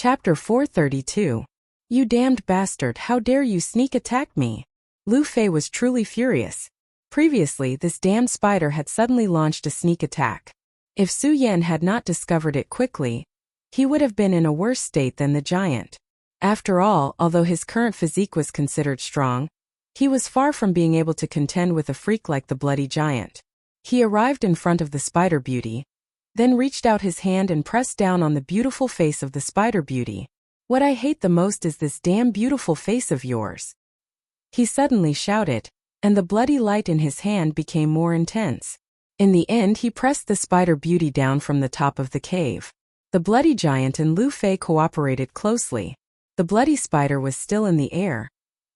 Chapter 432. You damned bastard, how dare you sneak attack me? Lu Fei was truly furious. Previously, this damned spider had suddenly launched a sneak attack. If Su Yan had not discovered it quickly, he would have been in a worse state than the giant. After all, although his current physique was considered strong, he was far from being able to contend with a freak like the bloody giant. He arrived in front of the spider beauty, then reached out his hand and pressed down on the beautiful face of the spider beauty. What I hate the most is this damn beautiful face of yours, he suddenly shouted, and the bloody light in his hand became more intense. In the end, he pressed the spider beauty down from the top of the cave. The bloody giant and Lu Fei cooperated closely. The bloody spider was still in the air,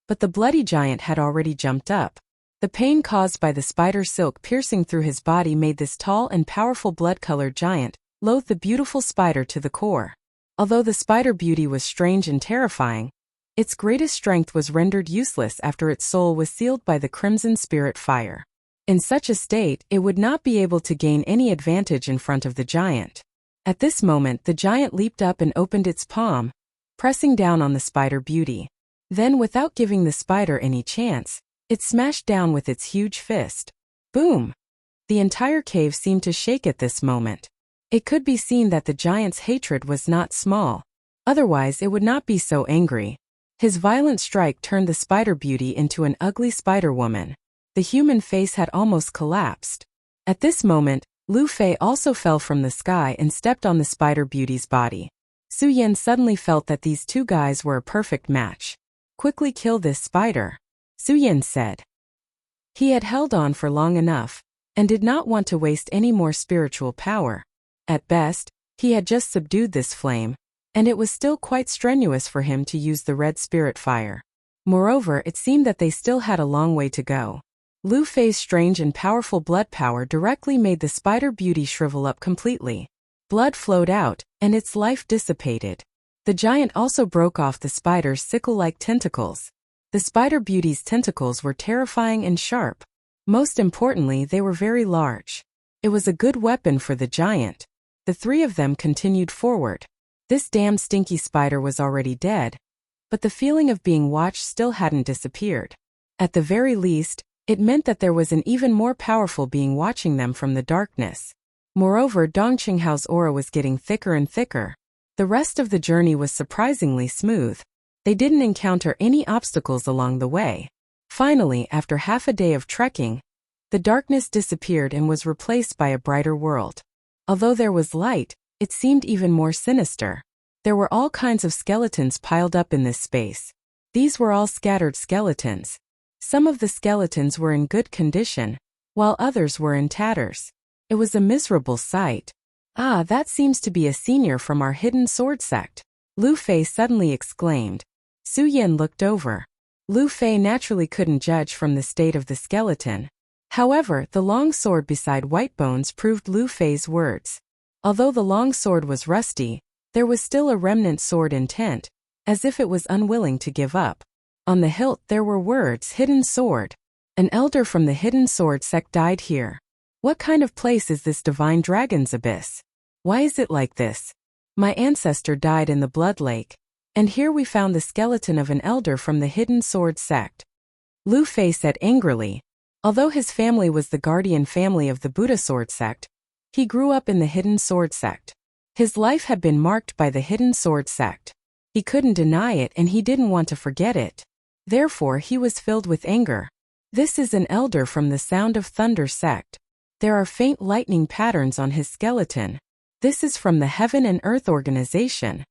but the bloody giant had already jumped up. The pain caused by the spider silk piercing through his body made this tall and powerful blood-colored giant loathe the beautiful spider to the core. Although the spider beauty was strange and terrifying, its greatest strength was rendered useless after its soul was sealed by the crimson spirit fire. In such a state, it would not be able to gain any advantage in front of the giant. At this moment, the giant leaped up and opened its palm, pressing down on the spider beauty. Then, without giving the spider any chance, it smashed down with its huge fist. Boom! The entire cave seemed to shake at this moment. It could be seen that the giant's hatred was not small. Otherwise, it would not be so angry. His violent strike turned the spider beauty into an ugly spider woman. The human face had almost collapsed. At this moment, Lu Fei also fell from the sky and stepped on the spider beauty's body. Su Yan suddenly felt that these two guys were a perfect match. Quickly kill this spider, Su Yan said. He had held on for long enough, and did not want to waste any more spiritual power. At best, he had just subdued this flame, and it was still quite strenuous for him to use the red spirit fire. Moreover, it seemed that they still had a long way to go. Lu Fei's strange and powerful blood power directly made the spider beauty shrivel up completely. Blood flowed out, and its life dissipated. The giant also broke off the spider's sickle-like tentacles. The spider beauty's tentacles were terrifying and sharp. Most importantly, they were very large. It was a good weapon for the giant. The three of them continued forward. This damn stinky spider was already dead, but the feeling of being watched still hadn't disappeared. At the very least, it meant that there was an even more powerful being watching them from the darkness. Moreover, Dong Qinghao's aura was getting thicker and thicker. The rest of the journey was surprisingly smooth. They didn't encounter any obstacles along the way. Finally, after half a day of trekking, the darkness disappeared and was replaced by a brighter world. Although there was light, it seemed even more sinister. There were all kinds of skeletons piled up in this space. These were all scattered skeletons. Some of the skeletons were in good condition, while others were in tatters. It was a miserable sight. Ah, that seems to be a senior from our hidden sword sect, Lu Fei suddenly exclaimed. Su Yan looked over. Lu Fei naturally couldn't judge from the state of the skeleton. However, the long sword beside White Bones proved Lu Fei's words. Although the long sword was rusty, there was still a remnant sword intent, as if it was unwilling to give up. On the hilt there were words, "Hidden Sword." An elder from the Hidden Sword sect died here. What kind of place is this divine dragon's abyss? Why is it like this? My ancestor died in the Blood Lake, and here we found the skeleton of an elder from the Hidden Sword sect. Lu Fei said angrily. Although his family was the guardian family of the Buddha Sword sect, he grew up in the Hidden Sword sect. His life had been marked by the Hidden Sword sect. He couldn't deny it and he didn't want to forget it. Therefore, he was filled with anger. This is an elder from the Sound of Thunder sect. There are faint lightning patterns on his skeleton. This is from the Heaven and Earth organization.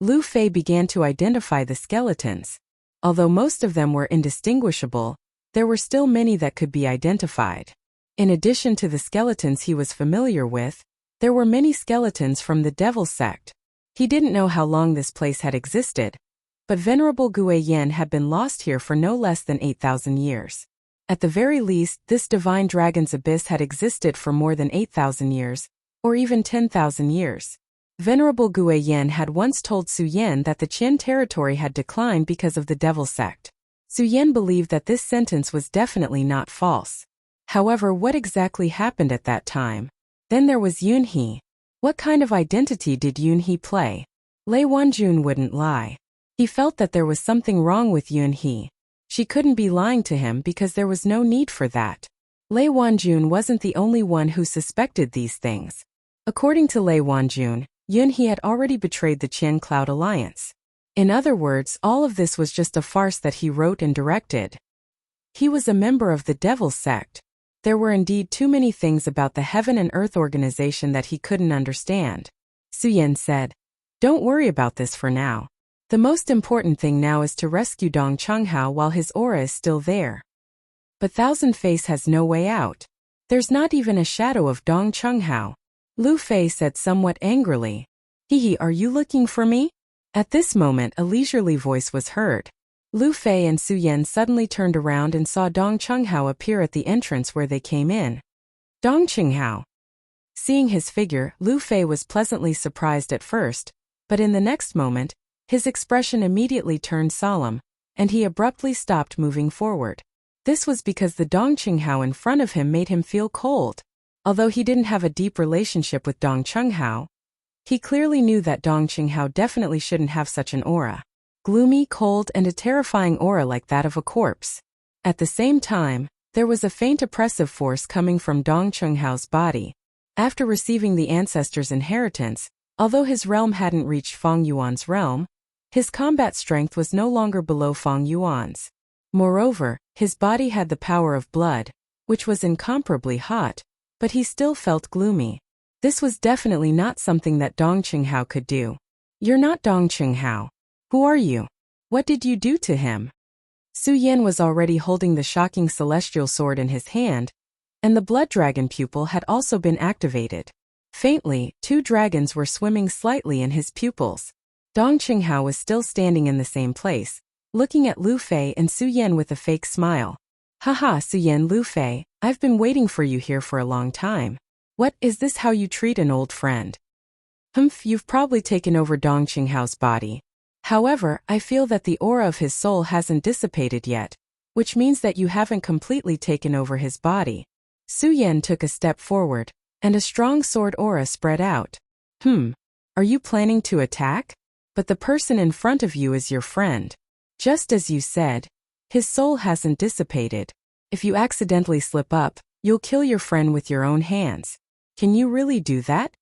Lu Fei began to identify the skeletons. Although most of them were indistinguishable, there were still many that could be identified. In addition to the skeletons he was familiar with, there were many skeletons from the Devil sect. He didn't know how long this place had existed, but Venerable Gue Yen had been lost here for no less than 8,000 years. At the very least, this divine dragon's abyss had existed for more than 8,000 years, or even 10,000 years. Venerable Gue Yen had once told Su Yan that the Qin territory had declined because of the Devil sect. Su Yan believed that this sentence was definitely not false. However, what exactly happened at that time? Then there was Yunhe. What kind of identity did Yunhe play? Lei Wanjun wouldn't lie. He felt that there was something wrong with Yunhee. She couldn't be lying to him because there was no need for that. Lei Wanjun wasn't the only one who suspected these things. According to Lei Wanjun, Yunhee had already betrayed the Qian Cloud Alliance. In other words, all of this was just a farce that he wrote and directed. He was a member of the Devil's Sect. There were indeed too many things about the Heaven and Earth organization that he couldn't understand. Su Yan said, "Don't worry about this for now. The most important thing now is to rescue Dong Chenghao while his aura is still there." But Thousand Face has no way out. There's not even a shadow of Dong Chenghao. Lu Fei said somewhat angrily. "Hehe, are you looking for me?" At this moment a leisurely voice was heard. Lu Fei and Su Yan suddenly turned around and saw Dong Chenghao appear at the entrance where they came in. Dong Chenghao. Seeing his figure, Lu Fei was pleasantly surprised at first, but in the next moment, his expression immediately turned solemn, and he abruptly stopped moving forward. This was because the Dong Chenghao in front of him made him feel cold. Although he didn't have a deep relationship with Dong Chenghao, he clearly knew that Dong Chenghao definitely shouldn't have such an aura. Gloomy, cold, and a terrifying aura like that of a corpse. At the same time, there was a faint oppressive force coming from Dong Chenghao's body. After receiving the ancestors' inheritance, although his realm hadn't reached Feng Yuan's realm, his combat strength was no longer below Feng Yuan's. Moreover, his body had the power of blood, which was incomparably hot, but he still felt gloomy. This was definitely not something that Dong Chenghao could do. "You're not Dong Chenghao. Who are you? What did you do to him?" Su Yan was already holding the shocking celestial sword in his hand, and the blood dragon pupil had also been activated. Faintly, 2 dragons were swimming slightly in his pupils. Dong Chenghao was still standing in the same place, looking at Lu Fei and Su Yan with a fake smile. "Haha, Su Yan, Lu Fei, I've been waiting for you here for a long time. What, is this how you treat an old friend?" "Humph, you've probably taken over Dong Chenghao's body. However, I feel that the aura of his soul hasn't dissipated yet, which means that you haven't completely taken over his body." Su Yan took a step forward, and a strong sword aura spread out. Are you planning to attack? But the person in front of you is your friend. Just as you said, his soul hasn't dissipated. If you accidentally slip up, you'll kill your friend with your own hands. Can you really do that?"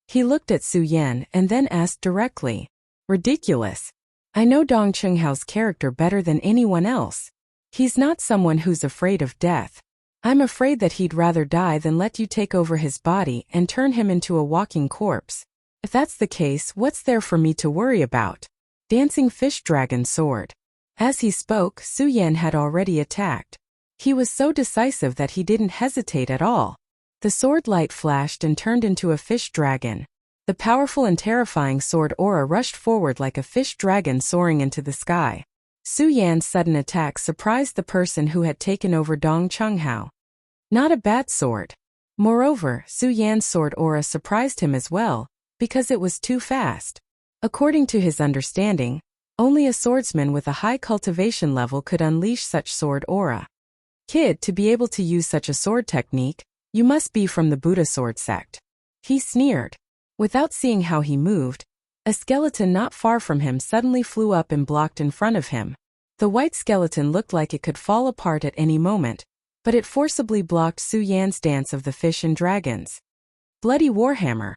He looked at Su Yan and then asked directly. "Ridiculous. I know Dong Chenghao's character better than anyone else. He's not someone who's afraid of death. I'm afraid that he'd rather die than let you take over his body and turn him into a walking corpse. If that's the case, what's there for me to worry about?" Dancing fish dragon sword. As he spoke, Su Yan had already attacked. He was so decisive that he didn't hesitate at all. The sword light flashed and turned into a fish dragon. The powerful and terrifying sword aura rushed forward like a fish dragon soaring into the sky. Su Yan's sudden attack surprised the person who had taken over Dong Chenghao. Not a bad sword. Moreover, Su Yan's sword aura surprised him as well, because it was too fast. According to his understanding, only a swordsman with a high cultivation level could unleash such sword aura. "Kid, to be able to use such a sword technique, you must be from the Buddha sword sect." He sneered. Without seeing how he moved, a skeleton not far from him suddenly flew up and blocked in front of him. The white skeleton looked like it could fall apart at any moment, but it forcibly blocked Su Yan's dance of the fish and dragons. Bloody Warhammer.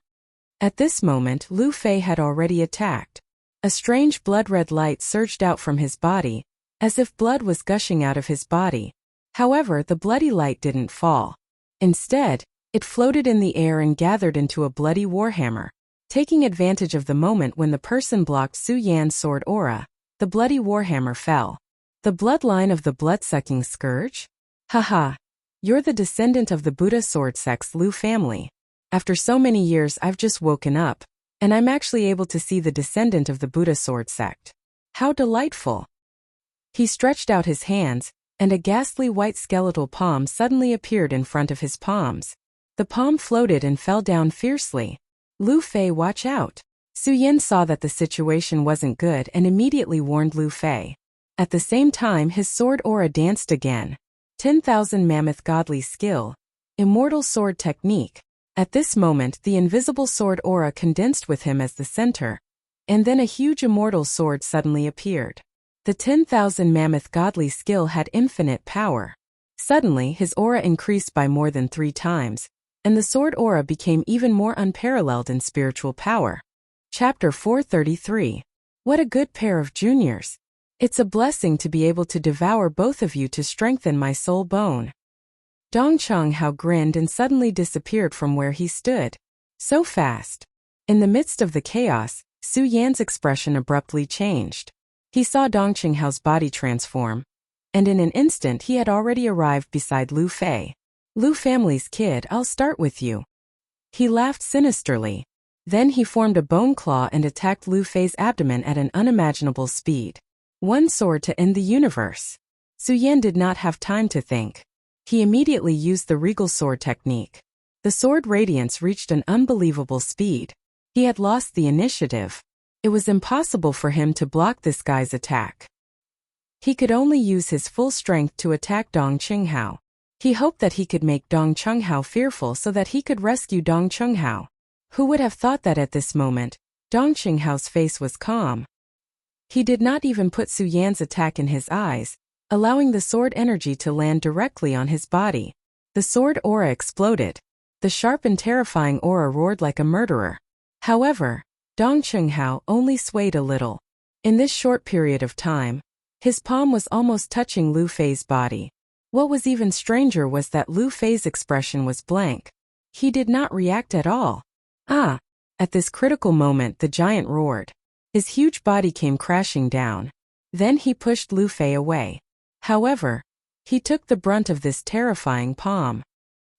At this moment, Lu Fei had already attacked. A strange blood-red light surged out from his body, as if blood was gushing out of his body. However, the bloody light didn't fall. Instead, it floated in the air and gathered into a bloody warhammer. Taking advantage of the moment when the person blocked Su Yan's sword aura, the bloody warhammer fell. The bloodline of the blood-sucking scourge? Haha. You're the descendant of the Buddha sword sect's Lu family. After so many years I've just woken up, and I'm actually able to see the descendant of the Buddha sword sect. How delightful. He stretched out his hands, and a ghastly white skeletal palm suddenly appeared in front of his palms. The palm floated and fell down fiercely. Lu Fei, watch out. Su Yan saw that the situation wasn't good and immediately warned Lu Fei. At the same time his sword aura danced again. 10,000 mammoth godly skill. Immortal sword technique. At this moment the invisible sword aura condensed with him as the center. And then a huge immortal sword suddenly appeared. The 10,000 mammoth godly skill had infinite power. Suddenly his aura increased by more than 3 times, and the sword aura became even more unparalleled in spiritual power. Chapter 433. What a good pair of juniors. It's a blessing to be able to devour both of you to strengthen my soul bone. Dong Chunghao grinned and suddenly disappeared from where he stood. So fast. In the midst of the chaos, Su Yan's expression abruptly changed. He saw Dong Chunghao's body transform, and in an instant he had already arrived beside Lu Fei. Lu family's kid, I'll start with you. He laughed sinisterly. Then he formed a bone claw and attacked Lu Fei's abdomen at an unimaginable speed. One sword to end the universe. Su Yan did not have time to think. He immediately used the regal sword technique. The sword radiance reached an unbelievable speed. He had lost the initiative. It was impossible for him to block this guy's attack. He could only use his full strength to attack Dong Chunghao. He hoped that he could make Dong Chunghao fearful so that he could rescue Dong Chunghao. Who would have thought that at this moment, Dong Chunghao's face was calm. He did not even put Su Yan's attack in his eyes, allowing the sword energy to land directly on his body. The sword aura exploded. The sharp and terrifying aura roared like a murderer. However, Dong Chunghao only swayed a little. In this short period of time, his palm was almost touching Lu Fei's body. What was even stranger was that Lu Fei's expression was blank. He did not react at all. Ah! At this critical moment the giant roared. His huge body came crashing down. Then he pushed Lu Fei away. However, he took the brunt of this terrifying palm.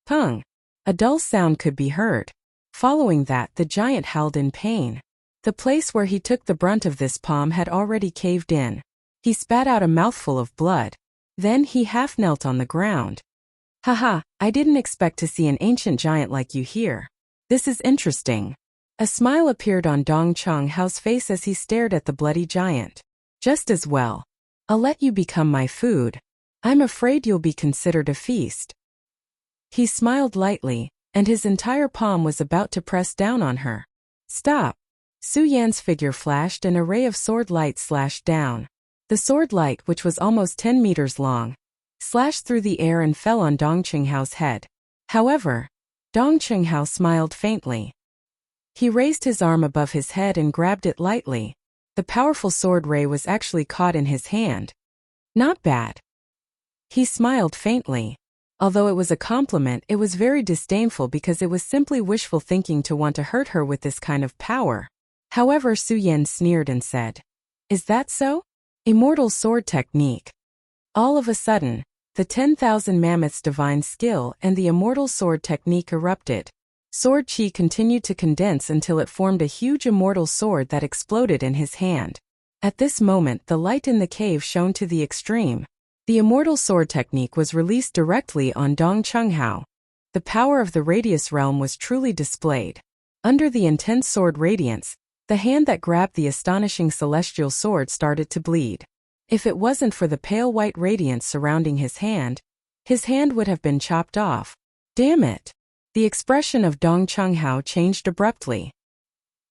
Pung! A dull sound could be heard. Following that, the giant howled in pain. The place where he took the brunt of this palm had already caved in. He spat out a mouthful of blood. Then he half knelt on the ground. Haha, I didn't expect to see an ancient giant like you here. This is interesting. A smile appeared on Dong Chunghao's face as he stared at the bloody giant. Just as well. I'll let you become my food. I'm afraid you'll be considered a feast. He smiled lightly, and his entire palm was about to press down on her. Stop! Su Yan's figure flashed and a ray of sword light slashed down. The sword light, which was almost 10 meters long, slashed through the air and fell on Dong Chunghao's head. However, Dong Chunghao smiled faintly. He raised his arm above his head and grabbed it lightly. The powerful sword ray was actually caught in his hand. Not bad. He smiled faintly. Although it was a compliment, it was very disdainful because it was simply wishful thinking to want to hurt her with this kind of power. However, Su Yan sneered and said, "Is that so? Immortal sword technique." All of a sudden, the 10,000 mammoths' divine skill and the immortal sword technique erupted. Sword chi continued to condense until it formed a huge immortal sword that exploded in his hand. At this moment, the light in the cave shone to the extreme. The immortal sword technique was released directly on Dong Chunghao. The power of the radius realm was truly displayed. Under the intense sword radiance, the hand that grabbed the astonishing celestial sword started to bleed. If it wasn't for the pale white radiance surrounding his hand would have been chopped off. Damn it! The expression of Dong Chunghao changed abruptly.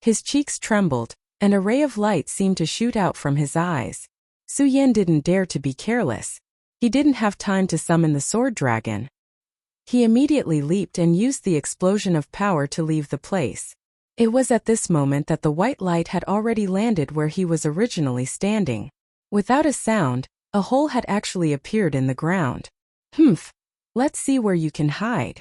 His cheeks trembled, and a ray of light seemed to shoot out from his eyes. Su Yan didn't dare to be careless. He didn't have time to summon the sword dragon. He immediately leaped and used the explosion of power to leave the place. It was at this moment that the white light had already landed where he was originally standing. Without a sound, a hole had actually appeared in the ground. Humph! Let's see where you can hide.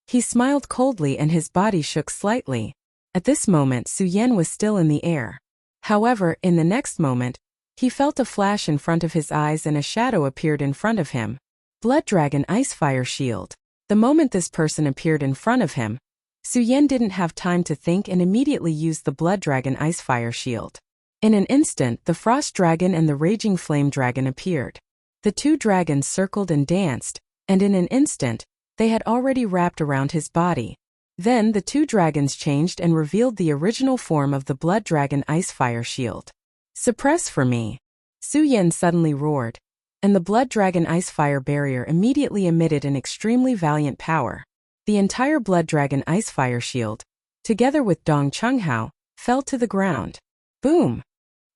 He smiled coldly and his body shook slightly. At this moment Su Yan was still in the air. However, in the next moment, he felt a flash in front of his eyes and a shadow appeared in front of him. Blood Dragon Ice Fire Shield. The moment this person appeared in front of him, Su Yan didn't have time to think and immediately used the Blood Dragon Ice Fire Shield. In an instant, the Frost Dragon and the Raging Flame Dragon appeared. The two dragons circled and danced, and in an instant, they had already wrapped around his body. Then the two dragons changed and revealed the original form of the Blood Dragon Ice Fire Shield. Suppress for me! Su Yan suddenly roared, and the Blood Dragon Ice Fire Barrier immediately emitted an extremely valiant power. The entire Blood Dragon Ice Fire Shield, together with Dong Chunghao, fell to the ground. Boom!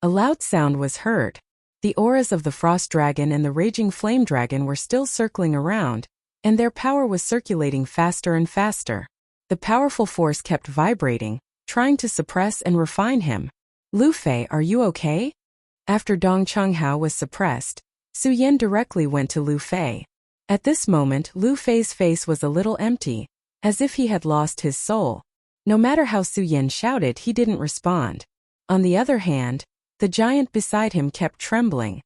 A loud sound was heard. The auras of the frost dragon and the raging flame dragon were still circling around, and their power was circulating faster and faster. The powerful force kept vibrating, trying to suppress and refine him. Lu Fei, are you okay? After Dong Chunghao was suppressed, Su Yan directly went to Lu Fei. At this moment, Lu Fei's face was a little empty, as if he had lost his soul. No matter how Su Yan shouted, he didn't respond. On the other hand, the giant beside him kept trembling.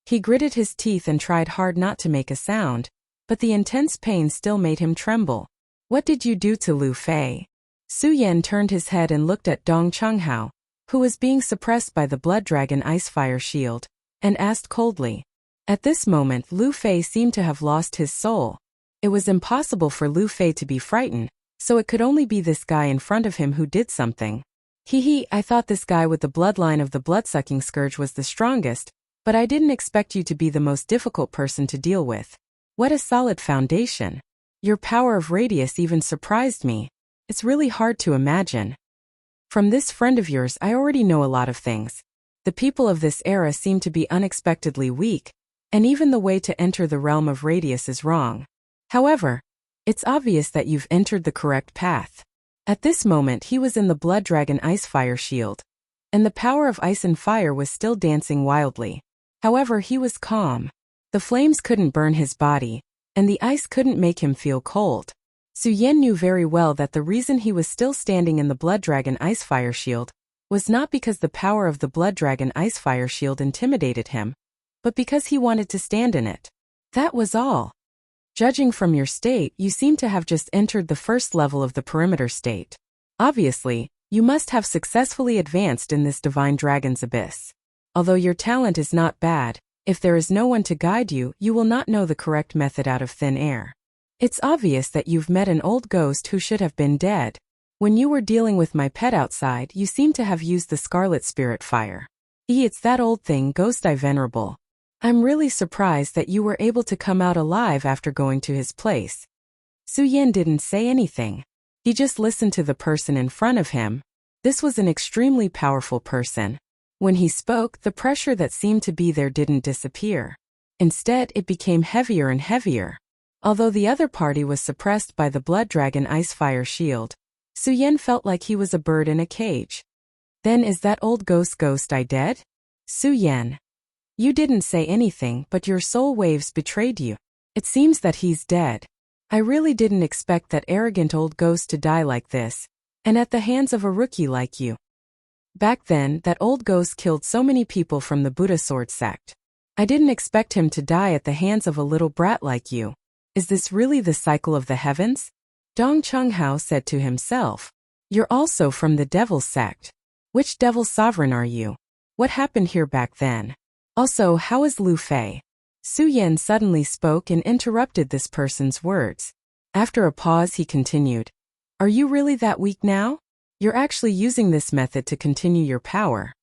He gritted his teeth and tried hard not to make a sound, but the intense pain still made him tremble. What did you do to Lu Fei? Su Yan turned his head and looked at Dong Chunghao, who was being suppressed by the blood dragon ice fire shield, and asked coldly. At this moment, Lu Fei seemed to have lost his soul. It was impossible for Lu Fei to be frightened, so it could only be this guy in front of him who did something. I thought this guy with the bloodline of the blood-sucking scourge was the strongest, but I didn't expect you to be the most difficult person to deal with. What a solid foundation. Your power of radius even surprised me. It's really hard to imagine. From this friend of yours, I already know a lot of things. The people of this era seem to be unexpectedly weak, and even the way to enter the realm of radius is wrong. However, it's obvious that you've entered the correct path. At this moment he was in the blood dragon ice fire shield, and the power of ice and fire was still dancing wildly. However, he was calm. The flames couldn't burn his body, and the ice couldn't make him feel cold. Su Yan knew very well that the reason he was still standing in the blood dragon ice fire shield was not because the power of the blood dragon ice fire shield intimidated him, but because he wanted to stand in it. That was all. Judging from your state, you seem to have just entered the first level of the perimeter state. Obviously, you must have successfully advanced in this divine dragon's abyss. Although your talent is not bad, if there is no one to guide you, you will not know the correct method out of thin air. It's obvious that you've met an old ghost who should have been dead. When you were dealing with my pet outside, you seem to have used the scarlet spirit fire. It's that old thing, Ghost Eye Venerable. I'm really surprised that you were able to come out alive after going to his place. Su Yan didn't say anything. He just listened to the person in front of him. This was an extremely powerful person. When he spoke, the pressure that seemed to be there didn't disappear. Instead, it became heavier and heavier. Although the other party was suppressed by the blood dragon ice fire shield, Su Yan felt like he was a bird in a cage. Then is that old Ghost Eye dead? Su Yan. You didn't say anything, but your soul waves betrayed you. It seems that he's dead. I really didn't expect that arrogant old ghost to die like this, and at the hands of a rookie like you. Back then, that old ghost killed so many people from the Buddha sword sect. I didn't expect him to die at the hands of a little brat like you. Is this really the cycle of the heavens? Dong Chunghao said to himself. You're also from the devil sect. Which devil sovereign are you? What happened here back then? Also, how is Lu Fei? Su Yan suddenly spoke and interrupted this person's words. After a pause he continued. Are you really that weak now? You're actually using this method to continue your power.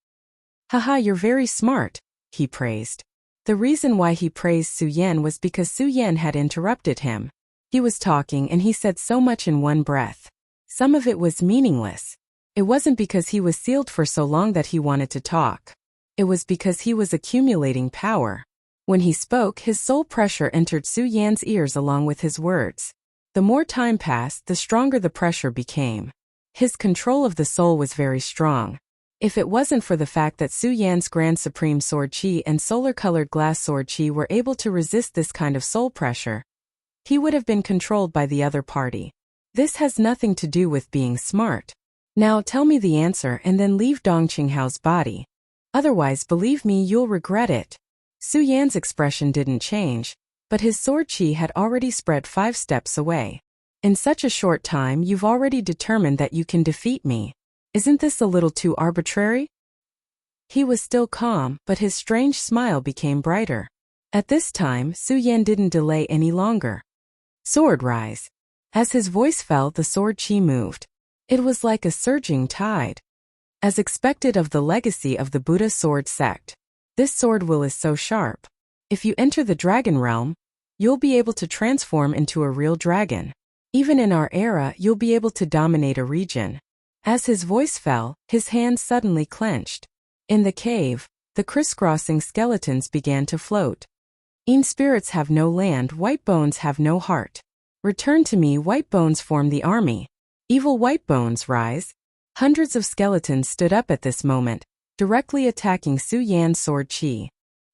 Haha, you're very smart, he praised. The reason why he praised Su Yan was because Su Yan had interrupted him. He was talking and he said so much in one breath. Some of it was meaningless. It wasn't because he was sealed for so long that he wanted to talk. It was because he was accumulating power. When he spoke, his soul pressure entered Su Yan's ears along with his words. The more time passed, the stronger the pressure became. His control of the soul was very strong. If it wasn't for the fact that Su Yan's Grand Supreme Sword Qi and solar-colored glass sword Qi were able to resist this kind of soul pressure, he would have been controlled by the other party. This has nothing to do with being smart. Now tell me the answer and then leave Dong Chunghao's body. Otherwise, believe me, you'll regret it. Su Yan's expression didn't change, but his sword Qi had already spread 5 steps away. In such a short time, you've already determined that you can defeat me. Isn't this a little too arbitrary? He was still calm, but his strange smile became brighter. At this time, Su Yan didn't delay any longer. Sword rise. As his voice fell, the sword Qi moved. It was like a surging tide. As expected of the legacy of the Buddha sword sect, this sword will is so sharp. If you enter the dragon realm, you'll be able to transform into a real dragon. Even in our era, you'll be able to dominate a region. As his voice fell, his hands suddenly clenched. In the cave, the crisscrossing skeletons began to float. "In spirits have no land, white bones have no heart. Return to me, white bones form the army. Evil white bones, rise." Hundreds of skeletons stood up at this moment, directly attacking Su Yan's sword chi.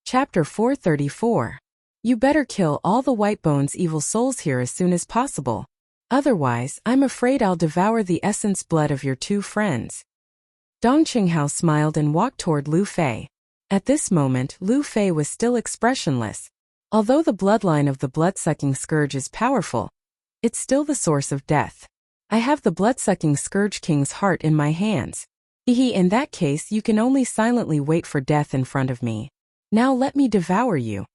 Chapter 434. You better kill all the white bones evil souls here as soon as possible. Otherwise, I'm afraid I'll devour the essence blood of your two friends. Dong Qinghao smiled and walked toward Lu Fei. At this moment, Lu Fei was still expressionless. Although the bloodline of the blood-sucking scourge is powerful, it's still the source of death. I have the blood-sucking scourge king's heart in my hands. In that case you can only silently wait for death in front of me. Now let me devour you.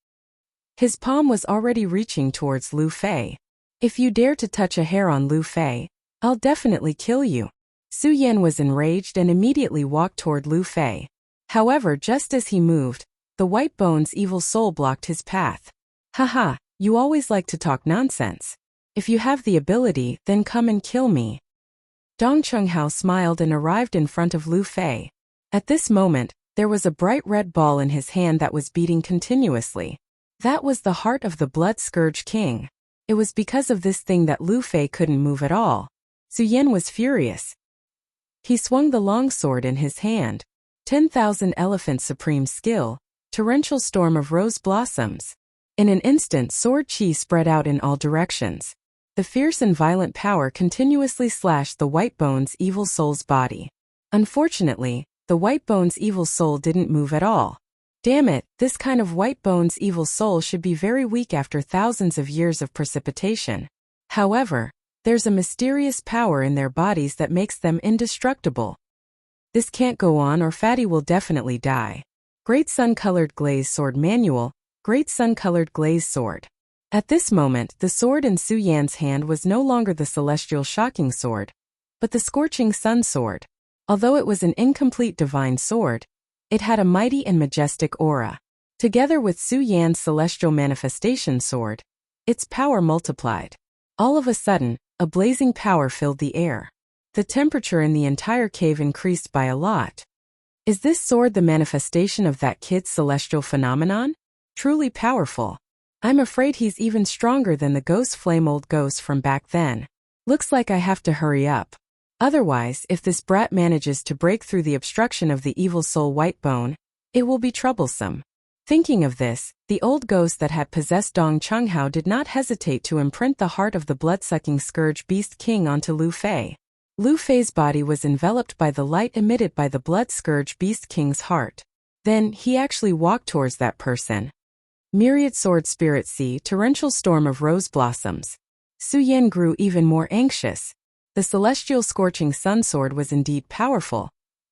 His palm was already reaching towards Lu Fei. If you dare to touch a hair on Lu Fei, I'll definitely kill you. Su Yan was enraged and immediately walked toward Lu Fei. However, just as he moved, the white bone's evil soul blocked his path. Haha, you always like to talk nonsense. If you have the ability, then come and kill me. Dong Qinghao smiled and arrived in front of Lu Fei. At this moment, there was a bright red ball in his hand that was beating continuously. That was the heart of the Blood Scourge King. It was because of this thing that Lu Fei couldn't move at all. Su Yan was furious. He swung the long sword in his hand. 10,000 Elephant Supreme Skill, Torrential Storm of Rose Blossoms. In an instant, sword chi spread out in all directions. The fierce and violent power continuously slashed the white bone's evil soul's body. Unfortunately, the white bone's evil soul didn't move at all. Damn it, this kind of white bone's evil soul should be very weak after thousands of years of precipitation. However, there's a mysterious power in their bodies that makes them indestructible. This can't go on or Fatty will definitely die. Great Sun-Colored Glaze Sword Manual, Great Sun-Colored Glaze Sword. At this moment, the sword in Su Yan's hand was no longer the celestial shocking sword, but the scorching sun sword. Although it was an incomplete divine sword, it had a mighty and majestic aura. Together with Su Yan's celestial manifestation sword, its power multiplied. All of a sudden, a blazing power filled the air. The temperature in the entire cave increased by a lot. Is this sword the manifestation of that kid's celestial phenomenon? Truly powerful. I'm afraid he's even stronger than the ghost flame old ghost from back then. Looks like I have to hurry up. Otherwise, if this brat manages to break through the obstruction of the evil soul white bone, it will be troublesome. Thinking of this, the old ghost that had possessed Dong Qinghao did not hesitate to imprint the heart of the blood-sucking scourge beast king onto Lu Fei. Lu Fei's body was enveloped by the light emitted by the blood scourge beast king's heart. Then, he actually walked towards that person. Myriad Sword Spirit Sea, Torrential Storm of Rose Blossoms. Su Yan grew even more anxious. The celestial scorching sun sword was indeed powerful,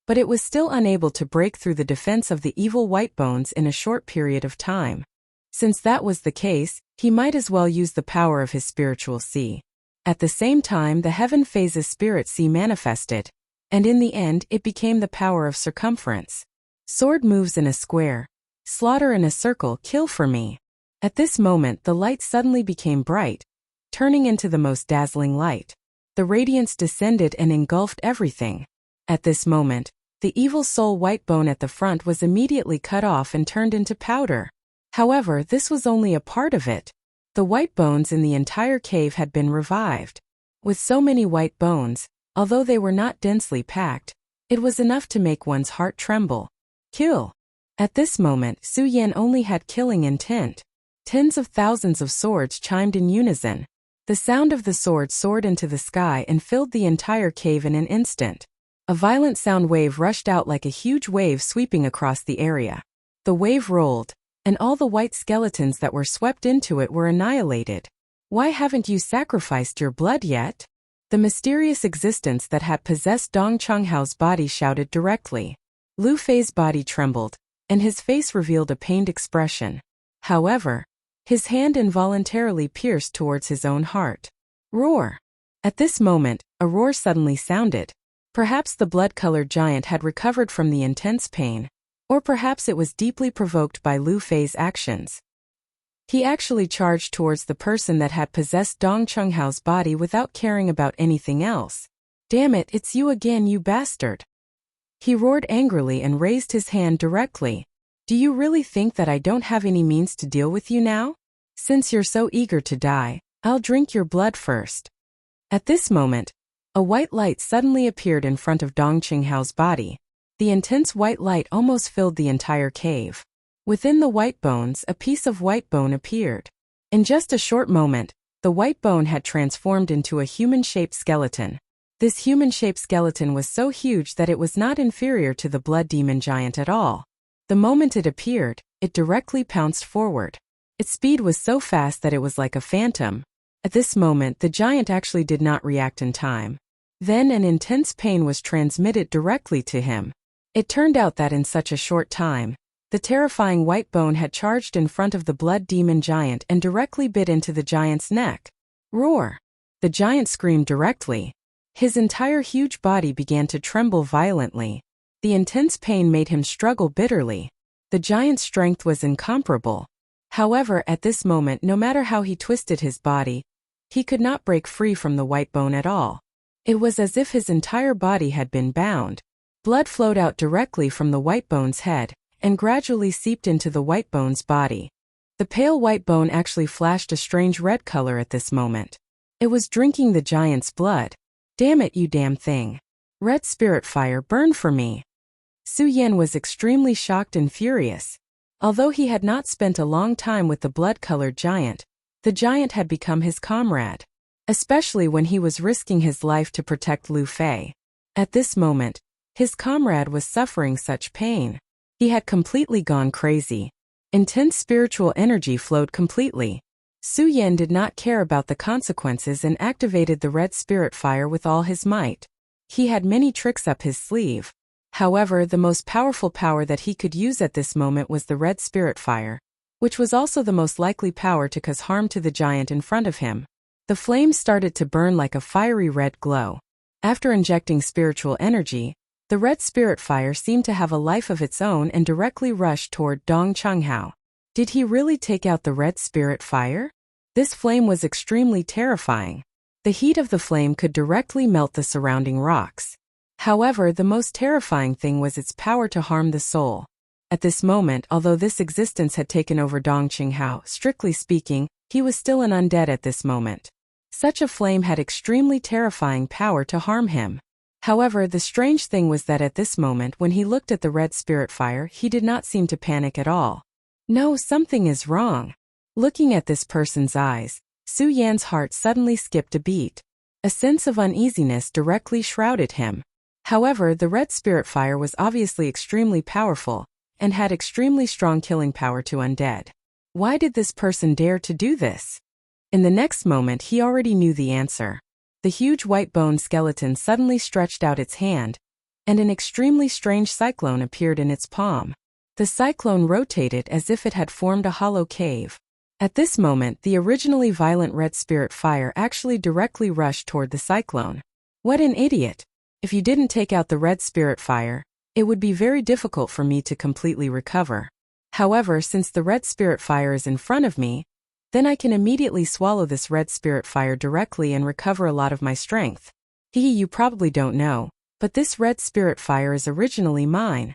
but it was still unable to break through the defense of the evil white bones in a short period of time. Since that was the case, he might as well use the power of his spiritual sea. At the same time, the Heaven Phase's Spirit Sea manifested, and in the end it became the power of circumference. Sword moves in a square. Slaughter in a circle, kill for me. At this moment the light suddenly became bright, turning into the most dazzling light. The radiance descended and engulfed everything. At this moment, the evil soul white bone at the front was immediately cut off and turned into powder. However, this was only a part of it. The white bones in the entire cave had been revived. With so many white bones, although they were not densely packed, it was enough to make one's heart tremble. Kill. At this moment, Su Yan only had killing intent. Tens of thousands of swords chimed in unison. The sound of the sword soared into the sky and filled the entire cave in an instant. A violent sound wave rushed out like a huge wave sweeping across the area. The wave rolled, and all the white skeletons that were swept into it were annihilated. Why haven't you sacrificed your blood yet? The mysterious existence that had possessed Dong Qinghao's body shouted directly. Lu Fei's body trembled, and his face revealed a pained expression. However, his hand involuntarily pierced towards his own heart. Roar! At this moment, a roar suddenly sounded. Perhaps the blood-colored giant had recovered from the intense pain, or perhaps it was deeply provoked by Lu Fei's actions. He actually charged towards the person that had possessed Dong Qinghao's body without caring about anything else. Damn it, it's you again, you bastard. He roared angrily and raised his hand directly. Do you really think that I don't have any means to deal with you now? Since you're so eager to die, I'll drink your blood first. At this moment, a white light suddenly appeared in front of Dong Qinghao's body. The intense white light almost filled the entire cave. Within the white bones, a piece of white bone appeared. In just a short moment, the white bone had transformed into a human-shaped skeleton. This human-shaped skeleton was so huge that it was not inferior to the blood demon giant at all. The moment it appeared, it directly pounced forward. Its speed was so fast that it was like a phantom. At this moment, the giant actually did not react in time. Then an intense pain was transmitted directly to him. It turned out that in such a short time, the terrifying white bone had charged in front of the blood demon giant and directly bit into the giant's neck. Roar! The giant screamed directly. His entire huge body began to tremble violently. The intense pain made him struggle bitterly. The giant's strength was incomparable. However, at this moment, no matter how he twisted his body, he could not break free from the white bone at all. It was as if his entire body had been bound. Blood flowed out directly from the white bone's head and gradually seeped into the white bone's body. The pale white bone actually flashed a strange red color at this moment. It was drinking the giant's blood. Damn it, you damn thing. Red spirit fire, burn for me. Su Yan was extremely shocked and furious. Although he had not spent a long time with the blood-colored giant, the giant had become his comrade, especially when he was risking his life to protect Lu Fei. At this moment, his comrade was suffering such pain. He had completely gone crazy. Intense spiritual energy flowed completely. Su Yan did not care about the consequences and activated the red spirit fire with all his might. He had many tricks up his sleeve. However, the most powerful power that he could use at this moment was the red spirit fire, which was also the most likely power to cause harm to the giant in front of him. The flames started to burn like a fiery red glow. After injecting spiritual energy, the red spirit fire seemed to have a life of its own and directly rushed toward Dong Qinghao. Did he really take out the red spirit fire? This flame was extremely terrifying. The heat of the flame could directly melt the surrounding rocks. However, the most terrifying thing was its power to harm the soul. At this moment, although this existence had taken over Dong Qinghao, strictly speaking, he was still an undead at this moment. Such a flame had extremely terrifying power to harm him. However, the strange thing was that at this moment when he looked at the red spirit fire, he did not seem to panic at all. No, something is wrong. Looking at this person's eyes, Su Yan's heart suddenly skipped a beat. A sense of uneasiness directly shrouded him. However, the red spirit fire was obviously extremely powerful and had extremely strong killing power to undead. Why did this person dare to do this? In the next moment, he already knew the answer. The huge white bone skeleton suddenly stretched out its hand, and an extremely strange cyclone appeared in its palm. The cyclone rotated as if it had formed a hollow cave. At this moment, the originally violent red spirit fire actually directly rushed toward the cyclone. What an idiot! If you didn't take out the red spirit fire, it would be very difficult for me to completely recover. However, since the red spirit fire is in front of me, then I can immediately swallow this red spirit fire directly and recover a lot of my strength. You probably don't know, but this red spirit fire is originally mine.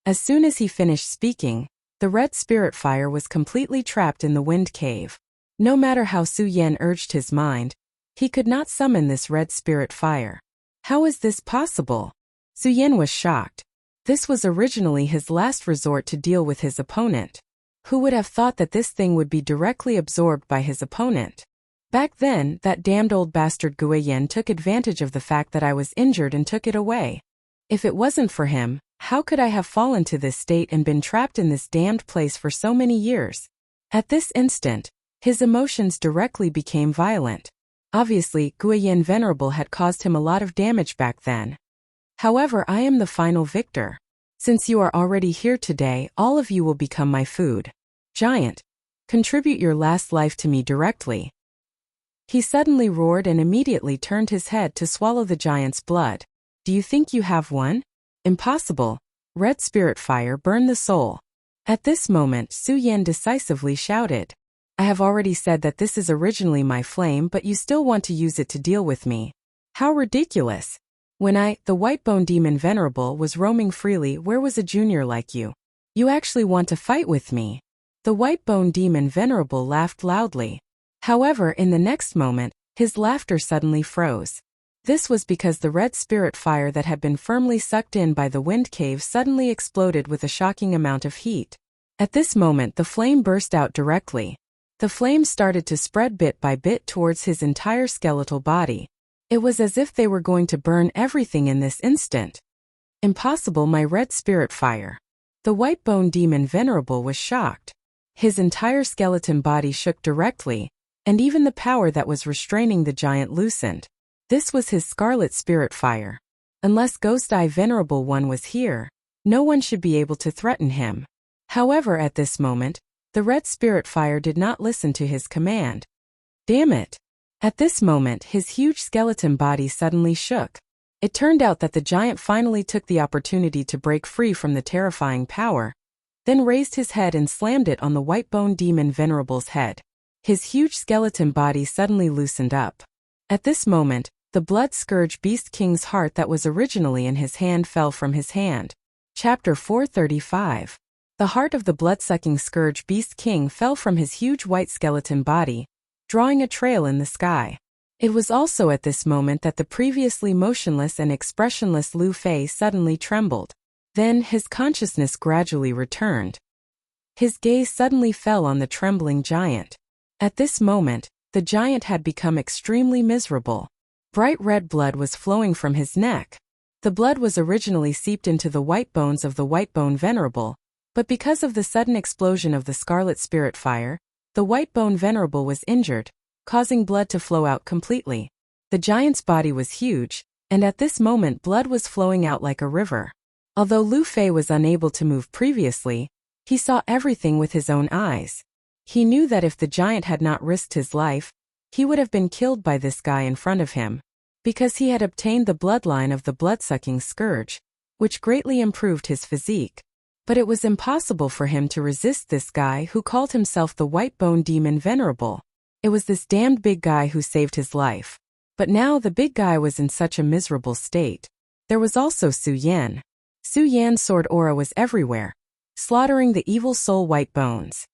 As soon as he finished speaking, the red spirit fire was completely trapped in the wind cave. No matter how Su Yan urged his mind, he could not summon this red spirit fire. How is this possible? Su Yan was shocked. This was originally his last resort to deal with his opponent. Who would have thought that this thing would be directly absorbed by his opponent? Back then, that damned old bastard Guiyan took advantage of the fact that I was injured and took it away. If it wasn't for him, how could I have fallen to this state and been trapped in this damned place for so many years? At this instant, his emotions directly became violent. Obviously, Guiyan Venerable had caused him a lot of damage back then. However, I am the final victor. Since you are already here today, all of you will become my food. Giant, contribute your last life to me directly. He suddenly roared and immediately turned his head to swallow the giant's blood. Do you think you have won? Impossible. Red spirit fire, burn the soul. At this moment, Su Yan decisively shouted. I have already said that this is originally my flame, but you still want to use it to deal with me. How ridiculous. When the white bone demon venerable, was roaming freely, where was a junior like you? You actually want to fight with me? The white bone demon venerable laughed loudly. However, in the next moment, his laughter suddenly froze. This was because the red spirit fire that had been firmly sucked in by the wind cave suddenly exploded with a shocking amount of heat. At this moment, the flame burst out directly. The flame started to spread bit by bit towards his entire skeletal body. It was as if they were going to burn everything in this instant. Impossible, my red spirit fire. The white bone demon venerable was shocked. His entire skeleton body shook directly, and even the power that was restraining the giant loosened. This was his scarlet spirit fire. Unless Ghost Eye Venerable One was here, no one should be able to threaten him. However, at this moment, the red spirit fire did not listen to his command. Damn it! At this moment, his huge skeleton body suddenly shook. It turned out that the giant finally took the opportunity to break free from the terrifying power, then raised his head and slammed it on the white bone demon venerable's head. His huge skeleton body suddenly loosened up. At this moment, the blood scourge beast king's heart that was originally in his hand fell from his hand. Chapter 435. The heart of the blood-sucking scourge beast king fell from his huge white skeleton body, drawing a trail in the sky. It was also at this moment that the previously motionless and expressionless Lu Fei suddenly trembled. Then his consciousness gradually returned. His gaze suddenly fell on the trembling giant. At this moment, the giant had become extremely miserable. Bright red blood was flowing from his neck. The blood was originally seeped into the white bones of the white bone venerable, but because of the sudden explosion of the scarlet spirit fire, the white bone venerable was injured, causing blood to flow out completely. The giant's body was huge, and at this moment blood was flowing out like a river. Although Lu Fei was unable to move previously, he saw everything with his own eyes. He knew that if the giant had not risked his life, he would have been killed by this guy in front of him, because he had obtained the bloodline of the blood-sucking scourge, which greatly improved his physique. But it was impossible for him to resist this guy who called himself the White Bone Demon Venerable. It was this damned big guy who saved his life. But now the big guy was in such a miserable state. There was also Su Yan. Su Yan's sword aura was everywhere, slaughtering the evil soul white bones.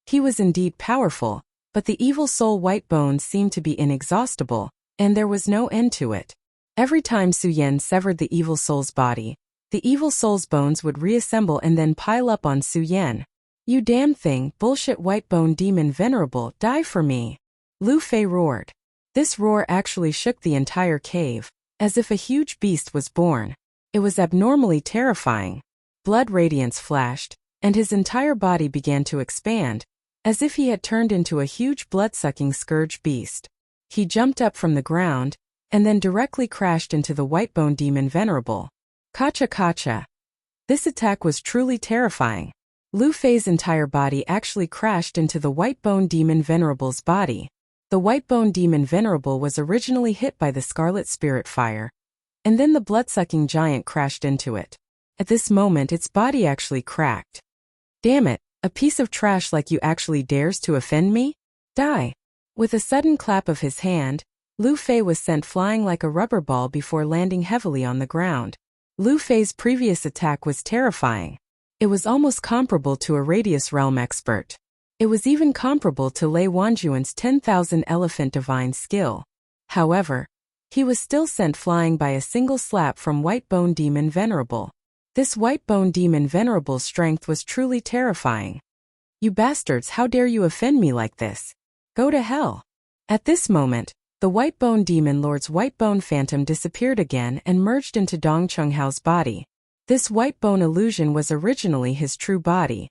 He was indeed powerful, but the evil soul white bones seemed to be inexhaustible, and there was no end to it. Every time Su Yan severed the evil soul's body, the evil soul's bones would reassemble and then pile up on Su Yan. You damn thing, bullshit white bone demon venerable, die for me! Lu Fei roared. This roar actually shook the entire cave, as if a huge beast was born. It was abnormally terrifying. Blood radiance flashed, and his entire body began to expand, as if he had turned into a huge blood-sucking scourge beast. He jumped up from the ground, and then directly crashed into the white bone demon venerable. Kacha kacha. This attack was truly terrifying. Lu Fei's entire body actually crashed into the white bone demon venerable's body. The white bone demon venerable was originally hit by the scarlet spirit fire, and then the blood-sucking giant crashed into it. At this moment its body actually cracked. Damn it, a piece of trash like you actually dares to offend me? Die! With a sudden clap of his hand, Lu Fei was sent flying like a rubber ball before landing heavily on the ground. Lu Fei's previous attack was terrifying. It was almost comparable to a Radius Realm expert. It was even comparable to Lei Wanjuan's 10,000 Elephant Divine skill. However, he was still sent flying by a single slap from White Bone Demon Venerable. This White Bone Demon Venerable's strength was truly terrifying. You bastards, how dare you offend me like this? Go to hell. At this moment, the White Bone Demon Lord's White Bone Phantom disappeared again and merged into Dong Chenghao's body. This white bone illusion was originally his true body.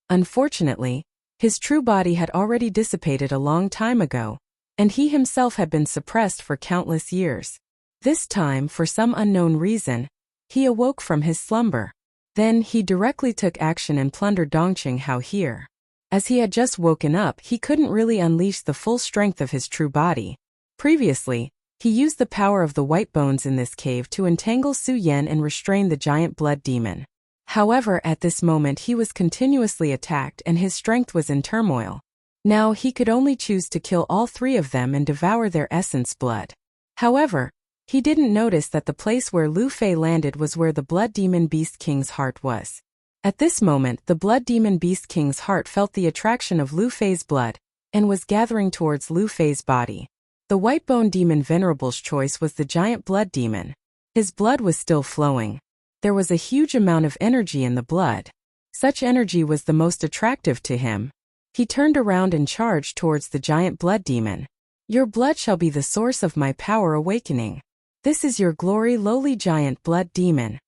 Unfortunately, his true body had already dissipated a long time ago, and he himself had been suppressed for countless years. This time, for some unknown reason, he awoke from his slumber. Then he directly took action and plundered Dong Chenghao here. As he had just woken up, he couldn't really unleash the full strength of his true body. Previously, he used the power of the white bones in this cave to entangle Su Yan and restrain the giant blood demon. However, at this moment he was continuously attacked and his strength was in turmoil. Now he could only choose to kill all three of them and devour their essence blood. However, He didn't notice that the place where Lu Fei landed was where the Blood Demon Beast King's heart was. At this moment, the Blood Demon Beast King's heart felt the attraction of Lu Fei's blood and was gathering towards Lu Fei's body. The Whitebone Demon Venerable's choice was the giant blood demon. His blood was still flowing. There was a huge amount of energy in the blood. Such energy was the most attractive to him. He turned around and charged towards the giant blood demon. Your blood shall be the source of my power awakening. This is your glory, lowly giant blood demon.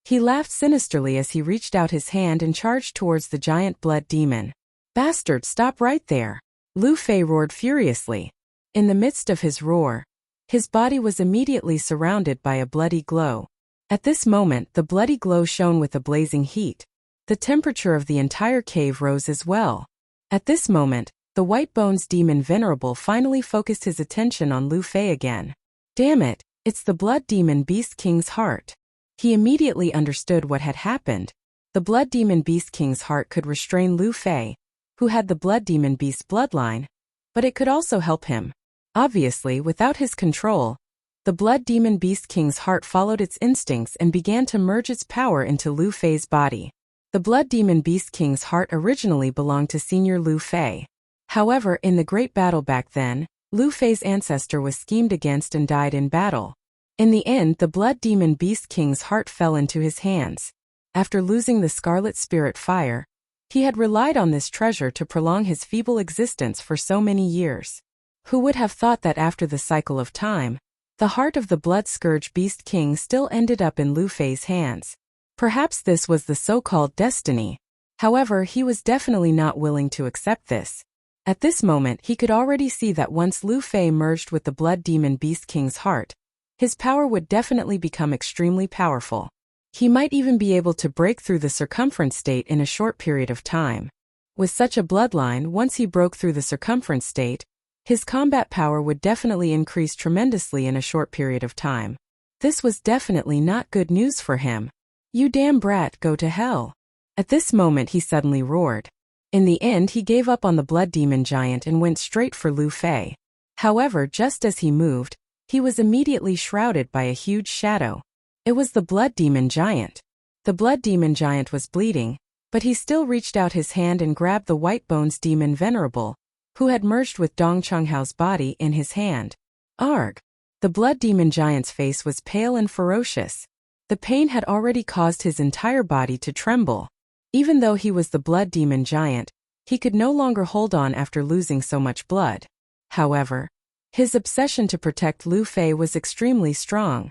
He laughed sinisterly as he reached out his hand and charged towards the giant blood demon. Bastard, stop right there! Lu Fei roared furiously. In the midst of his roar, his body was immediately surrounded by a bloody glow. At this moment, the bloody glow shone with a blazing heat. The temperature of the entire cave rose as well. At this moment, the White Bones Demon Venerable finally focused his attention on Lu Fei again. Damn it, it's the Blood Demon Beast King's heart. He immediately understood what had happened. The Blood Demon Beast King's heart could restrain Lu Fei, who had the Blood Demon Beast bloodline, but it could also help him. Obviously, without his control, the Blood Demon Beast King's heart followed its instincts and began to merge its power into Lu Fei's body. The Blood Demon Beast King's heart originally belonged to Senior Lu Fei. However, in the great battle back then, Lu Fei's ancestor was schemed against and died in battle. In the end, the Blood Demon Beast King's heart fell into his hands. After losing the Scarlet Spirit Fire, he had relied on this treasure to prolong his feeble existence for so many years. Who would have thought that after the cycle of time, the heart of the Blood Scourge Beast King still ended up in Lu Fei's hands? Perhaps this was the so-called destiny. However, he was definitely not willing to accept this. At this moment, he could already see that once Lu Fei merged with the Blood Demon Beast King's heart, his power would definitely become extremely powerful. He might even be able to break through the circumference state in a short period of time. With such a bloodline, once he broke through the circumference state, his combat power would definitely increase tremendously in a short period of time. This was definitely not good news for him. You damn brat, go to hell. At this moment he suddenly roared. In the end, he gave up on the Blood Demon Giant and went straight for Lu Fei. However, just as he moved, he was immediately shrouded by a huge shadow. It was the Blood Demon Giant. The Blood Demon Giant was bleeding, but he still reached out his hand and grabbed the White Bones Demon Venerable, who had merged with Dong Chenghao's body, in his hand. Arg! The Blood Demon Giant's face was pale and ferocious. The pain had already caused his entire body to tremble. Even though he was the Blood Demon Giant, he could no longer hold on after losing so much blood. However, his obsession to protect Lu Fei was extremely strong.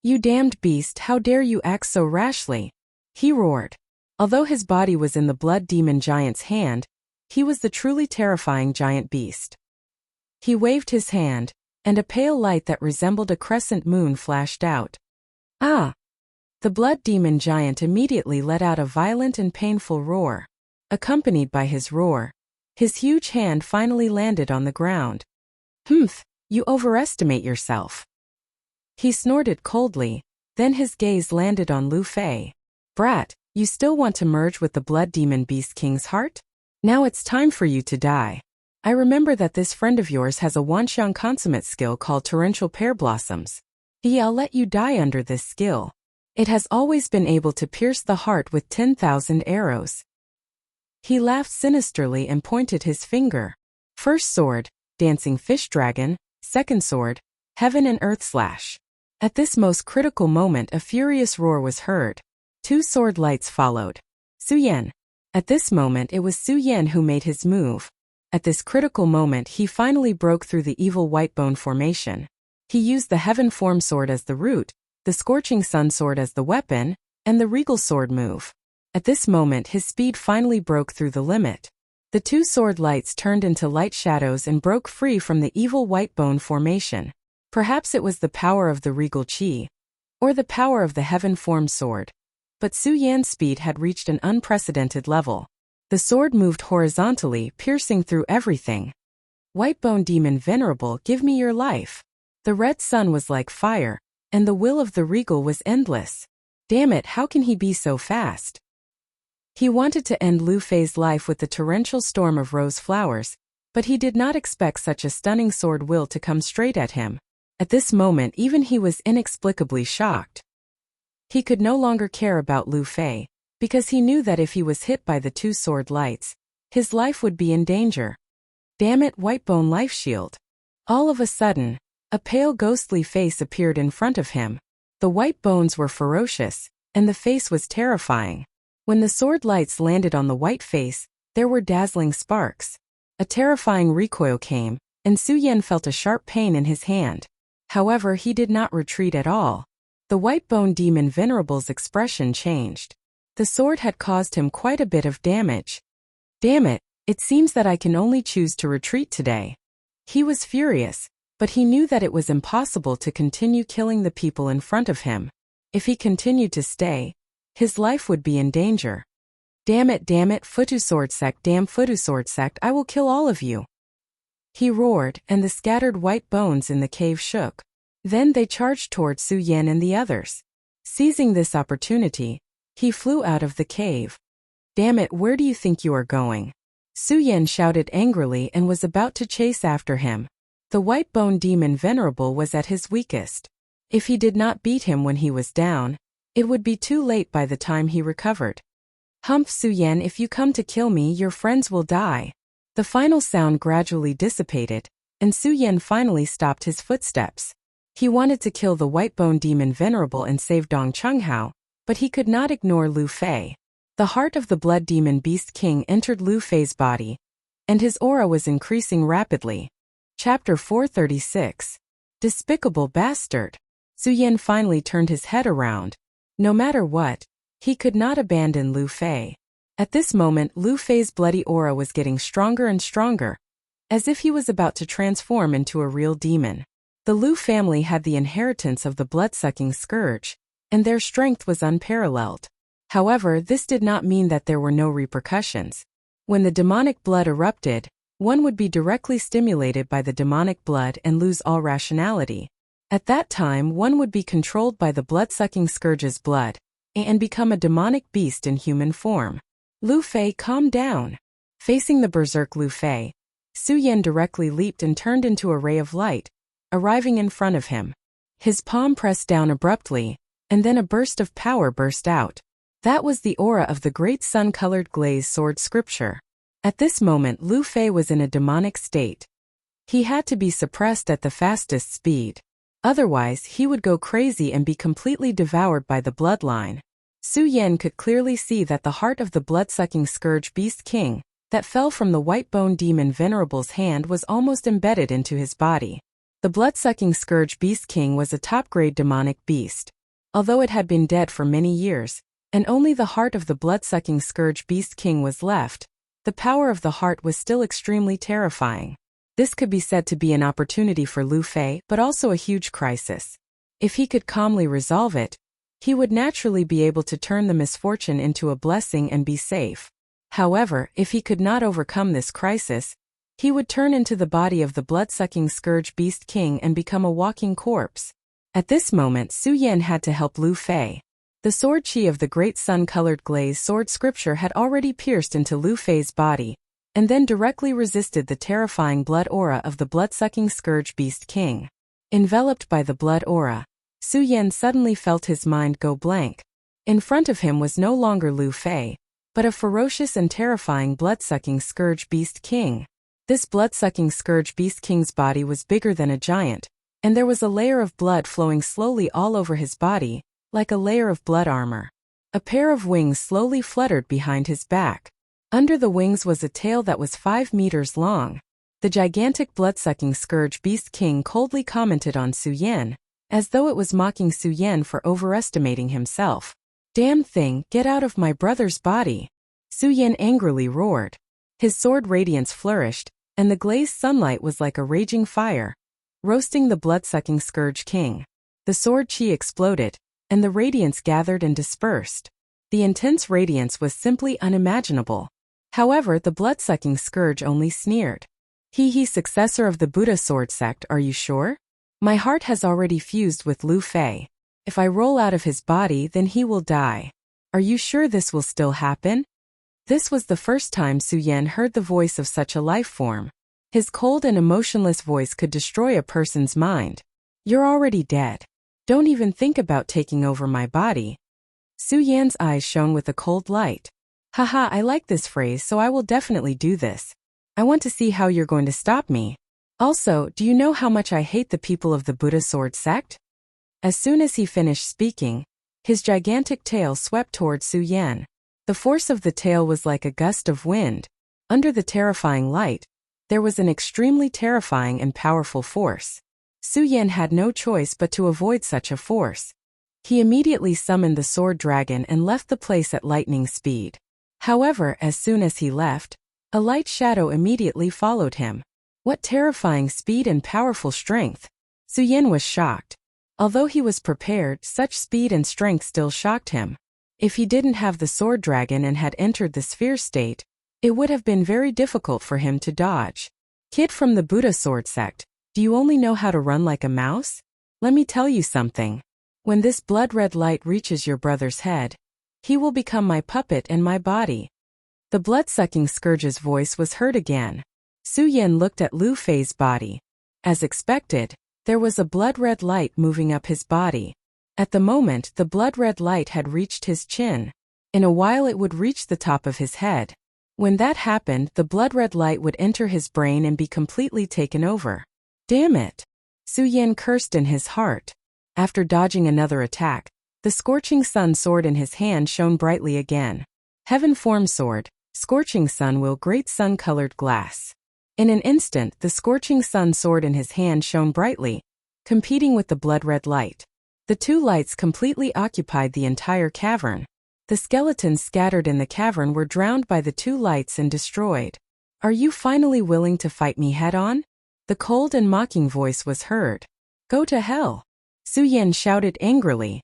You damned beast, how dare you act so rashly? He roared. Although his body was in the Blood Demon Giant's hand, he was the truly terrifying giant beast. He waved his hand, and a pale light that resembled a crescent moon flashed out. Ah! The Blood Demon Giant immediately let out a violent and painful roar. Accompanied by his roar, his huge hand finally landed on the ground. Humph, you overestimate yourself. He snorted coldly, then his gaze landed on Lu Fei. Brat, you still want to merge with the Blood Demon Beast King's heart? Now it's time for you to die. I remember that this friend of yours has a Wanxiang consummate skill called Torrential Pear Blossoms. I'll let you die under this skill. It has always been able to pierce the heart with 10,000 arrows. He laughed sinisterly and pointed his finger. First sword, Dancing Fish Dragon. Second sword, Heaven and Earth Slash. At this most critical moment, a furious roar was heard. 2 sword lights followed. Su Yan. At this moment, it was Su Yan who made his move. At this critical moment, he finally broke through the evil Whitebone formation. He used the Heaven Form Sword as the root, the Scorching Sun Sword as the weapon, and the Regal Sword move. At this moment, his speed finally broke through the limit. The 2 sword lights turned into light shadows and broke free from the evil Whitebone formation. Perhaps it was the power of the Regal Qi, or the power of the Heaven Form Sword. But Su Yan's speed had reached an unprecedented level. The sword moved horizontally, piercing through everything. Whitebone Demon Venerable, give me your life. The red sun was like fire, and the will of the Regal was endless. Damn it, how can he be so fast? He wanted to end Lu Fei's life with the torrential storm of rose flowers, but he did not expect such a stunning sword will to come straight at him. At this moment even he was inexplicably shocked. He could no longer care about Lu Fei, because he knew that if he was hit by the two sword lights, his life would be in danger. Damn it, Whitebone life shield. All of a sudden, a pale ghostly face appeared in front of him. The white bones were ferocious, and the face was terrifying. When the sword lights landed on the white face, there were dazzling sparks. A terrifying recoil came, and Su Yan felt a sharp pain in his hand. However, he did not retreat at all. The Whitebone demon Venerable's expression changed. The sword had caused him quite a bit of damage. Damn it, it seems that I can only choose to retreat today. He was furious, but he knew that it was impossible to continue killing the people in front of him. If he continued to stay, his life would be in danger. Damn it, Futu Sword Sect, damn Futu Sword Sect, I will kill all of you. He roared, and the scattered white bones in the cave shook. Then they charged toward Su Yan and the others. Seizing this opportunity, he flew out of the cave. Damn it, where do you think you are going? Su Yan shouted angrily and was about to chase after him. The Whitebone demon Venerable was at his weakest. If he did not beat him when he was down, it would be too late by the time he recovered. Humph, Su Yan, if you come to kill me, your friends will die. The final sound gradually dissipated, and Su Yan finally stopped his footsteps. He wanted to kill the Whitebone demon Venerable and save Dong Chunghao, but he could not ignore Lu Fei. The heart of the blood demon Beast King entered Lu Fei's body, and his aura was increasing rapidly. Chapter 436. Despicable Bastard. Su Yan finally turned his head around. No matter what, he could not abandon Lu Fei. At this moment Lu Fei's bloody aura was getting stronger and stronger, as if he was about to transform into a real demon. The Lu family had the inheritance of the blood-sucking scourge, and their strength was unparalleled. However, this did not mean that there were no repercussions. When the demonic blood erupted, one would be directly stimulated by the demonic blood and lose all rationality. At that time, one would be controlled by the blood-sucking scourge's blood, and become a demonic beast in human form. Lu Fei, calm down. Facing the berserk Lu Fei, Su Yan directly leaped and turned into a ray of light, arriving in front of him. His palm pressed down abruptly, and then a burst of power burst out. That was the aura of the great sun-colored glaze sword scripture. At this moment Lu Fei was in a demonic state. He had to be suppressed at the fastest speed. Otherwise he would go crazy and be completely devoured by the bloodline. Su Yan could clearly see that the heart of the blood-sucking scourge Beast King, that fell from the Whitebone demon Venerable's hand, was almost embedded into his body. The blood-sucking scourge Beast King was a top-grade demonic beast. Although it had been dead for many years, and only the heart of the blood-sucking scourge Beast King was left, the power of the heart was still extremely terrifying. This could be said to be an opportunity for Lu Fei, but also a huge crisis. If he could calmly resolve it, he would naturally be able to turn the misfortune into a blessing and be safe. However, if he could not overcome this crisis, he would turn into the body of the blood-sucking scourge Beast King and become a walking corpse. At this moment Su Yan had to help Lu Fei. The sword chi of the great sun-colored glaze sword scripture had already pierced into Lu Fei's body, and then directly resisted the terrifying blood aura of the blood-sucking scourge Beast King. Enveloped by the blood aura, Su Yan suddenly felt his mind go blank. In front of him was no longer Lu Fei, but a ferocious and terrifying blood-sucking scourge Beast King. This blood-sucking scourge Beast King's body was bigger than a giant, and there was a layer of blood flowing slowly all over his body, like a layer of blood armor. A pair of wings slowly fluttered behind his back. Under the wings was a tail that was 5 meters long. The gigantic blood-sucking scourge Beast King coldly commented on Su Yan, as though it was mocking Su Yan for overestimating himself. Damn thing, get out of my brother's body! Su Yan angrily roared. His sword radiance flourished, and the glazed sunlight was like a raging fire, roasting the blood-sucking scourge king. The sword chi exploded, and the radiance gathered and dispersed. The intense radiance was simply unimaginable. However, the blood-sucking scourge only sneered. He successor of the Buddha sword sect, are you sure? My heart has already fused with Lu Fei. If I roll out of his body, then he will die. Are you sure this will still happen? This was the first time Su Yan heard the voice of such a life form. His cold and emotionless voice could destroy a person's mind. You're already dead. Don't even think about taking over my body. Su Yan's eyes shone with a cold light. Haha, I like this phrase, so I will definitely do this. I want to see how you're going to stop me. Also, do you know how much I hate the people of the Buddha sword sect? As soon as he finished speaking, his gigantic tail swept toward Su Yan. The force of the tail was like a gust of wind. Under the terrifying light, there was an extremely terrifying and powerful force. Su Yan had no choice but to avoid such a force. He immediately summoned the sword dragon and left the place at lightning speed. However, as soon as he left, a light shadow immediately followed him. What terrifying speed and powerful strength! Su Yan was shocked. Although he was prepared, such speed and strength still shocked him. If he didn't have the sword dragon and had entered the sphere state, it would have been very difficult for him to dodge. Kid from the Buddha sword sect, do you only know how to run like a mouse? Let me tell you something. When this blood-red light reaches your brother's head, he will become my puppet and my body. The blood-sucking scourge's voice was heard again. Su Yan looked at Lu Fei's body. As expected, there was a blood-red light moving up his body. At the moment, the blood-red light had reached his chin. In a while it would reach the top of his head. When that happened, the blood-red light would enter his brain and be completely taken over. Damn it! Su Yan cursed in his heart. After dodging another attack, the scorching sun sword in his hand shone brightly again. Heaven form sword, scorching sun will great sun-colored glass. In an instant, the scorching sun sword in his hand shone brightly, competing with the blood-red light. The two lights completely occupied the entire cavern. The skeletons scattered in the cavern were drowned by the two lights and destroyed. Are you finally willing to fight me head-on? The cold and mocking voice was heard. Go to hell! Su Yan shouted angrily.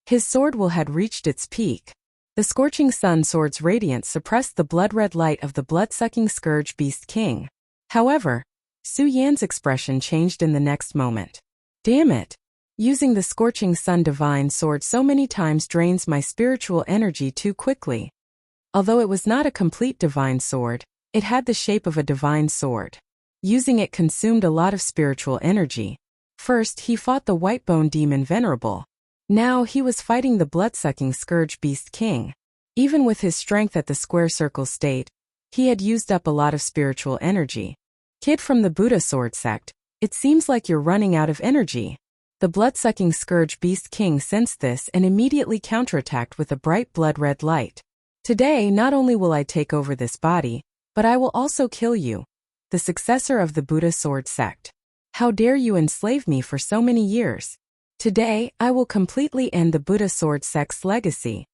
His sword will had reached its peak. The scorching sun sword's radiance suppressed the blood-red light of the blood-sucking scourge beast king. However, Su Yan's expression changed in the next moment. Damn it! Using the scorching sun divine sword so many times drains my spiritual energy too quickly. Although it was not a complete divine sword, it had the shape of a divine sword. Using it consumed a lot of spiritual energy. First, he fought the white-bone demon Venerable. Now he was fighting the blood-sucking scourge beast king. Even with his strength at the square circle state, he had used up a lot of spiritual energy. Kid from the Buddha sword sect, it seems like you're running out of energy. The blood-sucking scourge beast king sensed this and immediately counterattacked with a bright blood-red light. Today, not only will I take over this body, but I will also kill you, the successor of the Buddha sword sect. How dare you enslave me for so many years? Today, I will completely end the Buddha sword sect's legacy.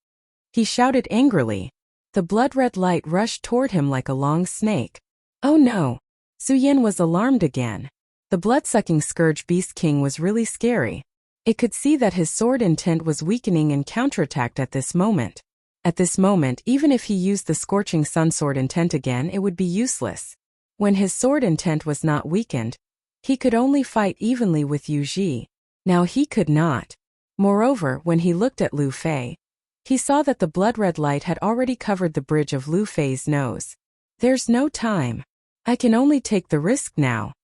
He shouted angrily. The blood-red light rushed toward him like a long snake. Oh no! Su Yan was alarmed again. The blood-sucking scourge beast king was really scary. It could see that his sword intent was weakening and counterattacked at this moment. At this moment, even if he used the scorching sun sword intent again, it would be useless. When his sword intent was not weakened, he could only fight evenly with Yu Ji. Now he could not. Moreover, when he looked at Lu Fei, he saw that the blood-red light had already covered the bridge of Lu Fei's nose. There's no time. I can only take the risk now.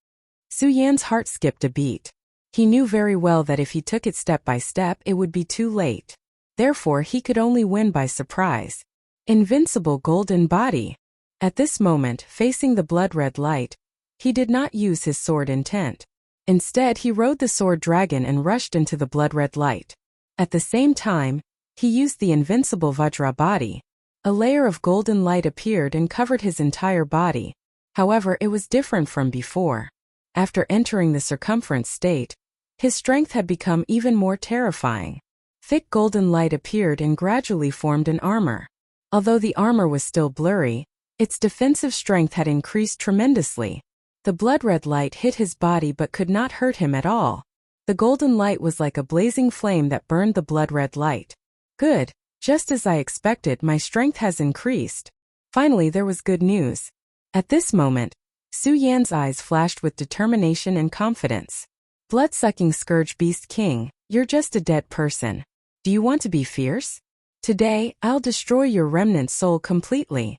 Su Yan's heart skipped a beat. He knew very well that if he took it step by step, it would be too late. Therefore, he could only win by surprise. Invincible golden body. At this moment, facing the blood-red light, he did not use his sword intent. Instead, he rode the sword dragon and rushed into the blood-red light. At the same time, he used the invincible Vajra body. A layer of golden light appeared and covered his entire body. However, it was different from before. After entering the circumference state, his strength had become even more terrifying. Thick golden light appeared and gradually formed an armor. Although the armor was still blurry, its defensive strength had increased tremendously. The blood-red light hit his body but could not hurt him at all. The golden light was like a blazing flame that burned the blood-red light. Good, just as I expected, my strength has increased. Finally, there was good news. At this moment, Su Yan's eyes flashed with determination and confidence. Blood-sucking scourge beast king, you're just a dead person. Do you want to be fierce? Today, I'll destroy your remnant soul completely.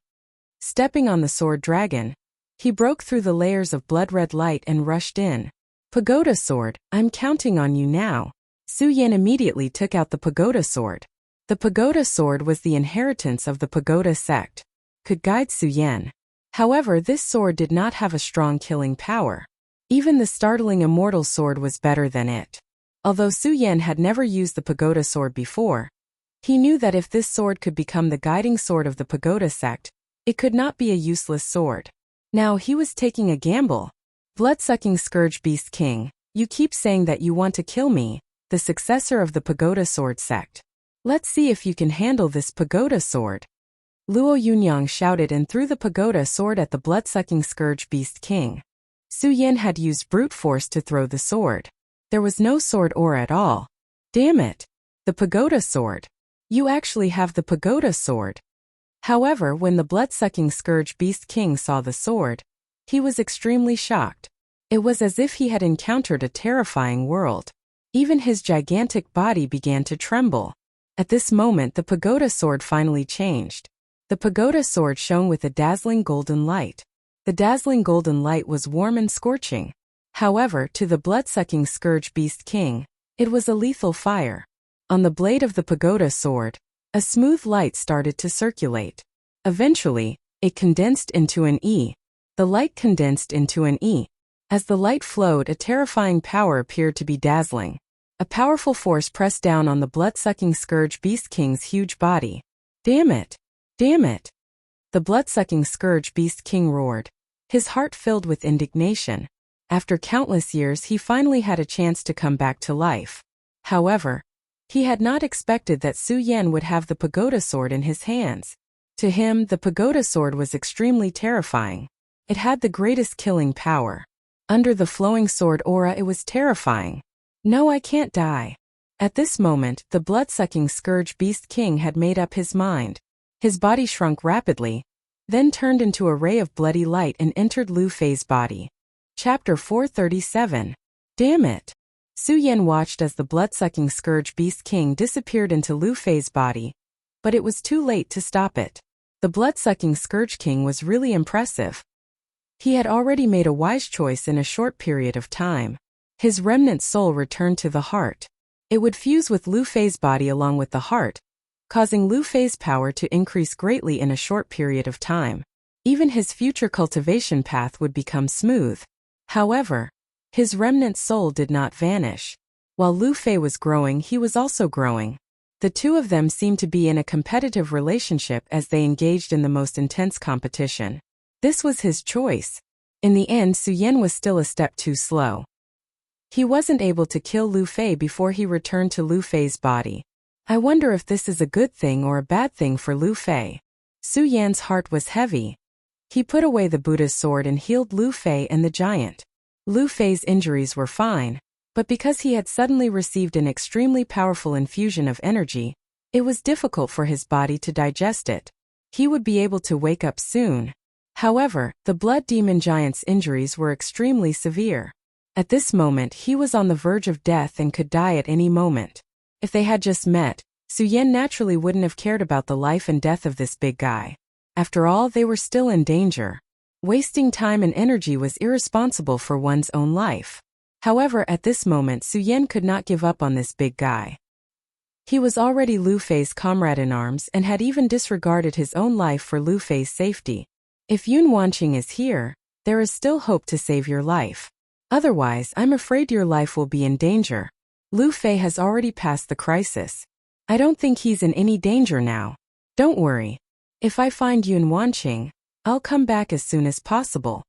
Stepping on the sword dragon, he broke through the layers of blood-red light and rushed in. Pagoda sword, I'm counting on you now. Su Yan immediately took out the pagoda sword. The pagoda sword was the inheritance of the pagoda sect. Could guide Su Yan. However, this sword did not have a strong killing power. Even the startling immortal sword was better than it. Although Su Yan had never used the pagoda sword before, he knew that if this sword could become the guiding sword of the pagoda sect, it could not be a useless sword. Now he was taking a gamble. Blood-sucking Scourge Beast King, you keep saying that you want to kill me, the successor of the pagoda sword sect. Let's see if you can handle this pagoda sword. Luo Yunyang shouted and threw the pagoda sword at the blood-sucking Scourge Beast King. Su Yan had used brute force to throw the sword. There was no sword aura at all. Damn it! The pagoda sword. You actually have the pagoda sword. However, when the blood-sucking Scourge Beast King saw the sword, he was extremely shocked. It was as if he had encountered a terrifying world. Even his gigantic body began to tremble. At this moment, the pagoda sword finally changed. The pagoda sword shone with a dazzling golden light. The dazzling golden light was warm and scorching. However, to the blood-sucking Scourge Beast King, it was a lethal fire. On the blade of the pagoda sword, a smooth light started to circulate. Eventually, it condensed into an E. The light condensed into an E. As the light flowed, a terrifying power appeared to be dazzling. A powerful force pressed down on the blood-sucking Scourge Beast King's huge body. Damn it! Damn it! The blood-sucking Scourge Beast King roared. His heart filled with indignation. After countless years, he finally had a chance to come back to life. However, he had not expected that Su Yan would have the pagoda sword in his hands. To him, the pagoda sword was extremely terrifying. It had the greatest killing power. Under the flowing sword aura, it was terrifying. No, I can't die. At this moment, the blood-sucking Scourge Beast King had made up his mind. His body shrunk rapidly, then turned into a ray of bloody light and entered Lu Fei's body. Chapter 437. Damn it! Su Yan watched as the blood-sucking Scourge Beast King disappeared into Lu Fei's body, but it was too late to stop it. The blood-sucking Scourge King was really impressive. He had already made a wise choice in a short period of time. His remnant soul returned to the heart. It would fuse with Lu Fei's body along with the heart, causing Lu Fei's power to increase greatly in a short period of time. Even his future cultivation path would become smooth. However, his remnant soul did not vanish. While Lu Fei was growing, he was also growing. The two of them seemed to be in a competitive relationship as they engaged in the most intense competition. This was his choice. In the end, Su Yan was still a step too slow. He wasn't able to kill Lu Fei before he returned to Lu Fei's body. I wonder if this is a good thing or a bad thing for Lu Fei. Su Yan's heart was heavy. He put away the Buddha's sword and healed Lu Fei and the giant. Lu Fei's injuries were fine, but because he had suddenly received an extremely powerful infusion of energy, it was difficult for his body to digest it. He would be able to wake up soon. However, the blood demon giant's injuries were extremely severe. At this moment, he was on the verge of death and could die at any moment. If they had just met, Su Yan naturally wouldn't have cared about the life and death of this big guy. After all, they were still in danger. Wasting time and energy was irresponsible for one's own life. However, at this moment, Su Yan could not give up on this big guy. He was already Lu Fei's comrade-in-arms and had even disregarded his own life for Lu Fei's safety. If Yun Wanqing is here, there is still hope to save your life. Otherwise, I'm afraid your life will be in danger. Lu Fei has already passed the crisis. I don't think he's in any danger now. Don't worry. If I find Yun Wanqing, I'll come back as soon as possible.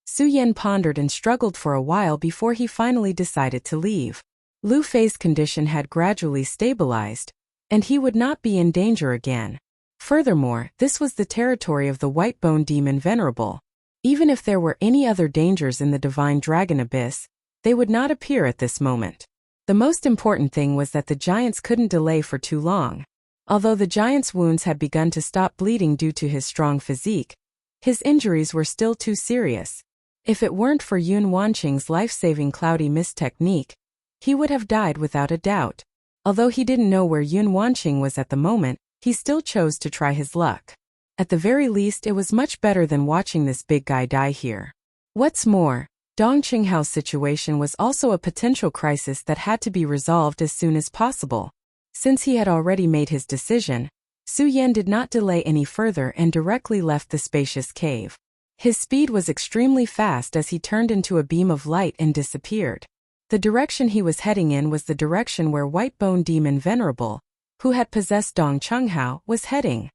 Su Yan pondered and struggled for a while before he finally decided to leave. Lu Fei's condition had gradually stabilized, and he would not be in danger again. Furthermore, this was the territory of the White Bone Demon Venerable. Even if there were any other dangers in the Divine Dragon Abyss, they would not appear at this moment. The most important thing was that the giants couldn't delay for too long. Although the giant's wounds had begun to stop bleeding due to his strong physique, his injuries were still too serious. If it weren't for Yun Wanqing's life-saving cloudy mist technique, he would have died without a doubt. Although he didn't know where Yun Wanqing was at the moment, he still chose to try his luck. At the very least, it was much better than watching this big guy die here. What's more, Dong Qinghao's situation was also a potential crisis that had to be resolved as soon as possible. Since he had already made his decision, Su Yan did not delay any further and directly left the spacious cave. His speed was extremely fast as he turned into a beam of light and disappeared. The direction he was heading in was the direction where White-Bone Demon Venerable, who had possessed Dong Qinghao, was heading.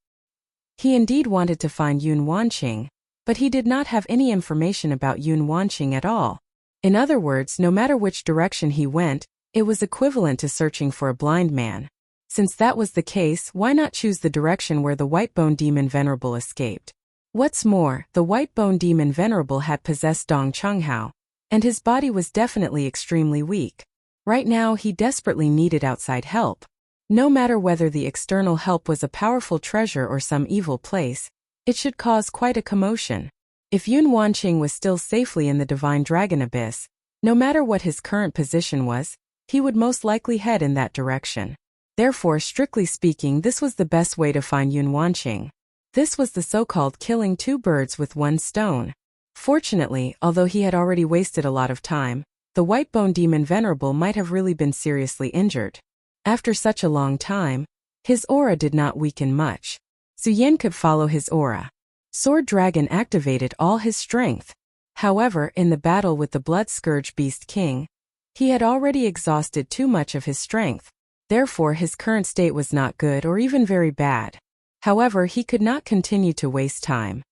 He indeed wanted to find Yun Wanqing, but he did not have any information about Yun Wanqing at all. In other words, no matter which direction he went, it was equivalent to searching for a blind man. Since that was the case, why not choose the direction where the White-Bone Demon Venerable escaped? What's more, the White-Bone Demon Venerable had possessed Dong Qinghao, and his body was definitely extremely weak. Right now he desperately needed outside help. No matter whether the external help was a powerful treasure or some evil place, it should cause quite a commotion. If Yun Wanqing was still safely in the Divine Dragon Abyss, no matter what his current position was, he would most likely head in that direction. Therefore, strictly speaking, this was the best way to find Yun Wanqing. This was the so-called killing two birds with one stone. Fortunately, although he had already wasted a lot of time, the White-Bone Demon Venerable might have really been seriously injured. After such a long time, his aura did not weaken much. Su Yan could follow his aura. Sword Dragon activated all his strength. However, in the battle with the Blood Scourge Beast King, he had already exhausted too much of his strength. Therefore, his current state was not good or even very bad. However, he could not continue to waste time.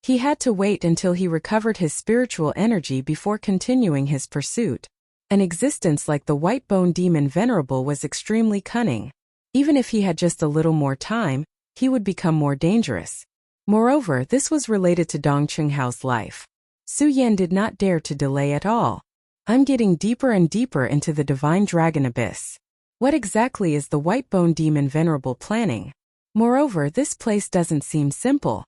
He had to wait until he recovered his spiritual energy before continuing his pursuit. An existence like the White-Bone Demon Venerable was extremely cunning. Even if he had just a little more time, he would become more dangerous. Moreover, this was related to Dong Qinghao's life. Su Yan did not dare to delay at all. I'm getting deeper and deeper into the Divine Dragon Abyss. What exactly is the White-Bone Demon Venerable planning? Moreover, this place doesn't seem simple.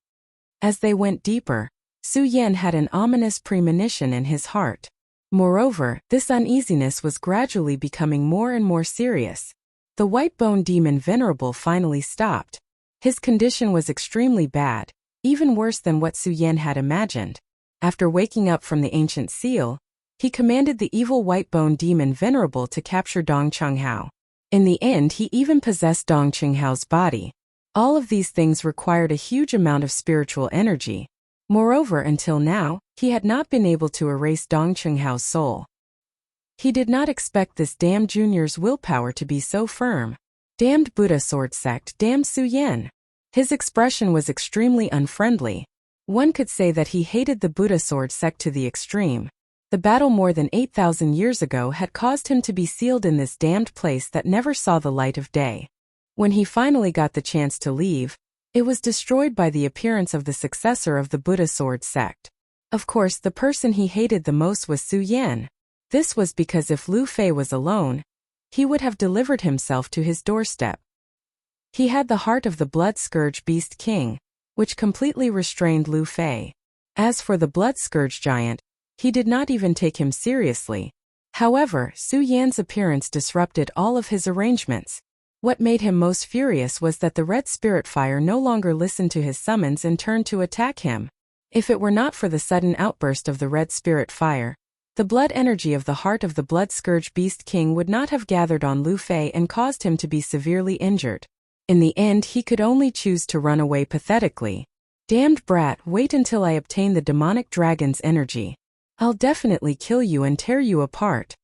As they went deeper, Su Yan had an ominous premonition in his heart. Moreover, this uneasiness was gradually becoming more and more serious. The White-Bone Demon Venerable finally stopped. His condition was extremely bad, even worse than what Su Yan had imagined. After waking up from the ancient seal, he commanded the evil White-Bone Demon Venerable to capture Dong Qinghao. In the end, he even possessed Dong Qinghao's body. All of these things required a huge amount of spiritual energy. Moreover, until now, he had not been able to erase Dong Qinghao's soul. He did not expect this damned junior's willpower to be so firm. Damned Buddha sword sect, damned Su Yan. His expression was extremely unfriendly. One could say that he hated the Buddha sword sect to the extreme. The battle more than 8,000 years ago had caused him to be sealed in this damned place that never saw the light of day. When he finally got the chance to leave, it was destroyed by the appearance of the successor of the Buddha sword sect. Of course, the person he hated the most was Su Yan. This was because if Lu Fei was alone, he would have delivered himself to his doorstep. He had the heart of the Blood Scourge Beast King, which completely restrained Lu Fei. As for the Blood Scourge Giant, he did not even take him seriously. However, Su Yan's appearance disrupted all of his arrangements. What made him most furious was that the Red Spirit Fire no longer listened to his summons and turned to attack him. If it were not for the sudden outburst of the Red Spirit Fire, the blood energy of the heart of the Blood Scourge Beast King would not have gathered on Lu Fei and caused him to be severely injured. In the end, he could only choose to run away pathetically. Damned brat, wait until I obtain the demonic dragon's energy. I'll definitely kill you and tear you apart.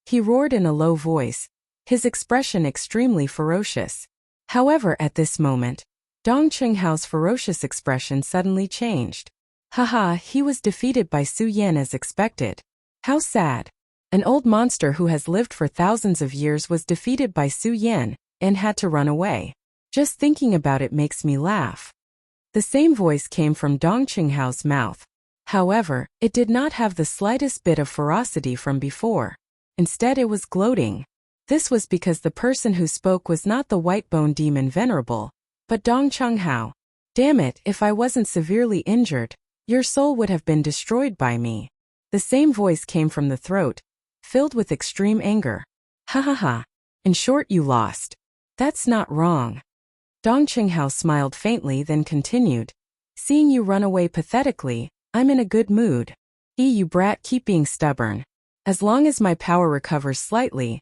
He roared in a low voice, his expression extremely ferocious. However, at this moment, Dong Qinghao's ferocious expression suddenly changed. Haha, he was defeated by Su Yan as expected. How sad. An old monster who has lived for thousands of years was defeated by Su Yan and had to run away. Just thinking about it makes me laugh. The same voice came from Dong Qinghao's mouth. However, it did not have the slightest bit of ferocity from before. Instead, it was gloating. This was because the person who spoke was not the White-Bone Demon Venerable, but Dong Qinghao. Damn it, if I wasn't severely injured, your soul would have been destroyed by me. The same voice came from the throat, filled with extreme anger. Ha ha ha. In short, you lost. That's not wrong. Dong Qinghao smiled faintly, then continued. Seeing you run away pathetically, I'm in a good mood. You brat, keep being stubborn. As long as my power recovers slightly,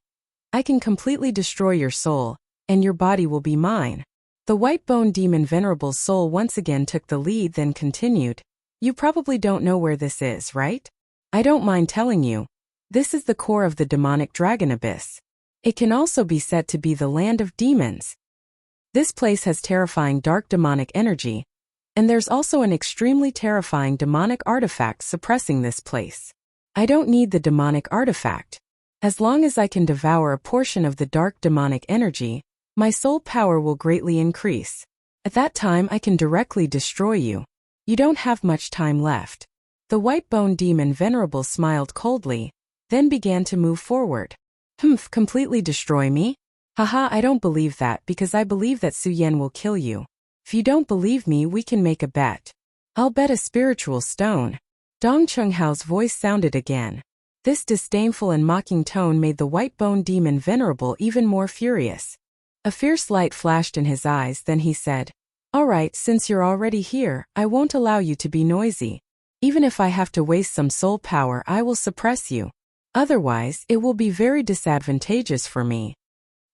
I can completely destroy your soul, and your body will be mine. The white bone demon Venerable's soul once again took the lead, then continued. You probably don't know where this is, right? I don't mind telling you. This is the core of the demonic dragon abyss. It can also be said to be the land of demons. This place has terrifying dark demonic energy, and there's also an extremely terrifying demonic artifact suppressing this place. I don't need the demonic artifact. As long as I can devour a portion of the dark demonic energy, my soul power will greatly increase. At that time I can directly destroy you. You don't have much time left. The white bone demon Venerable smiled coldly, then began to move forward. Completely destroy me? Haha, I don't believe that because I believe that Su Yan will kill you. If you don't believe me, we can make a bet. I'll bet a spiritual stone. Dong Chunghao's voice sounded again. This disdainful and mocking tone made the white bone demon Venerable even more furious. A fierce light flashed in his eyes, then he said, All right, since you're already here, I won't allow you to be noisy. Even if I have to waste some soul power, I will suppress you. Otherwise, it will be very disadvantageous for me.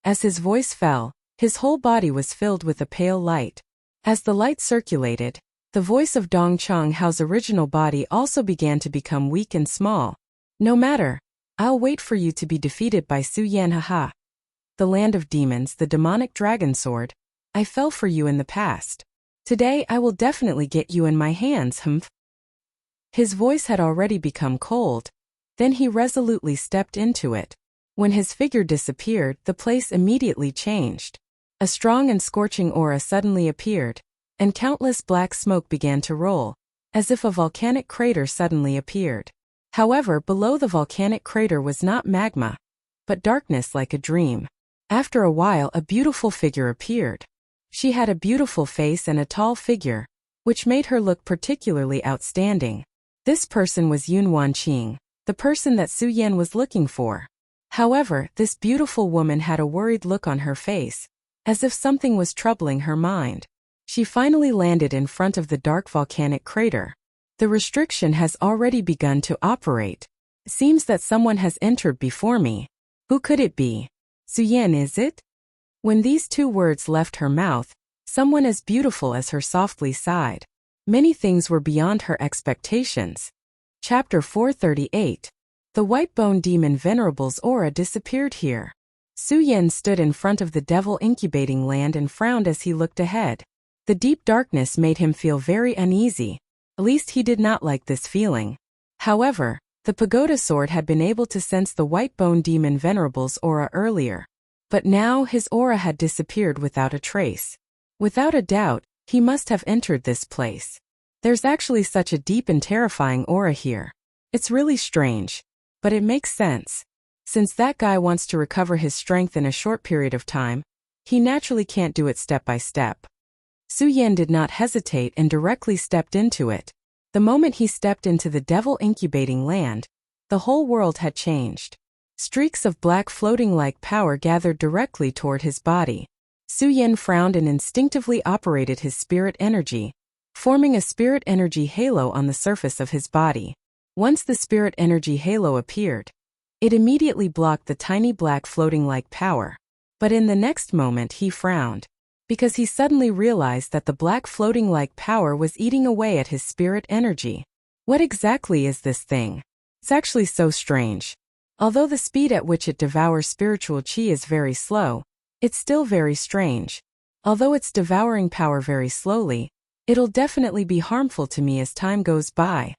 As his voice fell, his whole body was filled with a pale light. As the light circulated, the voice of Dong Chunghao's original body also began to become weak and small. No matter, I'll wait for you to be defeated by Su Yan. Haha. The land of demons, the demonic dragon sword. I fell for you in the past. Today I will definitely get you in my hands. His voice had already become cold. Then he resolutely stepped into it. When his figure disappeared, the place immediately changed. A strong and scorching aura suddenly appeared, and countless black smoke began to roll, as if a volcanic crater suddenly appeared. However, below the volcanic crater was not magma, but darkness like a dream. After a while, a beautiful figure appeared. She had a beautiful face and a tall figure, which made her look particularly outstanding. This person was Yun Wanqing, the person that Su Yan was looking for. However, this beautiful woman had a worried look on her face, as if something was troubling her mind. She finally landed in front of the dark volcanic crater. The restriction has already begun to operate. It seems that someone has entered before me. Who could it be? Su Yan, is it? When these two words left her mouth, someone as beautiful as her softly sighed. Many things were beyond her expectations. Chapter 438. The white bone demon Venerable's aura disappeared here. Su Yan stood in front of the devil incubating land and frowned as he looked ahead. The deep darkness made him feel very uneasy. At least he did not like this feeling. However, the pagoda sword had been able to sense the white bone demon Venerable's aura earlier. But now his aura had disappeared without a trace. Without a doubt, he must have entered this place. There's actually such a deep and terrifying aura here. It's really strange. But it makes sense. Since that guy wants to recover his strength in a short period of time, he naturally can't do it step by step. Su Yan did not hesitate and directly stepped into it. The moment he stepped into the devil incubating land, the whole world had changed. Streaks of black floating like power gathered directly toward his body. Su Yan frowned and instinctively operated his spirit energy, forming a spirit energy halo on the surface of his body. Once the spirit energy halo appeared, it immediately blocked the tiny black floating like power. But in the next moment he frowned, because he suddenly realized that the black floating like power was eating away at his spirit energy. What exactly is this thing? It's actually so strange. Although the speed at which it devours spiritual chi is very slow, it's still very strange. Although it's devouring power very slowly, it'll definitely be harmful to me as time goes by.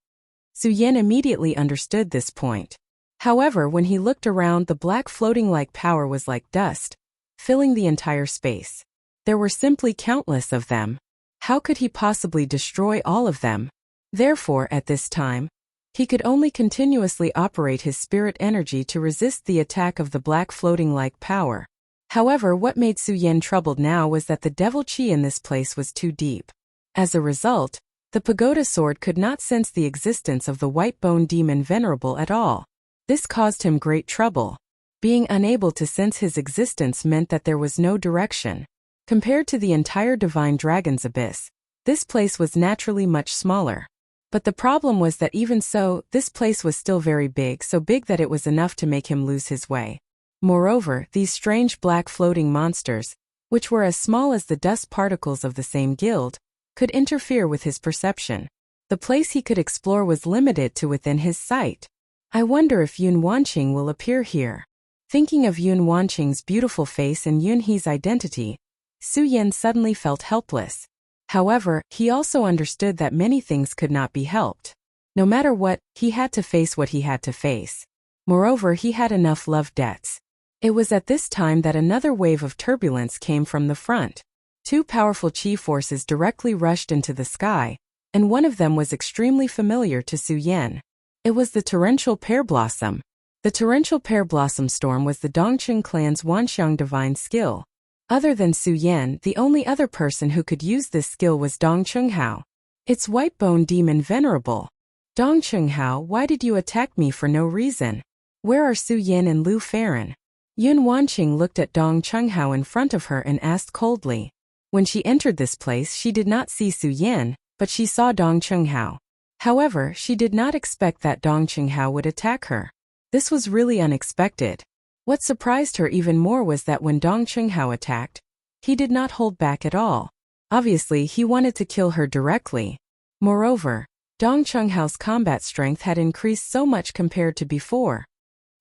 Su Yan immediately understood this point. However, when he looked around, the black floating like power was like dust, filling the entire space. There were simply countless of them. How could he possibly destroy all of them? Therefore, at this time, he could only continuously operate his spirit energy to resist the attack of the black floating like power. However, what made Su Yan troubled now was that the devil chi in this place was too deep. As a result, the pagoda sword could not sense the existence of the white bone demon Venerable at all. This caused him great trouble. Being unable to sense his existence meant that there was no direction. Compared to the entire divine dragon's abyss, this place was naturally much smaller. But the problem was that even so, this place was still very big, so big that it was enough to make him lose his way. Moreover, these strange black floating monsters, which were as small as the dust particles of the same guild, could interfere with his perception. The place he could explore was limited to within his sight. I wonder if Yun Wanqing will appear here. Thinking of Yun Wanqing's beautiful face and Yun He's identity, Su Yan suddenly felt helpless. However, he also understood that many things could not be helped. No matter what, he had to face what he had to face. Moreover, he had enough love debts. It was at this time that another wave of turbulence came from the front. Two powerful chi forces directly rushed into the sky, and one of them was extremely familiar to Su Yan. It was the torrential pear blossom. The torrential pear blossom storm was the Dongqing clan's Wanxiang divine skill. Other than Su Yan, the only other person who could use this skill was Dong Chunghao. Its white bone demon venerable. Dong Chunghao, why did you attack me for no reason? Where are Su Yan and Lu Farren? Yun Wanqing looked at Dong Chunghao in front of her and asked coldly. When she entered this place, she did not see Su Yan, but she saw Dong Chunghao. However, she did not expect that Dong Chunghao would attack her. This was really unexpected. What surprised her even more was that when Dong Chunghao attacked, he did not hold back at all. Obviously, he wanted to kill her directly. Moreover, Dong Chunghao's combat strength had increased so much compared to before.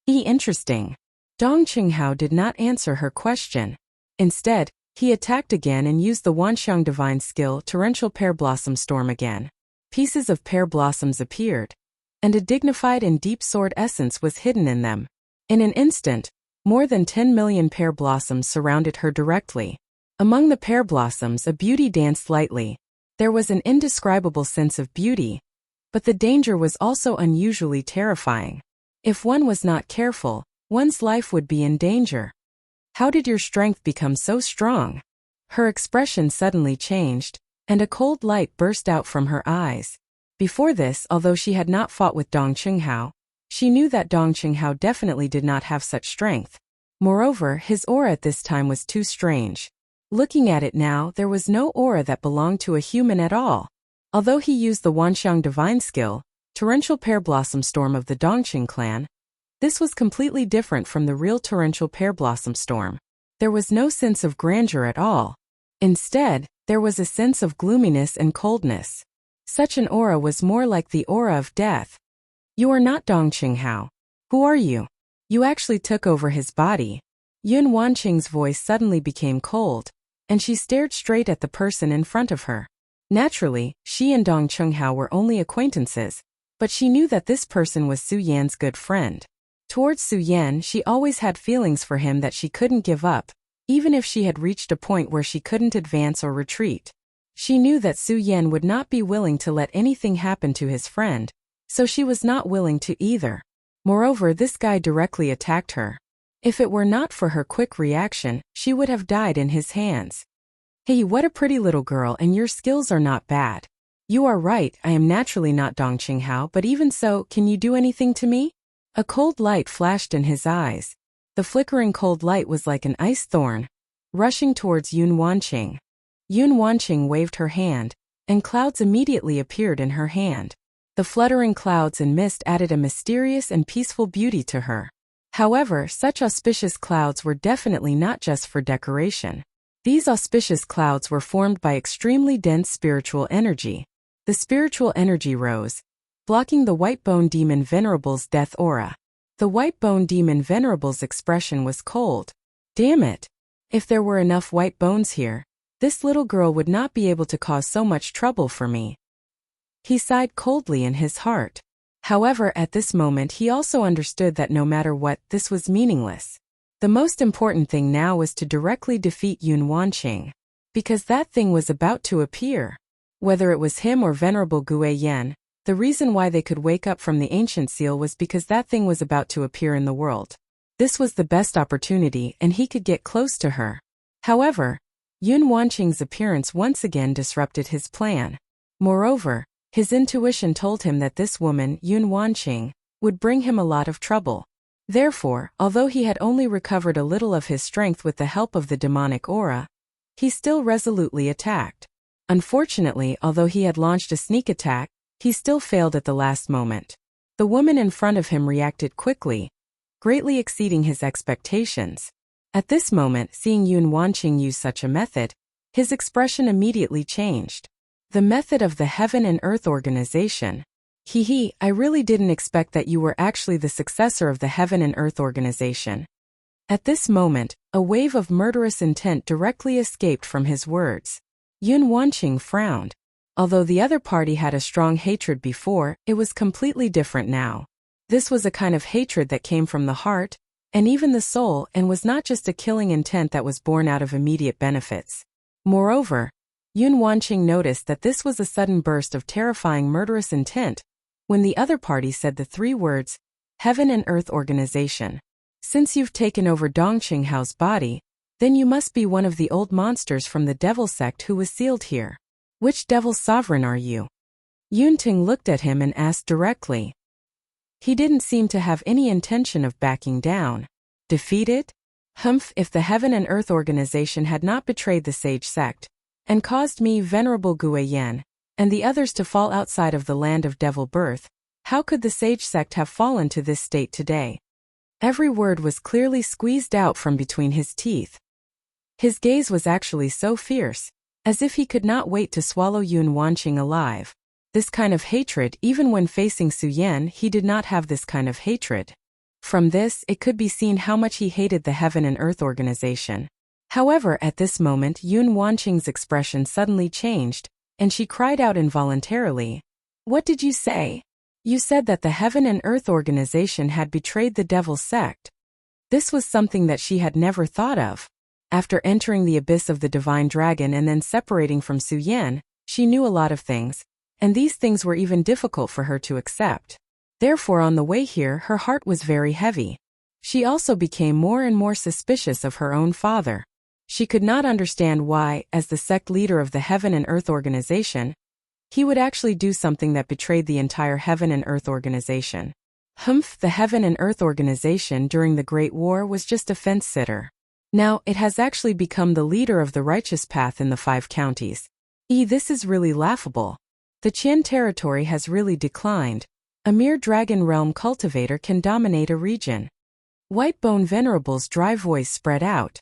Interesting. Dong Chunghao did not answer her question. Instead, he attacked again and used the Wanxiang divine skill Torrential Pear Blossom Storm again. Pieces of pear blossoms appeared, and a dignified and deep sword essence was hidden in them. In an instant, more than 10 million pear blossoms surrounded her directly. Among the pear blossoms, a beauty danced lightly. There was an indescribable sense of beauty, but the danger was also unusually terrifying. If one was not careful, one's life would be in danger. How did your strength become so strong? Her expression suddenly changed, and a cold light burst out from her eyes. Before this, although she had not fought with Dong Chunghao, she knew that Dong Chunghao definitely did not have such strength. Moreover, his aura at this time was too strange. Looking at it now, there was no aura that belonged to a human at all. Although he used the Wanxiang divine skill, Torrential Pear Blossom Storm of the Dongqing clan, this was completely different from the real Torrential Pear Blossom Storm. There was no sense of grandeur at all. Instead, there was a sense of gloominess and coldness. Such an aura was more like the aura of death. You are not Dong Chunghao. Who are you? You actually took over his body. Yun Wanqing's voice suddenly became cold, and she stared straight at the person in front of her. Naturally, she and Dong Chunghao were only acquaintances, but she knew that this person was Su Yan's good friend. Towards Su Yan, she always had feelings for him that she couldn't give up, even if she had reached a point where she couldn't advance or retreat. She knew that Su Yan would not be willing to let anything happen to his friend, so she was not willing to either. Moreover, this guy directly attacked her. If it were not for her quick reaction, she would have died in his hands. Hey, what a pretty little girl, and your skills are not bad. You are right, I am naturally not Dong Chunghao, but even so, can you do anything to me? A cold light flashed in his eyes. The flickering cold light was like an ice thorn, rushing towards Yun Wanqing. Yun Wanqing waved her hand, and clouds immediately appeared in her hand. The fluttering clouds and mist added a mysterious and peaceful beauty to her. However, such auspicious clouds were definitely not just for decoration. These auspicious clouds were formed by extremely dense spiritual energy. The spiritual energy rose, blocking the White Bone Demon Venerable's death aura. The White Bone Demon Venerable's expression was cold. Damn it! If there were enough white bones here, this little girl would not be able to cause so much trouble for me. He sighed coldly in his heart. However, at this moment he also understood that no matter what, this was meaningless. The most important thing now was to directly defeat Yun Wanqing, because that thing was about to appear. Whether it was him or Venerable Gue Yen, the reason why they could wake up from the ancient seal was because that thing was about to appear in the world. This was the best opportunity, and he could get close to her. However, Yun Wanqing's appearance once again disrupted his plan. Moreover, his intuition told him that this woman, Yun Wanqing, would bring him a lot of trouble. Therefore, although he had only recovered a little of his strength with the help of the demonic aura, he still resolutely attacked. Unfortunately, although he had launched a sneak attack, He still failed at the last moment. The woman in front of him reacted quickly, greatly exceeding his expectations. At this moment, seeing Yun Wanqing use such a method, his expression immediately changed. The method of the Heaven and Earth Organization. I really didn't expect that you were actually the successor of the Heaven and Earth Organization. At this moment, a wave of murderous intent directly escaped from his words. Yun Wanqing frowned. Although the other party had a strong hatred before, it was completely different now. This was a kind of hatred that came from the heart, and even the soul, and was not just a killing intent that was born out of immediate benefits. Moreover, Yun Wanqing noticed that this was a sudden burst of terrifying murderous intent when the other party said the 3 words, Heaven and Earth Organization. Since you've taken over Dong Qinghao's body, then you must be one of the old monsters from the devil sect who was sealed here. Which devil sovereign are you? Yunting looked at him and asked directly. He didn't seem to have any intention of backing down. Defeated? If the Heaven and Earth Organization had not betrayed the Sage Sect, and caused me, Venerable Guiyan, and the others to fall outside of the land of devil birth, how could the Sage Sect have fallen to this state today? Every word was clearly squeezed out from between his teeth. His gaze was actually so fierce, as if he could not wait to swallow Yun Wanqing alive. This kind of hatred, even when facing Su Yan, he did not have this kind of hatred. From this, it could be seen how much he hated the Heaven and Earth Organization. However, at this moment, Yun Wanqing's expression suddenly changed, and she cried out involuntarily. What did you say? You said that the Heaven and Earth Organization had betrayed the Devil Sect. This was something that she had never thought of. After entering the abyss of the Divine Dragon and then separating from Su Yan, she knew a lot of things, and these things were even difficult for her to accept. Therefore, on the way here, her heart was very heavy. She also became more and more suspicious of her own father. She could not understand why, as the sect leader of the Heaven and Earth Organization, he would actually do something that betrayed the entire Heaven and Earth Organization. The Heaven and Earth Organization during the Great War was just a fence-sitter. Now, it has actually become the leader of the righteous path in the 5 counties. This is really laughable. The Qian territory has really declined. A mere dragon realm cultivator can dominate a region. Whitebone Venerable's dry voice spread out.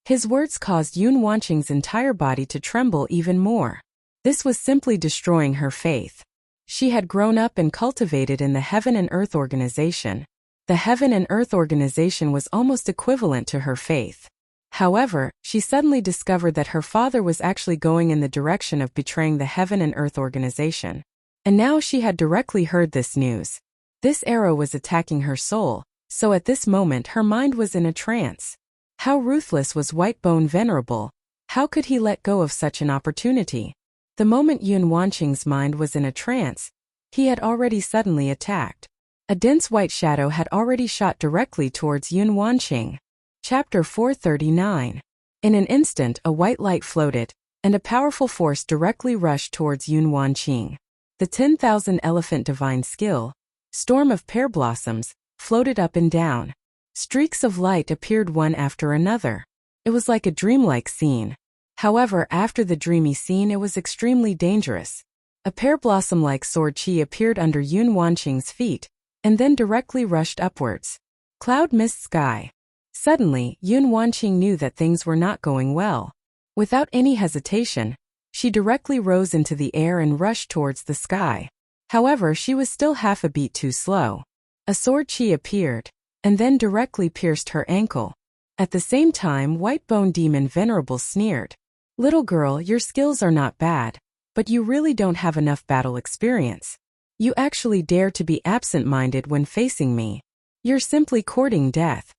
His words caused Yun Wanqing's entire body to tremble even more. This was simply destroying her faith. She had grown up and cultivated in the Heaven and Earth Organization. The Heaven and Earth Organization was almost equivalent to her faith. However, she suddenly discovered that her father was actually going in the direction of betraying the Heaven and Earth Organization. And now she had directly heard this news. This arrow was attacking her soul, so at this moment her mind was in a trance. How ruthless was Whitebone Venerable? How could he let go of such an opportunity? The moment Yun Wanqing's mind was in a trance, he had already suddenly attacked. A dense white shadow had already shot directly towards Yun Wanqing. Chapter 439. In an instant, a white light floated, and a powerful force directly rushed towards Yun Wanqing. The 10,000 elephant divine skill, storm of pear blossoms, floated up and down. Streaks of light appeared one after another. It was like a dreamlike scene. However, after the dreamy scene, it was extremely dangerous. A pear blossom-like sword chi appeared under Yun Wanqing's feet, and then directly rushed upwards. Cloud mist sky. Suddenly, Yun Wanqing knew that things were not going well. Without any hesitation, she directly rose into the air and rushed towards the sky. However, she was still half a beat too slow. A sword chi appeared, and then directly pierced her ankle. At the same time, Whitebone Demon Venerable sneered. Little girl, your skills are not bad, but you really don't have enough battle experience. You actually dare to be absent-minded when facing me. You're simply courting death.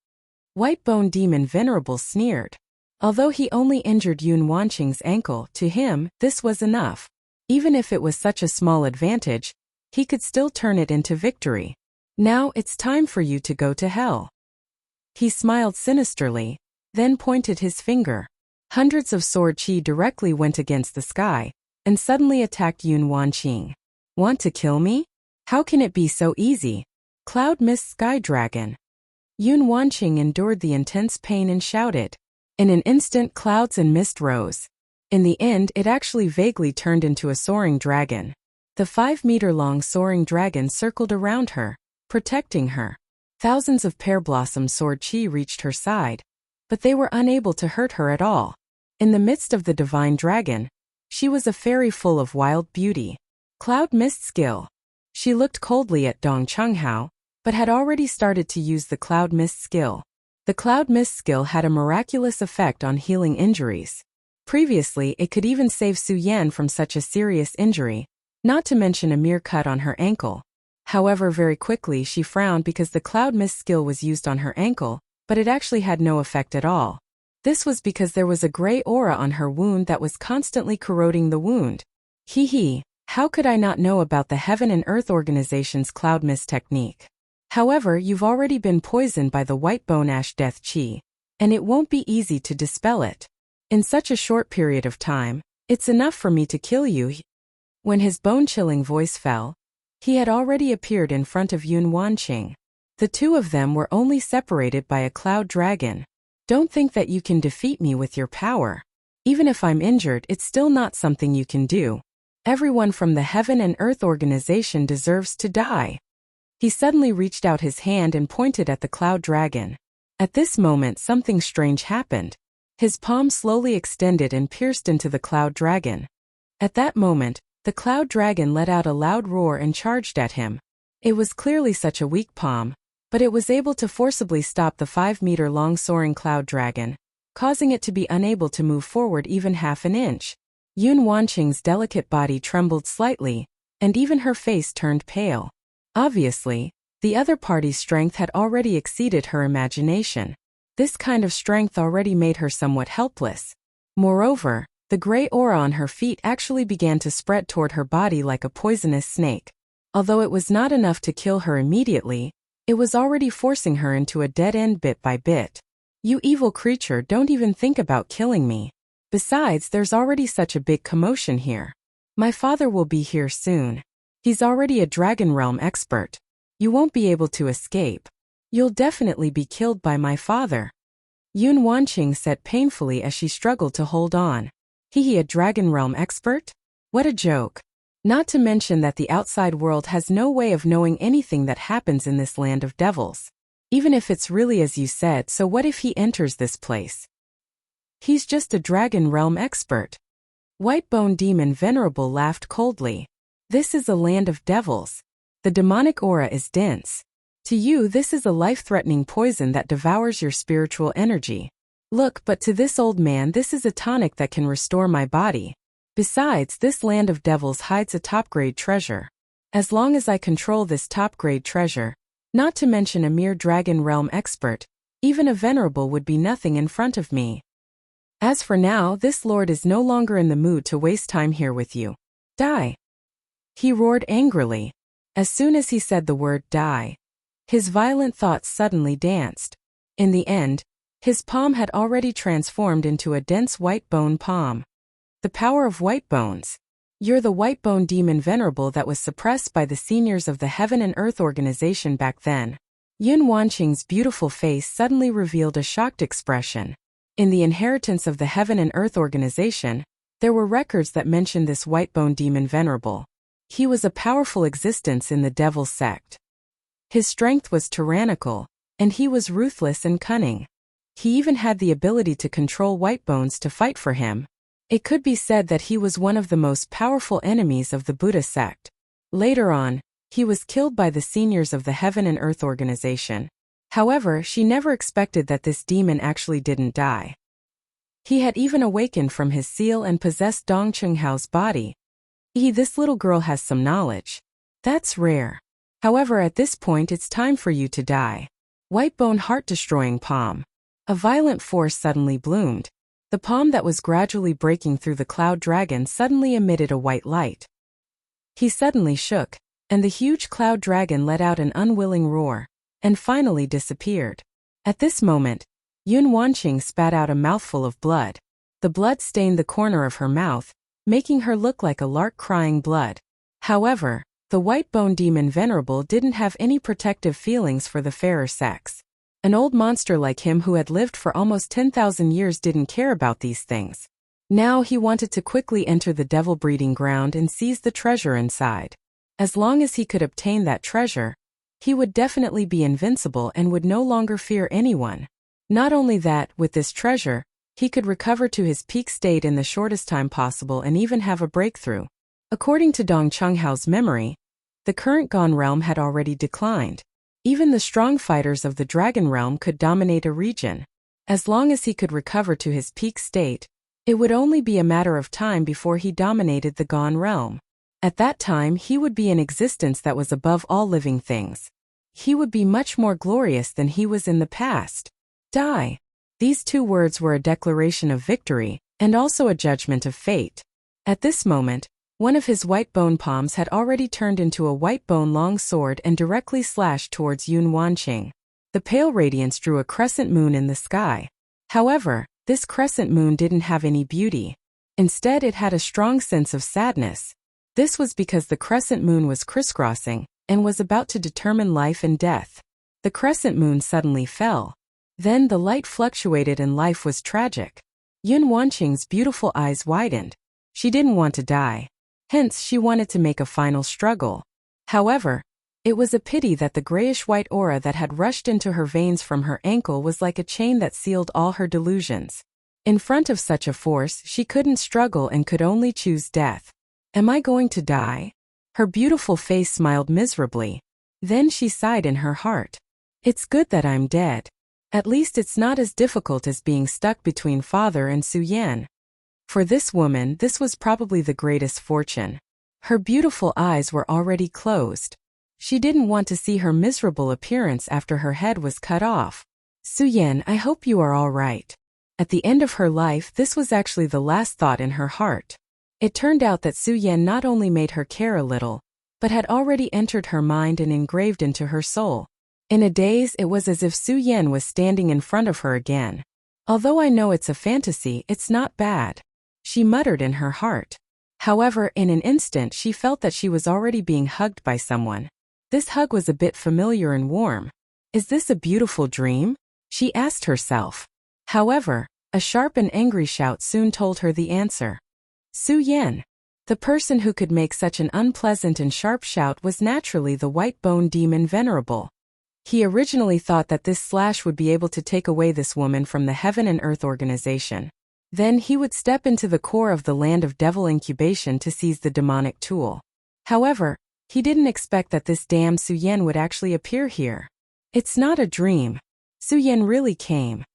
Whitebone Demon Venerable sneered. Although he only injured Yun Wanqing's ankle, to him, this was enough. Even if it was such a small advantage, he could still turn it into victory. Now it's time for you to go to hell. He smiled sinisterly, then pointed his finger. Hundreds of sword chi directly went against the sky, and suddenly attacked Yun Wanqing. Want to kill me? How can it be so easy? Cloud Mist Sky Dragon. Yun Wanqing endured the intense pain and shouted. In an instant, clouds and mist rose. In the end, it actually vaguely turned into a soaring dragon. The 5-meter-long soaring dragon circled around her, protecting her. Thousands of pear blossoms soared chi reached her side, but they were unable to hurt her at all. In the midst of the divine dragon, she was a fairy full of wild beauty. Cloud mist skill. She looked coldly at Dong Chunghao, but had already started to use the cloud mist skill. The cloud mist skill had a miraculous effect on healing injuries. Previously, it could even save Su Yan from such a serious injury, not to mention a mere cut on her ankle. However, very quickly she frowned because the cloud mist skill was used on her ankle, but it actually had no effect at all. This was because there was a gray aura on her wound that was constantly corroding the wound. How could I not know about the Heaven and Earth Organization's cloud mist technique? However, you've already been poisoned by the white bone ash death chi, and it won't be easy to dispel it. In such a short period of time, it's enough for me to kill you. When his bone-chilling voice fell, he had already appeared in front of Yun Wanqing. The two of them were only separated by a cloud dragon. Don't think that you can defeat me with your power. Even if I'm injured, it's still not something you can do. Everyone from the Heaven and Earth Organization deserves to die. He suddenly reached out his hand and pointed at the cloud dragon. At this moment, something strange happened. His palm slowly extended and pierced into the cloud dragon. At that moment, the cloud dragon let out a loud roar and charged at him. It was clearly such a weak palm, but it was able to forcibly stop the 5-meter-long soaring cloud dragon, causing it to be unable to move forward even half an inch. Yun Wanqing's delicate body trembled slightly, and even her face turned pale. Obviously, the other party's strength had already exceeded her imagination. This kind of strength already made her somewhat helpless. Moreover, the gray aura on her feet actually began to spread toward her body like a poisonous snake. Although it was not enough to kill her immediately, it was already forcing her into a dead end bit by bit. You evil creature, don't even think about killing me. Besides, there's already such a big commotion here. My father will be here soon. He's already a Dragon Realm expert. You won't be able to escape. You'll definitely be killed by my father. Yun Wanqing said painfully as she struggled to hold on. A Dragon Realm expert? What a joke. Not to mention that the outside world has no way of knowing anything that happens in this land of devils. Even if it's really as you said, so what if he enters this place? He's just a Dragon Realm expert. Whitebone Demon Venerable laughed coldly. This is a land of devils. The demonic aura is dense. To you, this is a life-threatening poison that devours your spiritual energy. Look, but to this old man, this is a tonic that can restore my body. Besides, this land of devils hides a top-grade treasure. As long as I control this top-grade treasure, not to mention a mere Dragon Realm expert, even a venerable would be nothing in front of me. As for now, this lord is no longer in the mood to waste time here with you. Die! He roared angrily. As soon as he said the word die, his violent thoughts suddenly danced. In the end, his palm had already transformed into a dense white bone palm. The power of white bones. You're the white bone demon venerable that was suppressed by the seniors of the Heaven and Earth Organization back then. Yun Wanqing's beautiful face suddenly revealed a shocked expression. In the inheritance of the Heaven and Earth Organization, there were records that mentioned this white bone demon venerable. He was a powerful existence in the Devil's sect. His strength was tyrannical, and he was ruthless and cunning. He even had the ability to control white bones to fight for him. It could be said that he was one of the most powerful enemies of the Buddha sect. Later on, he was killed by the seniors of the Heaven and Earth Organization. However, she never expected that this demon actually didn't die. He had even awakened from his seal and possessed Dong Chunghao's body. This little girl has some knowledge. That's rare. However, at this point it's time for you to die. Whitebone heart-destroying palm. A violent force suddenly bloomed. The palm that was gradually breaking through the cloud dragon suddenly emitted a white light. He suddenly shook, and the huge cloud dragon let out an unwilling roar, and finally disappeared. At this moment, Yun Wanqing spat out a mouthful of blood. The blood stained the corner of her mouth, making her look like a lark crying blood. However, the white bone demon venerable didn't have any protective feelings for the fairer sex. An old monster like him who had lived for almost 10,000 years didn't care about these things. Now he wanted to quickly enter the devil breeding ground and seize the treasure inside. As long as he could obtain that treasure, he would definitely be invincible and would no longer fear anyone. Not only that, with this treasure, he could recover to his peak state in the shortest time possible and even have a breakthrough. According to Dong Chunghao's memory, the current Gone realm had already declined. Even the strong fighters of the Dragon realm could dominate a region. As long as he could recover to his peak state, it would only be a matter of time before he dominated the Gone realm. At that time he would be an existence that was above all living things. He would be much more glorious than he was in the past. Die. These two words were a declaration of victory, and also a judgment of fate. At this moment, one of his white bone palms had already turned into a white bone long sword and directly slashed towards Yun Wanqing. The pale radiance drew a crescent moon in the sky. However, this crescent moon didn't have any beauty. Instead, it had a strong sense of sadness. This was because the crescent moon was crisscrossing and was about to determine life and death. The crescent moon suddenly fell. Then the light fluctuated and life was tragic. Yun Wanqing's beautiful eyes widened. She didn't want to die. Hence, she wanted to make a final struggle. However, it was a pity that the grayish-white aura that had rushed into her veins from her ankle was like a chain that sealed all her delusions. In front of such a force, she couldn't struggle and could only choose death. Am I going to die? Her beautiful face smiled miserably. Then she sighed in her heart. It's good that I'm dead. At least it's not as difficult as being stuck between father and Su Yan. For this woman, this was probably the greatest fortune. Her beautiful eyes were already closed. She didn't want to see her miserable appearance after her head was cut off. Su Yan, I hope you are all right. At the end of her life, this was actually the last thought in her heart. It turned out that Su Yan not only made her care a little, but had already entered her mind and engraved into her soul. In a daze, it was as if Su Yan was standing in front of her again. Although I know it's a fantasy, it's not bad, she muttered in her heart. However, in an instant she felt that she was already being hugged by someone. This hug was a bit familiar and warm. Is this a beautiful dream? She asked herself. However, a sharp and angry shout soon told her the answer. Su Yan. The person who could make such an unpleasant and sharp shout was naturally the white bone demon Venerable. He originally thought that this slash would be able to take away this woman from the Heaven and Earth organization. Then he would step into the core of the land of devil incubation to seize the demonic tool. However, he didn't expect that this damn Su Yan would actually appear here. It's not a dream. Su Yan really came.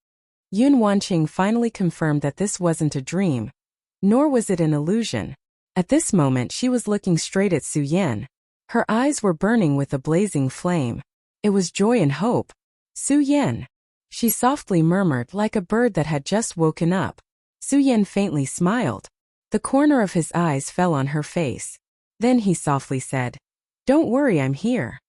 Yun Wanqing finally confirmed that this wasn't a dream, nor was it an illusion. At this moment she was looking straight at Su Yan. Her eyes were burning with a blazing flame. It was joy and hope. Su Yan. She softly murmured like a bird that had just woken up. Su Yan faintly smiled. The corner of his eyes fell on her face. Then he softly said, "Don't worry, I'm here."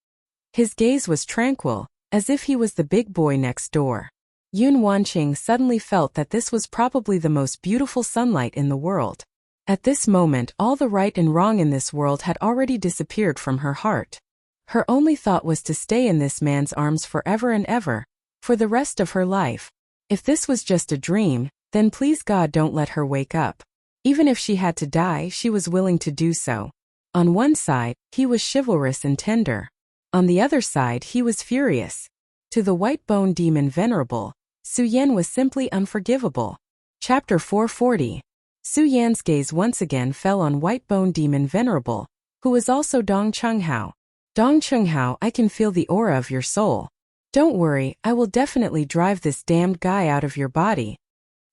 His gaze was tranquil, as if he was the big boy next door. Yun Wanqing suddenly felt that this was probably the most beautiful sunlight in the world. At this moment, all the right and wrong in this world had already disappeared from her heart. Her only thought was to stay in this man's arms forever and ever, for the rest of her life. If this was just a dream, then please God don't let her wake up. Even if she had to die, she was willing to do so. On one side, he was chivalrous and tender. On the other side, he was furious. To the white bone demon Venerable, Su Yan was simply unforgivable. Chapter 440. Su Yan's gaze once again fell on white bone demon Venerable, who was also Dong Chunghao. Dong Chunghao, I can feel the aura of your soul. Don't worry, I will definitely drive this damned guy out of your body.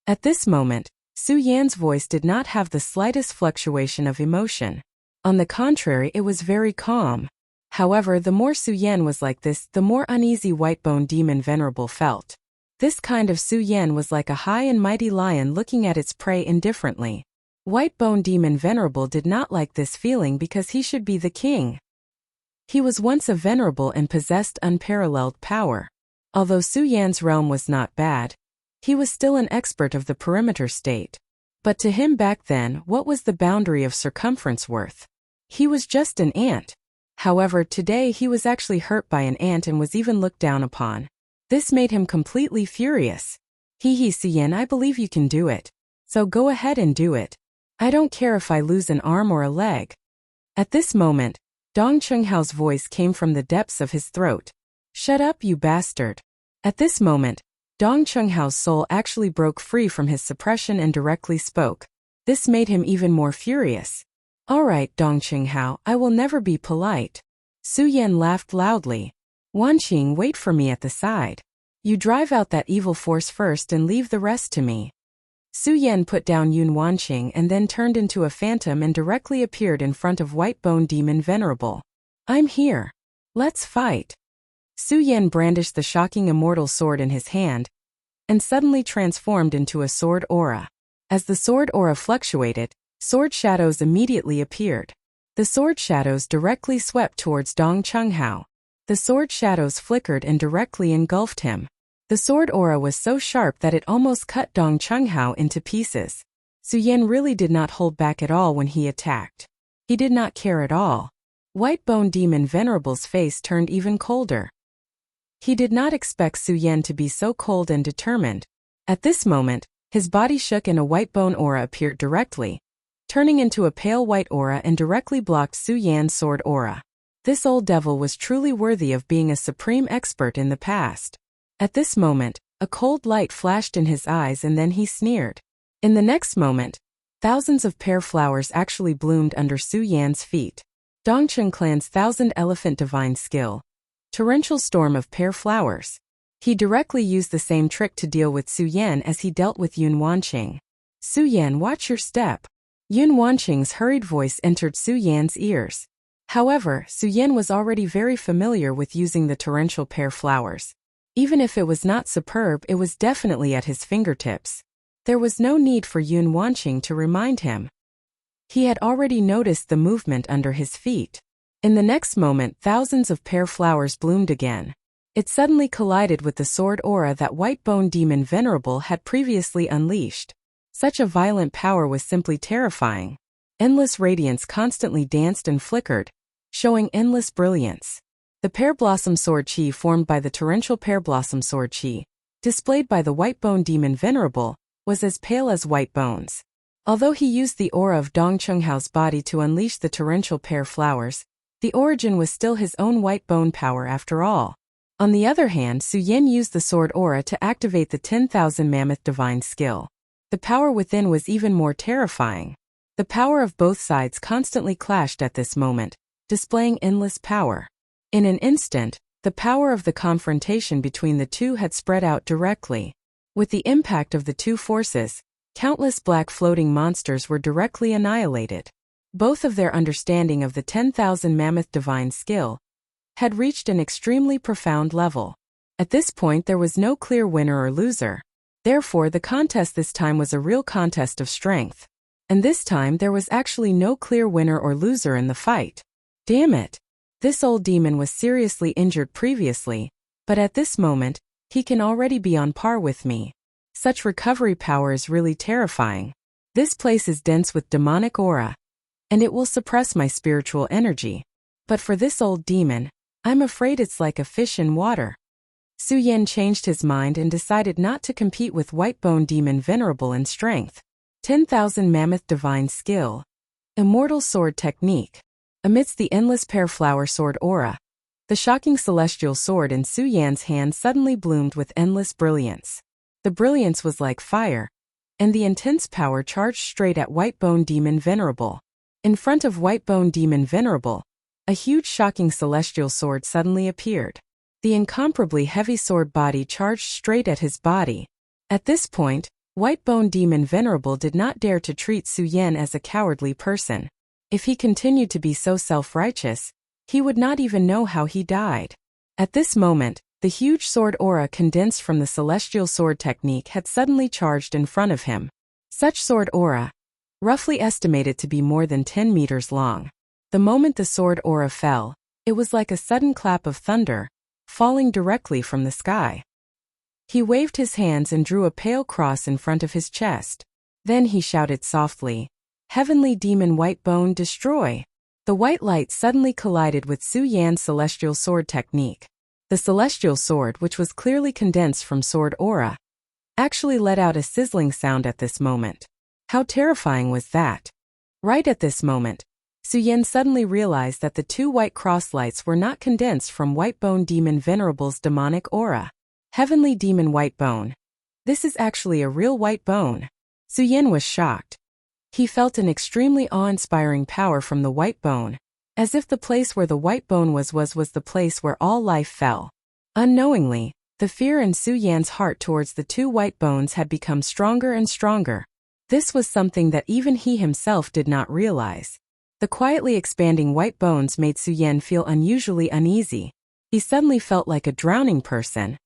At this moment, Su Yan's voice did not have the slightest fluctuation of emotion. On the contrary, it was very calm. However, the more Su Yan was like this, the more uneasy white bone demon Venerable felt. This kind of Su Yan was like a high and mighty lion looking at its prey indifferently. White bone demon Venerable did not like this feeling because he should be the king. He was once a venerable and possessed unparalleled power. Although Su Yan's realm was not bad, he was still an expert of the perimeter state. But to him back then, what was the boundary of circumference worth? He was just an ant. However, today he was actually hurt by an ant and was even looked down upon. This made him completely furious. Su Yan, I believe you can do it. So go ahead and do it. I don't care if I lose an arm or a leg. At this moment, Dong Chunghao's voice came from the depths of his throat. Shut up, you bastard. At this moment, Dong Chunghao's soul actually broke free from his suppression and directly spoke. This made him even more furious. All right, Dong Chunghao, I will never be polite. Su Yan laughed loudly. Wanqing, wait for me at the side. You drive out that evil force first and leave the rest to me. Su Yan put down Yun Wanqing and then turned into a phantom and directly appeared in front of White Bone Demon Venerable. I'm here. Let's fight. Su Yan brandished the shocking immortal sword in his hand and suddenly transformed into a sword aura. As the sword aura fluctuated, sword shadows immediately appeared. The sword shadows directly swept towards Dong Chunghao. The sword shadows flickered and directly engulfed him. The sword aura was so sharp that it almost cut Dong Chunghao into pieces. Su Yan really did not hold back at all when he attacked. He did not care at all. White Bone Demon Venerable's face turned even colder. He did not expect Su Yan to be so cold and determined. At this moment, his body shook and a white bone aura appeared directly, turning into a pale white aura and directly blocked Su Yan's sword aura. This old devil was truly worthy of being a supreme expert in the past. At this moment, a cold light flashed in his eyes and then he sneered. In the next moment, thousands of pear flowers actually bloomed under Su Yan's feet. Dongcheng Clan's 1000 Elephant Divine Skill. Torrential Storm of Pear Flowers. He directly used the same trick to deal with Su Yan as he dealt with Yun Wanqing. Su Yan, watch your step. Yun Wanqing's hurried voice entered Su Yan's ears. However, Su Yan was already very familiar with using the torrential pear flowers. Even if it was not superb, it was definitely at his fingertips. There was no need for Yun Wanqing to remind him. He had already noticed the movement under his feet. In the next moment, thousands of pear flowers bloomed again. It suddenly collided with the sword aura that White Bone Demon Venerable had previously unleashed. Such a violent power was simply terrifying. Endless radiance constantly danced and flickered, showing endless brilliance. The Pear Blossom Sword Chi formed by the torrential Pear Blossom Sword Chi, displayed by the White Bone Demon Venerable, was as pale as white bones. Although he used the aura of Dong Chunghao's body to unleash the torrential pear flowers, the origin was still his own white bone power after all. On the other hand, Su Yan used the sword aura to activate the 10,000 Mammoth Divine Skill. The power within was even more terrifying. The power of both sides constantly clashed at this moment, displaying endless power. In an instant, the power of the confrontation between the two had spread out directly. With the impact of the two forces, countless black floating monsters were directly annihilated. Both of their understanding of the 10,000 Mammoth Divine Skill had reached an extremely profound level. At this point there was no clear winner or loser. Therefore the contest this time was a real contest of strength. And this time there was actually no clear winner or loser in the fight. Damn it! This old demon was seriously injured previously, but at this moment, he can already be on par with me. Such recovery power is really terrifying. This place is dense with demonic aura, and it will suppress my spiritual energy. But for this old demon, I'm afraid it's like a fish in water. Su Yan changed his mind and decided not to compete with White Bone Demon Venerable in strength. 10,000 Mammoth Divine Skill. Immortal Sword Technique. Amidst the endless pear flower sword aura, the shocking celestial sword in Su Yan's hand suddenly bloomed with endless brilliance. The brilliance was like fire, and the intense power charged straight at White Bone Demon Venerable. In front of White Bone Demon Venerable, a huge shocking celestial sword suddenly appeared. The incomparably heavy sword body charged straight at his body. At this point, White Bone Demon Venerable did not dare to treat Su Yan as a cowardly person. If he continued to be so self-righteous, he would not even know how he died. At this moment, the huge sword aura condensed from the celestial sword technique had suddenly charged in front of him. Such sword aura, roughly estimated to be more than 10 meters long. The moment the sword aura fell, it was like a sudden clap of thunder, falling directly from the sky. He waved his hands and drew a pale cross in front of his chest. Then he shouted softly, "Heavenly Demon White Bone, destroy!" The white light suddenly collided with Su Yan's celestial sword technique. The celestial sword, which was clearly condensed from sword aura, actually let out a sizzling sound at this moment. How terrifying was that? Right at this moment, Suyen suddenly realized that the two white cross lights were not condensed from Whitebone Demon Venerable's demonic aura. Heavenly Demon Whitebone. This is actually a real white bone. Suyen was shocked. He felt an extremely awe-inspiring power from the white bone, as if the place where the white bone was the place where all life fell. Unknowingly, the fear in Suyen's heart towards the two white bones had become stronger and stronger. This was something that even he himself did not realize. The quietly expanding white bones made Suyen feel unusually uneasy. He suddenly felt like a drowning person.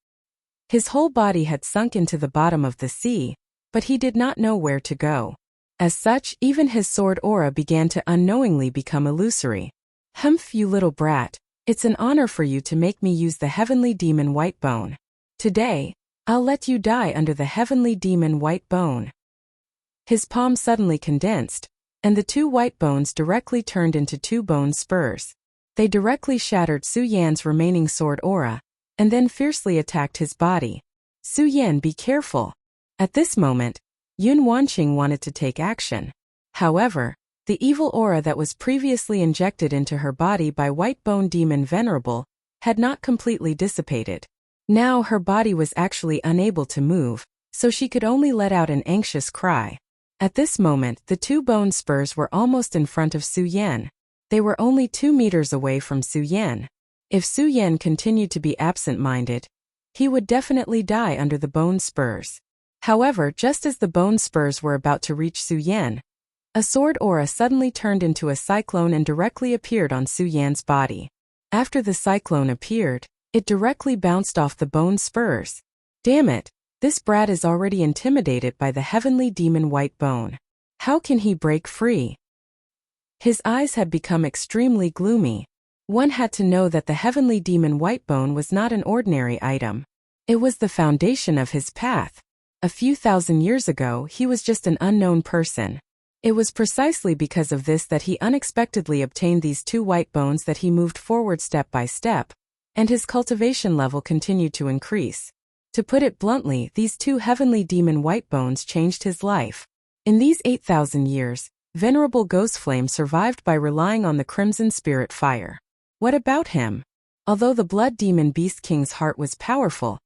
His whole body had sunk into the bottom of the sea, but he did not know where to go. As such, even his sword aura began to unknowingly become illusory. Humph, you little brat, it's an honor for you to make me use the Heavenly Demon White Bone. Today, I'll let you die under the Heavenly Demon White Bone. His palm suddenly condensed, and the two white bones directly turned into two bone spurs. They directly shattered Suyen's remaining sword aura, and then fiercely attacked his body. Suyen, be careful. At this moment, Yun Wanqing wanted to take action. However, the evil aura that was previously injected into her body by Whitebone Demon Venerable had not completely dissipated. Now her body was actually unable to move, so she could only let out an anxious cry. At this moment, the two bone spurs were almost in front of Suyen. They were only 2 meters away from Suyen. If Suyen continued to be absent-minded, he would definitely die under the bone spurs. However, just as the bone spurs were about to reach Suyen, a sword aura suddenly turned into a cyclone and directly appeared on Suyen's body. After the cyclone appeared, it directly bounced off the bone spurs. Damn it, this brat is already intimidated by the Heavenly Demon White Bone. How can he break free? His eyes had become extremely gloomy. One had to know that the Heavenly Demon White Bone was not an ordinary item. It was the foundation of his path. A few thousand years ago, he was just an unknown person. It was precisely because of this that he unexpectedly obtained these two white bones, that he moved forward step by step, and his cultivation level continued to increase. To put it bluntly, these two Heavenly Demon White Bones changed his life. In these 8,000 years, Venerable Ghostflame survived by relying on the Crimson Spirit Fire. What about him? Although the Blood Demon Beast King's heart was powerful,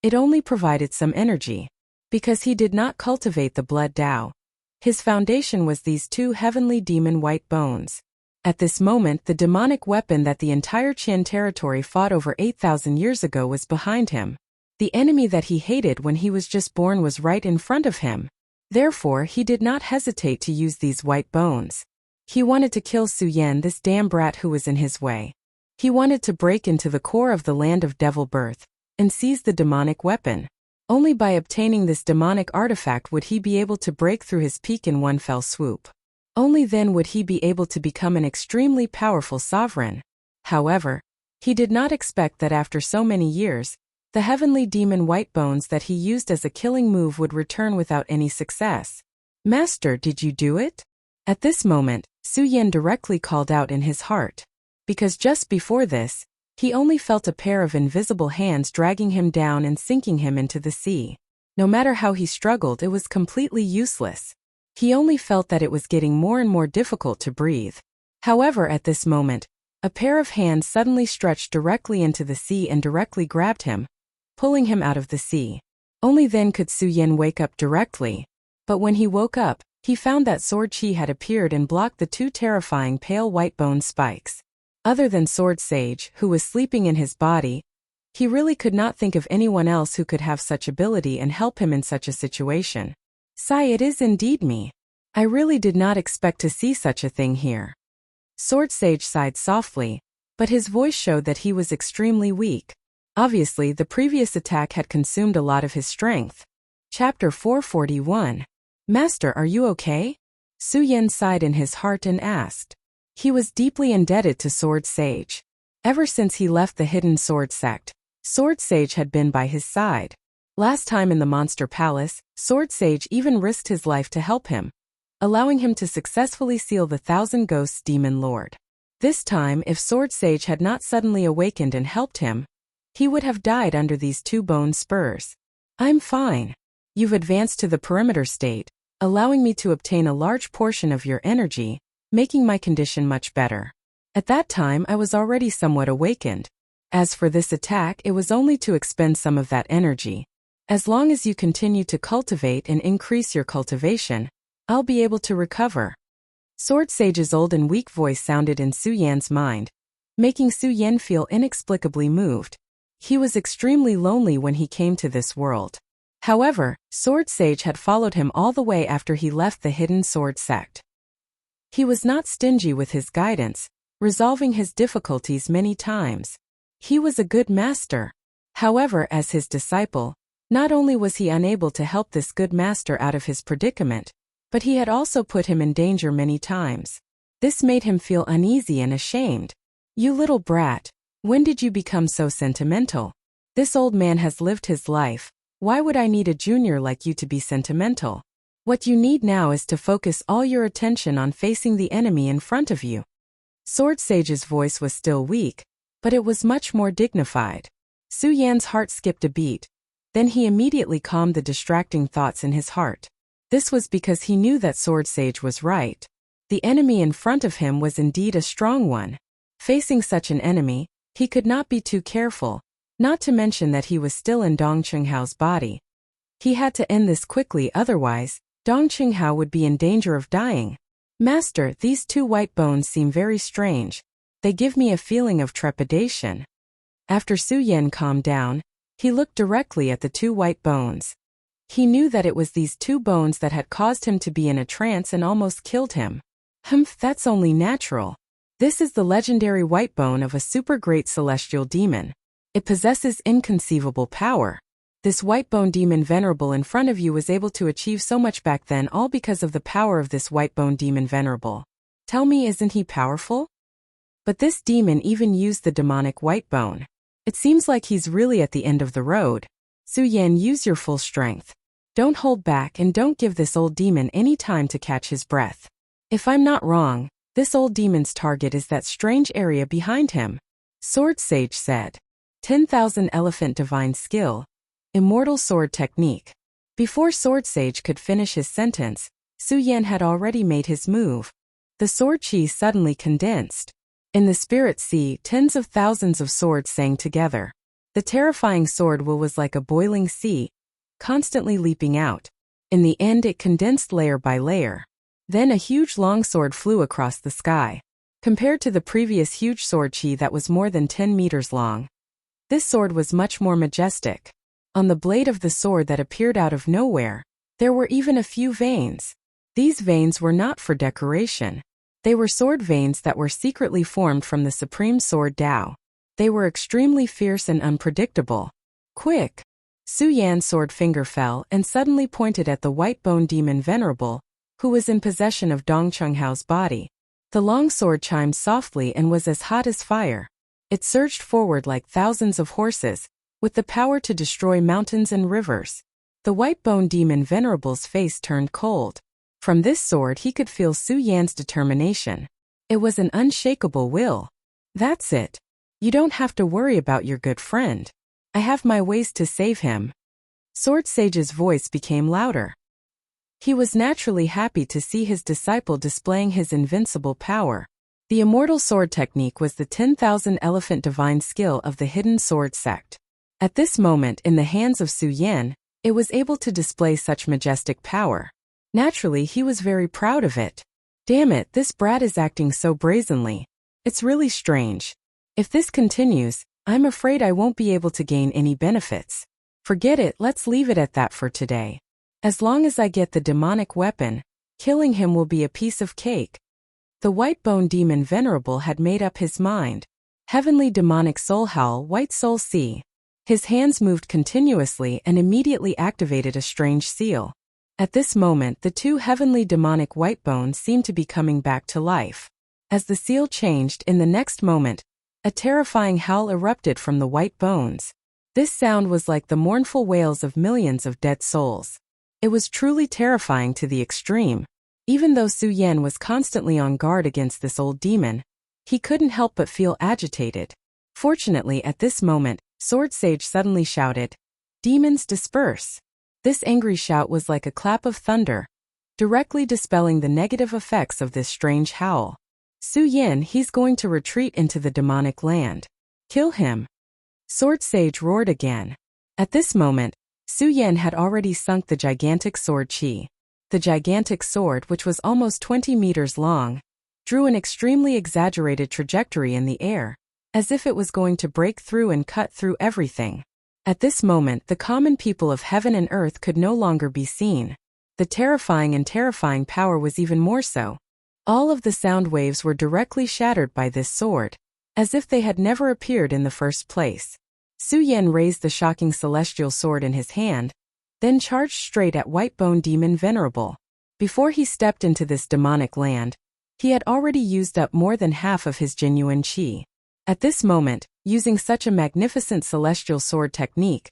it only provided some energy. Because he did not cultivate the Blood Tao. His foundation was these two Heavenly Demon White Bones. At this moment, the demonic weapon that the entire Qian territory fought over 8,000 years ago was behind him. The enemy that he hated when he was just born was right in front of him. Therefore, he did not hesitate to use these white bones. He wanted to kill Suyen, this damn brat who was in his way. He wanted to break into the core of the land of devil birth and seize the demonic weapon. Only by obtaining this demonic artifact would he be able to break through his peak in one fell swoop. Only then would he be able to become an extremely powerful sovereign. However, he did not expect that after so many years, the Heavenly Demon White Bones that he used as a killing move would return without any success. Master, did you do it? At this moment, Suyen directly called out in his heart. Because just before this, he only felt a pair of invisible hands dragging him down and sinking him into the sea. No matter how he struggled, it was completely useless. He only felt that it was getting more and more difficult to breathe. However, at this moment, a pair of hands suddenly stretched directly into the sea and directly grabbed him, pulling him out of the sea. Only then could Suyen wake up directly. But when he woke up, he found that Sword Chi had appeared and blocked the two terrifying pale white bone spikes. Other than Sword Sage, who was sleeping in his body, he really could not think of anyone else who could have such ability and help him in such a situation. Sigh, it is indeed me. I really did not expect to see such a thing here. Sword Sage sighed softly, but his voice showed that he was extremely weak. Obviously, the previous attack had consumed a lot of his strength. Chapter 441. Master, are you okay? Suyen sighed in his heart and asked. He was deeply indebted to Sword Sage. Ever since he left the Hidden Sword Sect, Sword Sage had been by his side. Last time in the Monster Palace, Sword Sage even risked his life to help him, allowing him to successfully seal the Thousand Ghosts Demon Lord. This time, if Sword Sage had not suddenly awakened and helped him, he would have died under these two bone spurs. I'm fine. You've advanced to the perimeter state, allowing me to obtain a large portion of your energy, making my condition much better. At that time I was already somewhat awakened. As for this attack, it was only to expend some of that energy. As long as you continue to cultivate and increase your cultivation, I'll be able to recover. Sword Sage's old and weak voice sounded in Su Yan's mind, making Su Yan feel inexplicably moved. He was extremely lonely when he came to this world. However, Sword Sage had followed him all the way after he left the Hidden Sword sect. He was not stingy with his guidance, resolving his difficulties many times. He was a good master. However, as his disciple, not only was he unable to help this good master out of his predicament, but he had also put him in danger many times. This made him feel uneasy and ashamed. You little brat, when did you become so sentimental? This old man has lived his life. Why would I need a junior like you to be sentimental? What you need now is to focus all your attention on facing the enemy in front of you. Sword Sage's voice was still weak, but it was much more dignified. Su Yan's heart skipped a beat. Then he immediately calmed the distracting thoughts in his heart. This was because he knew that Sword Sage was right. The enemy in front of him was indeed a strong one. Facing such an enemy, he could not be too careful, not to mention that he was still in Dong Qinghao's body. He had to end this quickly, otherwise, Dong Qinghao would be in danger of dying. Master, these two white bones seem very strange. They give me a feeling of trepidation. After Su Yan calmed down, he looked directly at the two white bones. He knew that it was these two bones that had caused him to be in a trance and almost killed him. Humph, that's only natural. This is the legendary white bone of a super great celestial demon. It possesses inconceivable power. This white bone demon venerable in front of you was able to achieve so much back then, all because of the power of this white bone demon venerable. Tell me, isn't he powerful? But this demon even used the demonic white bone. It seems like he's really at the end of the road. Su Yan, use your full strength. Don't hold back and don't give this old demon any time to catch his breath. If I'm not wrong, this old demon's target is that strange area behind him. Sword Sage said. 10,000 Elephant Divine Skill. Immortal Sword Technique. Before Sword Sage could finish his sentence, Su Yan had already made his move. The sword chi suddenly condensed. In the spirit sea, tens of thousands of swords sang together. The terrifying sword will was like a boiling sea, constantly leaping out. In the end it condensed layer by layer. Then a huge long sword flew across the sky. Compared to the previous huge sword chi that was more than 10 meters long, this sword was much more majestic. On the blade of the sword that appeared out of nowhere, there were even a few veins. These veins were not for decoration. They were sword veins that were secretly formed from the supreme sword Tao. They were extremely fierce and unpredictable. Quick! Su Yan's sword finger fell and suddenly pointed at the white bone demon venerable, who was in possession of Dong Qinghao's body. The long sword chimed softly and was as hot as fire. It surged forward like thousands of horses, with the power to destroy mountains and rivers. The white bone demon venerable's face turned cold. From this sword he could feel Su Yan's determination. It was an unshakable will. That's it. You don't have to worry about your good friend. I have my ways to save him. Sword Sage's voice became louder. He was naturally happy to see his disciple displaying his invincible power. The immortal sword technique was the 10,000 Elephant Divine Skill of the Hidden Sword sect. At this moment, in the hands of Su Yan, it was able to display such majestic power. Naturally, he was very proud of it. Damn it, this brat is acting so brazenly. It's really strange. If this continues, I'm afraid I won't be able to gain any benefits. Forget it, let's leave it at that for today. As long as I get the demonic weapon, killing him will be a piece of cake. The white bone demon venerable had made up his mind. Heavenly demonic soul howl, white soul sea. His hands moved continuously and immediately activated a strange seal. At this moment, the two heavenly demonic white bones seemed to be coming back to life. As the seal changed, in the next moment, a terrifying howl erupted from the white bones. This sound was like the mournful wails of millions of dead souls. It was truly terrifying to the extreme. Even though Su Yan was constantly on guard against this old demon, he couldn't help but feel agitated. Fortunately, at this moment, Sword Sage suddenly shouted, "Demons disperse!" This angry shout was like a clap of thunder. directly dispelling the negative effects of this strange howl. Su Yin, he's going to retreat into the demonic land. Kill him. Sword Sage roared again. At this moment, Su Yin had already sunk the gigantic sword Qi. The gigantic sword, which was almost 20 meters long, drew an extremely exaggerated trajectory in the air, as if it was going to break through and cut through everything. At this moment, the common people of heaven and earth could no longer be seen. The terrifying power was even more so. All of the sound waves were directly shattered by this sword, as if they had never appeared in the first place. Su Yin raised the shocking celestial sword in his hand, then charged straight at Whitebone Demon Venerable. Before he stepped into this demonic land, he had already used up more than half of his genuine qi. At this moment, using such a magnificent celestial sword technique,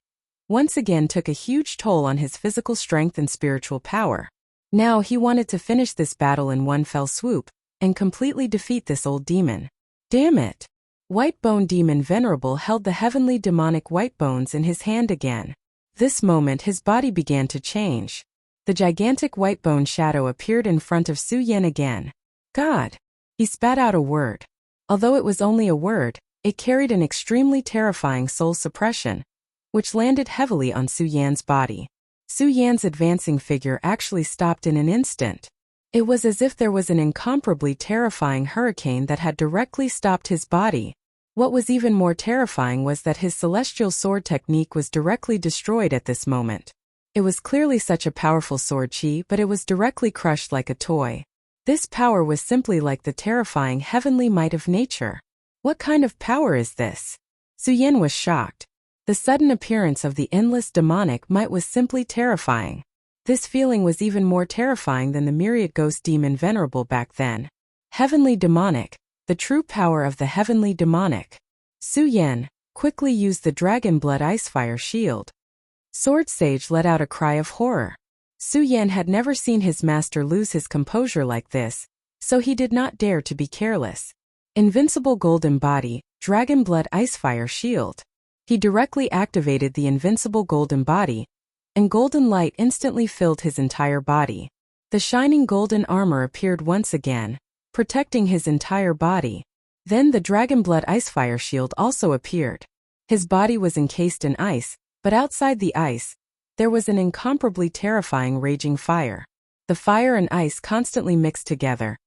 once again took a huge toll on his physical strength and spiritual power. Now he wanted to finish this battle in one fell swoop, and completely defeat this old demon. Damn it! Whitebone Demon Venerable held the heavenly demonic white bones in his hand again. This moment his body began to change. The gigantic whitebone shadow appeared in front of Su Yin again. God! He spat out a word. Although it was only a word, it carried an extremely terrifying soul suppression, which landed heavily on Su Yan's body. Su Yan's advancing figure actually stopped in an instant. It was as if there was an incomparably terrifying hurricane that had directly stopped his body. What was even more terrifying was that his celestial sword technique was directly destroyed at this moment. It was clearly such a powerful sword qi, but it was directly crushed like a toy. This power was simply like the terrifying heavenly might of nature. What kind of power is this? Su Yin was shocked. The sudden appearance of the endless demonic might was simply terrifying. This feeling was even more terrifying than the myriad ghost demon venerable back then. Heavenly demonic, the true power of the heavenly demonic. Su Yin quickly used the dragon blood icefire shield. Sword Sage let out a cry of horror. Su Yin had never seen his master lose his composure like this, so he did not dare to be careless. Invincible golden body, dragon blood icefire shield. He directly activated the invincible golden body, and golden light instantly filled his entire body. The shining golden armor appeared once again, protecting his entire body. Then the dragon blood icefire shield also appeared. His body was encased in ice, but outside the ice, there was an incomparably terrifying raging fire. The fire and ice constantly mixed together,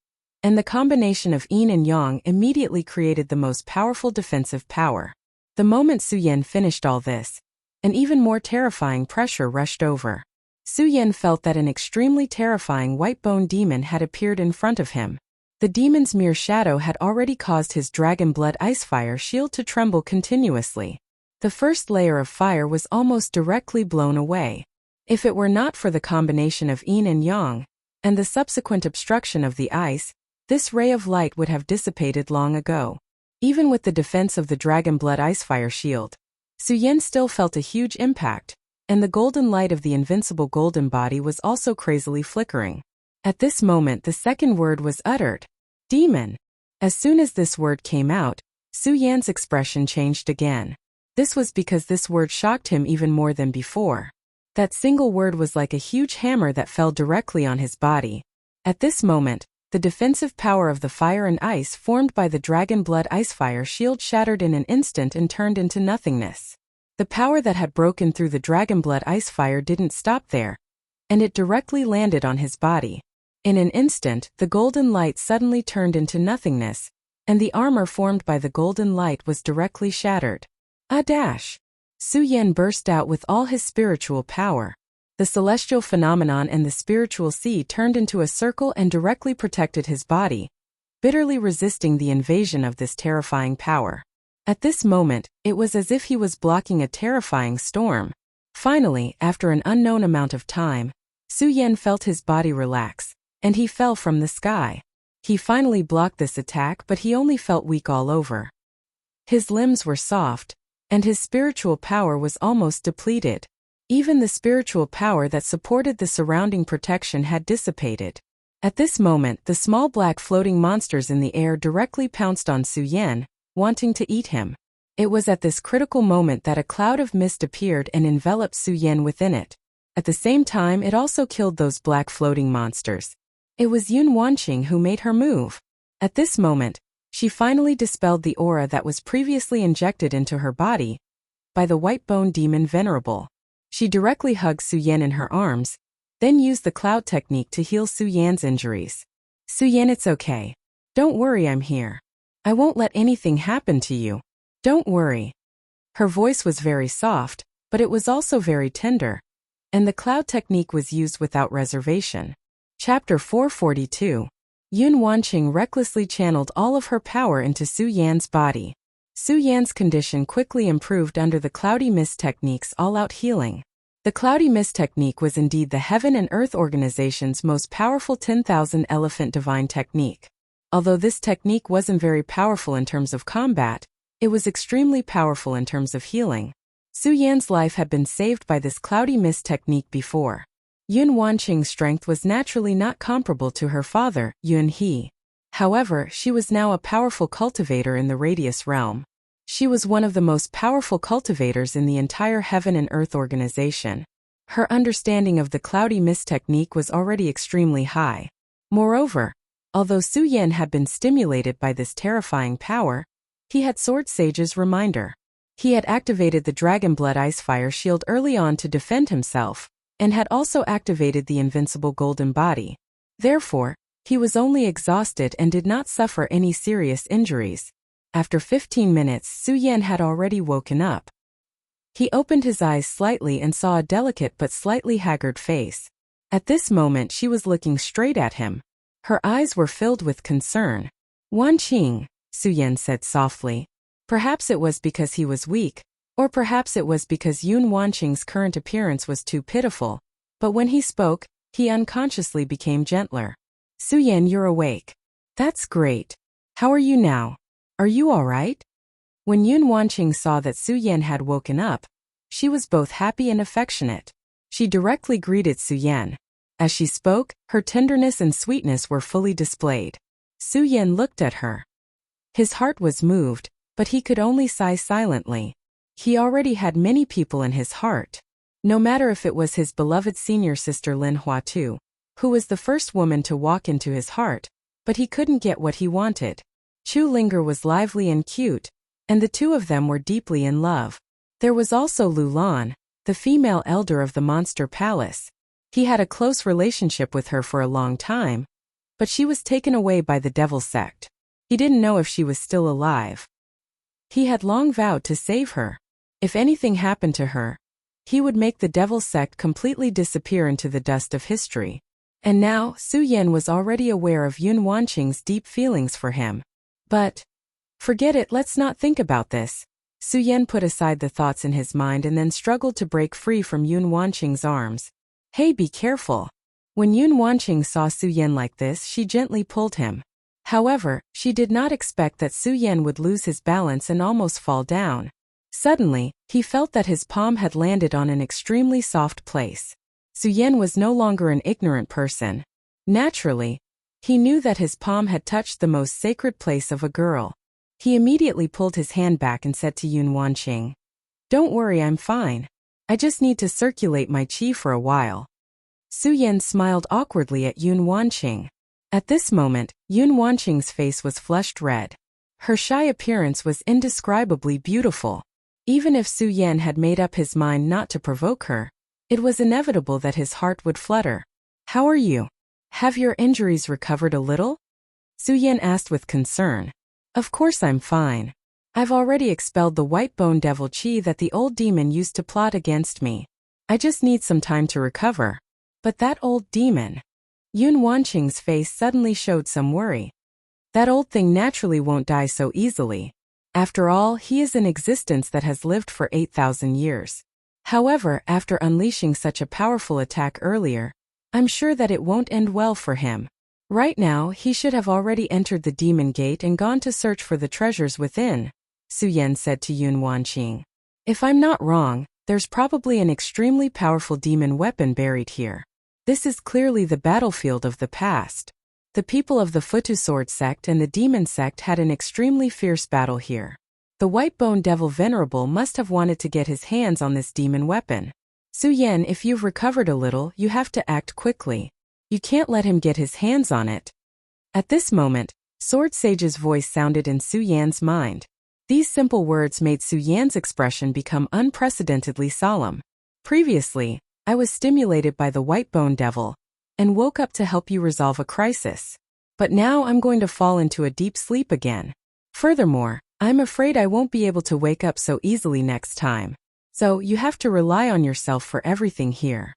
and the combination of yin and yang immediately created the most powerful defensive power. The moment Su Yin finished all this, an even more terrifying pressure rushed over. Su Yin felt that an extremely terrifying white-bone demon had appeared in front of him. The demon's mere shadow had already caused his dragon blood icefire shield to tremble continuously. The first layer of fire was almost directly blown away. If it were not for the combination of yin and yang, and the subsequent obstruction of the ice, this ray of light would have dissipated long ago. Even with the defense of the dragon blood icefire shield, Su Yin still felt a huge impact, and the golden light of the invincible golden body was also crazily flickering. At this moment the second word was uttered. Demon. As soon as this word came out, Su Yan's expression changed again. This was because this word shocked him even more than before. That single word was like a huge hammer that fell directly on his body. At this moment, the defensive power of the fire and ice formed by the dragon blood icefire shield shattered in an instant and turned into nothingness. The power that had broken through the dragon blood icefire didn't stop there, and it directly landed on his body. In an instant, the golden light suddenly turned into nothingness, and the armor formed by the golden light was directly shattered. A dash! Su Yin burst out with all his spiritual power. The celestial phenomenon and the spiritual sea turned into a circle and directly protected his body, bitterly resisting the invasion of this terrifying power. At this moment, it was as if he was blocking a terrifying storm. Finally, after an unknown amount of time, Su Yin felt his body relax, and he fell from the sky. He finally blocked this attack, but he only felt weak all over. His limbs were soft, and his spiritual power was almost depleted. Even the spiritual power that supported the surrounding protection had dissipated. At this moment, the small black floating monsters in the air directly pounced on Su Yin, wanting to eat him. It was at this critical moment that a cloud of mist appeared and enveloped Su Yin within it. At the same time, it also killed those black floating monsters. It was Yun Wanqing who made her move. At this moment, she finally dispelled the aura that was previously injected into her body by the white bone demon Venerable. She directly hugged Su Yan in her arms, then used the cloud technique to heal Su Yan's injuries. Su Yan, it's okay. Don't worry, I'm here. I won't let anything happen to you. Don't worry. Her voice was very soft, but it was also very tender, and the cloud technique was used without reservation. Chapter 442. Yun Wanqing recklessly channeled all of her power into Su Yan's body. Su Yan's condition quickly improved under the Cloudy Mist Technique's all-out healing. The Cloudy Mist Technique was indeed the Heaven and Earth Organization's most powerful 10,000 Elephant Divine Technique. Although this technique wasn't very powerful in terms of combat, it was extremely powerful in terms of healing. Su Yan's life had been saved by this Cloudy Mist Technique before. Yun Wanqing's strength was naturally not comparable to her father, Yun He. However, she was now a powerful cultivator in the Radius realm. She was one of the most powerful cultivators in the entire Heaven and Earth Organization. Her understanding of the Cloudy Mist Technique was already extremely high. Moreover, although Su Yan had been stimulated by this terrifying power, he had Sword Sage's reminder. He had activated the Dragon Blood Ice Fire Shield early on to defend himself, and had also activated the Invincible Golden Body. Therefore, he was only exhausted and did not suffer any serious injuries. After 15 minutes, Su Yan had already woken up. He opened his eyes slightly and saw a delicate but slightly haggard face. At this moment, she was looking straight at him. Her eyes were filled with concern. Wanqing, Su Yan said softly. Perhaps it was because he was weak, or perhaps it was because Yun Wanqing's current appearance was too pitiful, but when he spoke, he unconsciously became gentler. Su Yan, you're awake. That's great. How are you now? Are you all right? When Yun Wanqing saw that Su Yan had woken up, she was both happy and affectionate. She directly greeted Su Yan. As she spoke, her tenderness and sweetness were fully displayed. Su Yan looked at her. His heart was moved, but he could only sigh silently. He already had many people in his heart. No matter if it was his beloved senior sister Lin Huatu, who was the first woman to walk into his heart, but he couldn't get what he wanted. Chu Linger was lively and cute, and the two of them were deeply in love. There was also Lu Lan, the female elder of the Monster Palace. He had a close relationship with her for a long time, but she was taken away by the Devil Sect. He didn't know if she was still alive. He had long vowed to save her. If anything happened to her, he would make the Devil Sect completely disappear into the dust of history. And now, Su Yan was already aware of Yun Wanqing's deep feelings for him. But, forget it, let's not think about this. Su Yan put aside the thoughts in his mind and then struggled to break free from Yun Wanqing's arms. Hey, be careful. When Yun Wanqing saw Su Yan like this, she gently pulled him. However, she did not expect that Su Yan would lose his balance and almost fall down. Suddenly, he felt that his palm had landed on an extremely soft place. Su Yan was no longer an ignorant person. Naturally, he knew that his palm had touched the most sacred place of a girl. He immediately pulled his hand back and said to Yun Wanqing, "Don't worry, I'm fine. I just need to circulate my qi for a while." Su Yan smiled awkwardly at Yun Wanqing. At this moment, Yun Wanqing's face was flushed red. Her shy appearance was indescribably beautiful. Even if Su Yan had made up his mind not to provoke her, it was inevitable that his heart would flutter. "How are you? Have your injuries recovered a little?" Su Yan asked with concern. "Of course I'm fine. I've already expelled the white bone devil qi that the old demon used to plot against me. I just need some time to recover." But that old demon. Yun Wanqing's face suddenly showed some worry. That old thing naturally won't die so easily. After all, he is an existence that has lived for 8,000 years. However, after unleashing such a powerful attack earlier, I'm sure that it won't end well for him. Right now, he should have already entered the demon gate and gone to search for the treasures within, Su Yan said to Yun Wanqing. If I'm not wrong, there's probably an extremely powerful demon weapon buried here. This is clearly the battlefield of the past. The people of the Futu Sword sect and the Demon sect had an extremely fierce battle here. The White Bone Devil Venerable must have wanted to get his hands on this demon weapon. Su Yan, if you've recovered a little, you have to act quickly. You can't let him get his hands on it. At this moment, Sword Sage's voice sounded in Su Yan's mind. These simple words made Su Yan's expression become unprecedentedly solemn. Previously, I was stimulated by the white bone devil and woke up to help you resolve a crisis. But now I'm going to fall into a deep sleep again. Furthermore, I'm afraid I won't be able to wake up so easily next time. So you have to rely on yourself for everything here.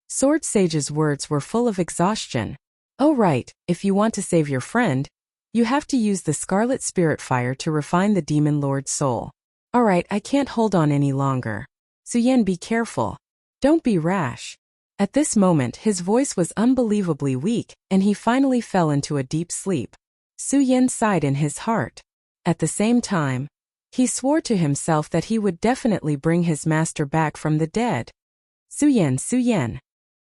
Sword Sage's words were full of exhaustion. Oh right, if you want to save your friend, you have to use the Scarlet Spirit Fire to refine the Demon Lord's soul. Alright, I can't hold on any longer. Su Yan, be careful. Don't be rash. At this moment his voice was unbelievably weak, and he finally fell into a deep sleep. Su Yan sighed in his heart. At the same time, he swore to himself that he would definitely bring his master back from the dead. Su Yan, Su Yan.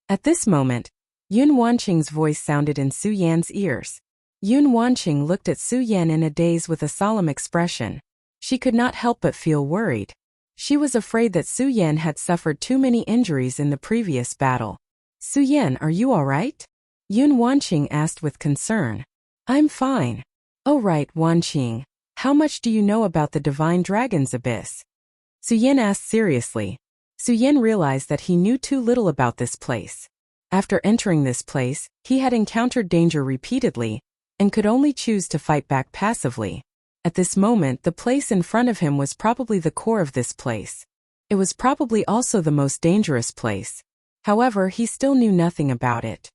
At this moment, Yun Wanqing's voice sounded in Su Yan's ears. Yun Wanqing looked at Su Yan in a daze with a solemn expression. She could not help but feel worried. She was afraid that Su Yan had suffered too many injuries in the previous battle. Su Yan, are you alright? Yun Wanqing asked with concern. I'm fine. Oh right, Wanqing. How much do you know about the Divine Dragon's Abyss? Su Yan asked seriously. Su Yan realized that he knew too little about this place. After entering this place, he had encountered danger repeatedly, and could only choose to fight back passively. At this moment, the place in front of him was probably the core of this place. It was probably also the most dangerous place. However, he still knew nothing about it.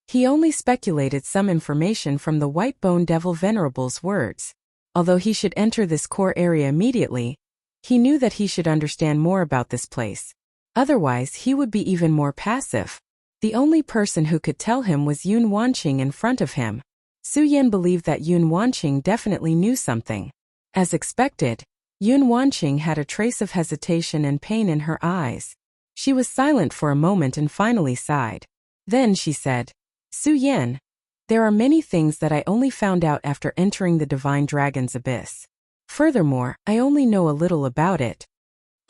He only speculated some information from the White Bone Devil Venerable's words. Although he should enter this core area immediately, he knew that he should understand more about this place. Otherwise, he would be even more passive. The only person who could tell him was Yun Wanqing in front of him. Su Yan believed that Yun Wanqing definitely knew something. As expected, Yun Wanqing had a trace of hesitation and pain in her eyes. She was silent for a moment and finally sighed. Then she said, Su Yan, there are many things that I only found out after entering the Divine Dragon's Abyss. Furthermore, I only know a little about it.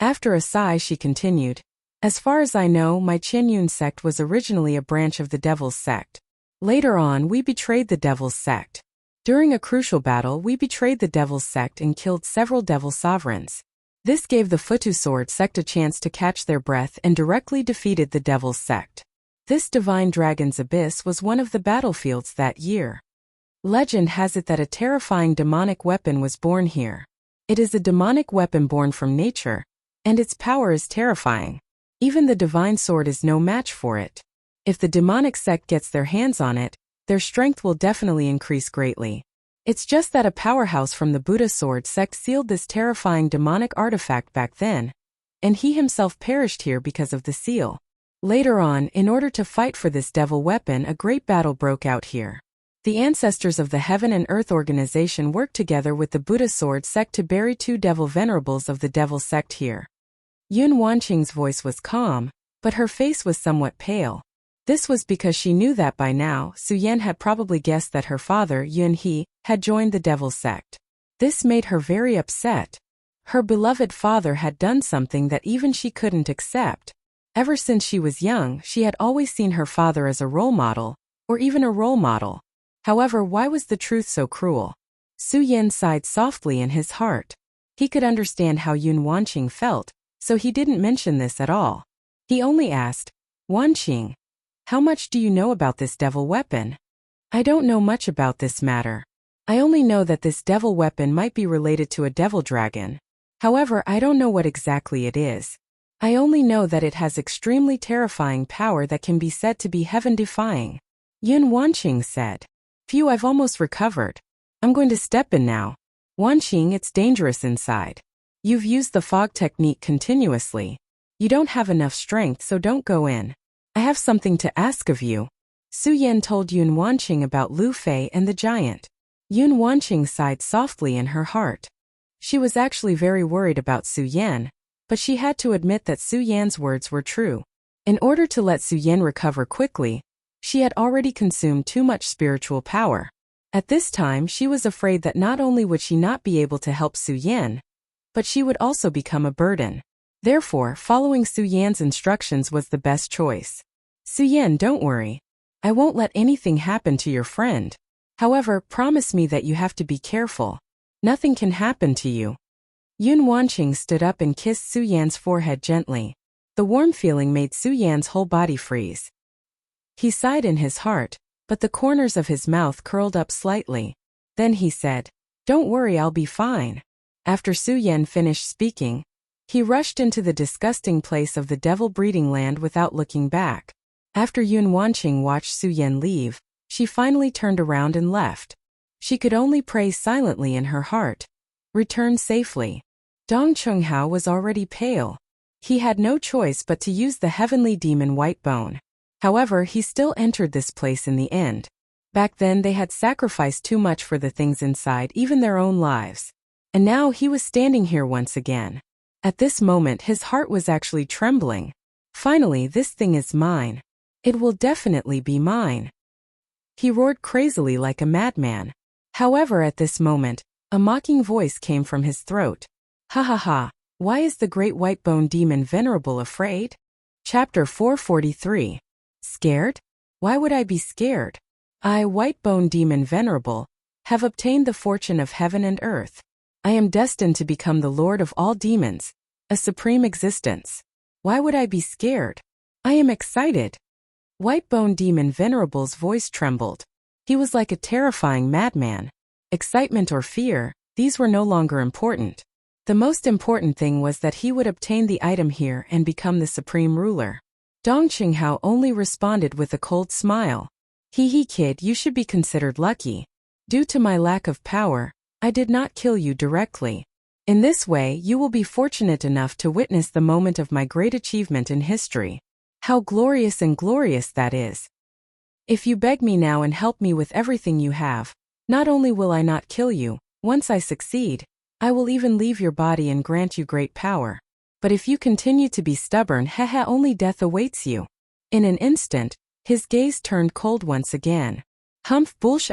After a sigh she continued, as far as I know, my Qianyun sect was originally a branch of the Devil's Sect. Later on, we betrayed the Devil's Sect. During a crucial battle, we betrayed the Devil's Sect and killed several Devil Sovereigns. This gave the Futu Sword Sect a chance to catch their breath and directly defeated the Devil's Sect. This Divine Dragon's Abyss was one of the battlefields that year. Legend has it that a terrifying demonic weapon was born here. It is a demonic weapon born from nature, and its power is terrifying. Even the Divine Sword is no match for it. If the demonic sect gets their hands on it, their strength will definitely increase greatly. It's just that a powerhouse from the Buddha Sword sect sealed this terrifying demonic artifact back then, and he himself perished here because of the seal. Later on, in order to fight for this devil weapon, a great battle broke out here. The ancestors of the Heaven and Earth organization worked together with the Buddha Sword sect to bury 2 devil venerables of the devil sect here. Yun Wanqing's voice was calm, but her face was somewhat pale. This was because she knew that by now, Su Yan had probably guessed that her father, Yun He, had joined the devil sect. This made her very upset. Her beloved father had done something that even she couldn't accept. Ever since she was young, she had always seen her father as a role model, or even a role model. However, why was the truth so cruel? Su Yan sighed softly in his heart. He could understand how Yun Wanqing felt, so he didn't mention this at all. He only asked, Wanqing, how much do you know about this devil weapon? I don't know much about this matter. I only know that this devil weapon might be related to a devil dragon. However, I don't know what exactly it is. I only know that it has extremely terrifying power that can be said to be heaven-defying. Yun Wanqing said. Phew, I've almost recovered. I'm going to step in now. Wanqing, it's dangerous inside. You've used the fog technique continuously. You don't have enough strength, so don't go in. I have something to ask of you. Su Yan told Yun Wanqing about Lu Fei and the giant. Yun Wanqing sighed softly in her heart. She was actually very worried about Su Yan, but she had to admit that Su Yan's words were true. In order to let Su Yan recover quickly, she had already consumed too much spiritual power. At this time, she was afraid that not only would she not be able to help Su Yan, but she would also become a burden. Therefore, following Su Yan's instructions was the best choice. Su Yan, don't worry. I won't let anything happen to your friend. However, promise me that you have to be careful. Nothing can happen to you. Yun Wanqing stood up and kissed Su Yan's forehead gently. The warm feeling made Su Yan's whole body freeze. He sighed in his heart, but the corners of his mouth curled up slightly. Then he said, "Don't worry, I'll be fine." After Su Yan finished speaking, he rushed into the disgusting place of the devil breeding land without looking back. After Yun Wanqing watched Su Yan leave, she finally turned around and left. She could only pray silently in her heart. Return safely. Dong Chunghao was already pale. He had no choice but to use the heavenly demon Whitebone. However, he still entered this place in the end. Back then they had sacrificed too much for the things inside, even their own lives. And now he was standing here once again. At this moment his heart was actually trembling. Finally, this thing is mine. It will definitely be mine. He roared crazily like a madman. However, at this moment, a mocking voice came from his throat. Ha ha ha, why is the great Whitebone demon Venerable afraid? Chapter 443. Scared? Why would I be scared? I, Whitebone demon Venerable, have obtained the fortune of heaven and earth. I am destined to become the lord of all demons, a supreme existence. Why would I be scared? I am excited. Whitebone demon Venerable's voice trembled. He was like a terrifying madman. Excitement or fear, these were no longer important. The most important thing was that he would obtain the item here and become the supreme ruler. Dong Qinghao only responded with a cold smile. Hee kid, you should be considered lucky. Due to my lack of power, I did not kill you directly. In this way, you will be fortunate enough to witness the moment of my great achievement in history. How glorious and glorious that is. If you beg me now and help me with everything you have, not only will I not kill you, once I succeed, I will even leave your body and grant you great power. But if you continue to be stubborn, only death awaits you. In an instant, his gaze turned cold once again. Humph bullsh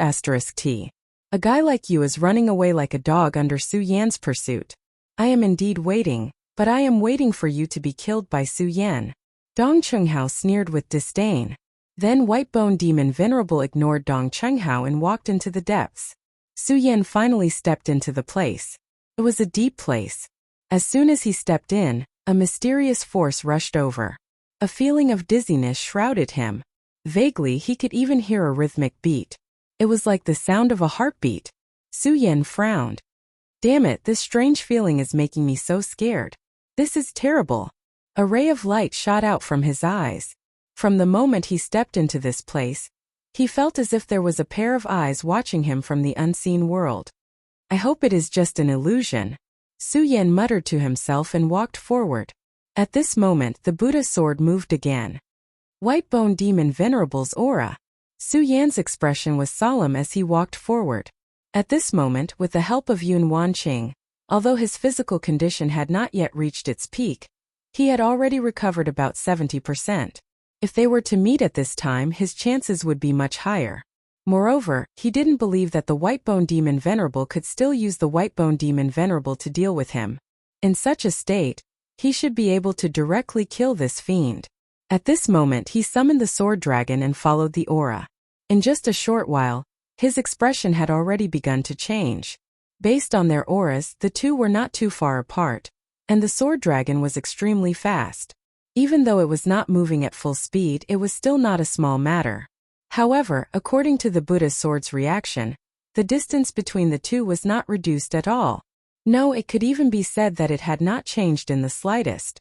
*t. A guy like you is running away like a dog under Su Yan's pursuit. I am indeed waiting, but I am waiting for you to be killed by Su Yan. Dong Chunghao sneered with disdain. Then Whitebone demon Venerable ignored Dong Chunghao and walked into the depths. Su Yan finally stepped into the place. It was a deep place. As soon as he stepped in, a mysterious force rushed over. A feeling of dizziness shrouded him. Vaguely, he could even hear a rhythmic beat. It was like the sound of a heartbeat. Su Yan frowned. Damn it, this strange feeling is making me so scared. This is terrible. A ray of light shot out from his eyes. From the moment he stepped into this place, he felt as if there was a pair of eyes watching him from the unseen world. I hope it is just an illusion. Su Yan muttered to himself and walked forward. At this moment the Buddha sword moved again. Whitebone demon Venerable's aura. Su Yan's expression was solemn as he walked forward. At this moment, with the help of Yun Wanqing, although his physical condition had not yet reached its peak, he had already recovered about 70%. If they were to meet at this time, his chances would be much higher. Moreover, he didn't believe that the Whitebone demon Venerable could still use the Whitebone demon Venerable to deal with him. In such a state, he should be able to directly kill this fiend. At this moment he summoned the sword dragon and followed the aura. In just a short while, his expression had already begun to change. Based on their auras, the two were not too far apart, and the sword dragon was extremely fast. Even though it was not moving at full speed, it was still not a small matter. However, according to the Buddha's sword's reaction, the distance between the two was not reduced at all. No, it could even be said that it had not changed in the slightest.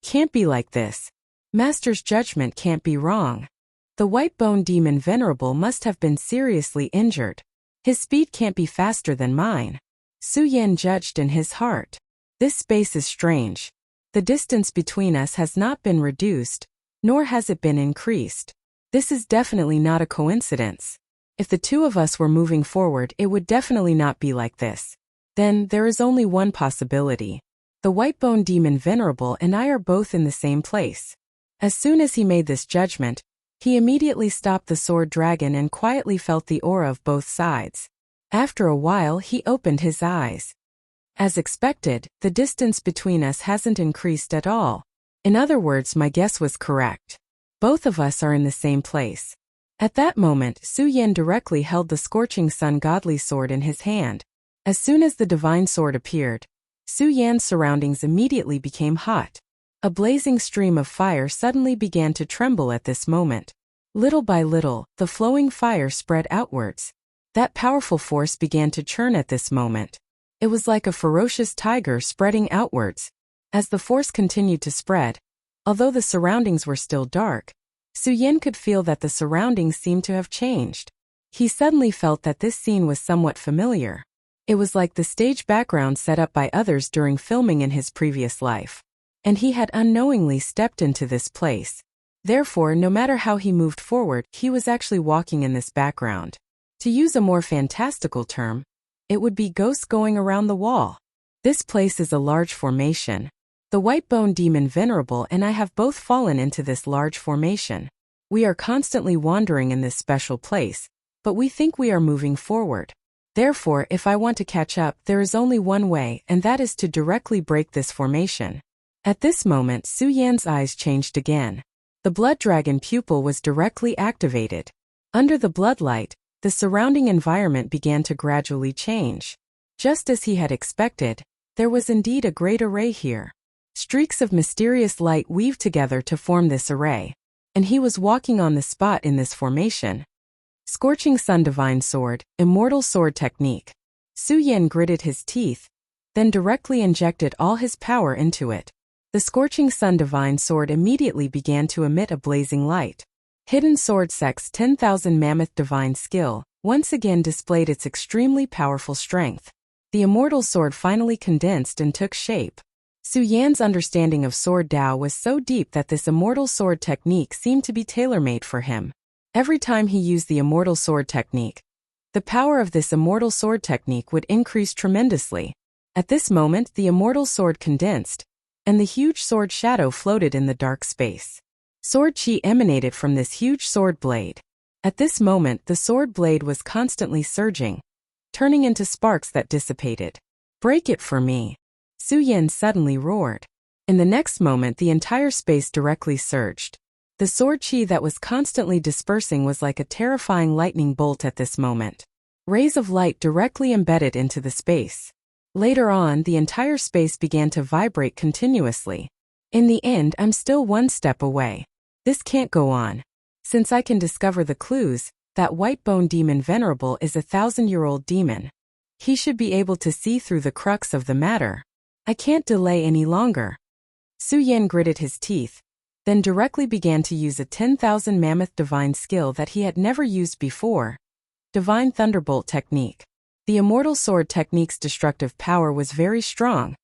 Can't be like this. Master's judgment can't be wrong. The Whitebone demon Venerable must have been seriously injured. His speed can't be faster than mine. Su Yan judged in his heart. This space is strange. The distance between us has not been reduced, nor has it been increased. This is definitely not a coincidence. If the two of us were moving forward, it would definitely not be like this. Then, there is only one possibility. The Whitebone demon Venerable and I are both in the same place. As soon as he made this judgment, he immediately stopped the sword dragon and quietly felt the aura of both sides. After a while, he opened his eyes. As expected, the distance between us hasn't increased at all. In other words, my guess was correct. Both of us are in the same place. At that moment, Su Yan directly held the Scorching Sun godly sword in his hand. As soon as the divine sword appeared, Su Yan's surroundings immediately became hot. A blazing stream of fire suddenly began to tremble at this moment. Little by little, the flowing fire spread outwards. That powerful force began to churn at this moment. It was like a ferocious tiger spreading outwards. As the force continued to spread, although the surroundings were still dark, Su Yan could feel that the surroundings seemed to have changed. He suddenly felt that this scene was somewhat familiar. It was like the stage background set up by others during filming in his previous life. And he had unknowingly stepped into this place. Therefore, no matter how he moved forward, he was actually walking in this background. To use a more fantastical term, it would be ghosts going around the wall. This place is a large formation. The white bone demon Venerable and I have both fallen into this large formation. We are constantly wandering in this special place, but we think we are moving forward. Therefore, if I want to catch up, there is only one way, and that is to directly break this formation. At this moment, Su Yan's eyes changed again. The blood dragon pupil was directly activated. Under the bloodlight, the surrounding environment began to gradually change. Just as he had expected, there was indeed a great array here. Streaks of mysterious light weaved together to form this array, and he was walking on the spot in this formation. Scorching Sun Divine Sword, Immortal Sword Technique. Su Yan gritted his teeth, then directly injected all his power into it. The Scorching Sun Divine Sword immediately began to emit a blazing light. Hidden Sword Sect's 10,000 Mammoth Divine Skill once again displayed its extremely powerful strength. The Immortal Sword finally condensed and took shape. Su Yan's understanding of Sword Tao was so deep that this Immortal Sword Technique seemed to be tailor-made for him. Every time he used the Immortal Sword Technique, the power of this Immortal Sword Technique would increase tremendously. At this moment, the Immortal Sword condensed, and the huge sword shadow floated in the dark space. Sword chi emanated from this huge sword blade. At this moment, the sword blade was constantly surging, turning into sparks that dissipated. "Break it for me!" Su Yan suddenly roared. In the next moment, the entire space directly surged. The sword chi that was constantly dispersing was like a terrifying lightning bolt at this moment. Rays of light directly embedded into the space. Later on, the entire space began to vibrate continuously. In the end, I'm still one step away. This can't go on. Since I can discover the clues, that white bone demon Venerable is a 1,000-year-old demon. He should be able to see through the crux of the matter. I can't delay any longer. Su Yan gritted his teeth, then directly began to use a 10,000 Mammoth Divine Skill that he had never used before. Divine Thunderbolt Technique. The Immortal Sword Technique's destructive power was very strong,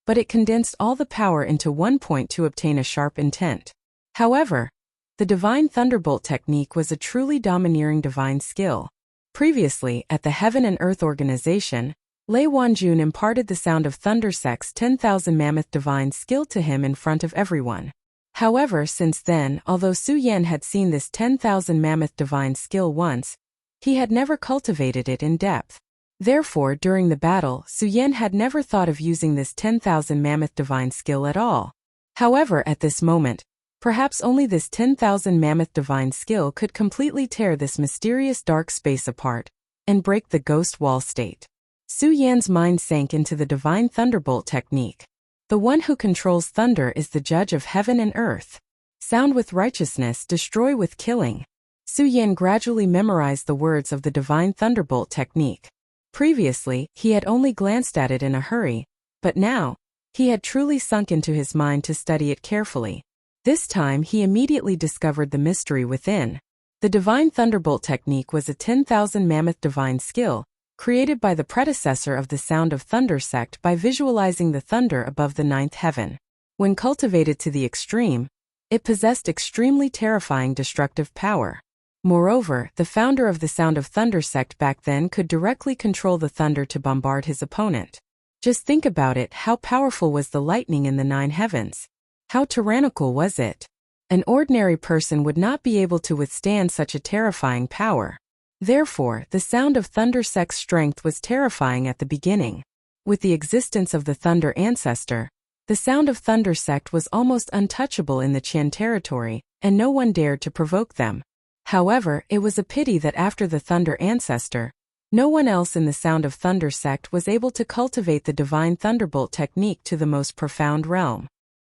but it condensed all the power into one point to obtain a sharp intent. However, the Divine Thunderbolt Technique was a truly domineering divine skill. Previously, at the Heaven and Earth Organization, Lei Wanjun imparted the Sound of Thunder Sect's 10,000 Mammoth Divine Skill to him in front of everyone. However, since then, although Su Yan had seen this 10,000 Mammoth Divine Skill once, he had never cultivated it in depth. Therefore, during the battle, Su Yan had never thought of using this 10,000 Mammoth Divine Skill at all. However, at this moment, perhaps only this 10,000 Mammoth Divine Skill could completely tear this mysterious dark space apart and break the ghost wall state. Su Yan's mind sank into the Divine Thunderbolt Technique. The one who controls thunder is the judge of heaven and earth. Sound with righteousness, destroy with killing. Su Yan gradually memorized the words of the Divine Thunderbolt Technique. Previously, he had only glanced at it in a hurry, but now, he had truly sunk into his mind to study it carefully. This time, he immediately discovered the mystery within. The Divine Thunderbolt Technique was a 10,000 Mammoth Divine Skill, created by the predecessor of the Sound of Thunder sect by visualizing the thunder above the ninth heaven. When cultivated to the extreme, it possessed extremely terrifying destructive power. Moreover, the founder of the Sound of Thunder sect back then could directly control the thunder to bombard his opponent. Just think about it, how powerful was the lightning in the 9 heavens? How tyrannical was it? An ordinary person would not be able to withstand such a terrifying power. Therefore, the Sound of Thunder sect's strength was terrifying at the beginning. With the existence of the Thunder Ancestor, the sound of Thunder sect was almost untouchable in the Qian territory, and no one dared to provoke them. However, it was a pity that after the Thunder Ancestor, no one else in the Sound of Thunder sect was able to cultivate the Divine Thunderbolt technique to the most profound realm.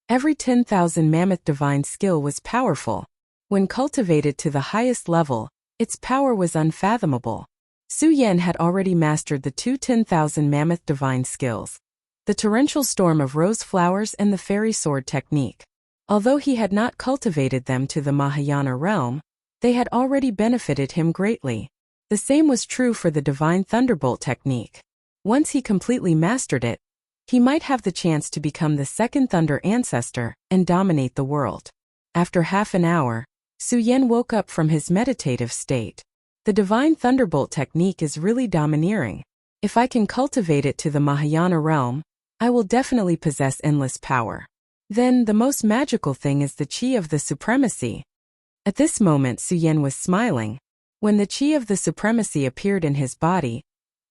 Every 10,000 mammoth divine skill was powerful. When cultivated to the highest level, its power was unfathomable. Su Yan had already mastered the two 10,000 mammoth divine skills, the torrential storm of rose flowers and the fairy sword technique. Although he had not cultivated them to the Mahayana realm, they had already benefited him greatly. The same was true for the Divine Thunderbolt technique. Once he completely mastered it, he might have the chance to become the second Thunder Ancestor and dominate the world. After half an hour, Su Yan woke up from his meditative state. The Divine Thunderbolt technique is really domineering. If I can cultivate it to the Mahayana realm, I will definitely possess endless power. Then, the most magical thing is the Qi of the Supremacy. At this moment Su Yan was smiling. When the Qi of the Supremacy appeared in his body,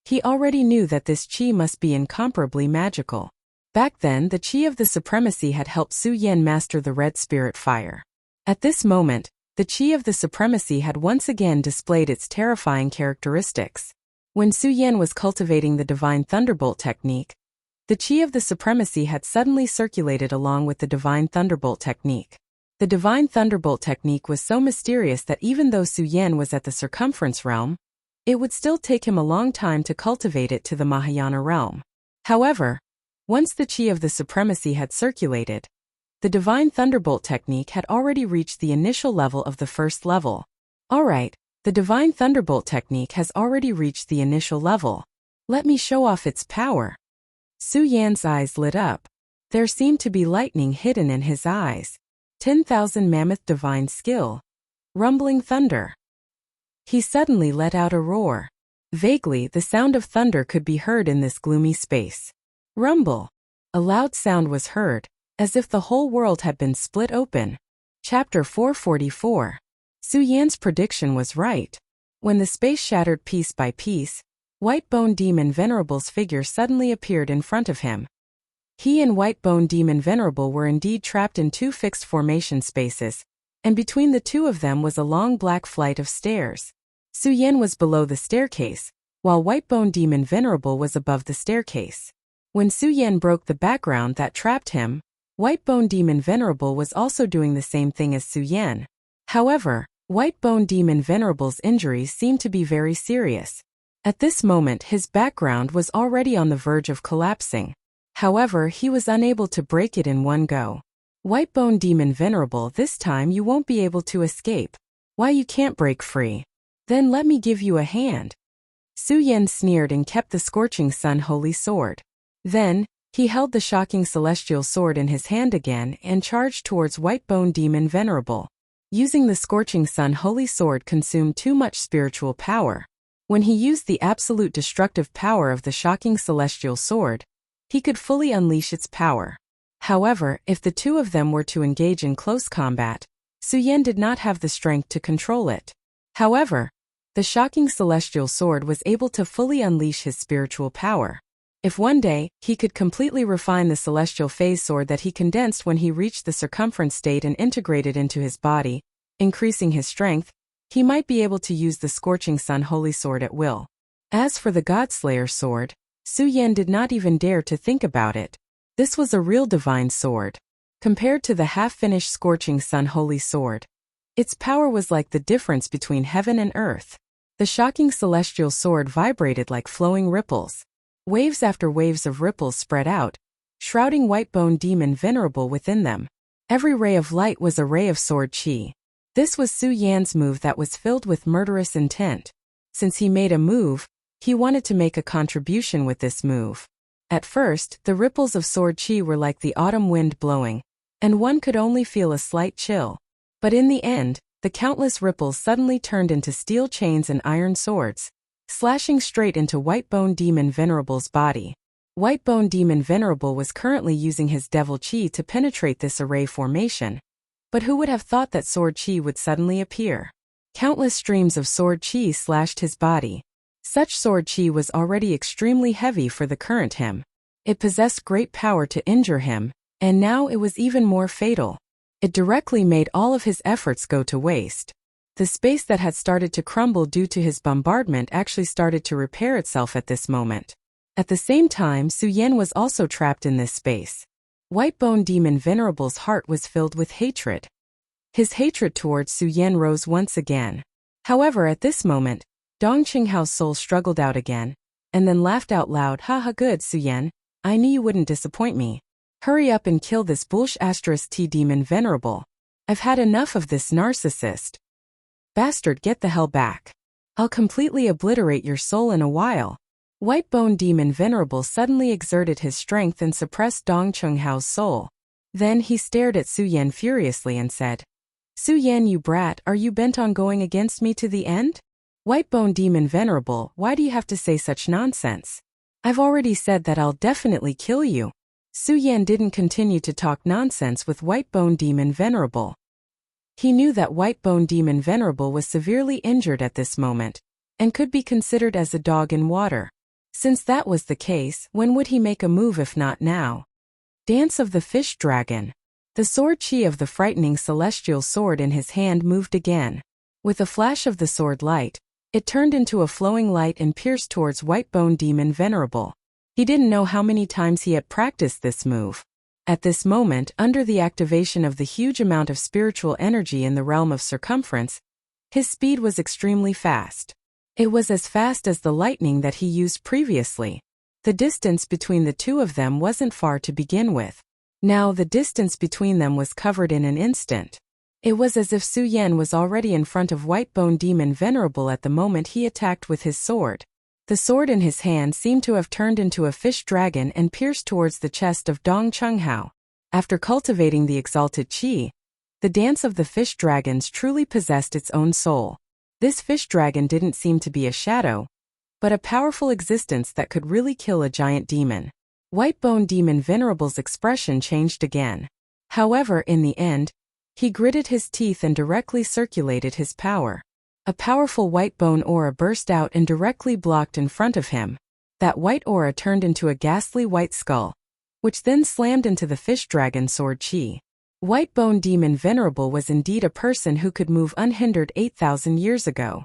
he already knew that this Qi must be incomparably magical. Back then the Qi of the Supremacy had helped Su Yan master the Red Spirit Fire. At this moment, the Qi of the Supremacy had once again displayed its terrifying characteristics. When Su Yan was cultivating the Divine Thunderbolt technique, the Qi of the Supremacy had suddenly circulated along with the Divine Thunderbolt technique. The Divine Thunderbolt technique was so mysterious that even though Su Yan was at the Circumference realm, it would still take him a long time to cultivate it to the Mahayana realm. However, once the Qi of the Supremacy had circulated, the Divine Thunderbolt technique had already reached the initial level of the first level. Alright, the Divine Thunderbolt technique has already reached the initial level. Let me show off its power. Su Yan's eyes lit up. There seemed to be lightning hidden in his eyes. 10,000 mammoth divine skill. Rumbling thunder. He suddenly let out a roar. Vaguely, the sound of thunder could be heard in this gloomy space. Rumble. A loud sound was heard, as if the whole world had been split open. Chapter 444. Su Yan's prediction was right. When the space shattered piece by piece, White-Bone Demon Venerable's figure suddenly appeared in front of him. He and White-Bone Demon Venerable were indeed trapped in two fixed formation spaces, and between the two of them was a long black flight of stairs. Su Yan was below the staircase, while White-Bone Demon Venerable was above the staircase. When Su Yan broke the background that trapped him, White-Bone Demon Venerable was also doing the same thing as Su Yan. However, White-Bone Demon Venerable's injuries seemed to be very serious. At this moment his background was already on the verge of collapsing. However, he was unable to break it in one go. White-Bone Demon Venerable, this time you won't be able to escape. Why, you can't break free? Then let me give you a hand. Su Yan sneered and kept the Scorching Sun Holy Sword. Then, he held the Shocking Celestial Sword in his hand again and charged towards White-Bone Demon Venerable. Using the Scorching Sun Holy Sword consumed too much spiritual power. When he used the absolute destructive power of the Shocking Celestial Sword, he could fully unleash its power. However, if the two of them were to engage in close combat, Su Yan did not have the strength to control it. However, the Shocking Celestial Sword was able to fully unleash his spiritual power. If one day, he could completely refine the Celestial Phase Sword that he condensed when he reached the circumference state and integrated into his body, increasing his strength, he might be able to use the Scorching Sun Holy Sword at will. As for the Godslayer Sword, Su Yan did not even dare to think about it. This was a real divine sword. Compared to the half-finished Scorching Sun Holy Sword, its power was like the difference between heaven and earth. The Shocking Celestial Sword vibrated like flowing ripples. Waves after waves of ripples spread out, shrouding White-Bone Demon Venerable within them. Every ray of light was a ray of sword chi. This was Su Yan's move that was filled with murderous intent. Since he made a move, he wanted to make a contribution with this move. At first, the ripples of sword chi were like the autumn wind blowing, and one could only feel a slight chill. But in the end, the countless ripples suddenly turned into steel chains and iron swords, slashing straight into White-Bone Demon Venerable's body. White-Bone Demon Venerable was currently using his devil chi to penetrate this array formation. But who would have thought that sword chi would suddenly appear? Countless streams of sword chi slashed his body. Such sword chi was already extremely heavy for the current him. It possessed great power to injure him, and now it was even more fatal. It directly made all of his efforts go to waste. The space that had started to crumble due to his bombardment actually started to repair itself at this moment. At the same time, Su Yan was also trapped in this space. Whitebone Demon Venerable's heart was filled with hatred. His hatred towards Su Yan rose once again. However, at this moment, Dong Qinghao's soul struggled out again, and then laughed out loud. Haha, good, Su Yan. I knew you wouldn't disappoint me. Hurry up and kill this *T demon venerable. I've had enough of this narcissist. Bastard, get the hell back. I'll completely obliterate your soul in a while. Whitebone Demon Venerable suddenly exerted his strength and suppressed Dong Qinghao's soul. Then he stared at Su Yan furiously and said, Su Yan, you brat, are you bent on going against me to the end? Whitebone Demon Venerable, why do you have to say such nonsense? I've already said that I'll definitely kill you. Su Yan didn't continue to talk nonsense with Whitebone Demon Venerable. He knew that Whitebone Demon Venerable was severely injured at this moment, and could be considered as a dog in water. Since that was the case, when would he make a move if not now? Dance of the Fish Dragon. The sword chi of the frightening celestial sword in his hand moved again. With a flash of the sword light, it turned into a flowing light and pierced towards Whitebone Demon Venerable. He didn't know how many times he had practiced this move. At this moment, under the activation of the huge amount of spiritual energy in the realm of circumference, his speed was extremely fast. It was as fast as the lightning that he used previously. The distance between the two of them wasn't far to begin with. Now the distance between them was covered in an instant. It was as if Su Yan was already in front of Whitebone Demon Venerable at the moment he attacked with his sword. The sword in his hand seemed to have turned into a fish dragon and pierced towards the chest of Dong Qinghao. After cultivating the exalted qi, the dance of the fish dragons truly possessed its own soul. This fish dragon didn't seem to be a shadow, but a powerful existence that could really kill a giant demon. Whitebone Demon Venerable's expression changed again. However, in the end, he gritted his teeth and directly circulated his power. A powerful white bone aura burst out and directly blocked in front of him. That white aura turned into a ghastly white skull, which then slammed into the fish dragon sword chi. Whitebone Demon Venerable was indeed a person who could move unhindered 8,000 years ago.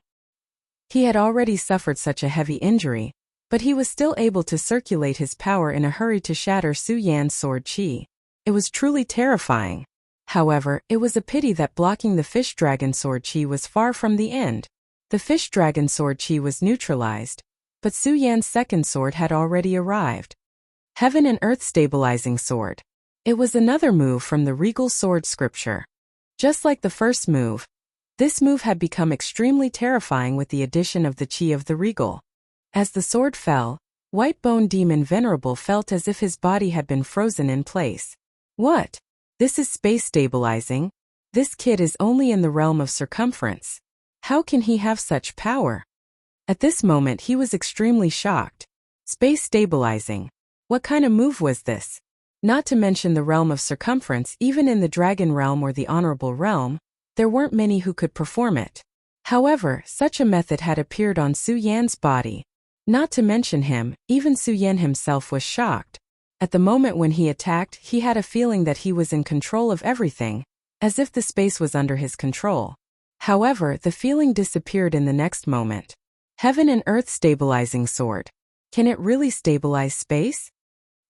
He had already suffered such a heavy injury, but he was still able to circulate his power in a hurry to shatter Su Yan's sword chi. It was truly terrifying. However, it was a pity that blocking the fish dragon sword chi was far from the end. The fish dragon sword chi was neutralized, but Su Yan's second sword had already arrived. Heaven and Earth Stabilizing Sword. It was another move from the regal sword scripture. Just like the first move, this move had become extremely terrifying with the addition of the chi of the regal. As the sword fell, Whitebone Demon Venerable felt as if his body had been frozen in place. What? This is space stabilizing? This kid is only in the realm of circumference. How can he have such power? At this moment he was extremely shocked. Space stabilizing. What kind of move was this? Not to mention the realm of circumference, even in the dragon realm or the honorable realm, there weren't many who could perform it. However, such a method had appeared on Su Yan's body. Not to mention him, even Su Yan himself was shocked. At the moment when he attacked, he had a feeling that he was in control of everything, as if the space was under his control. However, the feeling disappeared in the next moment. Heaven and Earth Stabilizing Sword. Can it really stabilize space?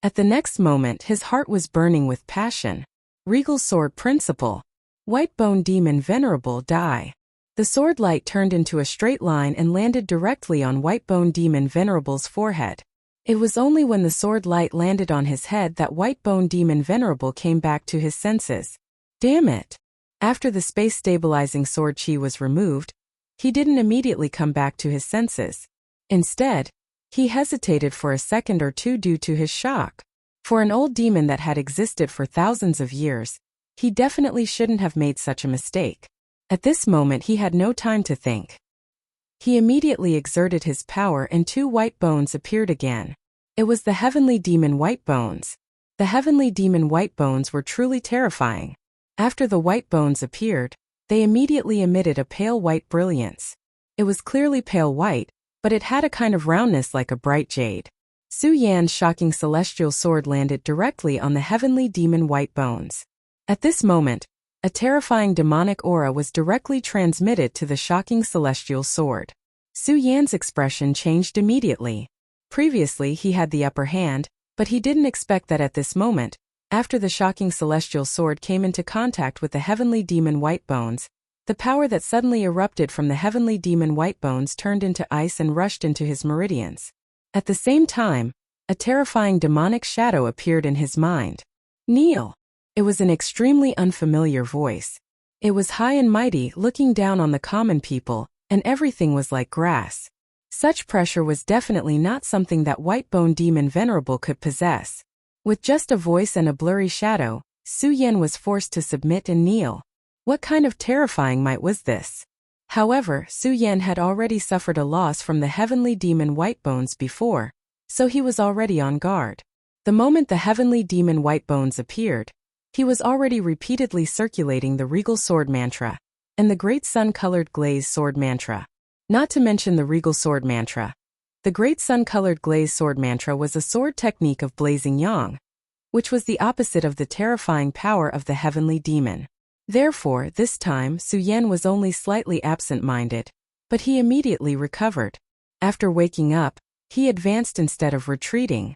At the next moment his heart was burning with passion. Regal Sword Principle. Whitebone Demon Venerable die. The sword light turned into a straight line and landed directly on Whitebone Demon Venerable's forehead. It was only when the sword light landed on his head that Whitebone Demon Venerable came back to his senses. Damn it! After the space-stabilizing sword chi was removed, he didn't immediately come back to his senses. Instead, he hesitated for a second or two due to his shock. For an old demon that had existed for thousands of years, he definitely shouldn't have made such a mistake. At this moment he had no time to think. He immediately exerted his power and two white bones appeared again. It was the heavenly demon white bones. The heavenly demon white bones were truly terrifying. After the white bones appeared, they immediately emitted a pale white brilliance. It was clearly pale white, but it had a kind of roundness like a bright jade. Su Yan's shocking celestial sword landed directly on the heavenly demon White Bones. At this moment, a terrifying demonic aura was directly transmitted to the shocking celestial sword. Su Yan's expression changed immediately. Previously he had the upper hand, but he didn't expect that at this moment, after the shocking celestial sword came into contact with the heavenly demon White Bones, the power that suddenly erupted from the heavenly demon White Bones turned into ice and rushed into his meridians. At the same time, a terrifying demonic shadow appeared in his mind. Kneel. It was an extremely unfamiliar voice. It was high and mighty, looking down on the common people, and everything was like grass. Such pressure was definitely not something that White Bone Demon Venerable could possess. With just a voice and a blurry shadow, Su Yan was forced to submit and kneel. What kind of terrifying might was this? However, Su Yan had already suffered a loss from the heavenly demon White Bones before, so he was already on guard. The moment the heavenly demon White Bones appeared, he was already repeatedly circulating the regal sword mantra and the great sun-colored glaze sword mantra. Not to mention the regal sword mantra. The great sun-colored glaze sword mantra was a sword technique of blazing yang, which was the opposite of the terrifying power of the heavenly demon. Therefore, this time Su Yan was only slightly absent-minded, but he immediately recovered. After waking up, he advanced instead of retreating.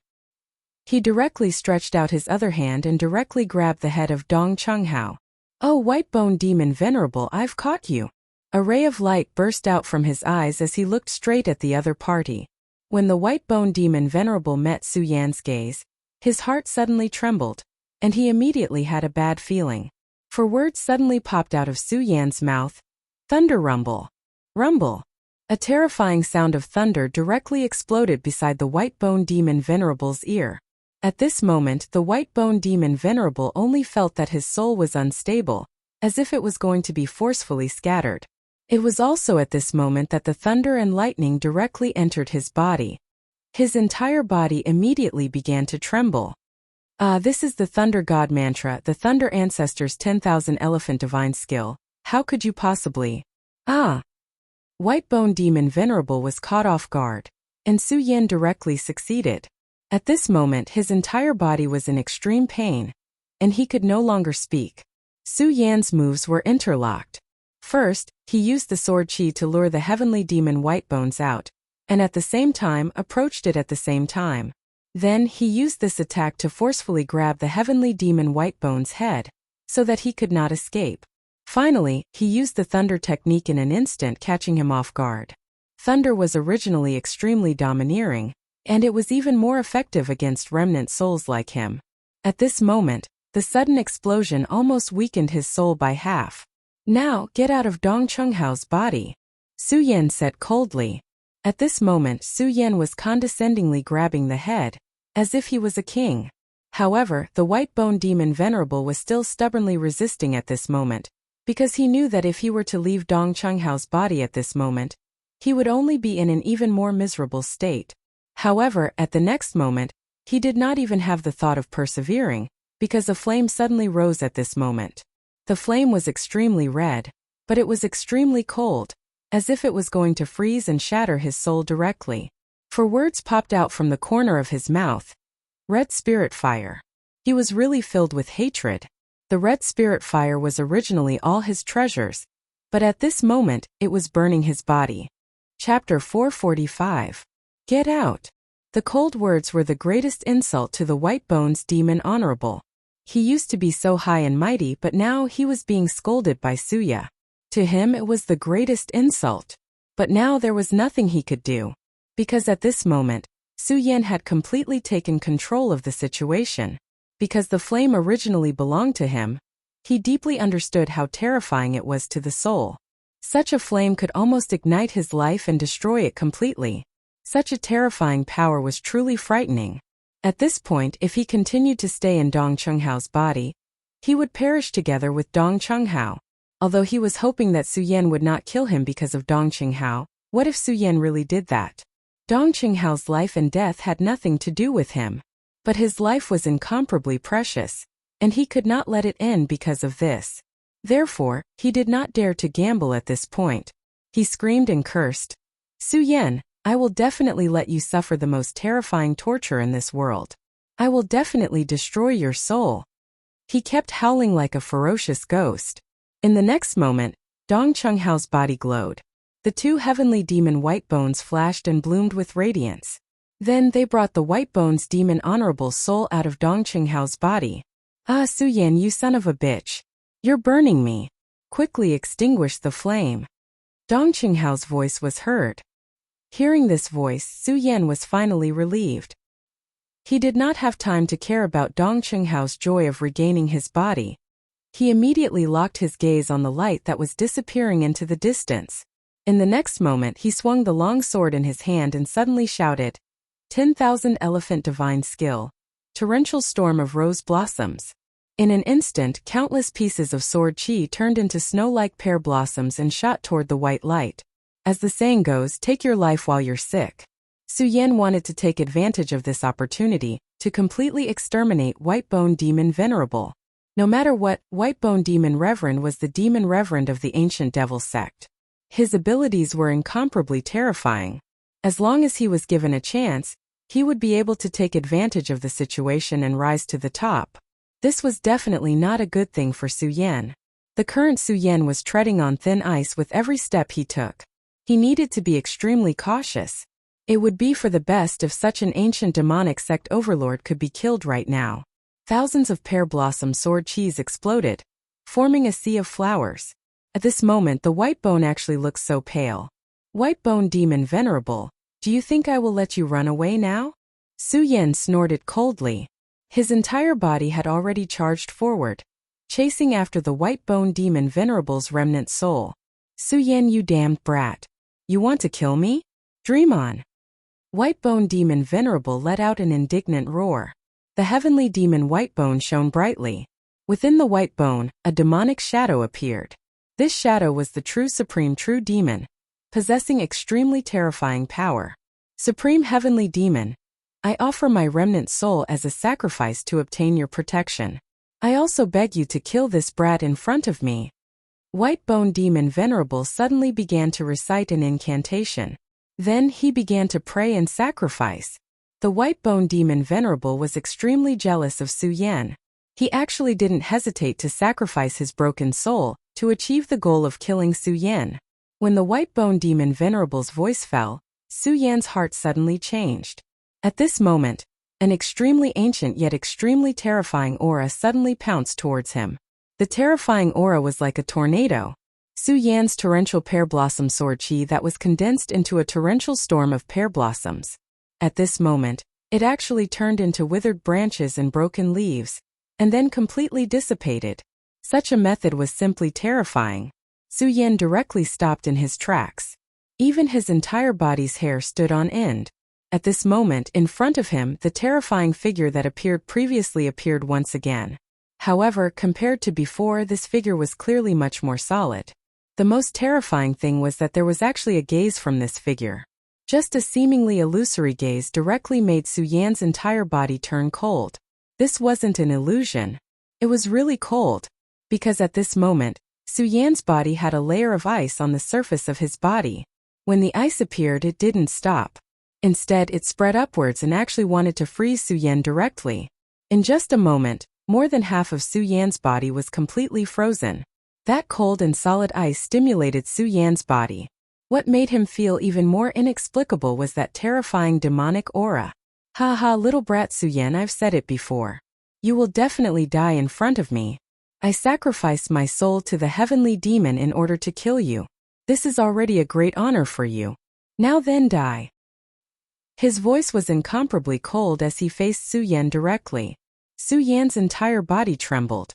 He directly stretched out his other hand and directly grabbed the head of Dong Chunghao. "Oh, White Bone Demon Venerable, I've caught you." A ray of light burst out from his eyes as he looked straight at the other party. When the White Bone Demon Venerable met Su Yan's gaze, his heart suddenly trembled, and he immediately had a bad feeling. For words suddenly popped out of Su Yan's mouth. Thunder rumble. Rumble. A terrifying sound of thunder directly exploded beside the White Bone Demon Venerable's ear. At this moment the White Bone Demon Venerable only felt that his soul was unstable, as if it was going to be forcefully scattered. It was also at this moment that the thunder and lightning directly entered his body. His entire body immediately began to tremble. This is the Thunder God Mantra, the Thunder Ancestors' 10,000 Elephant Divine Skill. How could you possibly? White Bone Demon Venerable was caught off guard, and Su Yan directly succeeded. At this moment his entire body was in extreme pain, and he could no longer speak. Su Yan's moves were interlocked. First, he used the sword chi to lure the heavenly demon White Bones out, and at the same time approached it at the same time. Then he used this attack to forcefully grab the heavenly demon White Bones' head, so that he could not escape. Finally, he used the thunder technique in an instant, catching him off guard. Thunder was originally extremely domineering, and it was even more effective against remnant souls like him. At this moment, the sudden explosion almost weakened his soul by half. "Now, get out of Dong Chunghao's body," Su Yan said coldly. At this moment Su Yan was condescendingly grabbing the head, as if he was a king. However, the White Bone Demon Venerable was still stubbornly resisting at this moment, because he knew that if he were to leave Dong Chunghao's body at this moment, he would only be in an even more miserable state. However, at the next moment, he did not even have the thought of persevering, because a flame suddenly rose at this moment. The flame was extremely red, but it was extremely cold, as if it was going to freeze and shatter his soul directly. For words popped out from the corner of his mouth. Red Spirit Fire. He was really filled with hatred. The Red Spirit Fire was originally all his treasures, but at this moment, it was burning his body. Chapter 445. Get out. The cold words were the greatest insult to the White Bones Demon Honorable. He used to be so high and mighty, but now he was being scolded by Suya. To him it was the greatest insult. But now there was nothing he could do. Because at this moment, Su Yan had completely taken control of the situation. Because the flame originally belonged to him, he deeply understood how terrifying it was to the soul. Such a flame could almost ignite his life and destroy it completely. Such a terrifying power was truly frightening. At this point, if he continued to stay in Dong Chunghao's body, he would perish together with Dong Chunghao. Although he was hoping that Su Yan would not kill him because of Dong Chunghao, what if Su Yan really did that? Dong Chunghao's life and death had nothing to do with him. But his life was incomparably precious, and he could not let it end because of this. Therefore, he did not dare to gamble at this point. He screamed and cursed. Su Yan, I will definitely let you suffer the most terrifying torture in this world. I will definitely destroy your soul. He kept howling like a ferocious ghost. In the next moment, Dong Chunghao's body glowed. The two heavenly demon white bones flashed and bloomed with radiance. Then they brought the white bones demon honorable soul out of Dong Chunghao's body. Ah, Su Yan, you son of a bitch. You're burning me. Quickly extinguish the flame. Dong Chunghao's voice was heard. Hearing this voice, Su Yan was finally relieved. He did not have time to care about Dong Chunghao's joy of regaining his body. He immediately locked his gaze on the light that was disappearing into the distance. In the next moment, he swung the long sword in his hand and suddenly shouted, 10,000 elephant divine skill. Torrential storm of rose blossoms. In an instant, countless pieces of sword chi turned into snow-like pear blossoms and shot toward the white light. As the saying goes, take your life while you're sick. Su Yan wanted to take advantage of this opportunity to completely exterminate Whitebone Demon Venerable. No matter what, Whitebone Demon Reverend was the demon reverend of the ancient devil sect. His abilities were incomparably terrifying. As long as he was given a chance, he would be able to take advantage of the situation and rise to the top. This was definitely not a good thing for Su Yan. The current Su Yan was treading on thin ice with every step he took. He needed to be extremely cautious. It would be for the best if such an ancient demonic sect overlord could be killed right now. Thousands of pear blossom sword chis exploded, forming a sea of flowers. At this moment, the white bone actually looked so pale. Whitebone Demon Venerable, do you think I will let you run away now? Su Yan snorted coldly. His entire body had already charged forward, chasing after the Whitebone Demon Venerable's remnant soul. Su Yan, you damned brat. You want to kill me? Dream on. Whitebone Demon Venerable let out an indignant roar. The heavenly demon Whitebone shone brightly. Within the Whitebone, a demonic shadow appeared. This shadow was the true supreme true demon, possessing extremely terrifying power. Supreme heavenly demon, I offer my remnant soul as a sacrifice to obtain your protection. I also beg you to kill this brat in front of me. Whitebone Demon Venerable suddenly began to recite an incantation. Then he began to pray and sacrifice. The Whitebone Demon Venerable was extremely jealous of Su Yan. He actually didn't hesitate to sacrifice his broken soul to achieve the goal of killing Su Yan. When the Whitebone Demon Venerable's voice fell, Su Yan's heart suddenly changed. At this moment, an extremely ancient yet extremely terrifying aura suddenly pounced towards him. The terrifying aura was like a tornado. Su Yan's torrential pear blossom sword chi that was condensed into a torrential storm of pear blossoms. At this moment, it actually turned into withered branches and broken leaves, and then completely dissipated. Such a method was simply terrifying. Su Yan directly stopped in his tracks. Even his entire body's hair stood on end. At this moment, in front of him, the terrifying figure that appeared previously appeared once again. However, compared to before, this figure was clearly much more solid. The most terrifying thing was that there was actually a gaze from this figure. Just a seemingly illusory gaze directly made Su Yan's entire body turn cold. This wasn't an illusion. It was really cold. Because at this moment, Su Yan's body had a layer of ice on the surface of his body. When the ice appeared, it didn't stop. Instead, it spread upwards and actually wanted to freeze Su Yan directly. In just a moment, more than half of Su Yan's body was completely frozen. That cold and solid ice stimulated Su Yan's body. What made him feel even more inexplicable was that terrifying demonic aura. Ha ha, little brat Su Yan, I've said it before. You will definitely die in front of me. I sacrificed my soul to the heavenly demon in order to kill you. This is already a great honor for you. Now then die. His voice was incomparably cold as he faced Su Yan directly. Su Yan's entire body trembled.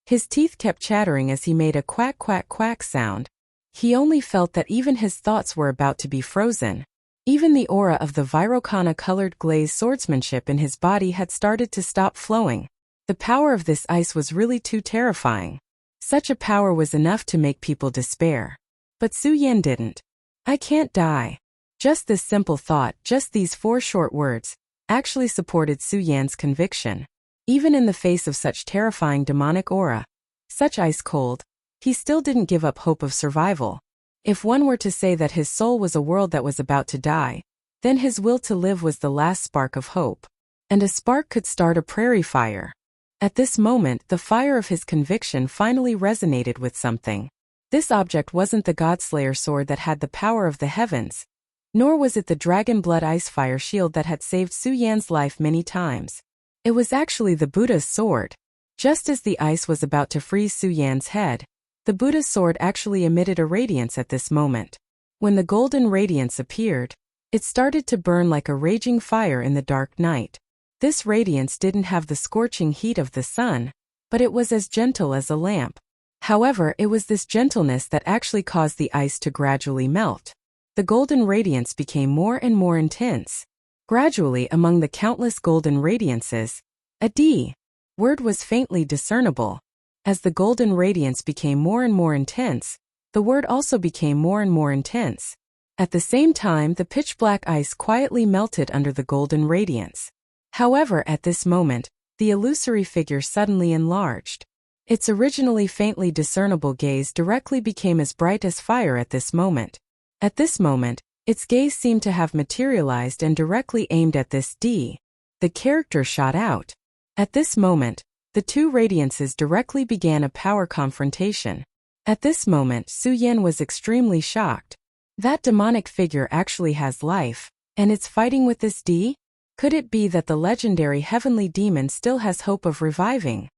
His teeth kept chattering as he made a quack quack quack sound. He only felt that even his thoughts were about to be frozen. Even the aura of the Virokana-colored glaze swordsmanship in his body had started to stop flowing. The power of this ice was really too terrifying. Such a power was enough to make people despair. But Su Yan didn't. I can't die. Just this simple thought, just these 4 short words, actually supported Su Yan's conviction. Even in the face of such terrifying demonic aura, such ice cold, he still didn't give up hope of survival. If one were to say that his soul was a world that was about to die, then his will to live was the last spark of hope. And a spark could start a prairie fire. At this moment, the fire of his conviction finally resonated with something. This object wasn't the Godslayer sword that had the power of the heavens, nor was it the dragon blood ice fire shield that had saved Su Yan's life many times. It was actually the Buddha's sword. Just as the ice was about to freeze Su Yan's head, the Buddha's sword actually emitted a radiance at this moment. When the golden radiance appeared, it started to burn like a raging fire in the dark night. This radiance didn't have the scorching heat of the sun, but it was as gentle as a lamp. However, it was this gentleness that actually caused the ice to gradually melt. The golden radiance became more and more intense. Gradually, among the countless golden radiances, a D word was faintly discernible. As the golden radiance became more and more intense, the word also became more and more intense. At the same time, the pitch-black ice quietly melted under the golden radiance. However, at this moment, the illusory figure suddenly enlarged. Its originally faintly discernible gaze directly became as bright as fire at this moment. At this moment, its gaze seemed to have materialized and directly aimed at this D. The character shot out. At this moment, the two radiances directly began a power confrontation. At this moment, Su Yan was extremely shocked. That demonic figure actually has life, and it's fighting with this D? Could it be that the legendary heavenly demon still has hope of reviving?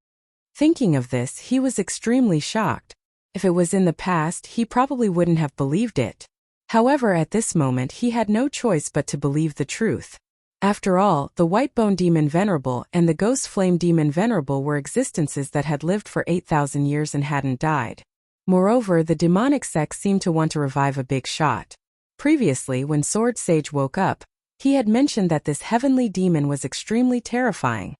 Thinking of this, he was extremely shocked. If it was in the past, he probably wouldn't have believed it. However, at this moment he had no choice but to believe the truth. After all, the Whitebone Demon Venerable and the Ghost Flame Demon Venerable were existences that had lived for 8,000 years and hadn't died. Moreover, the demonic sect seemed to want to revive a big shot. Previously, when Sword Sage woke up, he had mentioned that this heavenly demon was extremely terrifying,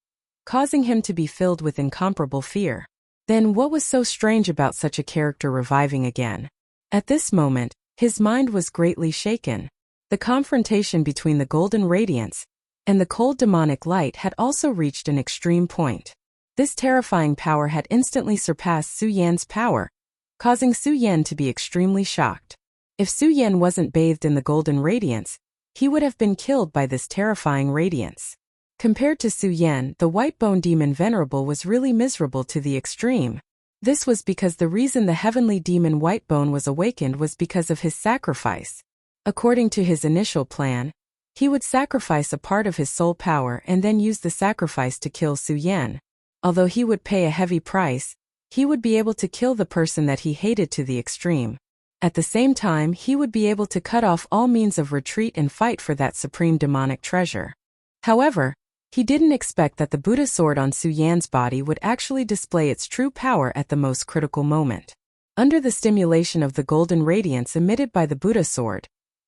causing him to be filled with incomparable fear. Then what was so strange about such a character reviving again? At this moment, his mind was greatly shaken. The confrontation between the golden radiance and the cold demonic light had also reached an extreme point. This terrifying power had instantly surpassed Su Yan's power, causing Su Yan to be extremely shocked. If Su Yan wasn't bathed in the golden radiance, he would have been killed by this terrifying radiance. Compared to Su Yan, the Whitebone Demon Venerable was really miserable to the extreme. This was because the reason the heavenly demon Whitebone was awakened was because of his sacrifice. According to his initial plan, he would sacrifice a part of his soul power and then use the sacrifice to kill Su Yan. Although he would pay a heavy price, he would be able to kill the person that he hated to the extreme. At the same time, he would be able to cut off all means of retreat and fight for that supreme demonic treasure. However, he didn't expect that the Buddha sword on Su Yan's body would actually display its true power at the most critical moment. Under the stimulation of the golden radiance emitted by the Buddha sword,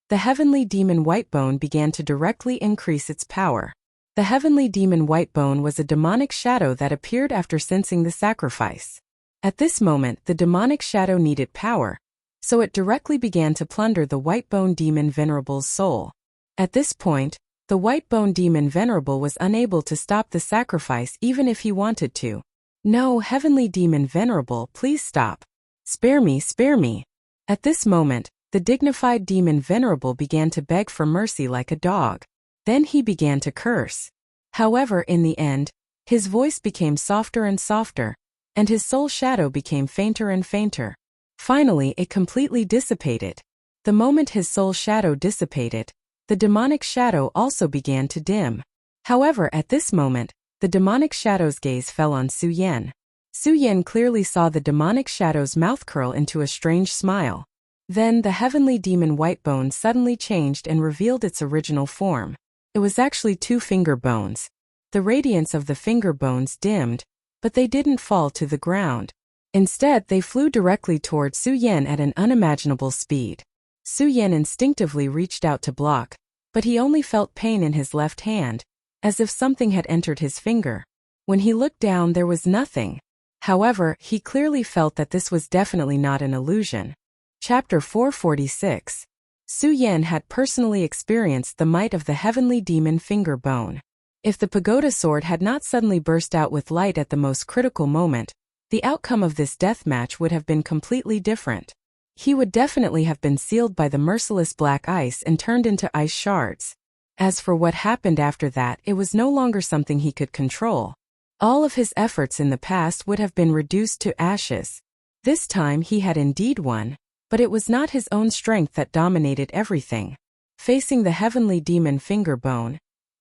the heavenly demon Whitebone began to directly increase its power. The heavenly demon Whitebone was a demonic shadow that appeared after sensing the sacrifice. At this moment, the demonic shadow needed power, so it directly began to plunder the Whitebone Demon Venerable's soul. At this point, the Whitebone Demon Venerable was unable to stop the sacrifice even if he wanted to. "No, Heavenly Demon Venerable, please stop. Spare me, spare me." At this moment, the dignified Demon Venerable began to beg for mercy like a dog. Then he began to curse. However, in the end, his voice became softer and softer, and his soul shadow became fainter and fainter. Finally, it completely dissipated. The moment his soul shadow dissipated, the demonic shadow also began to dim. However, at this moment, the demonic shadow's gaze fell on Su Yan. Su Yan clearly saw the demonic shadow's mouth curl into a strange smile. Then the heavenly demon Whitebone suddenly changed and revealed its original form. It was actually two finger bones. The radiance of the finger bones dimmed, but they didn't fall to the ground. Instead, they flew directly toward Su Yan at an unimaginable speed. Su Yan instinctively reached out to block, but he only felt pain in his left hand, as if something had entered his finger. When he looked down, there was nothing. However, he clearly felt that this was definitely not an illusion. Chapter 446. Su Yan had personally experienced the might of the heavenly demon finger bone. If the pagoda sword had not suddenly burst out with light at the most critical moment, the outcome of this death match would have been completely different. he would definitely have been sealed by the merciless black ice and turned into ice shards. As for what happened after that, it was no longer something he could control. All of his efforts in the past would have been reduced to ashes. This time he had indeed won, but it was not his own strength that dominated everything. Facing the heavenly demon Fingerbone,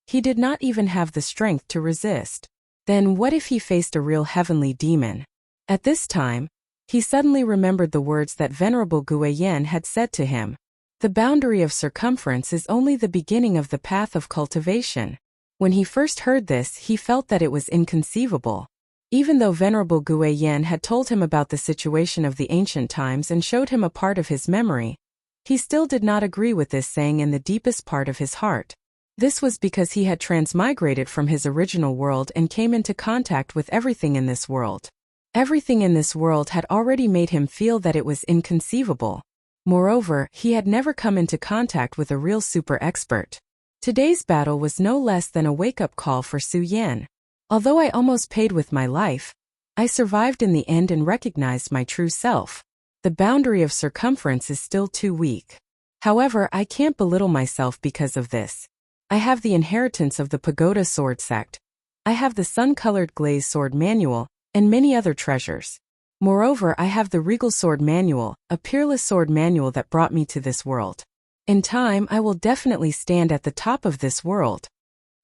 he did not even have the strength to resist. Then what if he faced a real heavenly demon? At this time, he suddenly remembered the words that Venerable Guiyen had said to him. The boundary of circumference is only the beginning of the path of cultivation. When he first heard this, he felt that it was inconceivable. Even though Venerable Guiyen had told him about the situation of the ancient times and showed him a part of his memory, he still did not agree with this saying in the deepest part of his heart. This was because he had transmigrated from his original world and came into contact with everything in this world. Everything in this world had already made him feel that it was inconceivable. Moreover, he had never come into contact with a real super expert. Today's battle was no less than a wake-up call for Su Yan. Although I almost paid with my life, I survived in the end and recognized my true self. The boundary of circumference is still too weak. However, I can't belittle myself because of this. I have the inheritance of the Pagoda Sword Sect. I have the sun-colored glazed sword manual, and many other treasures. Moreover, I have the Regal Sword Manual, a peerless sword manual that brought me to this world. In time, I will definitely stand at the top of this world.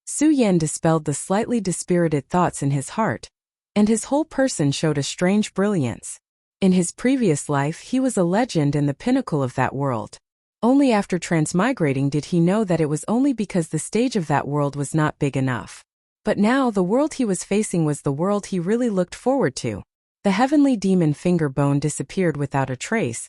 Su Yan dispelled the slightly dispirited thoughts in his heart, and his whole person showed a strange brilliance. In his previous life, he was a legend and the pinnacle of that world. Only after transmigrating did he know that it was only because the stage of that world was not big enough. But now the world he was facing was the world he really looked forward to. The heavenly demon Fingerbone disappeared without a trace,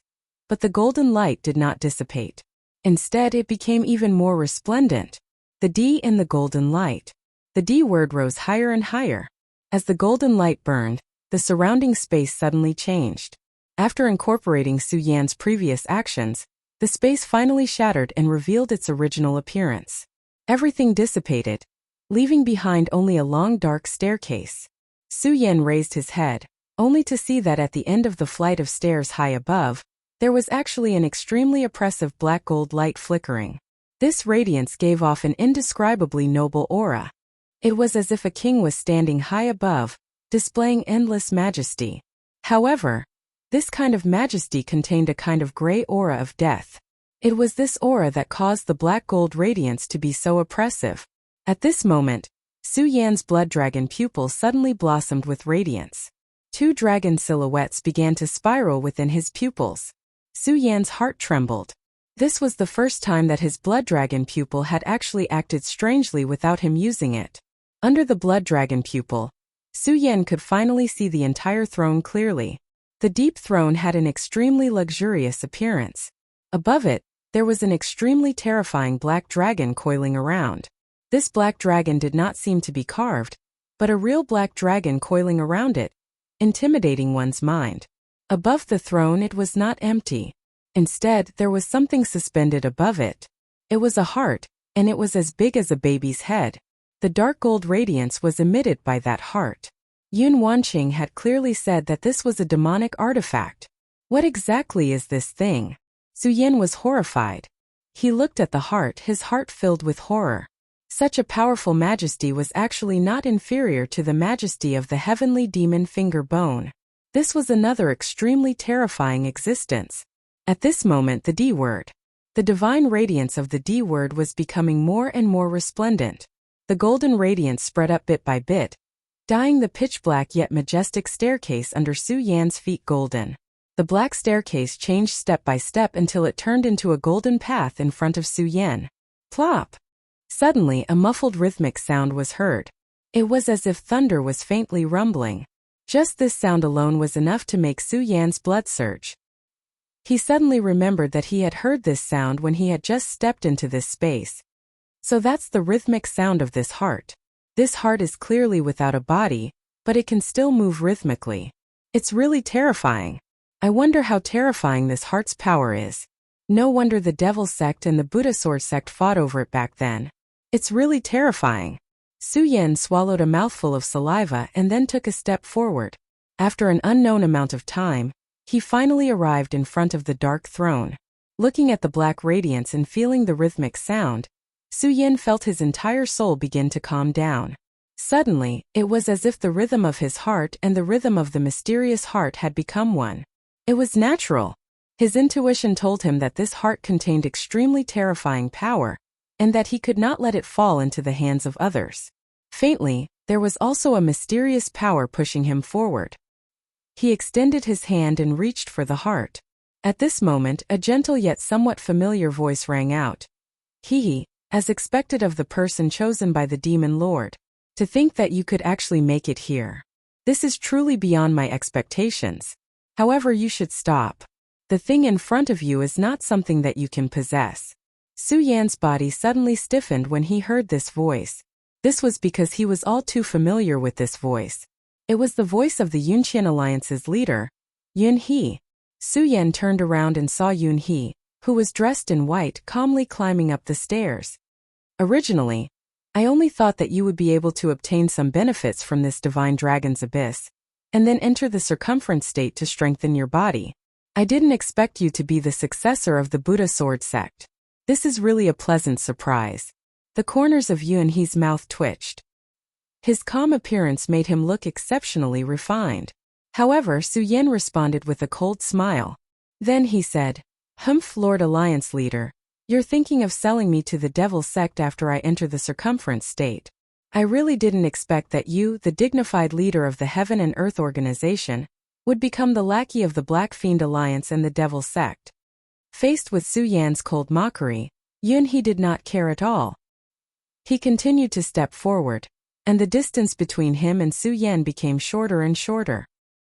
but the golden light did not dissipate. Instead, it became even more resplendent. The D in the golden light. The D word rose higher and higher. As the golden light burned, the surrounding space suddenly changed. After incorporating Su Yan's previous actions, the space finally shattered and revealed its original appearance. Everything dissipated, leaving behind only a long dark staircase. Su Yan raised his head, only to see that at the end of the flight of stairs high above, there was actually an extremely oppressive black gold light flickering. This radiance gave off an indescribably noble aura. It was as if a king was standing high above, displaying endless majesty. However, this kind of majesty contained a kind of gray aura of death. It was this aura that caused the black gold radiance to be so oppressive. At this moment, Su Yan's blood dragon pupil suddenly blossomed with radiance. Two dragon silhouettes began to spiral within his pupils. Su Yan's heart trembled. This was the first time that his blood dragon pupil had actually acted strangely without him using it. Under the blood dragon pupil, Su Yan could finally see the entire throne clearly. The deep throne had an extremely luxurious appearance. Above it, there was an extremely terrifying black dragon coiling around. This black dragon did not seem to be carved, but a real black dragon coiling around it, intimidating one's mind. Above the throne, it was not empty. Instead, there was something suspended above it. It was a heart, and it was as big as a baby's head. The dark gold radiance was emitted by that heart. Yun Wanqing had clearly said that this was a demonic artifact. What exactly is this thing? Su Yan was horrified. He looked at the heart, his heart filled with horror. Such a powerful majesty was actually not inferior to the majesty of the heavenly demon Fingerbone. This was another extremely terrifying existence. At this moment, the D word. The divine radiance of the D word was becoming more and more resplendent. The golden radiance spread up bit by bit, dyeing the pitch-black yet majestic staircase under Su Yan's feet golden. The black staircase changed step by step until it turned into a golden path in front of Su Yan. Plop! Suddenly, a muffled rhythmic sound was heard. It was as if thunder was faintly rumbling. Just this sound alone was enough to make Su Yan's blood surge. He suddenly remembered that he had heard this sound when he had just stepped into this space. So that's the rhythmic sound of this heart. This heart is clearly without a body, but it can still move rhythmically. It's really terrifying. I wonder how terrifying this heart's power is. No wonder the Devil Sect and the Buddha Sword Sect fought over it back then. It's really terrifying. Su Yan swallowed a mouthful of saliva and then took a step forward. After an unknown amount of time, He finally arrived in front of the dark throne. Looking at the black radiance and feeling the rhythmic sound, Su Yin felt his entire soul begin to calm down. Suddenly, it was as if the rhythm of his heart and the rhythm of the mysterious heart had become one. It was natural. His intuition told him that this heart contained extremely terrifying power, and that he could not let it fall into the hands of others. Faintly, there was also a mysterious power pushing him forward. He extended his hand and reached for the heart. At this moment, a gentle yet somewhat familiar voice rang out. He, as expected of the person chosen by the demon lord. To think that you could actually make it here. This is truly beyond my expectations. However, you should stop. The thing in front of you is not something that you can possess. Su Yan's body suddenly stiffened when he heard this voice. This was because he was all too familiar with this voice. It was the voice of the Yunqian Alliance's leader, Yun He. Su Yan turned around and saw Yun He, who was dressed in white, calmly climbing up the stairs. Originally, I only thought that you would be able to obtain some benefits from this divine dragon's abyss, and then enter the circumference state to strengthen your body. I didn't expect you to be the successor of the Buddha sword sect. This is really a pleasant surprise. The corners of Yun He's mouth twitched. His calm appearance made him look exceptionally refined. However, Su Yan responded with a cold smile. Then he said, Humph, Lord Alliance leader, you're thinking of selling me to the devil sect after I enter the circumference state. I really didn't expect that you, the dignified leader of the Heaven and Earth organization, would become the lackey of the Black Fiend Alliance and the devil sect. Faced with Su Yan's cold mockery, Yun He did not care at all. He continued to step forward, and the distance between him and Su Yan became shorter and shorter.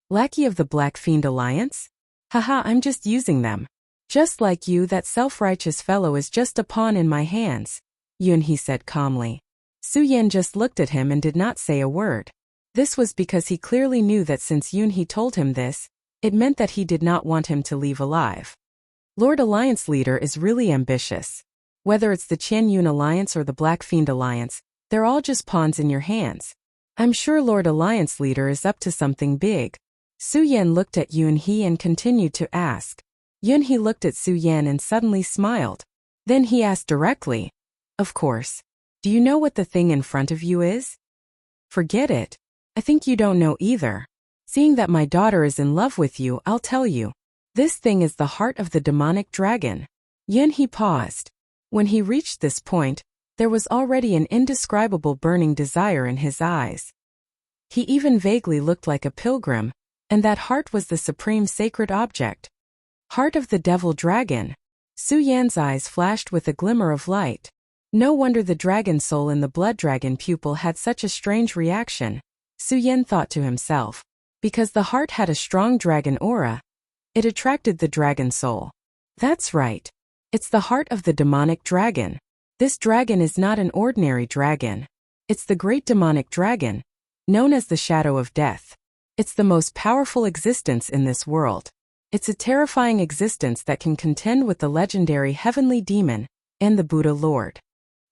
Lackey of the Black Fiend Alliance? Haha, I'm just using them. Just like you, that self-righteous fellow is just a pawn in my hands, Yun He said calmly. Su Yan just looked at him and did not say a word. This was because he clearly knew that since Yun He told him this, it meant that he did not want him to leave alive. Lord Alliance leader is really ambitious. Whether it's the Qian Yun Alliance or the Black Fiend Alliance, they're all just pawns in your hands. I'm sure Lord Alliance leader is up to something big. Su Yan looked at Yun He and continued to ask. Yun He looked at Su Yan and suddenly smiled. Then he asked directly, Of course. Do you know what the thing in front of you is? Forget it. I think you don't know either. Seeing that my daughter is in love with you, I'll tell you. This thing is the heart of the demonic dragon. Yun He paused. When he reached this point, there was already an indescribable burning desire in his eyes. He even vaguely looked like a pilgrim, and that heart was the supreme sacred object. Heart of the devil dragon. Su Yan's eyes flashed with a glimmer of light. No wonder the dragon soul in the blood dragon pupil had such a strange reaction, Su Yan thought to himself. Because the heart had a strong dragon aura, it attracted the dragon soul. That's right. It's the heart of the demonic dragon. This dragon is not an ordinary dragon. It's the great demonic dragon, known as the shadow of death. It's the most powerful existence in this world. It's a terrifying existence that can contend with the legendary heavenly demon and the Buddha Lord.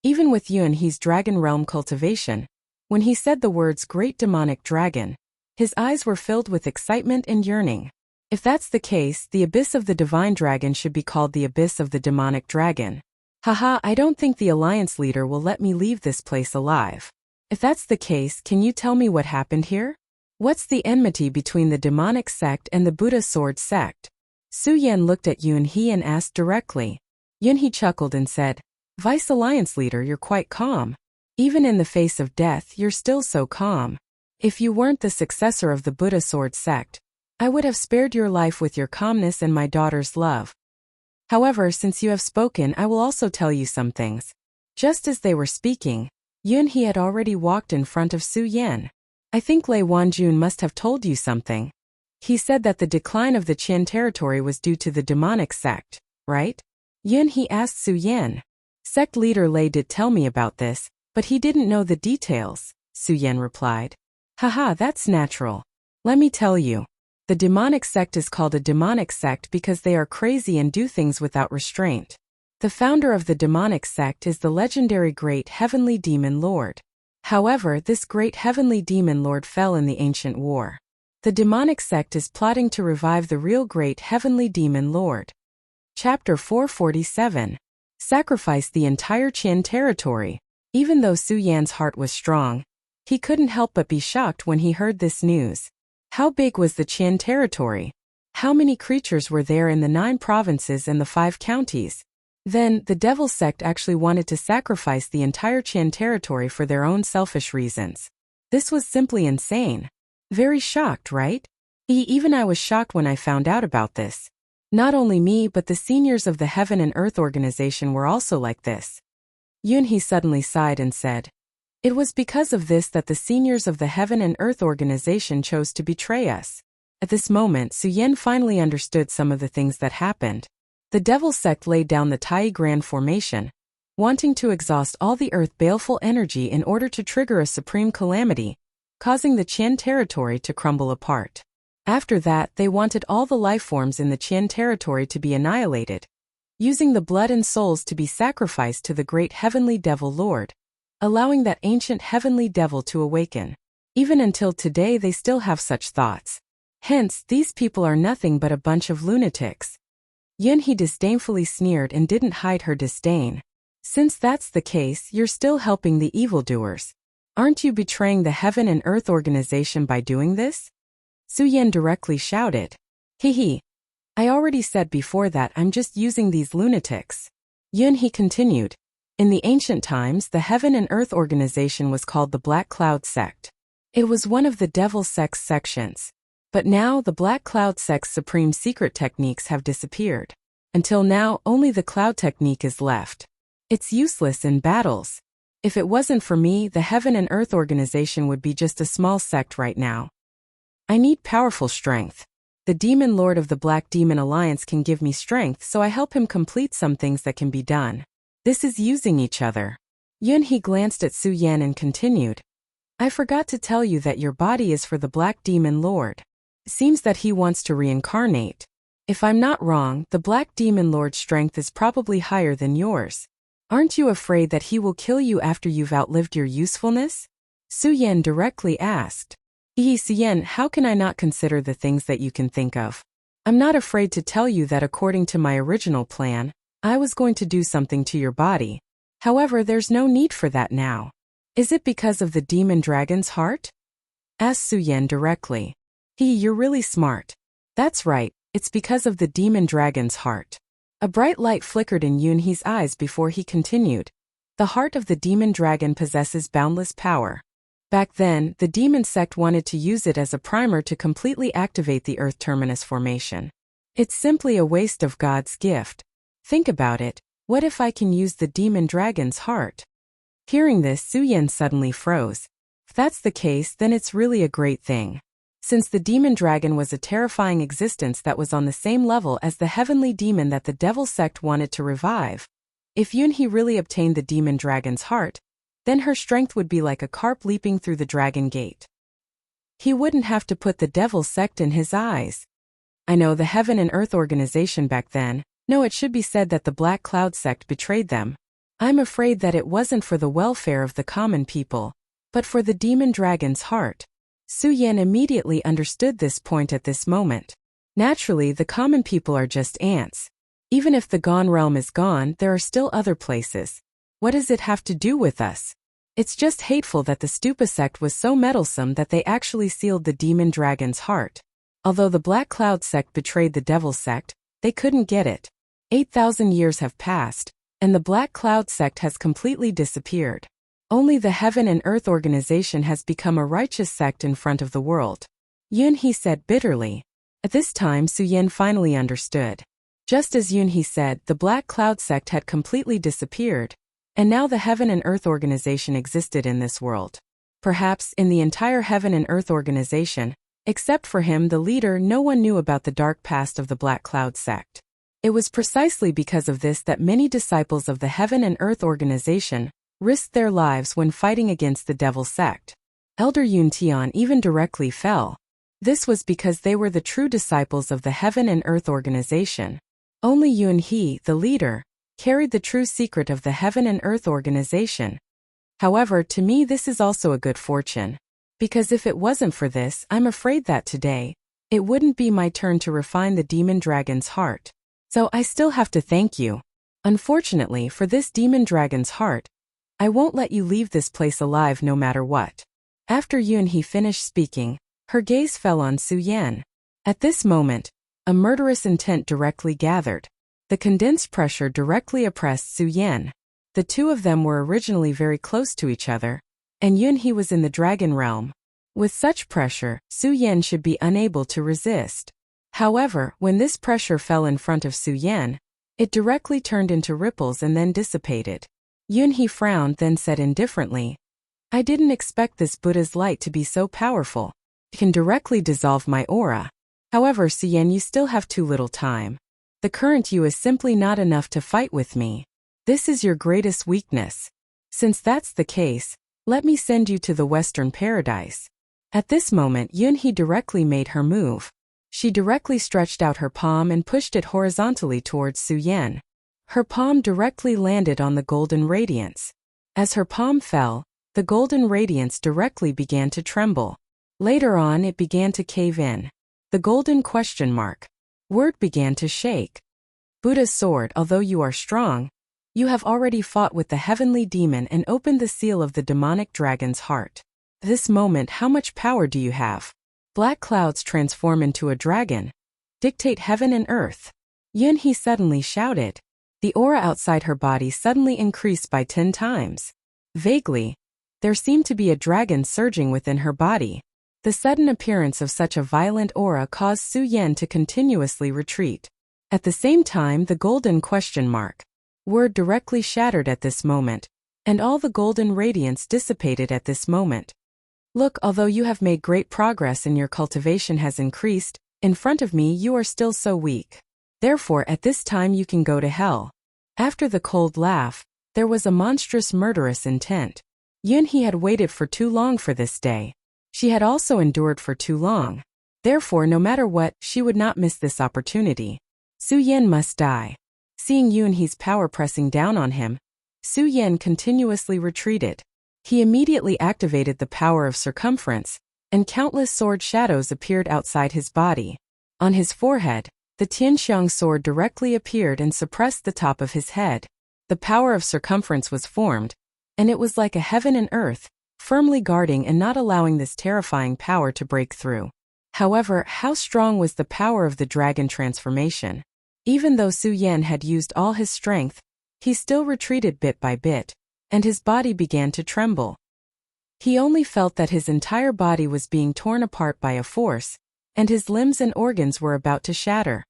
Even with Yun He's dragon realm cultivation, when he said the words great demonic dragon, his eyes were filled with excitement and yearning. If that's the case, the abyss of the divine dragon should be called the abyss of the demonic dragon. Haha, I don't think the alliance leader will let me leave this place alive. If that's the case, can you tell me what happened here? What's the enmity between the demonic sect and the Buddha sword sect? Su Yan looked at Yun He and asked directly. Yun He chuckled and said, Vice alliance leader, you're quite calm. Even in the face of death, you're still so calm. If you weren't the successor of the Buddha sword sect, I would have spared your life with your calmness and my daughter's love. However, since you have spoken, I will also tell you some things. Just as they were speaking, Yun He had already walked in front of Su Yan. I think Lei Wanjun must have told you something. He said that the decline of the Qin territory was due to the demonic sect, right? Yun He asked Su Yan. Sect leader Lei did tell me about this, but he didn't know the details, Su Yan replied. Haha, that's natural. Let me tell you. The demonic sect is called a demonic sect because they are crazy and do things without restraint. The founder of the demonic sect is the legendary great heavenly demon lord. However, this great heavenly demon lord fell in the ancient war. The demonic sect is plotting to revive the real great heavenly demon lord. Chapter 447. Sacrifice the entire Qin territory. Even though Su Yan's heart was strong, he couldn't help but be shocked when he heard this news. How big was the Qin territory? How many creatures were there in the 9 provinces and the 5 counties? Then, the devil sect actually wanted to sacrifice the entire Qin territory for their own selfish reasons. This was simply insane. Very shocked, right? Even I was shocked when I found out about this. Not only me but the seniors of the Heaven and Earth organization were also like this. Yunhee suddenly sighed and said, "It was because of this that the seniors of the Heaven and Earth organization chose to betray us." At this moment, Su Yan finally understood some of the things that happened. The devil sect laid down the Tai Grand formation, wanting to exhaust all the earth baleful energy in order to trigger a supreme calamity, causing the Qin territory to crumble apart. After that, they wanted all the life forms in the Qin territory to be annihilated, using the blood and souls to be sacrificed to the great heavenly devil lord, allowing that ancient heavenly devil to awaken. Even until today they still have such thoughts. Hence, these people are nothing but a bunch of lunatics. Yunhee disdainfully sneered and didn't hide her disdain. Since that's the case, you're still helping the evildoers. Aren't you betraying the Heaven and Earth organization by doing this? Su Yan directly shouted. Hee. I already said before that I'm just using these lunatics. Yunhee continued. In the ancient times, the Heaven and Earth organization was called the Black Cloud sect. It was one of the devil sect's sections. But now the Black Cloud sect's supreme secret techniques have disappeared. Until now, only the cloud technique is left. It's useless in battles. If it wasn't for me, the Heaven and Earth organization would be just a small sect right now. I need powerful strength. The Demon Lord of the Black Demon Alliance can give me strength, so I help him complete some things that can be done. This is using each other. Yunhee glanced at Su Yan and continued. I forgot to tell you that your body is for the Black Demon Lord. Seems that he wants to reincarnate. If I'm not wrong, the Black Demon Lord's strength is probably higher than yours. Aren't you afraid that he will kill you after you've outlived your usefulness? Su Yan directly asked. Su Yan, how can I not consider the things that you can think of? I'm not afraid to tell you that according to my original plan, I was going to do something to your body. However, there's no need for that now. Is it because of the demon dragon's heart? Asked Su Yan directly. You're really smart. That's right, it's because of the demon dragon's heart. A bright light flickered in Yunhee's eyes before he continued. The heart of the demon dragon possesses boundless power. Back then, the demon sect wanted to use it as a primer to completely activate the Earth Terminus formation. It's simply a waste of God's gift. Think about it, what if I can use the demon dragon's heart? Hearing this, Su Yan suddenly froze. If that's the case, then it's really a great thing. Since the demon dragon was a terrifying existence that was on the same level as the heavenly demon that the devil sect wanted to revive, if Yunhee really obtained the demon dragon's heart, then her strength would be like a carp leaping through the dragon gate. He wouldn't have to put the devil sect in his eyes. I know the Heaven and Earth organization back then. No, it should be said that the Black Cloud sect betrayed them. I'm afraid that it wasn't for the welfare of the common people, but for the demon dragon's heart. Su Yan immediately understood this point at this moment. Naturally, the common people are just ants. Even if the gone realm is gone, there are still other places. What does it have to do with us? It's just hateful that the Stupa sect was so meddlesome that they actually sealed the demon dragon's heart. Although the Black Cloud sect betrayed the devil sect, they couldn't get it. 8,000 years have passed, and the Black Cloud sect has completely disappeared. Only the Heaven and Earth organization has become a righteous sect in front of the world. Yunhee said bitterly. At this time, Su Yan finally understood. Just as Yunhee said, the Black Cloud sect had completely disappeared, and now the Heaven and Earth organization existed in this world. Perhaps in the entire Heaven and Earth organization, except for him, the leader, no one knew about the dark past of the Black Cloud sect. It was precisely because of this that many disciples of the Heaven and Earth organization risked their lives when fighting against the devil sect. Elder Yun Tian even directly fell. This was because they were the true disciples of the Heaven and Earth organization. Only Yun He, the leader, carried the true secret of the Heaven and Earth organization. However, to me this is also a good fortune. Because if it wasn't for this, I'm afraid that today, it wouldn't be my turn to refine the demon dragon's heart. So I still have to thank you. Unfortunately for this demon dragon's heart, I won't let you leave this place alive no matter what. After Yunhee finished speaking, her gaze fell on Su Yan. At this moment, a murderous intent directly gathered. The condensed pressure directly oppressed Su Yan. The two of them were originally very close to each other, and Yunhee was in the dragon realm. With such pressure, Su Yan should be unable to resist. However, when this pressure fell in front of Su Yan, it directly turned into ripples and then dissipated. Yunhee frowned, then said indifferently, I didn't expect this Buddha's light to be so powerful. It can directly dissolve my aura. However, Su Yan, you still have too little time. The current you is simply not enough to fight with me. This is your greatest weakness. Since that's the case, let me send you to the Western Paradise. At this moment, Yunhee directly made her move. She directly stretched out her palm and pushed it horizontally towards Su Yan. Her palm directly landed on the golden radiance. As her palm fell, the golden radiance directly began to tremble. Later on, it began to cave in. The golden word began to shake. Buddha's sword, although you are strong, you have already fought with the heavenly demon and opened the seal of the demonic dragon's heart. This moment, how much power do you have? Black clouds transform into a dragon. Dictate heaven and earth. Yunhee suddenly shouted. The aura outside her body suddenly increased by 10 times. Vaguely, there seemed to be a dragon surging within her body. The sudden appearance of such a violent aura caused Su Yan to continuously retreat. At the same time, the golden word directly shattered at this moment, and all the golden radiance dissipated at this moment. Look, although you have made great progress and your cultivation has increased, in front of me you are still so weak. Therefore at this time you can go to hell. After the cold laugh, there was a monstrous murderous intent. Yunhee had waited for too long for this day. She had also endured for too long. Therefore no matter what, she would not miss this opportunity. Su Yan must die. Seeing Yunhee's power pressing down on him, Su Yan continuously retreated. He immediately activated the power of circumference, and countless sword shadows appeared outside his body. On his forehead, the Tianxiang sword directly appeared and suppressed the top of his head. The power of circumference was formed, and it was like a heaven and earth, firmly guarding and not allowing this terrifying power to break through. However, how strong was the power of the dragon transformation? Even though Su Yan had used all his strength, he still retreated bit by bit, and his body began to tremble. He only felt that his entire body was being torn apart by a force, and his limbs and organs were about to shatter.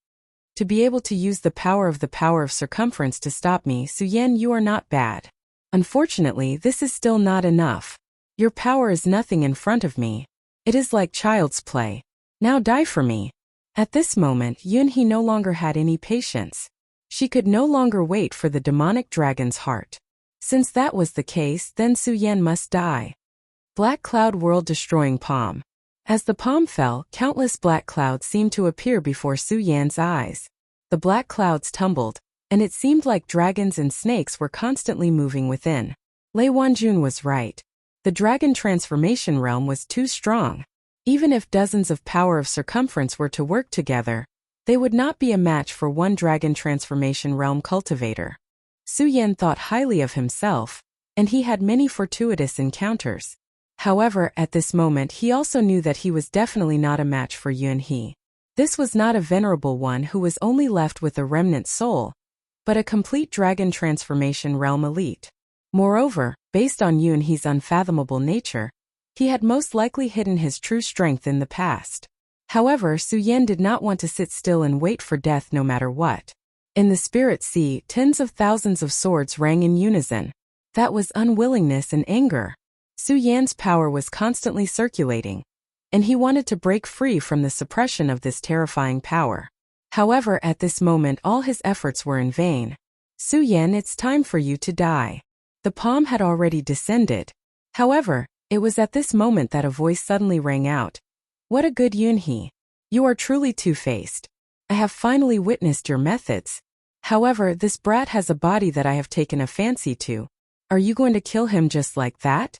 To be able to use the power of circumference to stop me, Su Yan, you are not bad. Unfortunately, this is still not enough. Your power is nothing in front of me. It is like child's play. Now die for me. At this moment, Yunhee no longer had any patience. She could no longer wait for the demonic dragon's heart. Since that was the case, then Su Yan must die. Black cloud world-destroying palm. As the palm fell, countless black clouds seemed to appear before Su Yan's eyes. The black clouds tumbled, and it seemed like dragons and snakes were constantly moving within. Lei Wanjun was right. The dragon transformation realm was too strong. Even if dozens of power of circumference were to work together, they would not be a match for one dragon transformation realm cultivator. Su Yan thought highly of himself, and he had many fortuitous encounters. However, at this moment he also knew that he was definitely not a match for Yunhee. This was not a venerable one who was only left with a remnant soul, but a complete dragon transformation realm elite. Moreover, based on Yunhee's unfathomable nature, he had most likely hidden his true strength in the past. However, Su Yan did not want to sit still and wait for death no matter what. In the spirit sea, tens of thousands of swords rang in unison. That was unwillingness and anger. Su Yan's power was constantly circulating, and he wanted to break free from the suppression of this terrifying power. However, at this moment all his efforts were in vain. Su Yan, it's time for you to die. The palm had already descended. However, it was at this moment that a voice suddenly rang out. What a good Yunhee. You are truly two-faced. I have finally witnessed your methods. However, this brat has a body that I have taken a fancy to. Are you going to kill him just like that?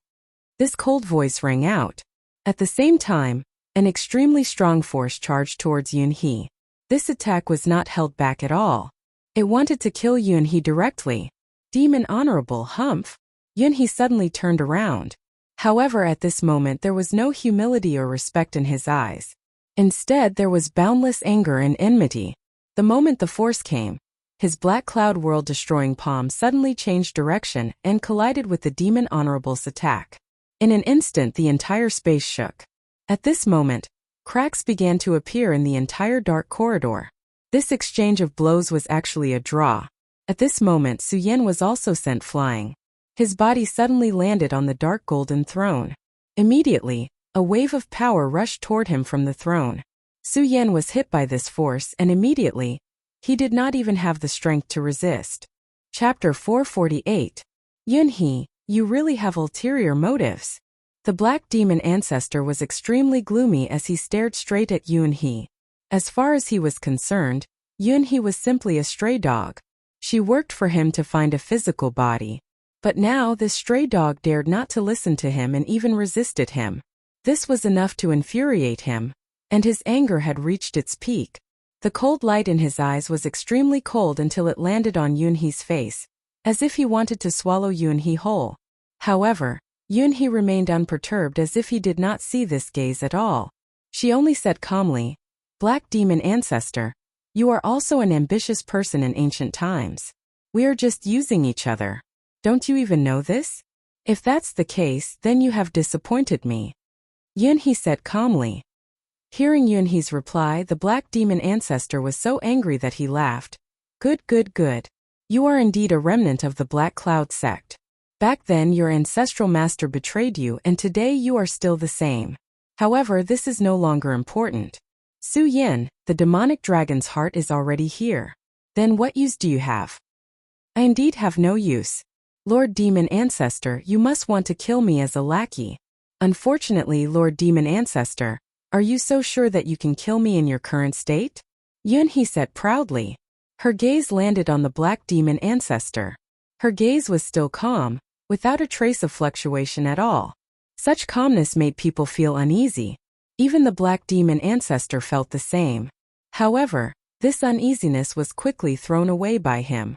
This cold voice rang out. At the same time, an extremely strong force charged towards Yunhee. This attack was not held back at all. It wanted to kill Yunhee directly. Demon Honorable Humph! Yunhee suddenly turned around. However, at this moment there was no humility or respect in his eyes. Instead, there was boundless anger and enmity. The moment the force came, his black cloud world-destroying palm suddenly changed direction and collided with the Demon Honorable's attack. In an instant, the entire space shook. At this moment, cracks began to appear in the entire dark corridor. This exchange of blows was actually a draw. At this moment, Su Yen was also sent flying. His body suddenly landed on the dark golden throne. Immediately, a wave of power rushed toward him from the throne. Su Yen was hit by this force and immediately, he did not even have the strength to resist. Chapter 448. Yunhee, you really have ulterior motives. The black demon ancestor was extremely gloomy as he stared straight at Yunhee. As far as he was concerned, Yunhee was simply a stray dog. She worked for him to find a physical body. But now this stray dog dared not to listen to him and even resisted him. This was enough to infuriate him, and his anger had reached its peak. The cold light in his eyes was extremely cold until it landed on Yunhee's face, as if he wanted to swallow Yunhee whole. However, Yunhee remained unperturbed as if he did not see this gaze at all. She only said calmly, "Black demon ancestor, you are also an ambitious person in ancient times. We are just using each other. Don't you even know this? If that's the case, then you have disappointed me," Yunhee said calmly. Hearing Yunhee's reply, the black demon ancestor was so angry that he laughed. Good, good, good. You are indeed a remnant of the Black Cloud sect. Back then your ancestral master betrayed you and today you are still the same. However, this is no longer important. Su Yen, the demonic dragon's heart is already here. Then what use do you have? I indeed have no use. Lord Demon Ancestor, you must want to kill me as a lackey. Unfortunately, Lord Demon Ancestor, are you so sure that you can kill me in your current state? Yunhee said proudly. Her gaze landed on the black demon ancestor. Her gaze was still calm, without a trace of fluctuation at all. Such calmness made people feel uneasy. Even the black demon ancestor felt the same. However, this uneasiness was quickly thrown away by him.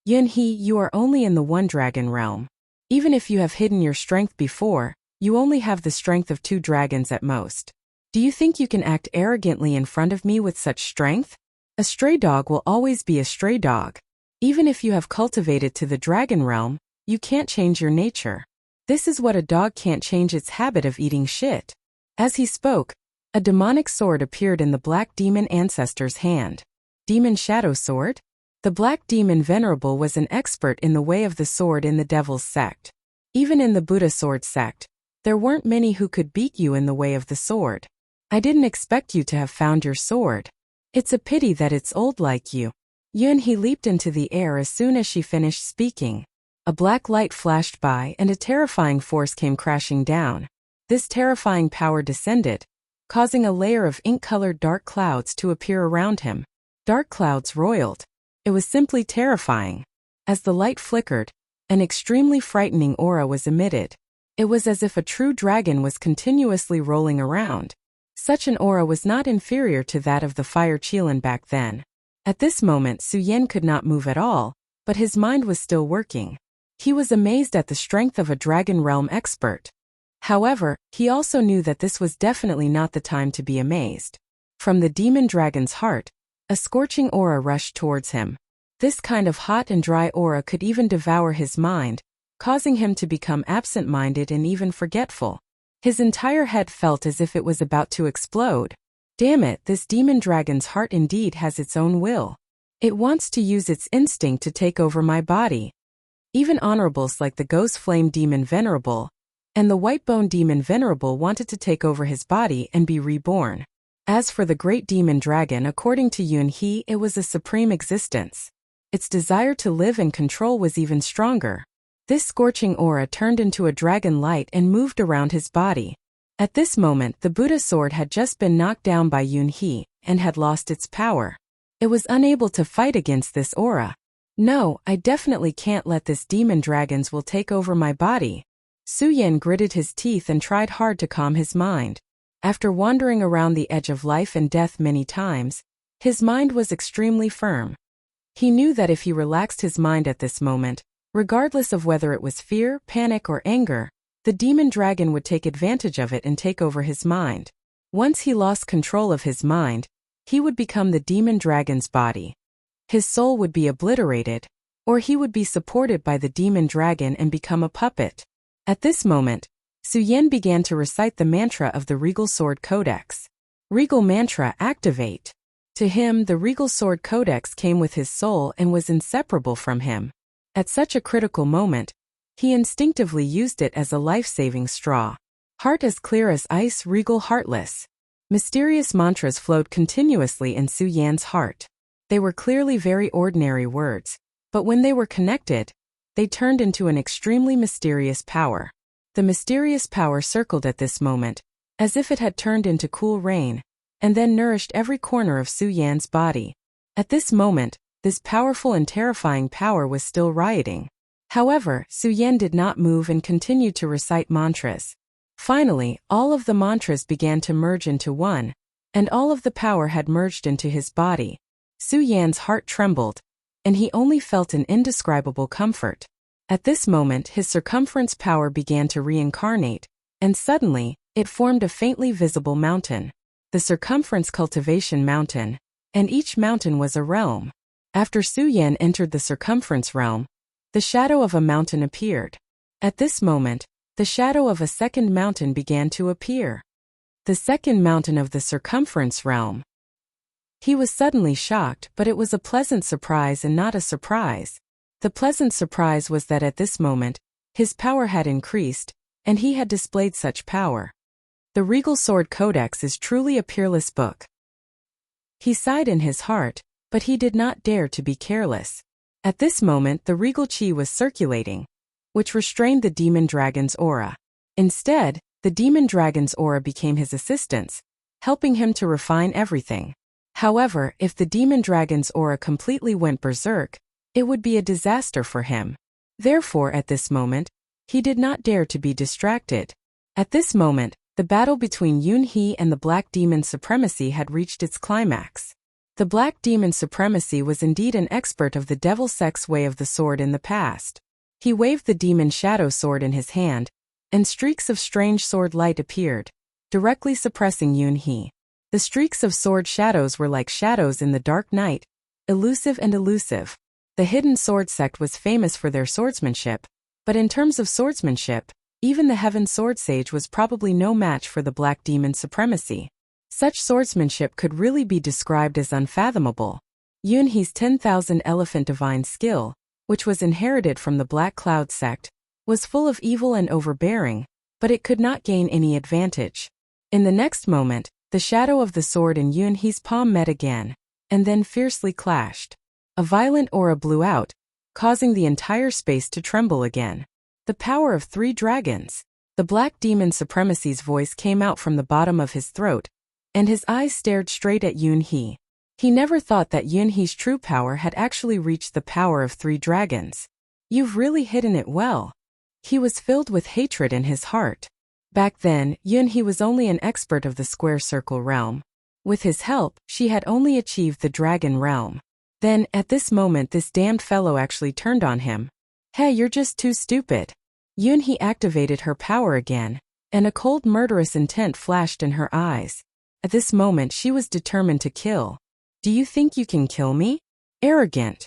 Yunhee, you are only in the one dragon realm. Even if you have hidden your strength before, you only have the strength of 2 dragons at most. Do you think you can act arrogantly in front of me with such strength? A stray dog will always be a stray dog. Even if you have cultivated to the dragon realm, you can't change your nature. This is what a dog can't change its habit of eating shit. As he spoke, a demonic sword appeared in the black demon ancestor's hand. Demon Shadow Sword? The black demon venerable was an expert in the way of the sword in the devil's sect. Even in the Buddha sword sect, there weren't many who could beat you in the way of the sword. I didn't expect you to have found your sword. It's a pity that it's old like you. Yunhee leaped into the air as soon as she finished speaking. A black light flashed by and a terrifying force came crashing down. This terrifying power descended, causing a layer of ink-colored dark clouds to appear around him. Dark clouds roiled. It was simply terrifying. As the light flickered, an extremely frightening aura was emitted. It was as if a true dragon was continuously rolling around. Such an aura was not inferior to that of the fire Qilin back then. At this moment Su Yen could not move at all, but his mind was still working. He was amazed at the strength of a dragon realm expert. However, he also knew that this was definitely not the time to be amazed. From the demon dragon's heart, a scorching aura rushed towards him. This kind of hot and dry aura could even devour his mind, causing him to become absent-minded and even forgetful. His entire head felt as if it was about to explode. Damn it, this demon dragon's heart indeed has its own will. It wants to use its instinct to take over my body. Even honorables like the Ghost Flame Demon Venerable and the Whitebone Demon Venerable wanted to take over his body and be reborn. As for the Great Demon Dragon, according to Yunhee, it was a supreme existence. Its desire to live and control was even stronger. This scorching aura turned into a dragon light and moved around his body. At this moment, the Buddha sword had just been knocked down by Yunhee and had lost its power. It was unable to fight against this aura. No, I definitely can't let this demon dragon's will take over my body. Su Yan gritted his teeth and tried hard to calm his mind. After wandering around the edge of life and death many times, his mind was extremely firm. He knew that if he relaxed his mind at this moment, regardless of whether it was fear, panic, or anger, the demon dragon would take advantage of it and take over his mind. Once he lost control of his mind, he would become the demon dragon's body. His soul would be obliterated, or he would be supported by the demon dragon and become a puppet. At this moment, Su Yan began to recite the mantra of the Regal Sword Codex. Regal Mantra Activate. To him, the Regal Sword Codex came with his soul and was inseparable from him. At such a critical moment, he instinctively used it as a life-saving straw. Heart as clear as ice, regal heartless. Mysterious mantras flowed continuously in Su Yan's heart. They were clearly very ordinary words, but when they were connected, they turned into an extremely mysterious power. The mysterious power circled at this moment, as if it had turned into cool rain, and then nourished every corner of Su Yan's body. At this moment, this powerful and terrifying power was still rioting. However, Su Yan did not move and continued to recite mantras. Finally, all of the mantras began to merge into one, and all of the power had merged into his body. Su Yan's heart trembled, and he only felt an indescribable comfort. At this moment, his circumference power began to reincarnate, and suddenly, it formed a faintly visible mountain. The Circumference Cultivation Mountain, and each mountain was a realm. After Su Yan entered the Circumference realm, the shadow of a mountain appeared. At this moment, the shadow of a second mountain began to appear. The second mountain of the Circumference realm. He was suddenly shocked, but it was a pleasant surprise and not a surprise. The pleasant surprise was that at this moment, his power had increased, and he had displayed such power. The Regal Sword Codex is truly a peerless book. He sighed in his heart, but he did not dare to be careless. At this moment the regal chi was circulating, which restrained the demon dragon's aura. Instead, the demon dragon's aura became his assistants, helping him to refine everything. However, if the demon dragon's aura completely went berserk, it would be a disaster for him. Therefore, at this moment, he did not dare to be distracted. At this moment, the battle between Yun He and the Black Demon Supremacy had reached its climax. The Black Demon Supremacy was indeed an expert of the Devil Sex way of the sword in the past. He waved the demon shadow sword in his hand, and streaks of strange sword light appeared, directly suppressing Yun He. The streaks of sword shadows were like shadows in the dark night, elusive and elusive. The hidden sword sect was famous for their swordsmanship, but in terms of swordsmanship, even the Heaven Sword Sage was probably no match for the Black Demon Supremacy. Such swordsmanship could really be described as unfathomable. Yun He's 10,000 elephant divine skill, which was inherited from the Black Cloud sect, was full of evil and overbearing, but it could not gain any advantage. In the next moment, the shadow of the sword in Yun He's palm met again, and then fiercely clashed. A violent aura blew out, causing the entire space to tremble again. The power of 3 dragons. The Black Demon Supremacy's voice came out from the bottom of his throat, and his eyes stared straight at Yun He. He never thought that Yun He's true power had actually reached the power of 3 dragons. You've really hidden it well. He was filled with hatred in his heart. Back then, Yun He was only an expert of the square circle realm. With his help, she had only achieved the dragon realm. Then, at this moment, this damned fellow actually turned on him. Hey, you're just too stupid. Yun He activated her power again, and a cold murderous intent flashed in her eyes. At this moment she was determined to kill. Do you think you can kill me? Arrogant.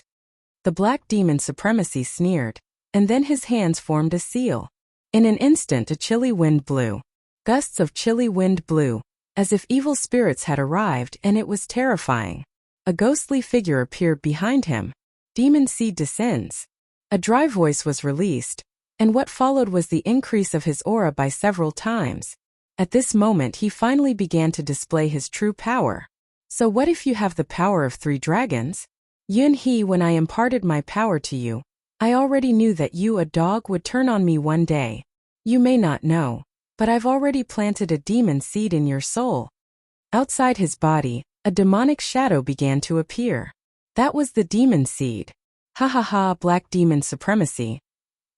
The Black Demon Supremacy sneered, and then his hands formed a seal. In an instant a chilly wind blew. Gusts of chilly wind blew, as if evil spirits had arrived, and it was terrifying. A ghostly figure appeared behind him. Demon seed descends. A dry voice was released, and what followed was the increase of his aura by several times. At this moment he finally began to display his true power. So what if you have the power of 3 dragons? Yun He, when I imparted my power to you, I already knew that you, a dog, would turn on me one day. You may not know, but I've already planted a demon seed in your soul. Outside his body, a demonic shadow began to appear. That was the demon seed. Ha ha ha, Black Demon Supremacy.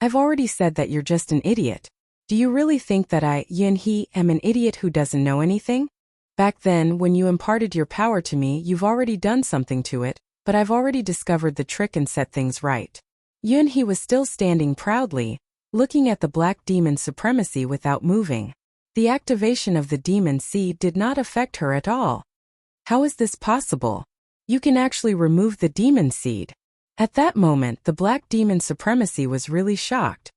I've already said that you're just an idiot. Do you really think that I, Yunhee, am an idiot who doesn't know anything? Back then, when you imparted your power to me, you've already done something to it, but I've already discovered the trick and set things right. Yunhee was still standing proudly, looking at the black demon supremacy without moving. The activation of the demon seed did not affect her at all. How is this possible? You can actually remove the demon seed. At that moment, the black demon supremacy was really shocked.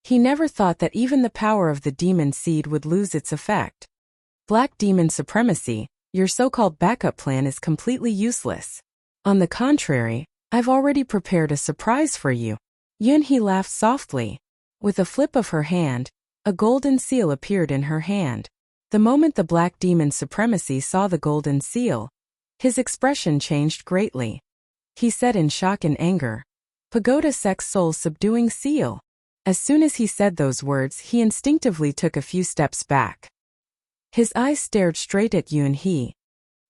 He never thought that even the power of the demon seed would lose its effect. Black demon supremacy, your so-called backup plan is completely useless. On the contrary, I've already prepared a surprise for you. Yunhee laughed softly. With a flip of her hand, a golden seal appeared in her hand. The moment the black demon supremacy saw the golden seal, his expression changed greatly. He said in shock and anger, "Pagoda sex soul subduing seal." As soon as he said those words, he instinctively took a few steps back. His eyes stared straight at Yunhee.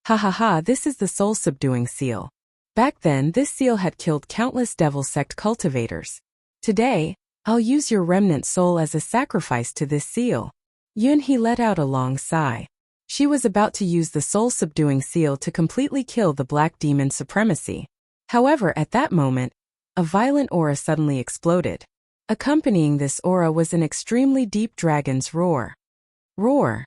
Ha ha ha, this is the soul subduing seal. Back then, this seal had killed countless devil sect cultivators. Today, I'll use your remnant soul as a sacrifice to this seal. Yunhee let out a long sigh. She was about to use the soul-subduing seal to completely kill the black demon supremacy. However, at that moment, a violent aura suddenly exploded. Accompanying this aura was an extremely deep dragon's roar. Roar.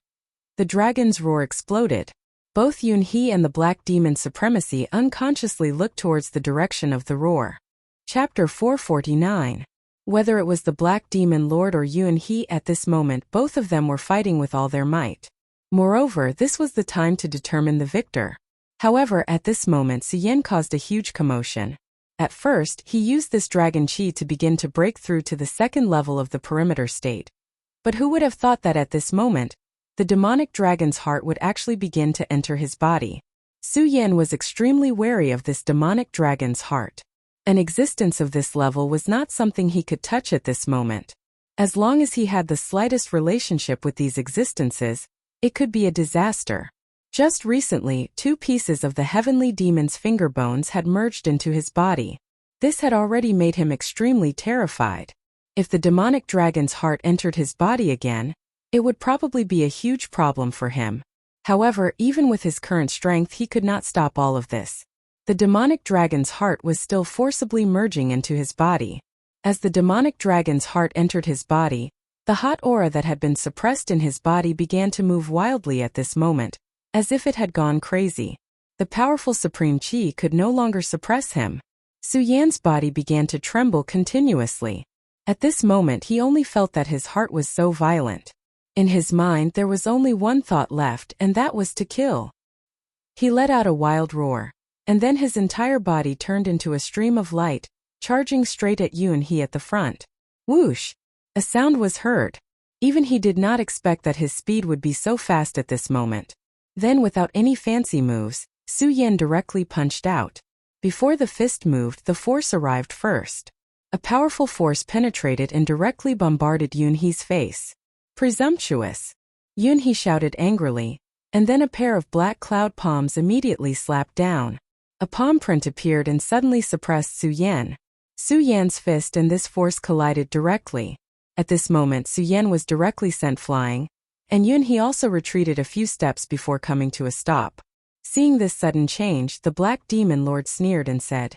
The dragon's roar exploded. Both Yunhee and the black demon supremacy unconsciously looked towards the direction of the roar. Chapter 449. Whether it was the Black Demon Lord or Yunhee at this moment, both of them were fighting with all their might. Moreover, this was the time to determine the victor. However, at this moment Suyen caused a huge commotion. At first, he used this dragon chi to begin to break through to the second level of the perimeter state. But who would have thought that at this moment, the demonic dragon's heart would actually begin to enter his body? Suyen was extremely wary of this demonic dragon's heart. An existence of this level was not something he could touch at this moment. As long as he had the slightest relationship with these existences, it could be a disaster. Just recently, 2 pieces of the heavenly demon's finger bones had merged into his body. This had already made him extremely terrified. If the demonic dragon's heart entered his body again, it would probably be a huge problem for him. However, even with his current strength, he could not stop all of this. The demonic dragon's heart was still forcibly merging into his body. As the demonic dragon's heart entered his body, the hot aura that had been suppressed in his body began to move wildly at this moment, as if it had gone crazy. The powerful supreme chi could no longer suppress him. Suyen's body began to tremble continuously. At this moment he only felt that his heart was so violent. In his mind there was only one thought left, and that was to kill. He let out a wild roar. And then his entire body turned into a stream of light, charging straight at Yunhee at the front. Whoosh! A sound was heard. Even he did not expect that his speed would be so fast at this moment. Then, without any fancy moves, Suyen directly punched out. Before the fist moved, the force arrived first. A powerful force penetrated and directly bombarded Yunhee's face. Presumptuous! Yunhee shouted angrily, and then a pair of black cloud palms immediately slapped down. A palm print appeared and suddenly suppressed Suyen. Suyen's fist and this force collided directly. At this moment Suyen was directly sent flying, and Yunhee also retreated a few steps before coming to a stop. Seeing this sudden change, the Black Demon Lord sneered and said,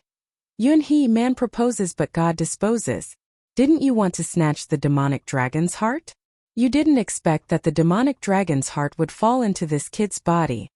"Yunhee, man proposes but God disposes. Didn't you want to snatch the demonic dragon's heart? You didn't expect that the demonic dragon's heart would fall into this kid's body."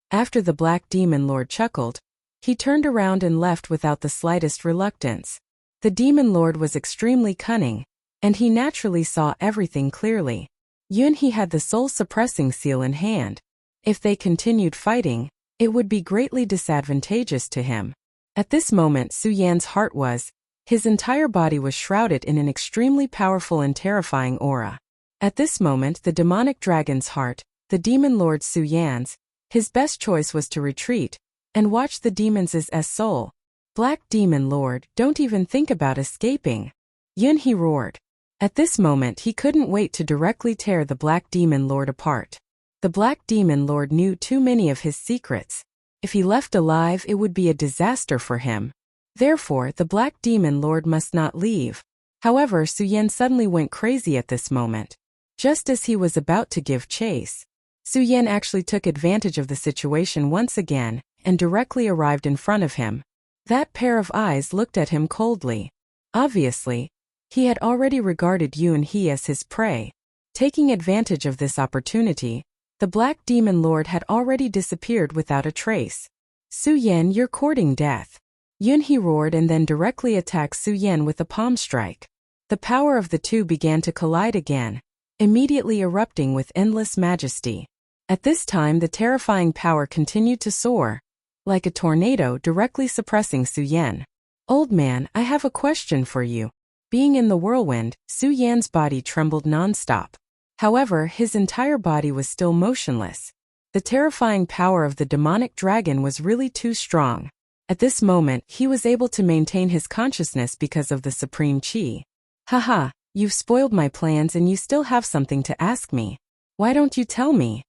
After the Black Demon Lord chuckled, he turned around and left without the slightest reluctance. The Demon Lord was extremely cunning, and he naturally saw everything clearly. Yunhee had the soul-suppressing seal in hand. If they continued fighting, it would be greatly disadvantageous to him. At this moment Suyen's heart was, his entire body was shrouded in an extremely powerful and terrifying aura. At this moment the demonic dragon's heart, the Demon Lord Suyen's, his best choice was to retreat, and watch the demons as soul. Black Demon Lord, don't even think about escaping. Yunhee roared. At this moment he couldn't wait to directly tear the Black Demon Lord apart. The Black Demon Lord knew too many of his secrets. If he left alive, it would be a disaster for him. Therefore, the Black Demon Lord must not leave. However, Suyen suddenly went crazy at this moment. Just as he was about to give chase, Su Yan actually took advantage of the situation once again and directly arrived in front of him. That pair of eyes looked at him coldly. Obviously, he had already regarded Yunhee as his prey. Taking advantage of this opportunity, the Black Demon Lord had already disappeared without a trace. Su Yan, you're courting death. Yunhee roared and then directly attacked Su Yan with a palm strike. The power of the two began to collide again, immediately erupting with endless majesty. At this time the terrifying power continued to soar, like a tornado directly suppressing Su Yan. Old man, I have a question for you. Being in the whirlwind, Su Yan's body trembled non-stop. However, his entire body was still motionless. The terrifying power of the demonic dragon was really too strong. At this moment, he was able to maintain his consciousness because of the supreme chi. Haha, you've spoiled my plans and you still have something to ask me. Why don't you tell me?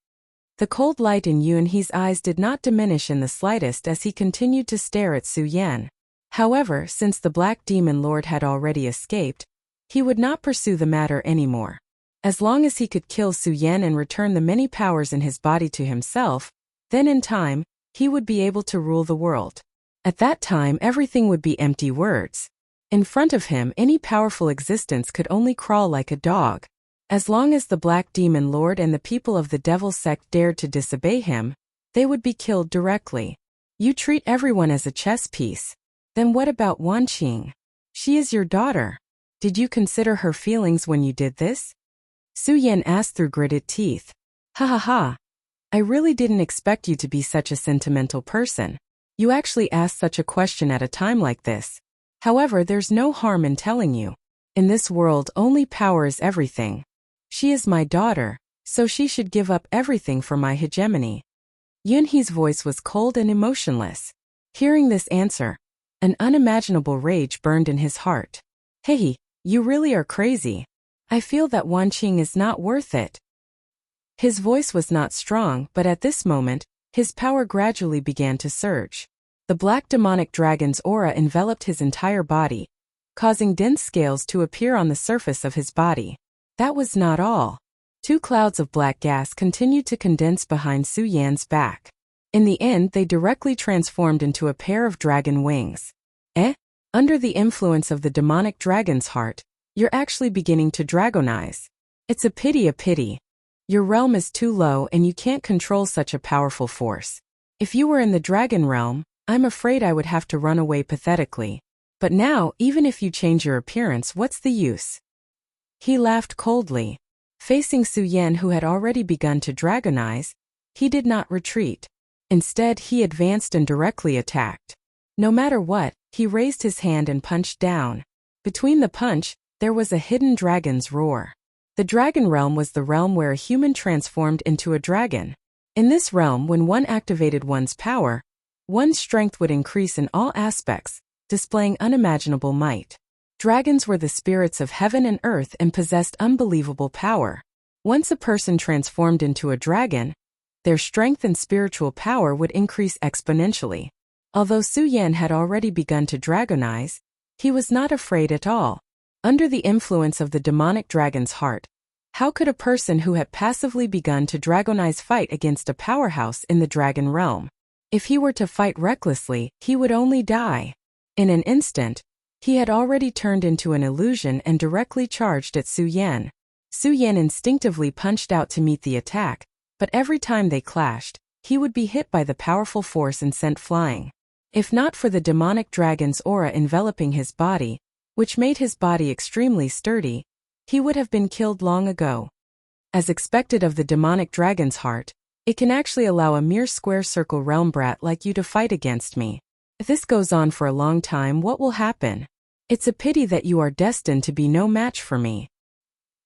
The cold light in Yunhee's eyes did not diminish in the slightest as he continued to stare at Su Yan. However, since the Black Demon Lord had already escaped, he would not pursue the matter anymore. As long as he could kill Su Yan and return the many powers in his body to himself, then in time, he would be able to rule the world. At that time everything would be empty words. In front of him any powerful existence could only crawl like a dog. As long as the Black Demon Lord and the people of the Devil sect dared to disobey him, they would be killed directly. You treat everyone as a chess piece. Then what about Wanqing? She is your daughter. Did you consider her feelings when you did this? Su Yan asked through gritted teeth. Ha ha ha. I really didn't expect you to be such a sentimental person. You actually asked such a question at a time like this. However, there's no harm in telling you. In this world only power is everything. She is my daughter, so she should give up everything for my hegemony. Yunhee's voice was cold and emotionless. Hearing this answer, an unimaginable rage burned in his heart. Hey, you really are crazy. I feel that Wanqing is not worth it. His voice was not strong, but at this moment, his power gradually began to surge. The black demonic dragon's aura enveloped his entire body, causing dense scales to appear on the surface of his body. That was not all. 2 clouds of black gas continued to condense behind Su Yan's back. In the end, they directly transformed into a pair of dragon wings. Under the influence of the demonic dragon's heart, you're actually beginning to dragonize. It's a pity. Your realm is too low and you can't control such a powerful force. If you were in the dragon realm, I'm afraid I would have to run away pathetically. But now, even if you change your appearance, what's the use? He laughed coldly. Facing Su Yan, who had already begun to dragonize, he did not retreat. Instead, he advanced and directly attacked. No matter what, he raised his hand and punched down. Between the punch, there was a hidden dragon's roar. The dragon realm was the realm where a human transformed into a dragon. In this realm, when one activated one's power, one's strength would increase in all aspects, displaying unimaginable might. Dragons were the spirits of heaven and earth and possessed unbelievable power. Once a person transformed into a dragon, their strength and spiritual power would increase exponentially. Although Su Yan had already begun to dragonize, he was not afraid at all. Under the influence of the demonic dragon's heart, how could a person who had passively begun to dragonize fight against a powerhouse in the dragon realm? If he were to fight recklessly, he would only die. In an instant, he had already turned into an illusion and directly charged at Su Yan. Su Yan instinctively punched out to meet the attack, but every time they clashed, he would be hit by the powerful force and sent flying. If not for the demonic dragon's aura enveloping his body, which made his body extremely sturdy, he would have been killed long ago. As expected of the demonic dragon's heart, it can actually allow a mere square circle realm brat like you to fight against me. If this goes on for a long time, what will happen? It's a pity that you are destined to be no match for me.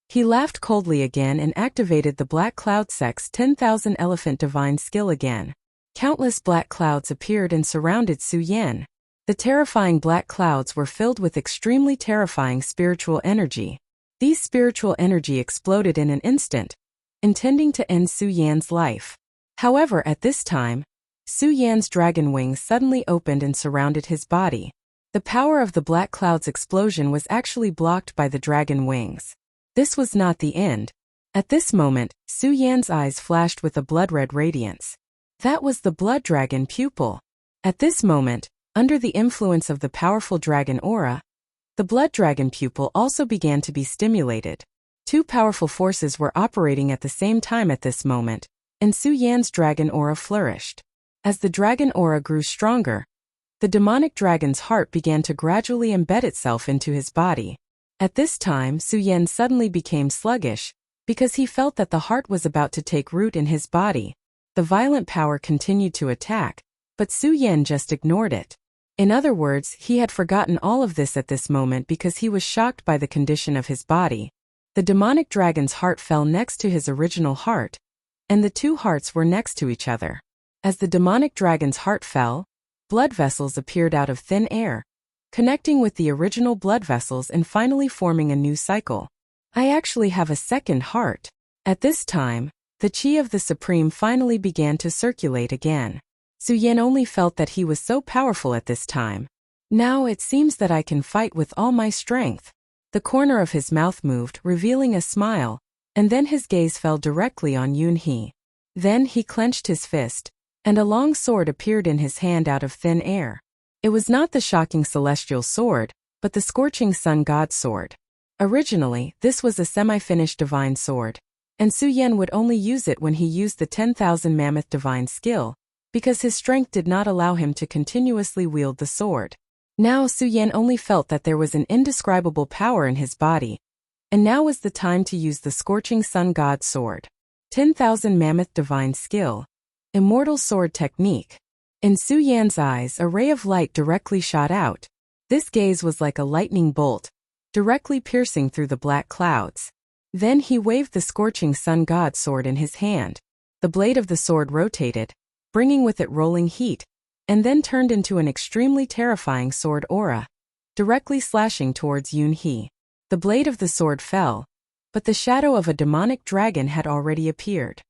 He laughed coldly again and activated the Black Cloud Sect's 10,000 Elephant Divine skill again. Countless black clouds appeared and surrounded Su Yan. The terrifying black clouds were filled with extremely terrifying spiritual energy. These spiritual energy exploded in an instant, intending to end Su Yan's life. However, at this time, Su Yan's dragon wings suddenly opened and surrounded his body. The power of the black cloud's explosion was actually blocked by the dragon wings. This was not the end. At this moment, Su Yan's eyes flashed with a blood-red radiance. That was the blood dragon pupil. At this moment, under the influence of the powerful dragon aura, the blood dragon pupil also began to be stimulated. Two powerful forces were operating at the same time at this moment, and Su Yan's dragon aura flourished. As the dragon aura grew stronger, the demonic dragon's heart began to gradually embed itself into his body. At this time, Su Yan suddenly became sluggish, because he felt that the heart was about to take root in his body. The violent power continued to attack, but Su Yan just ignored it. In other words, he had forgotten all of this at this moment because he was shocked by the condition of his body. The demonic dragon's heart fell next to his original heart, and the two hearts were next to each other. As the demonic dragon's heart fell, blood vessels appeared out of thin air, connecting with the original blood vessels and finally forming a new cycle. I actually have a second heart. At this time, the chi of the Supreme finally began to circulate again. Su Yan only felt that he was so powerful at this time. Now it seems that I can fight with all my strength. The corner of his mouth moved, revealing a smile, and then his gaze fell directly on Yunhee. Then he clenched his fist, and a long sword appeared in his hand out of thin air. It was not the shocking celestial sword, but the scorching sun god sword. Originally, this was a semi-finished divine sword, and Su Yan would only use it when he used the 10,000 mammoth divine skill, because his strength did not allow him to continuously wield the sword. Now Su Yan only felt that there was an indescribable power in his body, and now was the time to use the scorching sun god sword. 10,000 mammoth divine skill. Immortal sword technique. In Su Yan's eyes, a ray of light directly shot out. This gaze was like a lightning bolt, directly piercing through the black clouds. Then he waved the scorching sun god sword in his hand. The blade of the sword rotated, bringing with it rolling heat, and then turned into an extremely terrifying sword aura, directly slashing towards Yunhee. The blade of the sword fell, but the shadow of a demonic dragon had already appeared.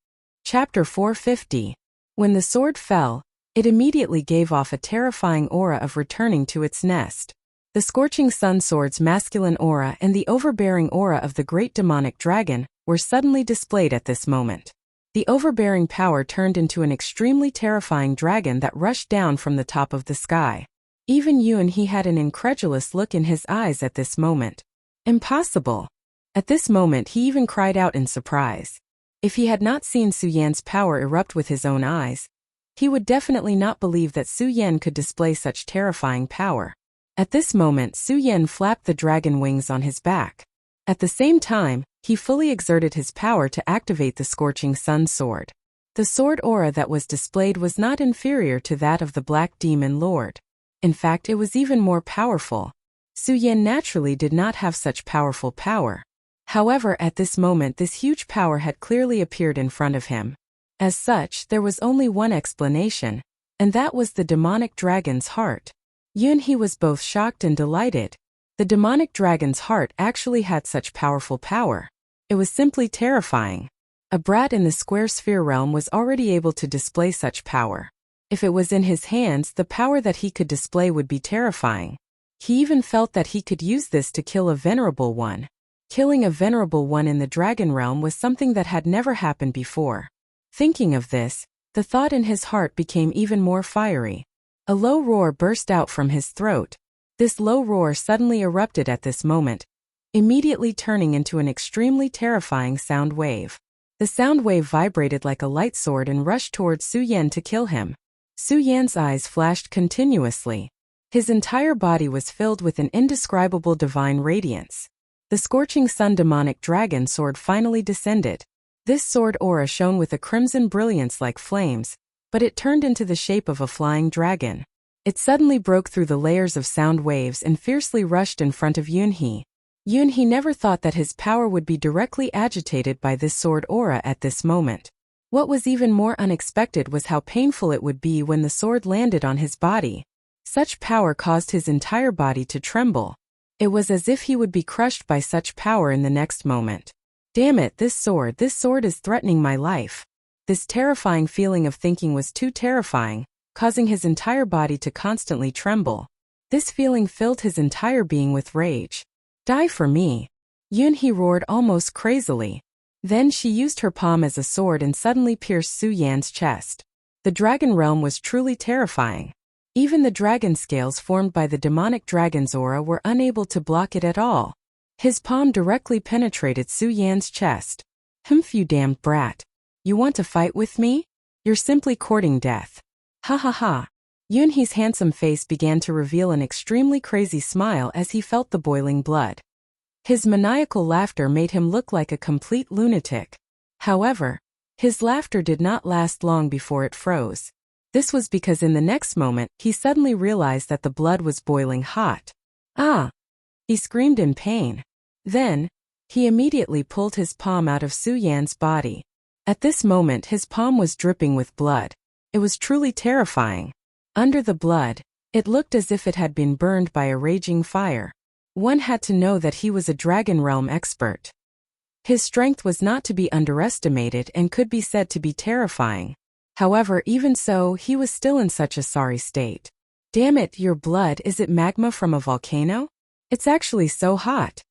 Chapter 450. When the sword fell, it immediately gave off a terrifying aura of returning to its nest. The scorching sun sword's masculine aura and the overbearing aura of the great demonic dragon were suddenly displayed at this moment. The overbearing power turned into an extremely terrifying dragon that rushed down from the top of the sky. Even Yunhee had an incredulous look in his eyes at this moment. Impossible! At this moment he even cried out in surprise. If he had not seen Su Yan's power erupt with his own eyes, he would definitely not believe that Su Yan could display such terrifying power. At this moment Su Yan flapped the dragon wings on his back. At the same time, he fully exerted his power to activate the scorching sun sword. The sword aura that was displayed was not inferior to that of the Black Demon Lord. In fact, it was even more powerful. Su Yan naturally did not have such powerful power. However, at this moment this huge power had clearly appeared in front of him. As such, there was only one explanation, and that was the demonic dragon's heart. Yunhee was both shocked and delighted. The demonic dragon's heart actually had such powerful power. It was simply terrifying. A brat in the square sphere realm was already able to display such power. If it was in his hands, the power that he could display would be terrifying. He even felt that he could use this to kill a venerable one. Killing a venerable one in the dragon realm was something that had never happened before. Thinking of this, the thought in his heart became even more fiery. A low roar burst out from his throat. This low roar suddenly erupted at this moment, immediately turning into an extremely terrifying sound wave. The sound wave vibrated like a light sword and rushed towards Su Yan to kill him. Su Yan's eyes flashed continuously. His entire body was filled with an indescribable divine radiance. The scorching sun demonic dragon sword finally descended. This sword aura shone with a crimson brilliance like flames, but it turned into the shape of a flying dragon. It suddenly broke through the layers of sound waves and fiercely rushed in front of Yunhee. Yunhee never thought that his power would be directly agitated by this sword aura at this moment. What was even more unexpected was how painful it would be when the sword landed on his body. Such power caused his entire body to tremble. It was as if he would be crushed by such power in the next moment. Damn it, this sword is threatening my life. This terrifying feeling of thinking was too terrifying, causing his entire body to constantly tremble. This feeling filled his entire being with rage. Die for me! Yunhee roared almost crazily. Then she used her palm as a sword and suddenly pierced Su Yan's chest. The dragon realm was truly terrifying. Even the dragon scales formed by the demonic dragon's aura were unable to block it at all. His palm directly penetrated Su Yan's chest. "Humph, you damned brat. You want to fight with me? You're simply courting death. Ha ha ha." Yunhee's handsome face began to reveal an extremely crazy smile as he felt the boiling blood. His maniacal laughter made him look like a complete lunatic. However, his laughter did not last long before it froze. This was because in the next moment, he suddenly realized that the blood was boiling hot. "Ah!" He screamed in pain. Then, he immediately pulled his palm out of Su Yan's body. At this moment, his palm was dripping with blood. It was truly terrifying. Under the blood, it looked as if it had been burned by a raging fire. One had to know that he was a Dragon Realm expert. His strength was not to be underestimated and could be said to be terrifying. However, even so, he was still in such a sorry state. "Damn it, your blood, is it magma from a volcano? It's actually so hot."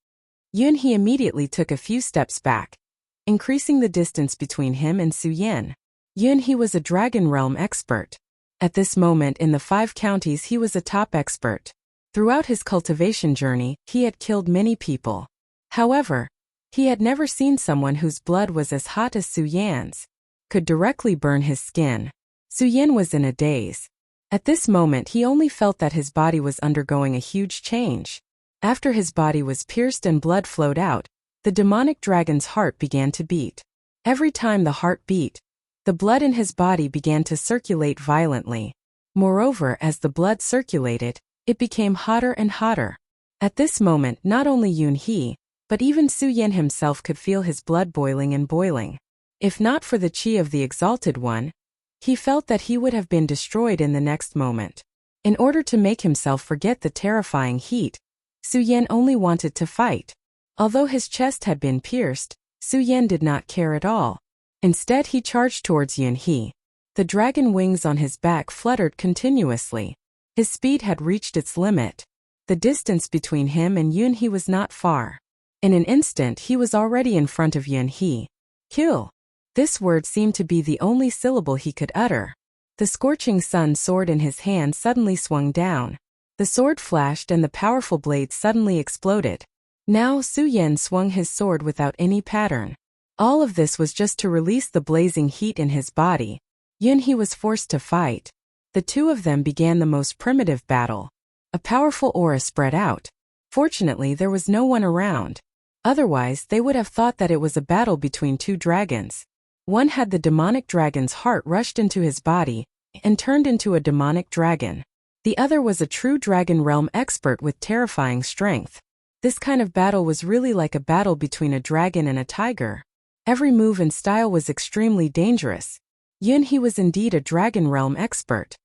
Yunhee immediately took a few steps back, increasing the distance between him and Su Yan. Yunhee was a Dragon Realm expert. At this moment in the 5 counties he was a top expert. Throughout his cultivation journey, he had killed many people. However, he had never seen someone whose blood was as hot as Su Yan's, could directly burn his skin. Su Yan was in a daze. At this moment he only felt that his body was undergoing a huge change. After his body was pierced and blood flowed out, the demonic dragon's heart began to beat. Every time the heart beat, the blood in his body began to circulate violently. Moreover, as the blood circulated, it became hotter and hotter. At this moment, not only Yunhee, but even Su Yan himself could feel his blood boiling and boiling. If not for the chi of the Exalted One, he felt that he would have been destroyed in the next moment. In order to make himself forget the terrifying heat, Su Yan only wanted to fight. Although his chest had been pierced, Su Yan did not care at all. Instead, he charged towards Yunhee. The dragon wings on his back fluttered continuously. His speed had reached its limit. The distance between him and Yunhee was not far. In an instant, he was already in front of Yunhee. "Kill." This word seemed to be the only syllable he could utter. The scorching sun sword in his hand suddenly swung down. The sword flashed and the powerful blade suddenly exploded. Now Su Yan swung his sword without any pattern. All of this was just to release the blazing heat in his body. Yunhee was forced to fight. The two of them began the most primitive battle. A powerful aura spread out. Fortunately, there was no one around. Otherwise, they would have thought that it was a battle between 2 dragons. One had the demonic dragon's heart rushed into his body and turned into a demonic dragon. The other was a true Dragon Realm expert with terrifying strength. This kind of battle was really like a battle between a dragon and a tiger. Every move and style was extremely dangerous. Yunhee was indeed a Dragon Realm expert.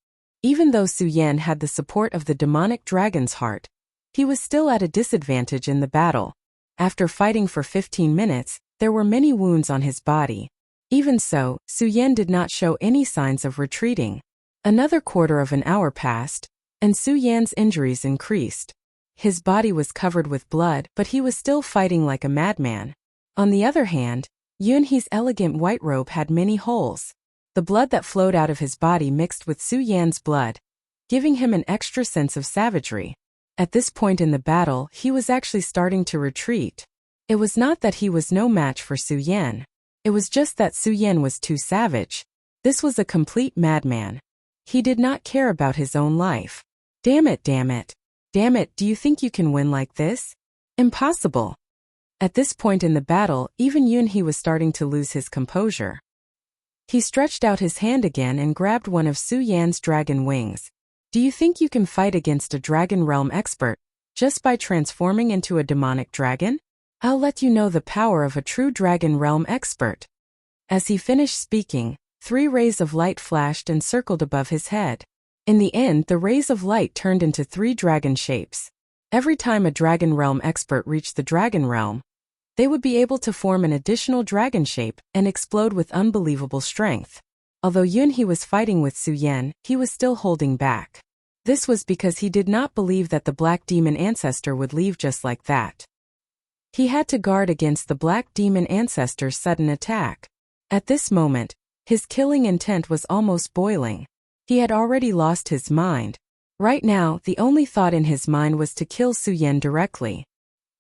Even though Su Yan had the support of the demonic dragon's heart, he was still at a disadvantage in the battle. After fighting for 15 minutes, there were many wounds on his body. Even so, Su Yan did not show any signs of retreating. Another quarter of an hour passed, and Su Yan's injuries increased. His body was covered with blood, but he was still fighting like a madman. On the other hand, Yunhee's elegant white robe had many holes. The blood that flowed out of his body mixed with Su Yan's blood, giving him an extra sense of savagery. At this point in the battle, he was actually starting to retreat. It was not that he was no match for Su Yan. It was just that Su Yan was too savage. This was a complete madman. He did not care about his own life. Damn it, damn it. Damn it, do you think you can win like this? Impossible. At this point in the battle, even Yunhee was starting to lose his composure. He stretched out his hand again and grabbed one of Su Yan's dragon wings. Do you think you can fight against a Dragon Realm expert just by transforming into a demonic dragon? I'll let you know the power of a true Dragon Realm expert. As he finished speaking, 3 rays of light flashed and circled above his head. In the end, the rays of light turned into 3 dragon shapes. Every time a Dragon Realm expert reached the Dragon Realm, they would be able to form an additional dragon shape and explode with unbelievable strength. Although Yunhee was fighting with Su Yan, he was still holding back. This was because he did not believe that the Black Demon ancestor would leave just like that. He had to guard against the black demon ancestor's sudden attack. At this moment, his killing intent was almost boiling. He had already lost his mind. Right now, the only thought in his mind was to kill Su Yan directly.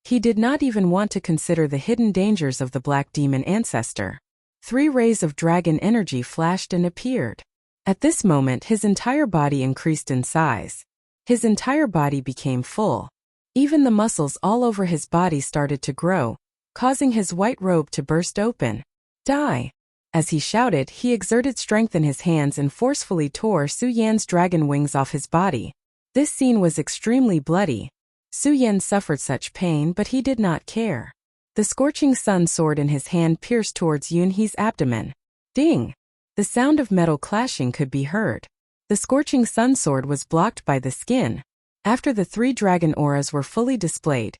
He did not even want to consider the hidden dangers of the black demon ancestor. 3 rays of dragon energy flashed and appeared. At this moment, his entire body increased in size. His entire body became full. Even the muscles all over his body started to grow, causing his white robe to burst open. Die! As he shouted, he exerted strength in his hands and forcefully tore Su Yan's dragon wings off his body. This scene was extremely bloody. Su Yan suffered such pain, but he did not care. The scorching sun sword in his hand pierced towards Yunhe's abdomen. Ding! The sound of metal clashing could be heard. The scorching sun sword was blocked by the skin. After the 3 dragon auras were fully displayed,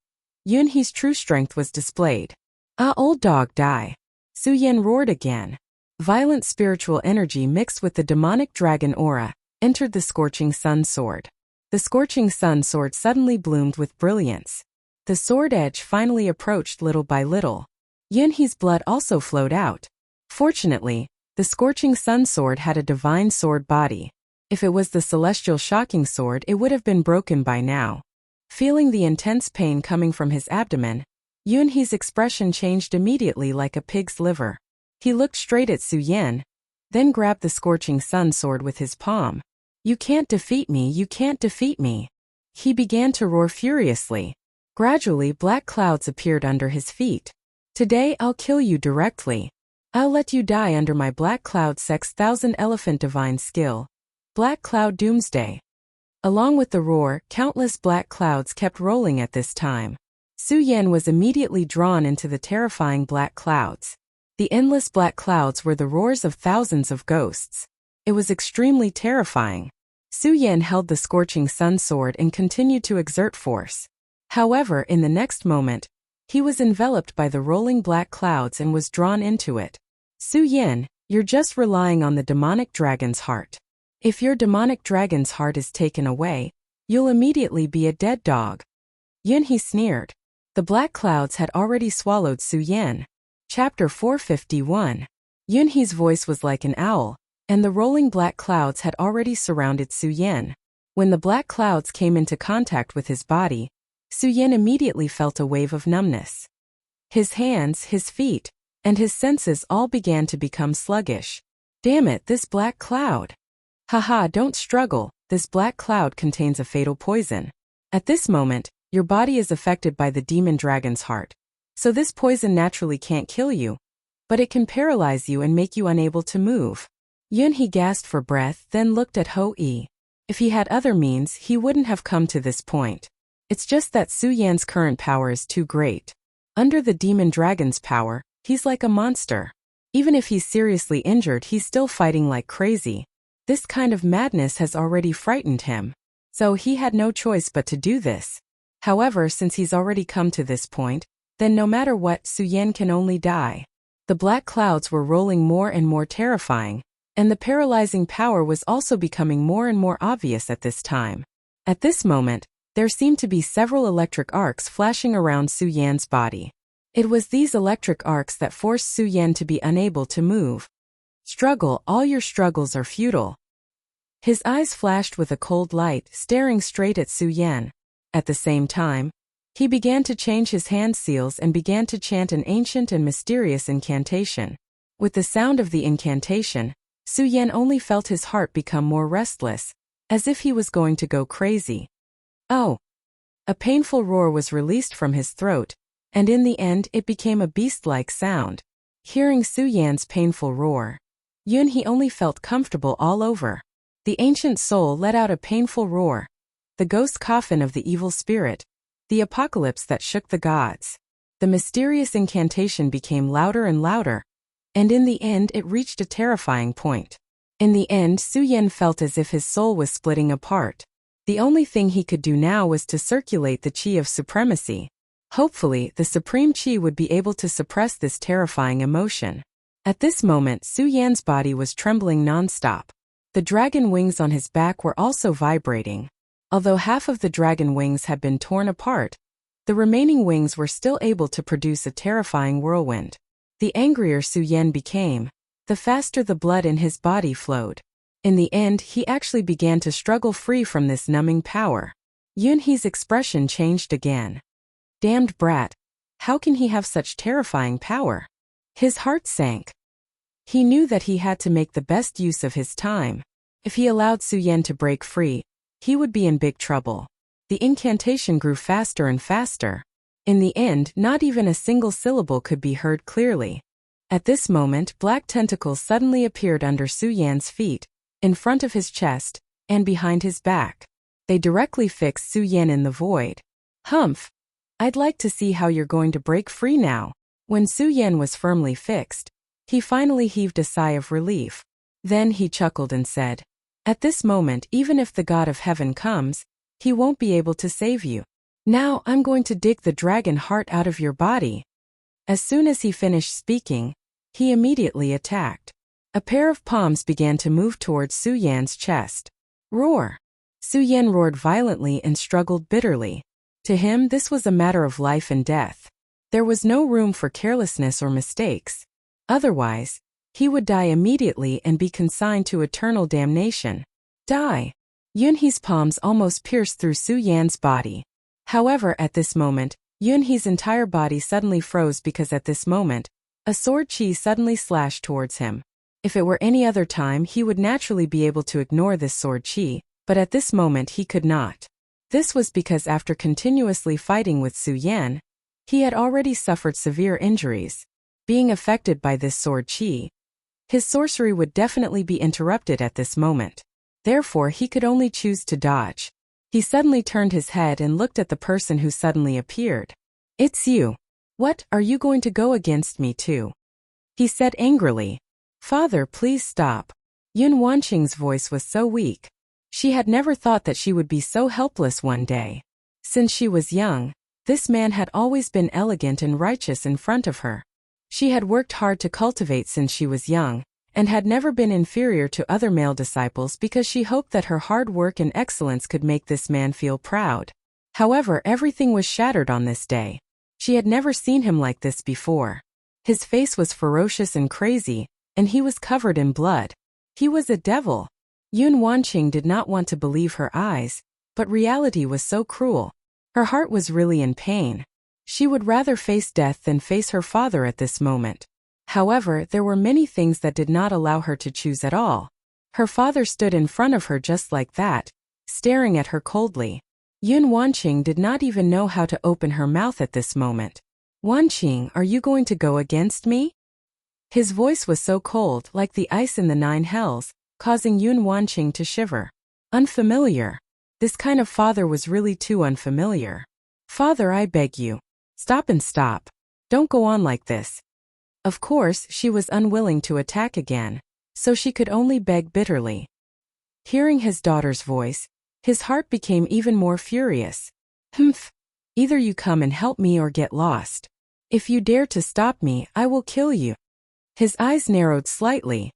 Yunhe's true strength was displayed. Ah, old dog, die! Su Yan roared again. Violent spiritual energy mixed with the demonic dragon aura entered the scorching sun sword. The scorching sun sword suddenly bloomed with brilliance. The sword edge finally approached little by little. Yunhe's blood also flowed out. Fortunately, the scorching sun sword had a divine sword body. If it was the celestial shocking sword, it would have been broken by now. Feeling the intense pain coming from his abdomen, Yunhe's expression changed immediately like a pig's liver. He looked straight at Su Yan, then grabbed the scorching sun sword with his palm. You can't defeat me, you can't defeat me. He began to roar furiously. Gradually, black clouds appeared under his feet. Today I'll kill you directly. I'll let you die under my Black Cloud 6,000 Elephant Divine Skill. Black Cloud Doomsday. Along with the roar, countless black clouds kept rolling at this time. Su Yan was immediately drawn into the terrifying black clouds. The endless black clouds were the roars of thousands of ghosts. It was extremely terrifying. Su Yan held the scorching sun sword and continued to exert force. However, in the next moment, he was enveloped by the rolling black clouds and was drawn into it. Su Yan, you're just relying on the demonic dragon's heart. If your demonic dragon's heart is taken away, you'll immediately be a dead dog. Yunhe sneered. The black clouds had already swallowed Su Yan. Chapter 451. Yunhe's voice was like an owl, and the rolling black clouds had already surrounded Su Yan. When the black clouds came into contact with his body, Su Yan immediately felt a wave of numbness. His hands, his feet, and his senses all began to become sluggish. Damn it, this black cloud. Haha, don't struggle, this black cloud contains a fatal poison. At this moment, your body is affected by the demon dragon's heart. So this poison naturally can't kill you, but it can paralyze you and make you unable to move. Yunhe gasped for breath, then looked at Ho-E. If he had other means, he wouldn't have come to this point. It's just that Su Yan's current power is too great. Under the demon dragon's power, he's like a monster. Even if he's seriously injured, he's still fighting like crazy. This kind of madness has already frightened him. So he had no choice but to do this. However, since he's already come to this point, then no matter what, Su Yan can only die. The black clouds were rolling more and more terrifying, and the paralyzing power was also becoming more and more obvious at this time. At this moment, there seemed to be several electric arcs flashing around Su Yan's body. It was these electric arcs that forced Su Yan to be unable to move. Struggle, all your struggles are futile. His eyes flashed with a cold light, staring straight at Su Yan. At the same time, he began to change his hand seals and began to chant an ancient and mysterious incantation. With the sound of the incantation, Su Yan only felt his heart become more restless, as if he was going to go crazy. Oh! A painful roar was released from his throat, and in the end it became a beast-like sound. Hearing Su Yan's painful roar, Yunhe only felt comfortable all over. The ancient soul let out a painful roar. The ghost coffin of the evil spirit. The apocalypse that shook the gods. The mysterious incantation became louder and louder, and in the end it reached a terrifying point. In the end, Su Yan felt as if his soul was splitting apart. The only thing he could do now was to circulate the chi of supremacy. Hopefully, the supreme chi would be able to suppress this terrifying emotion. At this moment, Su Yan's body was trembling non-stop. The dragon wings on his back were also vibrating. Although half of the dragon wings had been torn apart, The remaining wings were still able to produce a terrifying whirlwind. The angrier Su Yan became, the faster the blood in his body flowed. In the end, he actually began to struggle free from this numbing power. Yunhee's expression changed again. Damned brat. How can he have such terrifying power? His heart sank. He knew that he had to make the best use of his time. If he allowed Su Yan to break free, he would be in big trouble. The incantation grew faster and faster. In the end, not even a single syllable could be heard clearly. At this moment, black tentacles suddenly appeared under Su Yan's feet, in front of his chest, and behind his back. They directly fixed Su Yan in the void. Humph! I'd like to see how you're going to break free now. When Su Yan was firmly fixed, he finally heaved a sigh of relief. Then he chuckled and said, "At this moment, even if the God of heaven comes, he won't be able to save you. Now I'm going to dig the dragon heart out of your body." As soon as he finished speaking, he immediately attacked. A pair of palms began to move towards Su Yan's chest. Roar! Su Yan roared violently and struggled bitterly. To him, this was a matter of life and death. There was no room for carelessness or mistakes. Otherwise, he would die immediately and be consigned to eternal damnation. Die! Yunhee's palms almost pierced through Su Yan's body. However, at this moment, Yunhee's entire body suddenly froze because at this moment, a sword chi suddenly slashed towards him. If it were any other time, he would naturally be able to ignore this sword chi, but at this moment he could not. This was because after continuously fighting with Su Yan, he had already suffered severe injuries. Being affected by this sword chi, his sorcery would definitely be interrupted at this moment. Therefore, he could only choose to dodge. He suddenly turned his head and looked at the person who suddenly appeared. "It's you. What, are you going to go against me too?" he said angrily. "Father, please stop." Yun Wanqing's voice was so weak. She had never thought that she would be so helpless one day. Since she was young, this man had always been elegant and righteous in front of her. She had worked hard to cultivate since she was young, and had never been inferior to other male disciples because she hoped that her hard work and excellence could make this man feel proud. However, everything was shattered on this day. She had never seen him like this before. His face was ferocious and crazy, and he was covered in blood. He was a devil. Yun Wanqing did not want to believe her eyes, but reality was so cruel. Her heart was really in pain. She would rather face death than face her father at this moment. However, there were many things that did not allow her to choose at all. Her father stood in front of her just like that, staring at her coldly. Yun Wanqing did not even know how to open her mouth at this moment. "Wanqing, are you going to go against me?" His voice was so cold, like the ice in the 9 hells, causing Yun Wanqing to shiver. Unfamiliar. This kind of father was really too unfamiliar. "Father, I beg you. Stop and stop. Don't go on like this." Of course, she was unwilling to attack again, so she could only beg bitterly. Hearing his daughter's voice, his heart became even more furious. "Humph! Either you come and help me or get lost. If you dare to stop me, I will kill you." His eyes narrowed slightly.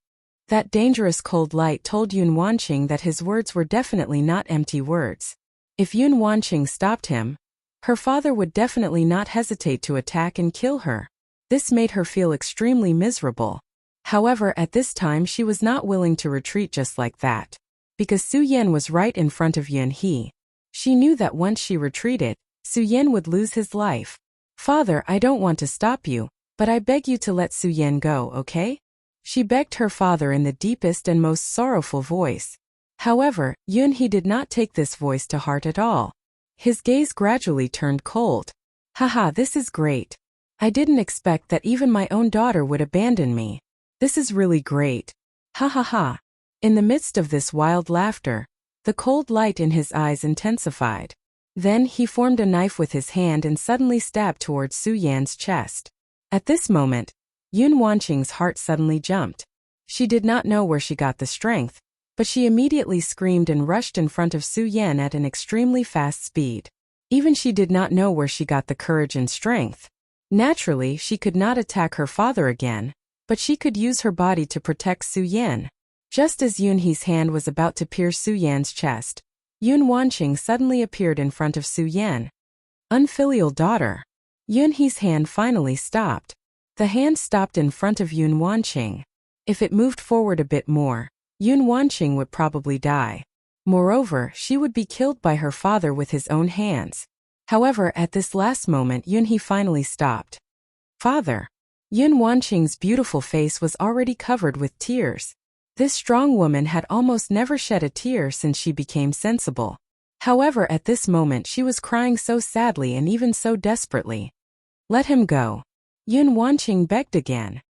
That dangerous cold light told Yun Wanqing that his words were definitely not empty words. If Yun Wanqing stopped him, her father would definitely not hesitate to attack and kill her. This made her feel extremely miserable. However, at this time she was not willing to retreat just like that. Because Su Yan was right in front of Yunhee. She knew that once she retreated, Su Yan would lose his life. "Father, I don't want to stop you, but I beg you to let Su Yan go, okay?" She begged her father in the deepest and most sorrowful voice. However, Yunhee did not take this voice to heart at all. His gaze gradually turned cold. "Haha, this is great. I didn't expect that even my own daughter would abandon me. This is really great. Ha ha ha." In the midst of this wild laughter, the cold light in his eyes intensified. Then he formed a knife with his hand and suddenly stabbed towards Su Yan's chest. At this moment, Yun Wanqing's heart suddenly jumped. She did not know where she got the strength, but she immediately screamed and rushed in front of Su Yan at an extremely fast speed. Even she did not know where she got the courage and strength. Naturally, she could not attack her father again, but she could use her body to protect Su Yan. Just as Yunhee's hand was about to pierce Su Yan's chest, Yun Wanqing suddenly appeared in front of Su Yan. Unfilial daughter. Yunhe's hand finally stopped. The hand stopped in front of Yun Wanqing. If it moved forward a bit more, Yun Wanqing would probably die. Moreover, she would be killed by her father with his own hands. However, at this last moment Yunhe finally stopped. Father. Yun Wanqing's beautiful face was already covered with tears. This strong woman had almost never shed a tear since she became sensible. However, at this moment she was crying so sadly and even so desperately. Let him go. Yun Wanqing begged again.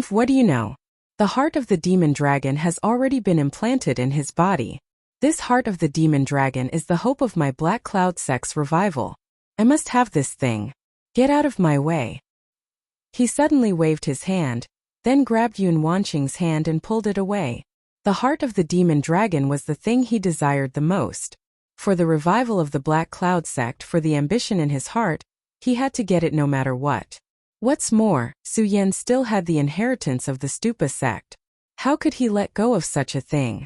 What do you know? The heart of the demon dragon has already been implanted in his body. This heart of the demon dragon is the hope of my Black Cloud sect's revival. I must have this thing. Get out of my way. He suddenly waved his hand, then grabbed Yun Wanqing's hand and pulled it away. The heart of the demon dragon was the thing he desired the most. For the revival of the Black Cloud sect, for the ambition in his heart, he had to get it no matter what. What's more, Su Yan still had the inheritance of the Stupa sect. How could he let go of such a thing?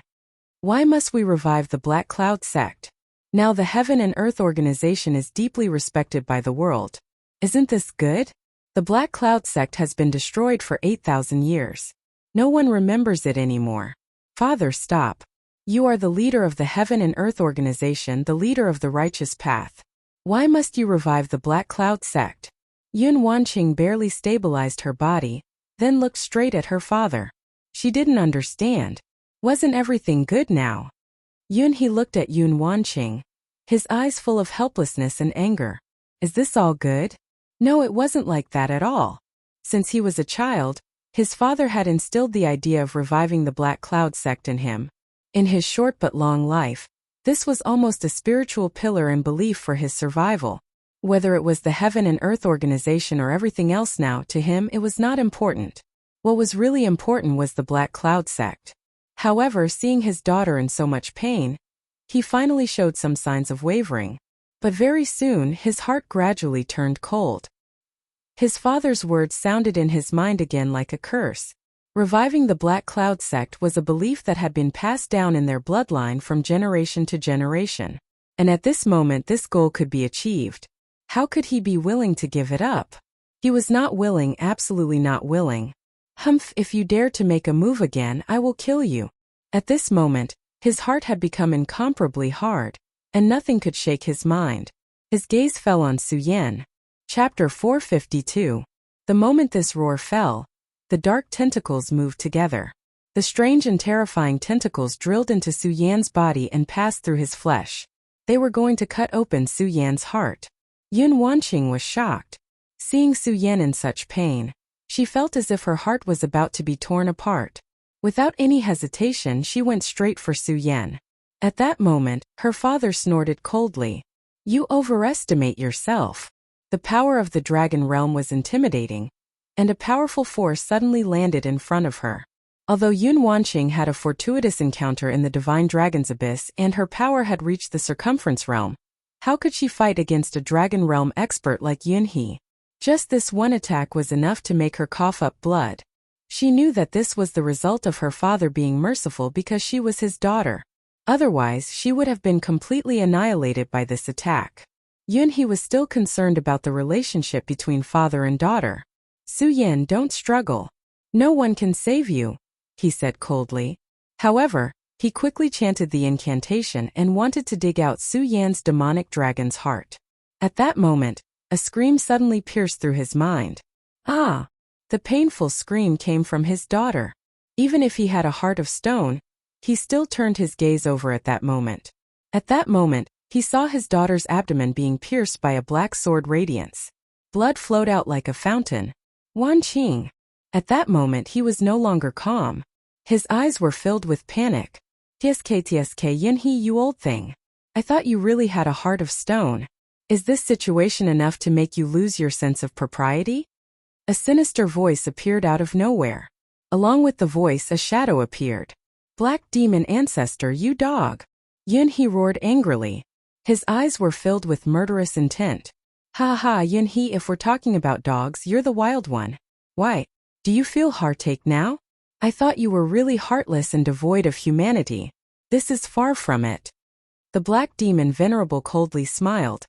Why must we revive the Black Cloud sect? Now the Heaven and Earth organization is deeply respected by the world. Isn't this good? The Black Cloud sect has been destroyed for 8,000 years. No one remembers it anymore. Father, stop. You are the leader of the Heaven and Earth organization, the leader of the righteous path. Why must you revive the Black Cloud sect? Yun Wanqing barely stabilized her body, then looked straight at her father. She didn't understand. Wasn't everything good now? Yunhe looked at Yun Wanqing, his eyes full of helplessness and anger. Is this all good? No, it wasn't like that at all. Since he was a child, his father had instilled the idea of reviving the Black Cloud sect in him. In his short but long life, this was almost a spiritual pillar and belief for his survival. Whether it was the Heaven and Earth organization or everything else now, to him it was not important. What was really important was the Black Cloud sect. However, seeing his daughter in so much pain, he finally showed some signs of wavering. But very soon his heart gradually turned cold. His father's words sounded in his mind again like a curse. Reviving the Black Cloud sect was a belief that had been passed down in their bloodline from generation to generation. And at this moment this goal could be achieved. How could he be willing to give it up? He was not willing, absolutely not willing. If you dare to make a move again, I will kill you. At this moment, his heart had become incomparably hard, and nothing could shake his mind. His gaze fell on Su Yan. Chapter 452. The moment this roar fell, the dark tentacles moved together. The strange and terrifying tentacles drilled into Su Yan's body and passed through his flesh. They were going to cut open Su Yan's heart. Yun Wanqing was shocked. Seeing Su Yan in such pain, she felt as if her heart was about to be torn apart. Without any hesitation, she went straight for Su Yan. At that moment, her father snorted coldly. You overestimate yourself. The power of the dragon realm was intimidating, and a powerful force suddenly landed in front of her. Although Yun Wanqing had a fortuitous encounter in the divine dragon's abyss and her power had reached the circumference realm, how could she fight against a dragon realm expert like Yunhe? Just this one attack was enough to make her cough up blood. She knew that this was the result of her father being merciful because she was his daughter. Otherwise, she would have been completely annihilated by this attack. Yunhe was still concerned about the relationship between father and daughter. Su Yan, don't struggle. No one can save you, he said coldly. However, he quickly chanted the incantation and wanted to dig out Su Yan's demonic dragon's heart. At that moment, a scream suddenly pierced through his mind. Ah! The painful scream came from his daughter. Even if he had a heart of stone, he still turned his gaze over at that moment. At that moment, he saw his daughter's abdomen being pierced by a black sword radiance. Blood flowed out like a fountain. Wanqing. At that moment he was no longer calm. His eyes were filled with panic. Tsk Yunhe, you old thing. I thought you really had a heart of stone. Is this situation enough to make you lose your sense of propriety? A sinister voice appeared out of nowhere. Along with the voice, a shadow appeared. Black demon ancestor, you dog. Yunhe roared angrily. His eyes were filled with murderous intent. Ha ha, Yunhe, if we're talking about dogs, you're the wild one. Why? Do you feel heartache now? I thought you were really heartless and devoid of humanity. This is far from it. The black demon venerable coldly smiled.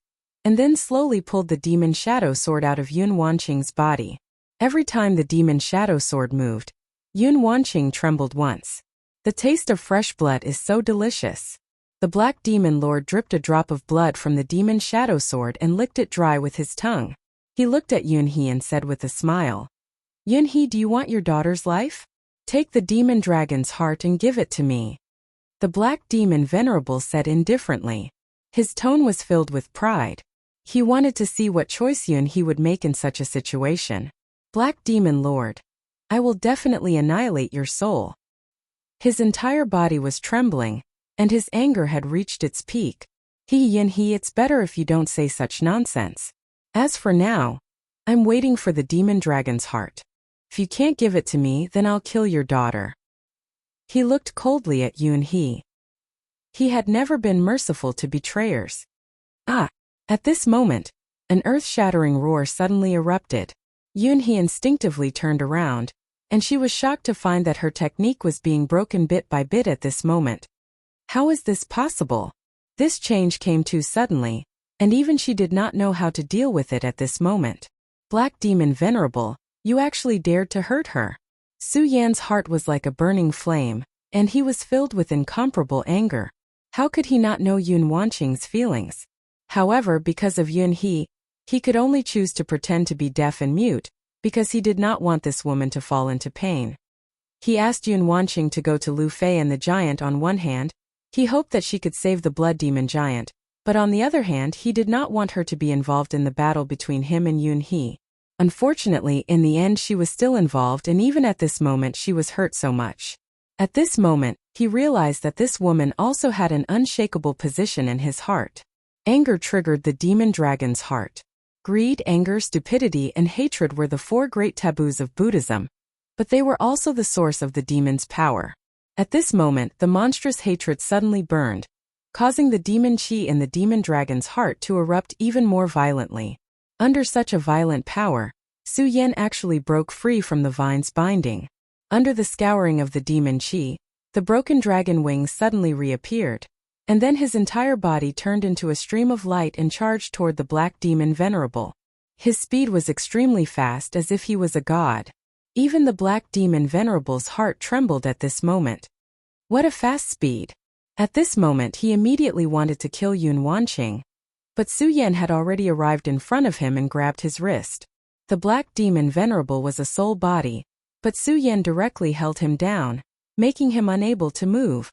and then slowly pulled the demon shadow sword out of Yun Wanqing's body. Every time the demon shadow sword moved, Yun Wanqing trembled once. The taste of fresh blood is so delicious. The black demon lord dripped a drop of blood from the demon shadow sword and licked it dry with his tongue. He looked at Yunhee and said with a smile, "Yunhee, do you want your daughter's life? Take the demon dragon's heart and give it to me." The black demon venerable said indifferently. His tone was filled with pride. He wanted to see what choice Yunhee would make in such a situation. "Black demon lord, I will definitely annihilate your soul." His entire body was trembling, and his anger had reached its peak. Yunhee, it's better if you don't say such nonsense. As for now, I'm waiting for the demon dragon's heart. If you can't give it to me, then I'll kill your daughter. He looked coldly at Yunhee. He had never been merciful to betrayers. At this moment, an earth-shattering roar suddenly erupted. Yunhee instinctively turned around, and she was shocked to find that her technique was being broken bit by bit at this moment. How is this possible? This change came too suddenly, and even she did not know how to deal with it at this moment. Black Demon Venerable, you actually dared to hurt her. Su Yan's heart was like a burning flame, and he was filled with incomparable anger. How could he not know Yun Wanqing's feelings? However, because of Yunhee, he could only choose to pretend to be deaf and mute, because he did not want this woman to fall into pain. He asked Yun Wanqing to go to Lu Fei and the giant on one hand. He hoped that she could save the blood demon giant, but on the other hand he did not want her to be involved in the battle between him and Yunhee. Unfortunately, in the end she was still involved, and even at this moment she was hurt so much. At this moment, he realized that this woman also had an unshakable position in his heart. Anger triggered the demon dragon's heart. Greed, anger, stupidity, and hatred were the four great taboos of Buddhism, but they were also the source of the demon's power. At this moment, the monstrous hatred suddenly burned, causing the demon chi in the demon dragon's heart to erupt even more violently. Under such a violent power, Su Yan actually broke free from the vine's binding. Under the scouring of the demon chi, the broken dragon wings suddenly reappeared, and then his entire body turned into a stream of light and charged toward the black demon venerable. His speed was extremely fast, as if he was a god. Even the black demon venerable's heart trembled at this moment. What a fast speed! At this moment he immediately wanted to kill Yun Wanqing, but Su Yan had already arrived in front of him and grabbed his wrist. The black demon venerable was a soul body, but Su Yan directly held him down, making him unable to move.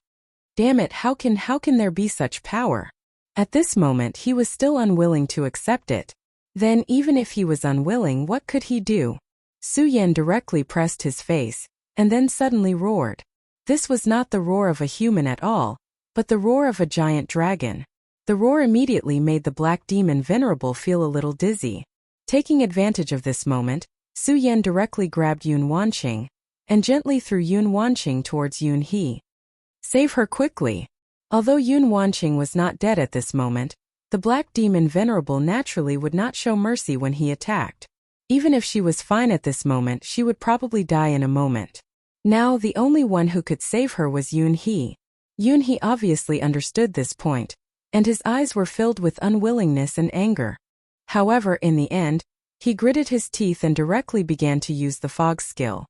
Damn it, how can there be such power? At this moment he was still unwilling to accept it. Then even if he was unwilling, what could he do? Su Yan directly pressed his face, and then suddenly roared. This was not the roar of a human at all, but the roar of a giant dragon. The roar immediately made the black demon venerable feel a little dizzy. Taking advantage of this moment, Su Yan directly grabbed Yun Wanqing, and gently threw Yun Wanqing towards Yunhee. Save her quickly. Although Yun Wanqing was not dead at this moment, the black demon venerable naturally would not show mercy when he attacked. Even if she was fine at this moment, she would probably die in a moment. Now the only one who could save her was Yunhee. Yunhee obviously understood this point, and his eyes were filled with unwillingness and anger. However, in the end, he gritted his teeth and directly began to use the fog skill.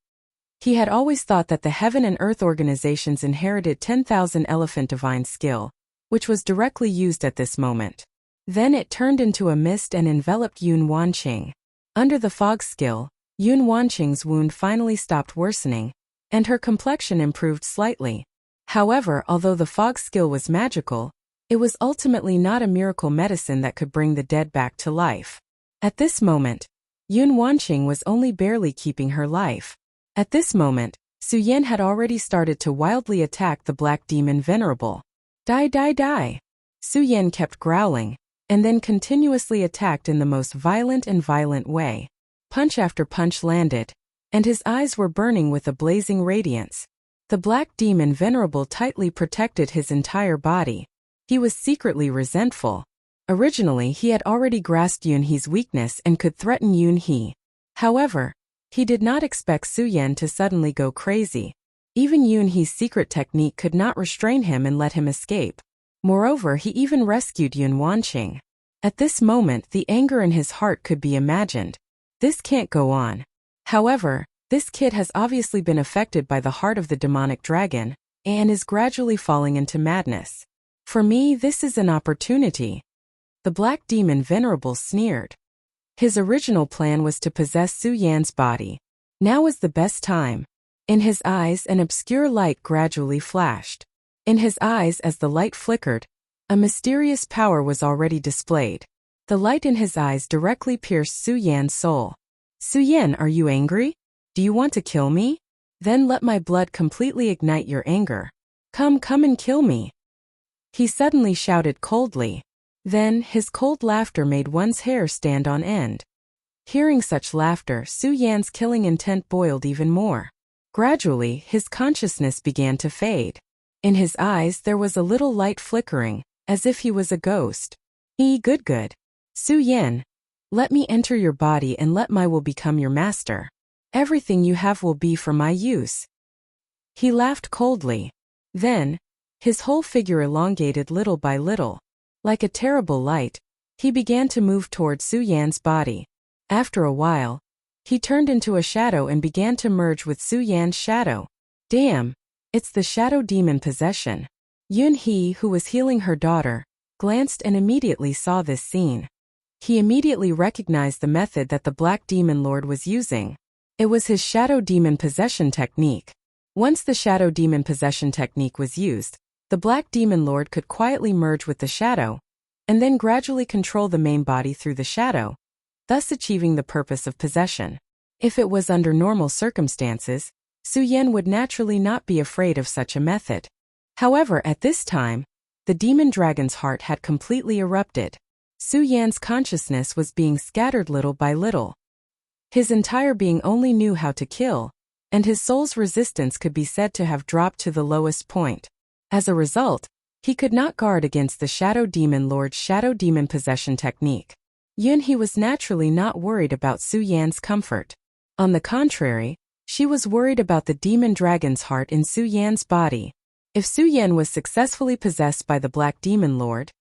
He had always thought that the Heaven and Earth organizations inherited 10,000 elephant divine skill, which was directly used at this moment. Then it turned into a mist and enveloped Yun Wanqing. Under the fog skill, Yun Wanqing's wound finally stopped worsening, and her complexion improved slightly. However, although the fog skill was magical, it was ultimately not a miracle medicine that could bring the dead back to life. At this moment, Yun Wanqing was only barely keeping her life. At this moment, Su Yan had already started to wildly attack the black demon venerable. Die, die, die! Su Yan kept growling, and then continuously attacked in the most violent way. Punch after punch landed, and his eyes were burning with a blazing radiance. The black demon venerable tightly protected his entire body. He was secretly resentful. Originally he had already grasped Yunhee's weakness and could threaten Yunhee. However, he did not expect Su Yan to suddenly go crazy. Even Yunhee's secret technique could not restrain him and let him escape. Moreover, he even rescued Yun Wanqing. At this moment, the anger in his heart could be imagined. This can't go on. However, this kid has obviously been affected by the heart of the demonic dragon and is gradually falling into madness. For me, this is an opportunity. The black demon Venerable sneered. His original plan was to possess Su Yan's body. Now was the best time. In his eyes, an obscure light gradually flashed. In his eyes, as the light flickered, a mysterious power was already displayed. The light in his eyes directly pierced Su Yan's soul. Su Yan, are you angry? Do you want to kill me? Then let my blood completely ignite your anger. Come and kill me. He suddenly shouted coldly. Then, his cold laughter made one's hair stand on end. Hearing such laughter, Su Yan's killing intent boiled even more. Gradually, his consciousness began to fade. In his eyes there was a little light flickering, as if he was a ghost. Good. Su Yan, let me enter your body and let my will become your master. Everything you have will be for my use. He laughed coldly. Then, his whole figure elongated little by little. Like a terrible light, he began to move toward Su Yan's body. After a while, he turned into a shadow and began to merge with Su Yan's shadow. Damn, it's the shadow demon possession. Yun He, who was healing her daughter, glanced and immediately saw this scene. He immediately recognized the method that the Black Demon Lord was using. It was his shadow demon possession technique. Once the shadow demon possession technique was used, the Black Demon Lord could quietly merge with the shadow, and then gradually control the main body through the shadow, thus achieving the purpose of possession. If it was under normal circumstances, Su Yan would naturally not be afraid of such a method. However, at this time, the demon dragon's heart had completely erupted. Su Yan's consciousness was being scattered little by little. His entire being only knew how to kill, and his soul's resistance could be said to have dropped to the lowest point. As a result, he could not guard against the Shadow Demon Lord's Shadow Demon Possession technique. Yun He was naturally not worried about Su Yan's comfort. On the contrary, she was worried about the demon dragon's heart in Su Yan's body. If Su Yan was successfully possessed by the Black Demon Lord,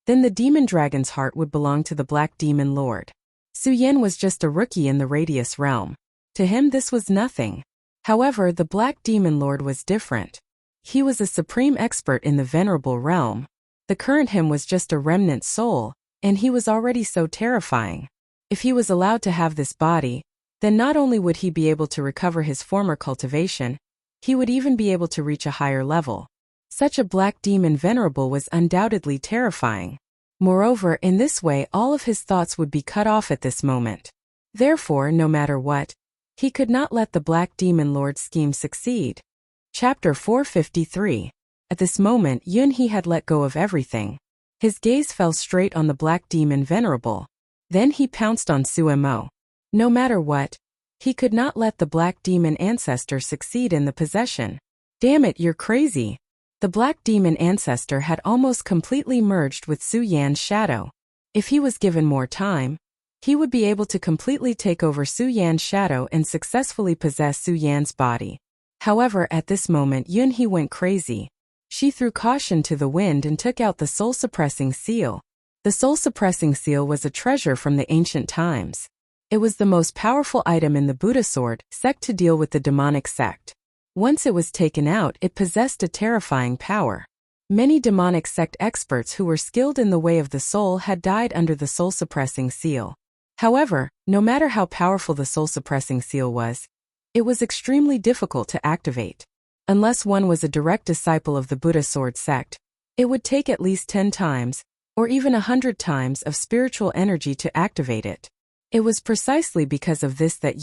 then the demon dragon's heart would belong to the Black Demon Lord. Su Yan was just a rookie in the Radius realm. To him this was nothing. However, the Black Demon Lord was different. He was a supreme expert in the Venerable realm. The current him was just a remnant soul, and he was already so terrifying. If he was allowed to have this body, then not only would he be able to recover his former cultivation, he would even be able to reach a higher level. Such a Black Demon Venerable was undoubtedly terrifying. Moreover, in this way all of his thoughts would be cut off at this moment. Therefore, no matter what, he could not let the Black Demon Lord's scheme succeed. Chapter 453. At this moment Yun He had let go of everything. His gaze fell straight on the Black Demon Venerable. Then he pounced on Su Mo. No matter what, he could not let the Black Demon Ancestor succeed in the possession. Damn it, you're crazy. The Black Demon Ancestor had almost completely merged with Su Yan's shadow. If he was given more time, he would be able to completely take over Su Yan's shadow and successfully possess Su Yan's body. However, at this moment Yun He went crazy. She threw caution to the wind and took out the soul-suppressing seal. The soul-suppressing seal was a treasure from the ancient times. It was the most powerful item in the Buddha sword sect to deal with the demonic sect. Once it was taken out, it possessed a terrifying power. Many demonic sect experts who were skilled in the way of the soul had died under the soul-suppressing seal. However, no matter how powerful the soul-suppressing seal was, it was extremely difficult to activate. Unless one was a direct disciple of the Buddha sword sect, it would take at least 10 times, or even 100 times of spiritual energy to activate it. It was precisely because of this that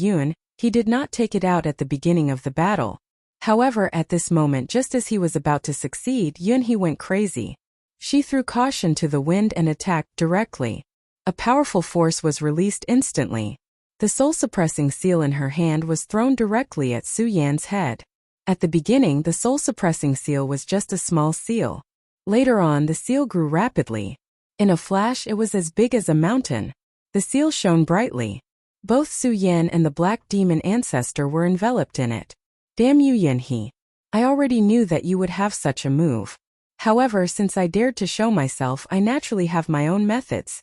He did not take it out at the beginning of the battle. However, at this moment, just as he was about to succeed, He went crazy. She threw caution to the wind and attacked directly. A powerful force was released instantly. The soul-suppressing seal in her hand was thrown directly at Su Yan's head. At the beginning, the soul-suppressing seal was just a small seal. Later on, the seal grew rapidly. In a flash, it was as big as a mountain. The seal shone brightly. Both Su Yan and the Black Demon Ancestor were enveloped in it. Damn you, Yun He. I already knew that you would have such a move. However, since I dared to show myself, I naturally have my own methods.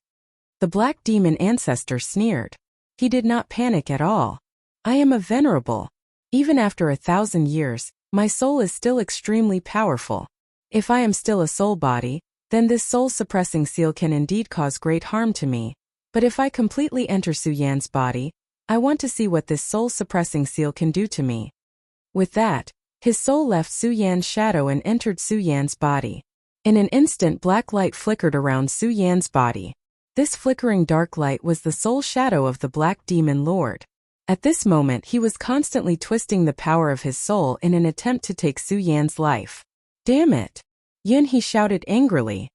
The black demon ancestor sneered. He did not panic at all. I am a venerable. Even after 1,000 years, my soul is still extremely powerful. If I am still a soul body, then this soul-suppressing seal can indeed cause great harm to me. But if I completely enter Su Yan's body, I want to see what this soul-suppressing seal can do to me. With that, his soul left Su Yan's shadow and entered Su Yan's body. In an instant, black light flickered around Su Yan's body. This flickering dark light was the soul shadow of the Black Demon Lord. At this moment, he was constantly twisting the power of his soul in an attempt to take Su Yan's life. Damn it! Yun He shouted angrily.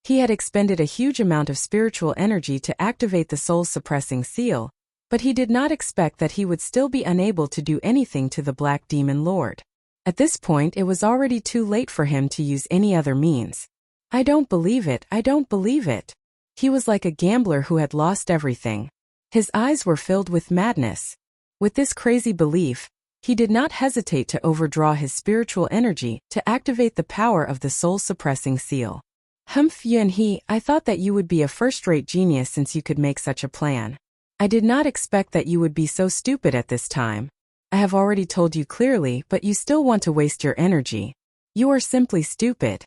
He had expended a huge amount of spiritual energy to activate the soul-suppressing seal, but he did not expect that he would still be unable to do anything to the Black Demon Lord. At this point, it was already too late for him to use any other means. I don't believe it, I don't believe it. He was like a gambler who had lost everything. His eyes were filled with madness. With this crazy belief, he did not hesitate to overdraw his spiritual energy to activate the power of the soul-suppressing seal. Humph, Yun He, I thought that you would be a first-rate genius since you could make such a plan. I did not expect that you would be so stupid at this time. I have already told you clearly, but you still want to waste your energy. You are simply stupid.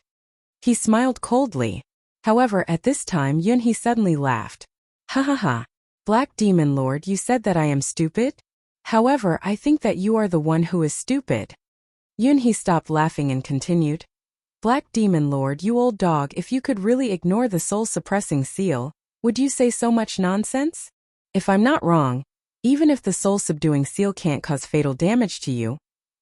He smiled coldly. However, at this time Yun He suddenly laughed. Ha ha ha. Black Demon Lord, you said that I am stupid? However, I think that you are the one who is stupid. Yun He stopped laughing and continued. Black Demon Lord, you old dog, if you could really ignore the soul-suppressing seal, would you say so much nonsense? If I'm not wrong, even if the soul-subduing seal can't cause fatal damage to you,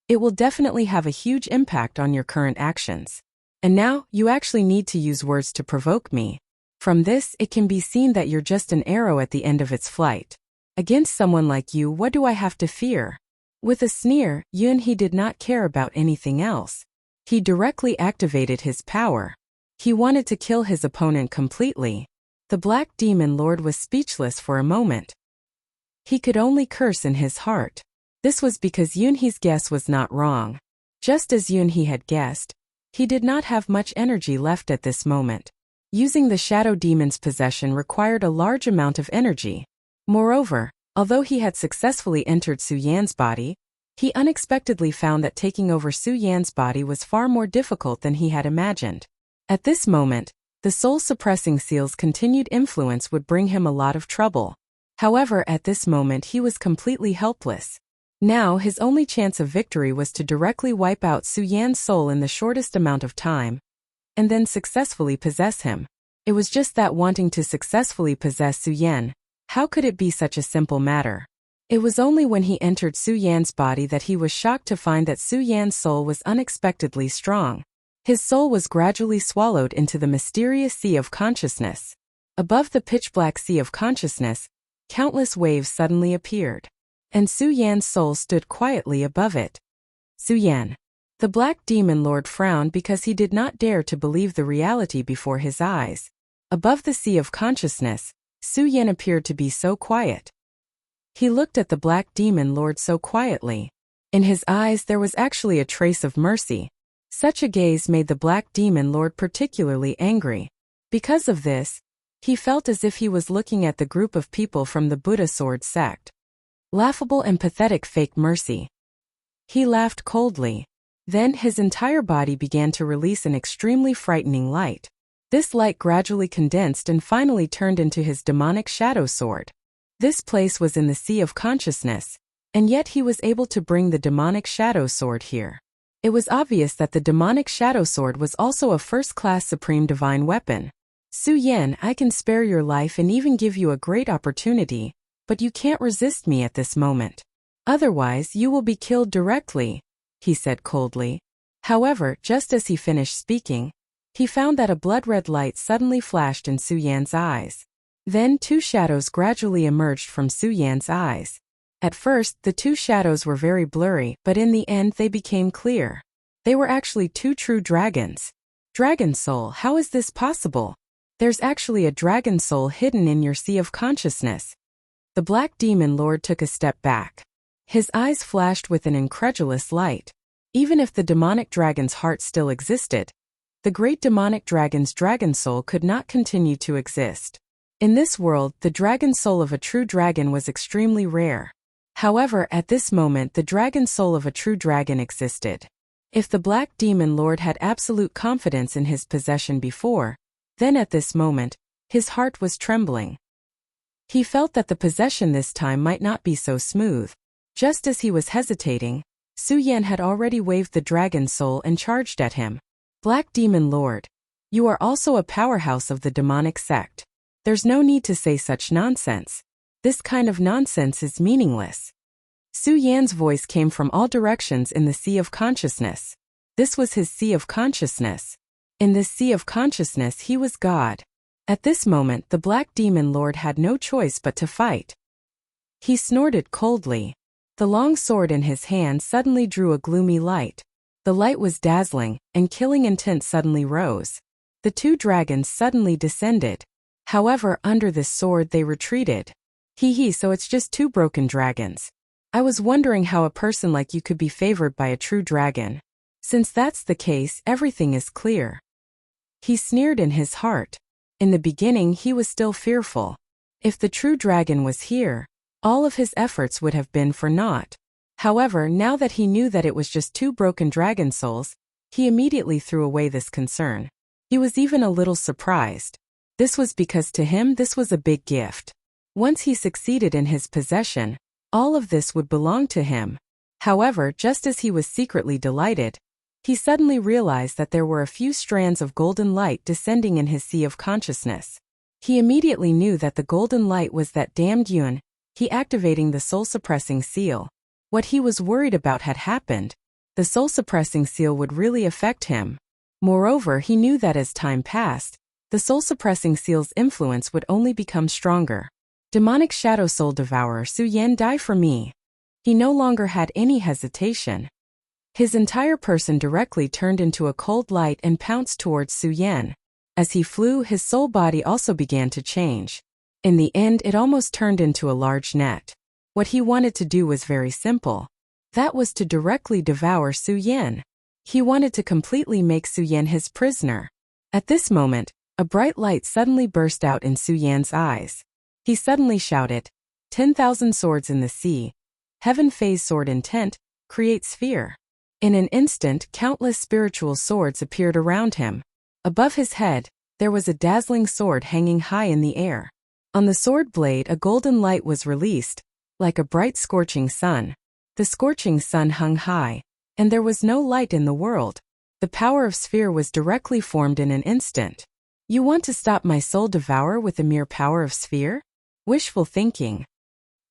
it will definitely have a huge impact on your current actions. And now, you actually need to use words to provoke me. From this, it can be seen that you're just an arrow at the end of its flight. Against someone like you, what do I have to fear? With a sneer, Yun He did not care about anything else. He directly activated his power. He wanted to kill his opponent completely. The Black Demon Lord was speechless for a moment. He could only curse in his heart. This was because Yun He's guess was not wrong. Just as Yun He had guessed, he did not have much energy left at this moment. Using the Shadow Demon's possession required a large amount of energy. Moreover, although he had successfully entered Su Yan's body, he unexpectedly found that taking over Su Yan's body was far more difficult than he had imagined. At this moment, the soul-suppressing seal's continued influence would bring him a lot of trouble. However, at this moment he was completely helpless. Now his only chance of victory was to directly wipe out Su Yan's soul in the shortest amount of time, and then successfully possess him. It was just that wanting to successfully possess Su Yan. How could it be such a simple matter? It was only when he entered Su Yan's body that he was shocked to find that Su Yan's soul was unexpectedly strong. His soul was gradually swallowed into the mysterious sea of consciousness. Above the pitch-black sea of consciousness, countless waves suddenly appeared, and Su Yan's soul stood quietly above it. Su Yan. The Black Demon Lord frowned because he did not dare to believe the reality before his eyes. Above the sea of consciousness, Su Yan appeared to be so quiet. He looked at the Black Demon Lord so quietly. In his eyes there was actually a trace of mercy. Such a gaze made the Black Demon Lord particularly angry. Because of this, he felt as if he was looking at the group of people from the Buddha Sword sect. Laughable and pathetic fake mercy. He laughed coldly. Then his entire body began to release an extremely frightening light. This light gradually condensed and finally turned into his demonic shadow sword. This place was in the sea of consciousness, and yet he was able to bring the demonic shadow sword here. It was obvious that the demonic shadow sword was also a first-class supreme divine weapon. Su Yan, I can spare your life and even give you a great opportunity, but you can't resist me at this moment. Otherwise, you will be killed directly, he said coldly. However, just as he finished speaking, he found that a blood-red light suddenly flashed in Su Yan's eyes. Then two shadows gradually emerged from Su Yan's eyes. At first, the two shadows were very blurry, but in the end they became clear. They were actually two true dragons. Dragon soul, how is this possible? There's actually a dragon soul hidden in your sea of consciousness. The Black Demon Lord took a step back. His eyes flashed with an incredulous light. Even if the demonic dragon's heart still existed, the great demonic dragon's dragon soul could not continue to exist. In this world, the dragon soul of a true dragon was extremely rare. However, at this moment the dragon soul of a true dragon existed. If the Black Demon Lord had absolute confidence in his possession before, then at this moment, his heart was trembling. He felt that the possession this time might not be so smooth. Just as he was hesitating, Su Yan had already waved the dragon soul and charged at him. Black Demon Lord, you are also a powerhouse of the demonic sect. There's no need to say such nonsense. This kind of nonsense is meaningless. Su Yan's voice came from all directions in the sea of consciousness. This was his sea of consciousness. In this sea of consciousness he was God. At this moment the Black Demon Lord had no choice but to fight. He snorted coldly. The long sword in his hand suddenly drew a gloomy light. The light was dazzling, and killing intent suddenly rose. The two dragons suddenly descended. However, under this sword they retreated. So it's just two broken dragons. I was wondering how a person like you could be favored by a true dragon. Since that's the case, everything is clear. He sneered in his heart. In the beginning he was still fearful. If the true dragon was here, all of his efforts would have been for naught. However, now that he knew that it was just two broken dragon souls, he immediately threw away this concern. He was even a little surprised. This was because to him this was a big gift. Once he succeeded in his possession, all of this would belong to him. However, just as he was secretly delighted, he suddenly realized that there were a few strands of golden light descending in his sea of consciousness. He immediately knew that the golden light was that damned Yun, he activating the soul-suppressing seal. What he was worried about had happened. The soul-suppressing seal would really affect him. Moreover, he knew that as time passed, the soul-suppressing seal's influence would only become stronger. Demonic Shadow Soul Devourer Su Yan, die for me. He no longer had any hesitation. His entire person directly turned into a cold light and pounced towards Su Yan. As he flew, his soul body also began to change. In the end, it almost turned into a large net. What he wanted to do was very simple. That was to directly devour Su Yan. He wanted to completely make Su Yan his prisoner. At this moment, a bright light suddenly burst out in Su Yan's eyes. He suddenly shouted, 10,000 swords in the sea. Heaven phase sword intent, create sphere. In an instant, countless spiritual swords appeared around him. Above his head, there was a dazzling sword hanging high in the air. On the sword blade a golden light was released, like a bright scorching sun. The scorching sun hung high, and there was no light in the world. The power of sphere was directly formed in an instant. You want to stop my soul devour with the mere power of sphere? Wishful thinking.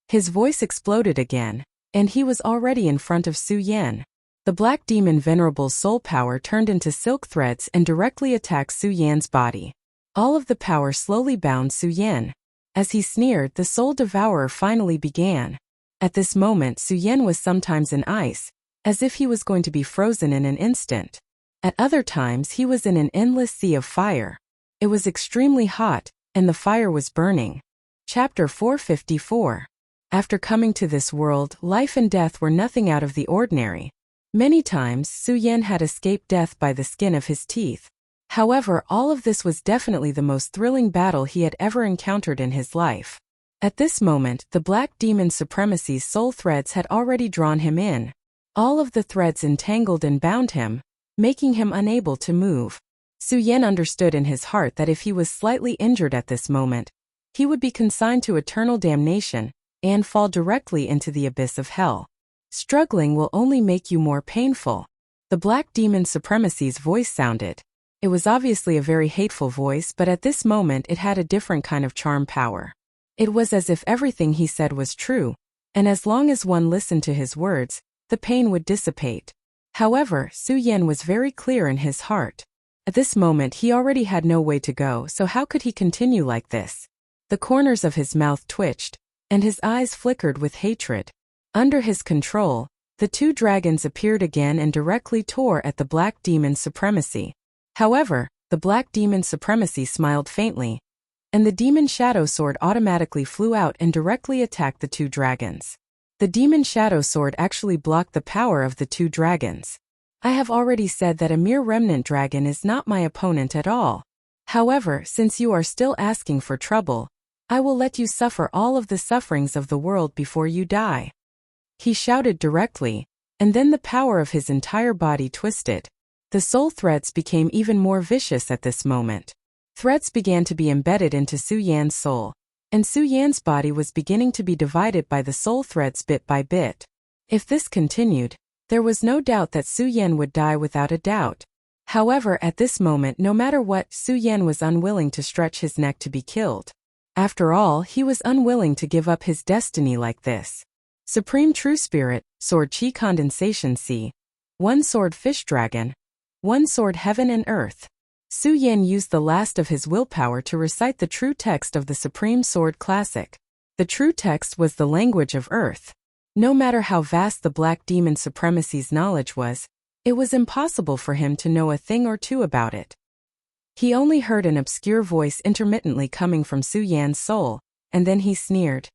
His voice exploded again, and he was already in front of Su Yan. The Black Demon Venerable's soul power turned into silk threads and directly attacked Su Yan's body. All of the power slowly bound Su Yan. As he sneered, the soul devourer finally began. At this moment Su Yan was sometimes in ice, as if he was going to be frozen in an instant. At other times he was in an endless sea of fire. It was extremely hot, and the fire was burning. Chapter 454. After coming to this world, life and death were nothing out of the ordinary. Many times, Su Yan had escaped death by the skin of his teeth. However, all of this was definitely the most thrilling battle he had ever encountered in his life. At this moment, the Black Demon Supremacy's soul threads had already drawn him in. All of the threads entangled and bound him, making him unable to move. Su Yan understood in his heart that if he was slightly injured at this moment, he would be consigned to eternal damnation and fall directly into the abyss of hell. Struggling will only make you more painful. The Black Demon Supremacy's voice sounded. It was obviously a very hateful voice, but at this moment it had a different kind of charm power. It was as if everything he said was true, and as long as one listened to his words, the pain would dissipate. However, Su Yan was very clear in his heart. At this moment he already had no way to go, so how could he continue like this? The corners of his mouth twitched, and his eyes flickered with hatred. Under his control, the two dragons appeared again and directly tore at the Black Demon Supremacy. However, the Black Demon Supremacy smiled faintly, and the Demon Shadow Sword automatically flew out and directly attacked the two dragons. The Demon Shadow Sword actually blocked the power of the two dragons. I have already said that a mere remnant dragon is not my opponent at all. However, since you are still asking for trouble, I will let you suffer all of the sufferings of the world before you die. He shouted directly, and then the power of his entire body twisted. The soul threads became even more vicious at this moment. Threads began to be embedded into Su Yan's soul, and Su Yan's body was beginning to be divided by the soul threads bit by bit. If this continued, there was no doubt that Su Yan would die without a doubt. However, at this moment, no matter what, Su Yan was unwilling to stretch his neck to be killed. After all, he was unwilling to give up his destiny like this. Supreme True Spirit, Sword Chi Condensation C. One Sword Fish Dragon. One Sword Heaven and Earth. Su Yan used the last of his willpower to recite the true text of the Supreme Sword Classic. The true text was the language of Earth. No matter how vast the Black Demon Supremacy's knowledge was, it was impossible for him to know a thing or two about it. He only heard an obscure voice intermittently coming from Su Yan's soul, and then he sneered.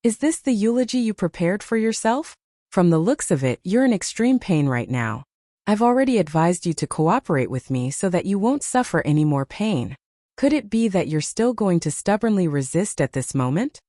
Is this the eulogy you prepared for yourself? From the looks of it, you're in extreme pain right now. I've already advised you to cooperate with me so that you won't suffer any more pain. Could it be that you're still going to stubbornly resist at this moment?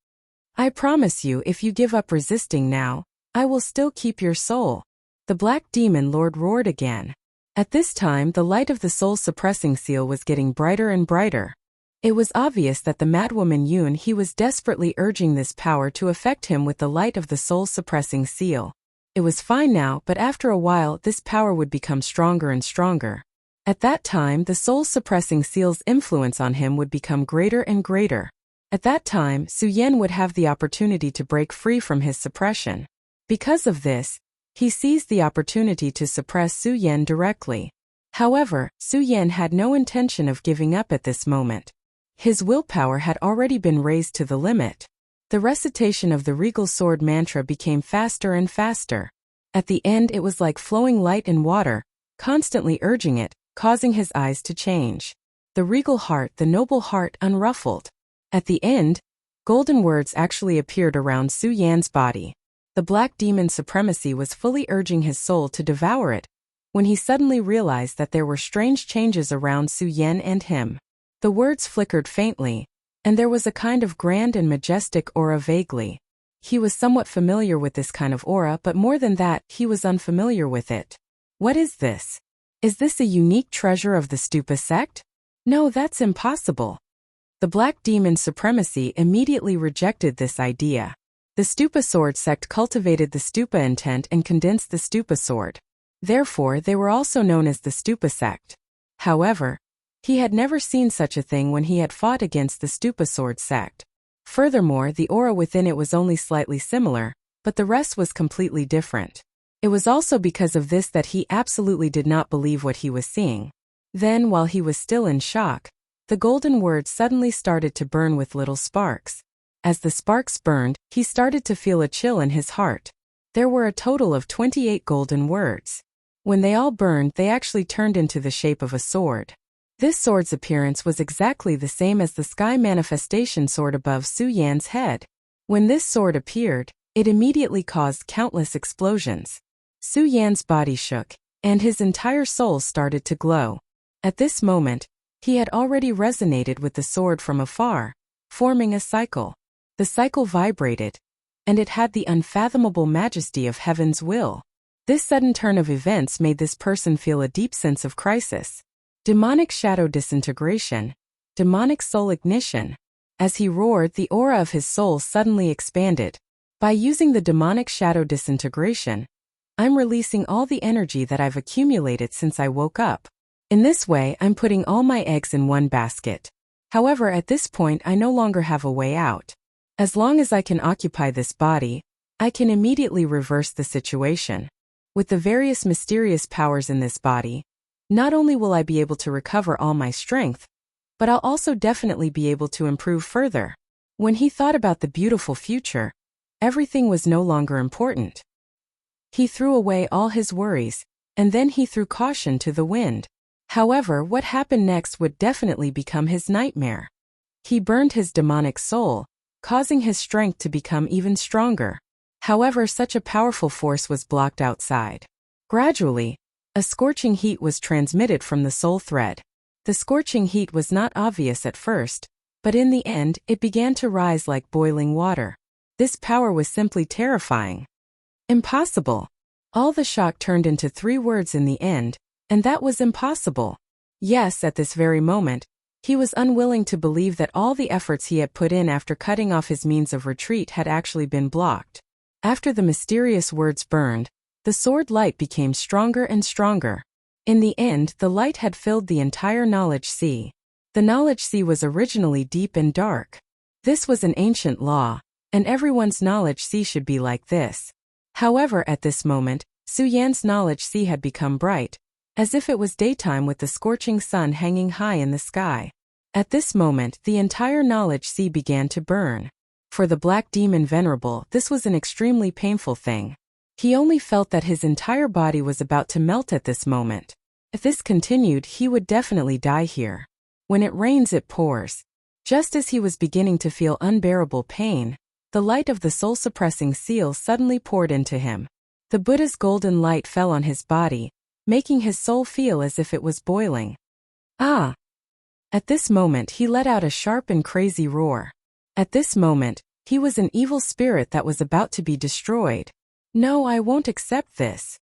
I promise you, if you give up resisting now, I will still keep your soul. The Black Demon Lord roared again. At this time, the light of the soul-suppressing seal was getting brighter and brighter. It was obvious that the madwoman Yoon he was desperately urging this power to affect him with the light of the soul-suppressing seal. It was fine now, but after a while this power would become stronger and stronger. At that time, the soul-suppressing seal's influence on him would become greater and greater. At that time, Su Yan would have the opportunity to break free from his suppression. Because of this, he seized the opportunity to suppress Su Yan directly. However, Su Yan had no intention of giving up at this moment. His willpower had already been raised to the limit. The recitation of the regal sword mantra became faster and faster. At the end, it was like flowing light in water, constantly urging it, causing his eyes to change. The regal heart, the noble heart, unruffled. At the end, golden words actually appeared around Su Yan's body. The Black Demon Supremacy was fully urging his soul to devour it, when he suddenly realized that there were strange changes around Su Yan and him. The words flickered faintly, and there was a kind of grand and majestic aura vaguely. He was somewhat familiar with this kind of aura, but more than that, he was unfamiliar with it. What is this? Is this a unique treasure of the Stupa sect? No, that's impossible. The Black Demon Supremacy immediately rejected this idea. The Stupa Sword sect cultivated the Stupa intent and condensed the Stupa Sword. Therefore, they were also known as the Stupa sect. However, he had never seen such a thing when he had fought against the Stupa Sword sect. Furthermore, the aura within it was only slightly similar, but the rest was completely different. It was also because of this that he absolutely did not believe what he was seeing. Then, while he was still in shock, the golden words suddenly started to burn with little sparks. As the sparks burned, he started to feel a chill in his heart. There were a total of 28 golden words. When they all burned, they actually turned into the shape of a sword. This sword's appearance was exactly the same as the sky manifestation sword above Su Yan's head. When this sword appeared, it immediately caused countless explosions. Su Yan's body shook, and his entire soul started to glow. At this moment, he had already resonated with the sword from afar, forming a cycle. The cycle vibrated, and it had the unfathomable majesty of heaven's will. This sudden turn of events made this person feel a deep sense of crisis. Demonic shadow disintegration, demonic soul ignition. As he roared, the aura of his soul suddenly expanded. By using the demonic shadow disintegration, I'm releasing all the energy that I've accumulated since I woke up. In this way, I'm putting all my eggs in one basket. However, at this point, I no longer have a way out. As long as I can occupy this body, I can immediately reverse the situation. With the various mysterious powers in this body, not only will I be able to recover all my strength, but I'll also definitely be able to improve further. When he thought about the beautiful future, everything was no longer important. He threw away all his worries, and then he threw caution to the wind. However, what happened next would definitely become his nightmare. He burned his demonic soul, causing his strength to become even stronger. However, such a powerful force was blocked outside. Gradually, a scorching heat was transmitted from the soul thread. The scorching heat was not obvious at first, But in the end, it began to rise like boiling water. This power was simply terrifying. Impossible. All the shock turned into 3 words in the end, and that was impossible. Yes, at this very moment, he was unwilling to believe that all the efforts he had put in after cutting off his means of retreat had actually been blocked. After the mysterious words burned, the sword light became stronger and stronger. In the end, the light had filled the entire knowledge sea. The knowledge sea was originally deep and dark. This was an ancient law, and everyone's knowledge sea should be like this. However, at this moment, Su Yan's knowledge sea had become bright, as if it was daytime with the scorching sun hanging high in the sky. At this moment, the entire knowledge sea began to burn. For the Black Demon Venerable, this was an extremely painful thing. He only felt that his entire body was about to melt at this moment. If this continued, he would definitely die here. When it rains, it pours. Just as he was beginning to feel unbearable pain, the light of the soul-suppressing seal suddenly poured into him. The Buddha's golden light fell on his body, making his soul feel as if it was boiling. Ah! At this moment, he let out a sharp and crazy roar. At this moment, he was an evil spirit that was about to be destroyed. No, I won't accept this.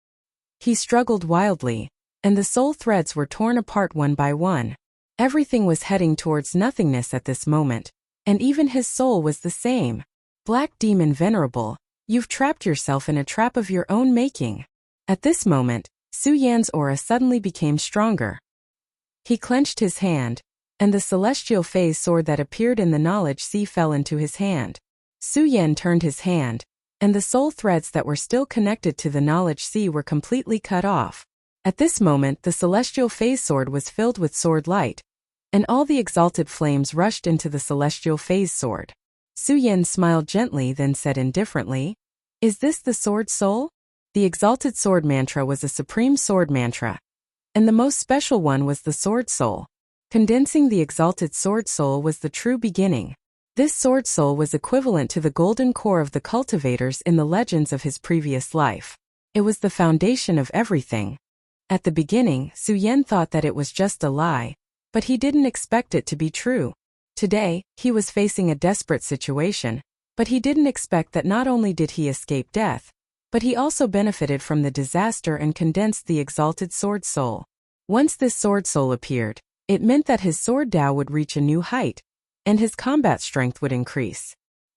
He struggled wildly, and the soul threads were torn apart one by one. Everything was heading towards nothingness at this moment, and even his soul was the same. Black Demon Venerable, you've trapped yourself in a trap of your own making. At this moment, Su Yan's aura suddenly became stronger. He clenched his hand, and the celestial phase sword that appeared in the knowledge sea fell into his hand. Su Yan turned his hand, and the soul threads that were still connected to the knowledge sea were completely cut off. At this moment, the celestial phase sword was filled with sword light, and all the exalted flames rushed into the celestial phase sword. Su Yan smiled gently, then said indifferently, "Is this the sword soul?" The exalted sword mantra was a supreme sword mantra, and the most special one was the sword soul. Condensing the exalted sword soul was the true beginning. This sword soul was equivalent to the golden core of the cultivators in the legends of his previous life. It was the foundation of everything. At the beginning, Su Yan thought that it was just a lie, but he didn't expect it to be true. Today, he was facing a desperate situation, but he didn't expect that not only did he escape death, but he also benefited from the disaster and condensed the exalted sword soul. Once this sword soul appeared, it meant that his sword Tao would reach a new height, and his combat strength would increase.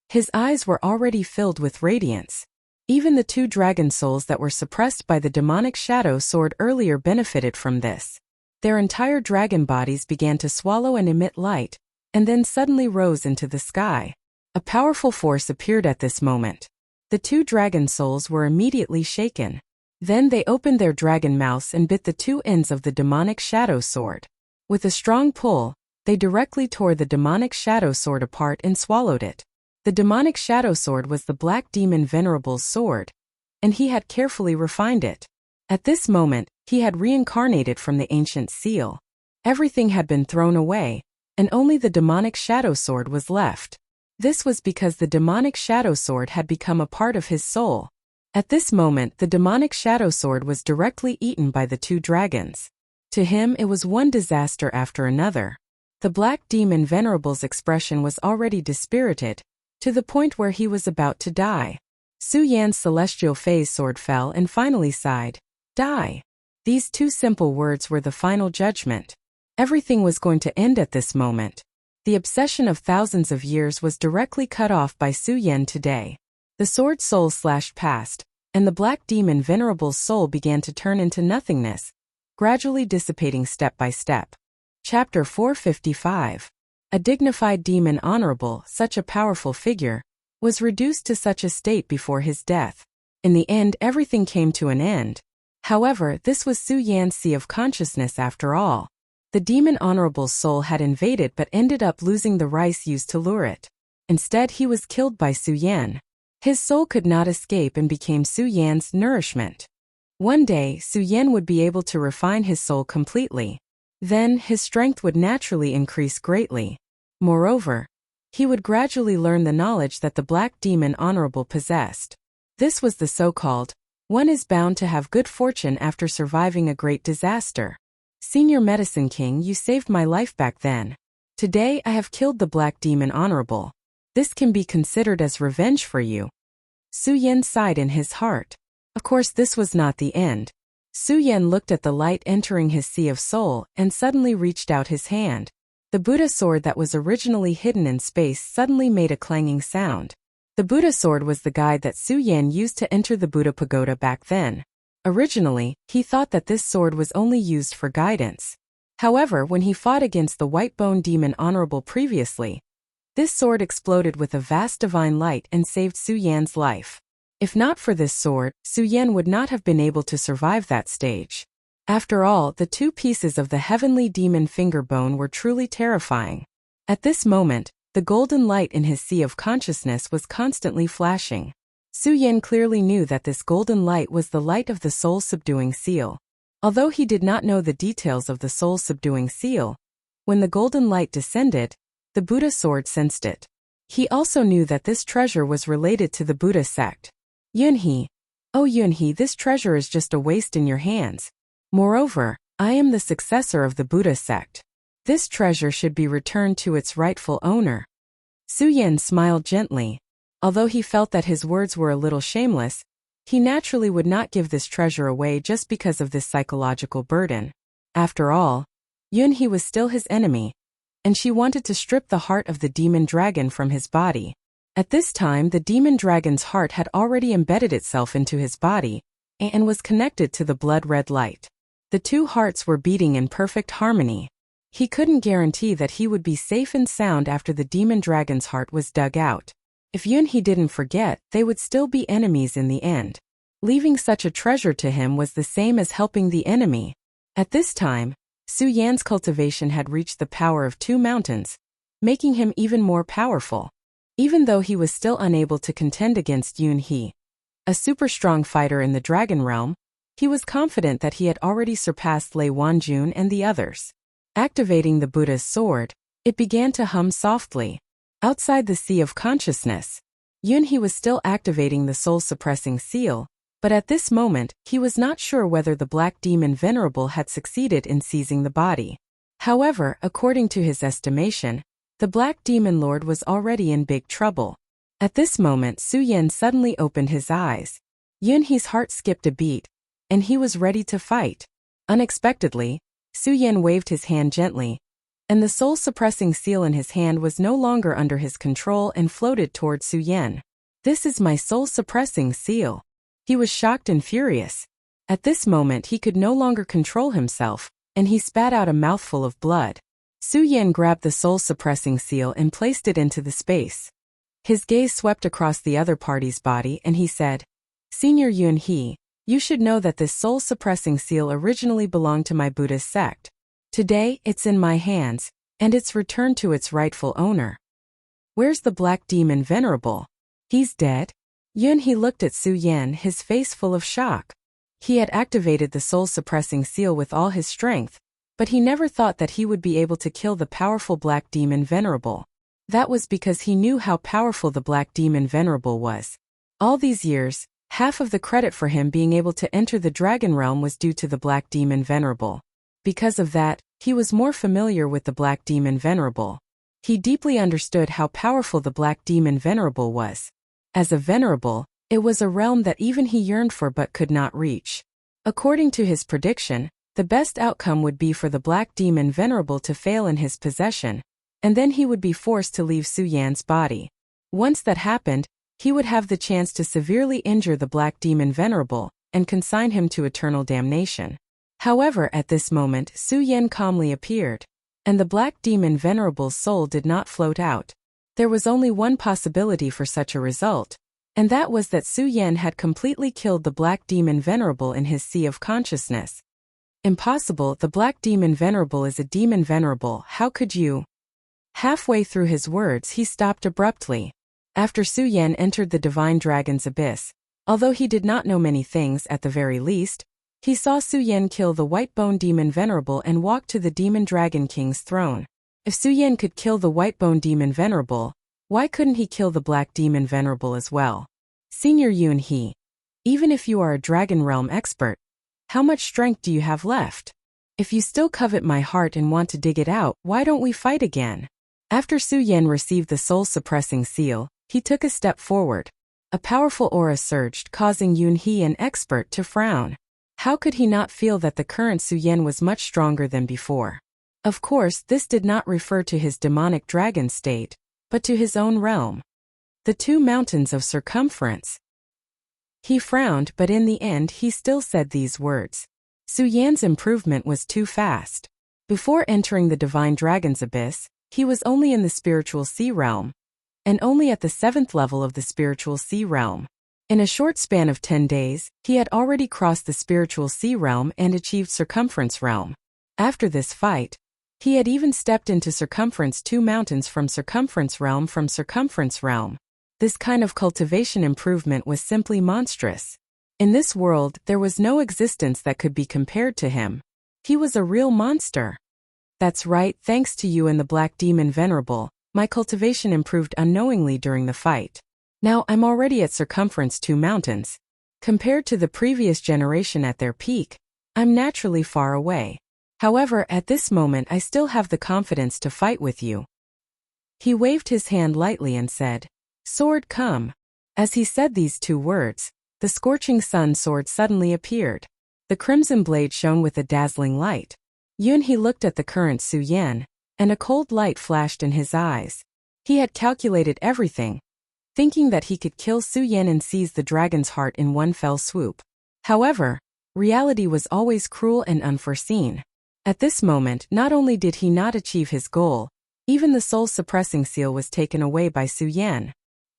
His eyes were already filled with radiance. Even the 2 dragon souls that were suppressed by the demonic shadow sword earlier benefited from this. Their entire dragon bodies began to swallow and emit light, and then suddenly rose into the sky. A powerful force appeared at this moment. The 2 dragon souls were immediately shaken. Then they opened their dragon mouths and bit the 2 ends of the demonic shadow sword. With a strong pull, they directly tore the demonic shadow sword apart and swallowed it. The demonic shadow sword was the Black Demon Venerable's sword, and he had carefully refined it. At this moment, he had reincarnated from the ancient seal. Everything had been thrown away, and only the demonic shadow sword was left. This was because the demonic shadow sword had become a part of his soul. At this moment, the demonic shadow sword was directly eaten by the 2 dragons. To him, it was one disaster after another. The Black Demon Venerable's expression was already dispirited, to the point where he was about to die. Su Yan's celestial phase sword fell and finally sighed, "Die." These 2 simple words were the final judgment. Everything was going to end at this moment. The obsession of thousands of years was directly cut off by Su Yan today. The sword soul slashed past, and the Black Demon Venerable's soul began to turn into nothingness, gradually dissipating step by step. Chapter 455. A dignified demon honorable, such a powerful figure, was reduced to such a state before his death. In the end, everything came to an end. However, this was Su Yan's sea of consciousness after all. The demon honorable's soul had invaded but ended up losing the rice used to lure it. Instead, he was killed by Su Yan. His soul could not escape and became Su Yan's nourishment. One day, Su Yan would be able to refine his soul completely. Then, his strength would naturally increase greatly. Moreover, he would gradually learn the knowledge that the Black Demon Honorable possessed. This was the so-called, "One is bound to have good fortune after surviving a great disaster." Senior Medicine King, you saved my life back then. Today I have killed the black demon honorable. This can be considered as revenge for you. Su Yan sighed in his heart. Of course this was not the end. Su Yan looked at the light entering his sea of soul and suddenly reached out his hand. The Buddha sword that was originally hidden in space suddenly made a clanging sound. The Buddha sword was the guide that Su Yan used to enter the Buddha pagoda back then. Originally, he thought that this sword was only used for guidance. However, when he fought against the white bone demon honorable previously, this sword exploded with a vast divine light and saved Su Yan's life. If not for this sword, Su Yan would not have been able to survive that stage. After all, the two pieces of the heavenly demon finger bone were truly terrifying. At this moment, the golden light in his sea of consciousness was constantly flashing. Su Yan clearly knew that this golden light was the light of the soul-subduing seal. Although he did not know the details of the soul-subduing seal, when the golden light descended, the Buddha sword sensed it. He also knew that this treasure was related to the Buddha sect. Yunhe. Oh Yunhe, this treasure is just a waste in your hands. Moreover, I am the successor of the Buddha sect. This treasure should be returned to its rightful owner. Su Yan smiled gently. Although he felt that his words were a little shameless, he naturally would not give this treasure away just because of this psychological burden. After all, Yunhe was still his enemy, and she wanted to strip the heart of the demon dragon from his body. At this time, the demon dragon's heart had already embedded itself into his body and was connected to the blood-red light. The two hearts were beating in perfect harmony. He couldn't guarantee that he would be safe and sound after the demon dragon's heart was dug out. If Yunhe didn't forget, they would still be enemies in the end. Leaving such a treasure to him was the same as helping the enemy. At this time, Su Yan's cultivation had reached the power of 2 mountains, making him even more powerful. Even though he was still unable to contend against Yunhe, a super strong fighter in the dragon realm, he was confident that he had already surpassed Lei Wanjun and the others. Activating the Buddha's sword, it began to hum softly. Outside the sea of consciousness, Yunhe was still activating the soul-suppressing seal, but at this moment, he was not sure whether the black demon venerable had succeeded in seizing the body. However, according to his estimation, the black demon lord was already in big trouble. At this moment, Su Yan suddenly opened his eyes. Yunhe's heart skipped a beat, and he was ready to fight. Unexpectedly, Su Yan waved his hand gently, and the soul-suppressing seal in his hand was no longer under his control and floated toward Su Yan. This is my soul-suppressing seal. He was shocked and furious. At this moment he could no longer control himself, and he spat out a mouthful of blood. Su Yan grabbed the soul-suppressing seal and placed it into the space. His gaze swept across the other party's body and he said, Senior Yunhe, you should know that this soul-suppressing seal originally belonged to my Buddhist sect. Today, it's in my hands, and it's returned to its rightful owner. Where's the black demon venerable? He's dead? Yunhe looked at Su Yan, his face full of shock. He had activated the soul-suppressing seal with all his strength, but he never thought that he would be able to kill the powerful black demon venerable. That was because he knew how powerful the black demon venerable was. All these years, half of the credit for him being able to enter the dragon realm was due to the black demon venerable. Because of that, he was more familiar with the black demon venerable. He deeply understood how powerful the black demon venerable was. As a venerable, it was a realm that even he yearned for but could not reach. According to his prediction, the best outcome would be for the black demon venerable to fail in his possession, and then he would be forced to leave Su Yan's body. Once that happened, he would have the chance to severely injure the black demon venerable and consign him to eternal damnation. However, at this moment, Su Yan calmly appeared, and the black demon venerable's soul did not float out. There was only one possibility for such a result, and that was that Su Yan had completely killed the black demon venerable in his sea of consciousness. Impossible, the black demon venerable is a demon venerable, how could you? Halfway through his words he stopped abruptly. After Su Yan entered the divine dragon's abyss, although he did not know many things at the very least, he saw Su Yan kill the white-bone demon venerable and walk to the demon dragon king's throne. If Su Yan could kill the white-bone demon venerable, why couldn't he kill the black demon venerable as well? Senior Yunhe, even if you are a dragon realm expert, how much strength do you have left? If you still covet my heart and want to dig it out, why don't we fight again? After Su Yan received the soul-suppressing seal, he took a step forward. A powerful aura surged, causing Yun He, an expert, to frown. How could he not feel that the current Su Yan was much stronger than before? Of course, this did not refer to his demonic dragon state, but to his own realm. The 2 mountains of circumference. He frowned, but in the end he still said these words. Su Yan's improvement was too fast. Before entering the divine dragon's abyss, he was only in the spiritual sea realm, and only at the 7th level of the spiritual sea realm. In a short span of 10 days, he had already crossed the spiritual sea realm and achieved circumference realm. After this fight, he had even stepped into circumference 2 mountains from circumference realm. This kind of cultivation improvement was simply monstrous. In this world, there was no existence that could be compared to him. He was a real monster. That's right, thanks to you and the Black Demon Venerable, my cultivation improved unknowingly during the fight. Now I'm already at circumference 2 mountains. Compared to the previous generation at their peak, I'm naturally far away. However, at this moment I still have the confidence to fight with you. He waved his hand lightly and said, "Sword, come." As he said these 2 words, the scorching sun sword suddenly appeared. The crimson blade shone with a dazzling light. Yun He looked at the current Su Yan, and a cold light flashed in his eyes. He had calculated everything, thinking that he could kill Su Yan and seize the dragon's heart in one fell swoop. However, reality was always cruel and unforeseen. At this moment, not only did he not achieve his goal, even the soul-suppressing seal was taken away by Su Yan.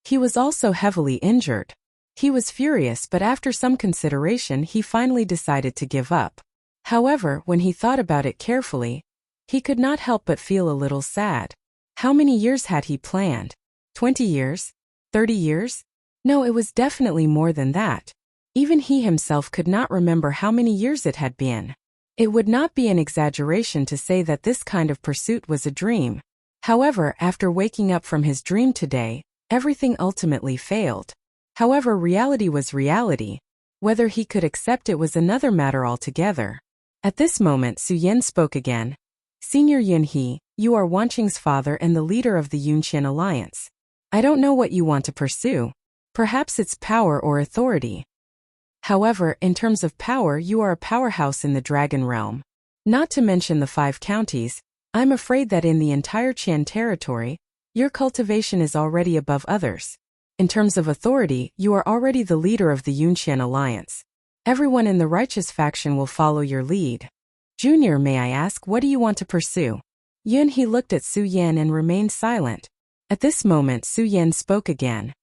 He was also heavily injured. He was furious, but after some consideration he finally decided to give up. However, when he thought about it carefully, he could not help but feel a little sad. How many years had he planned? 20 years? 30 years? No, it was definitely more than that. Even he himself could not remember how many years it had been. It would not be an exaggeration to say that this kind of pursuit was a dream. However, after waking up from his dream today, everything ultimately failed. However, reality was reality. Whether he could accept it was another matter altogether. At this moment, Su Yan spoke again. "Senior Yun He, you are Wanqing's father and the leader of the Yunqian Alliance. I don't know what you want to pursue. Perhaps it's power or authority. However, in terms of power, you are a powerhouse in the dragon realm. Not to mention the 5 counties, I'm afraid that in the entire Qian territory, your cultivation is already above others. In terms of authority, you are already the leader of the Yunqian Alliance. Everyone in the righteous faction will follow your lead. Junior, may I ask, what do you want to pursue?" Yun He looked at Su Yan and remained silent. At this moment, Su Yan spoke again.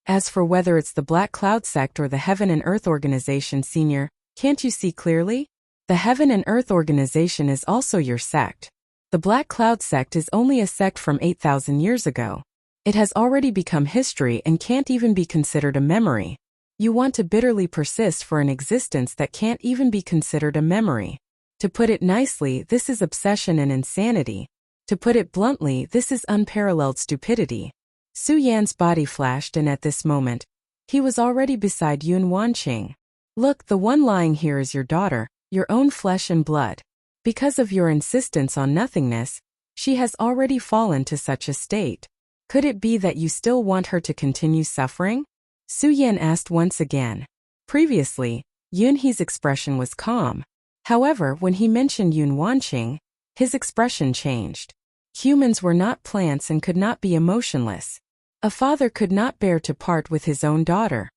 "As for whether it's the Black Cloud sect or the Heaven and Earth organization, Senior, can't you see clearly? The Heaven and Earth organization is also your sect. The Black Cloud sect is only a sect from 8,000 years ago. It has already become history and can't even be considered a memory. You want to bitterly persist for an existence that can't even be considered a memory. To put it nicely, this is obsession and insanity. To put it bluntly, this is unparalleled stupidity." Su Yan's body flashed, and at this moment, he was already beside Yun Wanqing. "Look, the one lying here is your daughter, your own flesh and blood. Because of your insistence on nothingness, she has already fallen to such a state. Could it be that you still want her to continue suffering?" Su Yan asked once again. Previously, Yun He's expression was calm. However, when he mentioned Yun Wanqing, his expression changed. Humans were not plants and could not be emotionless. A father could not bear to part with his own daughter.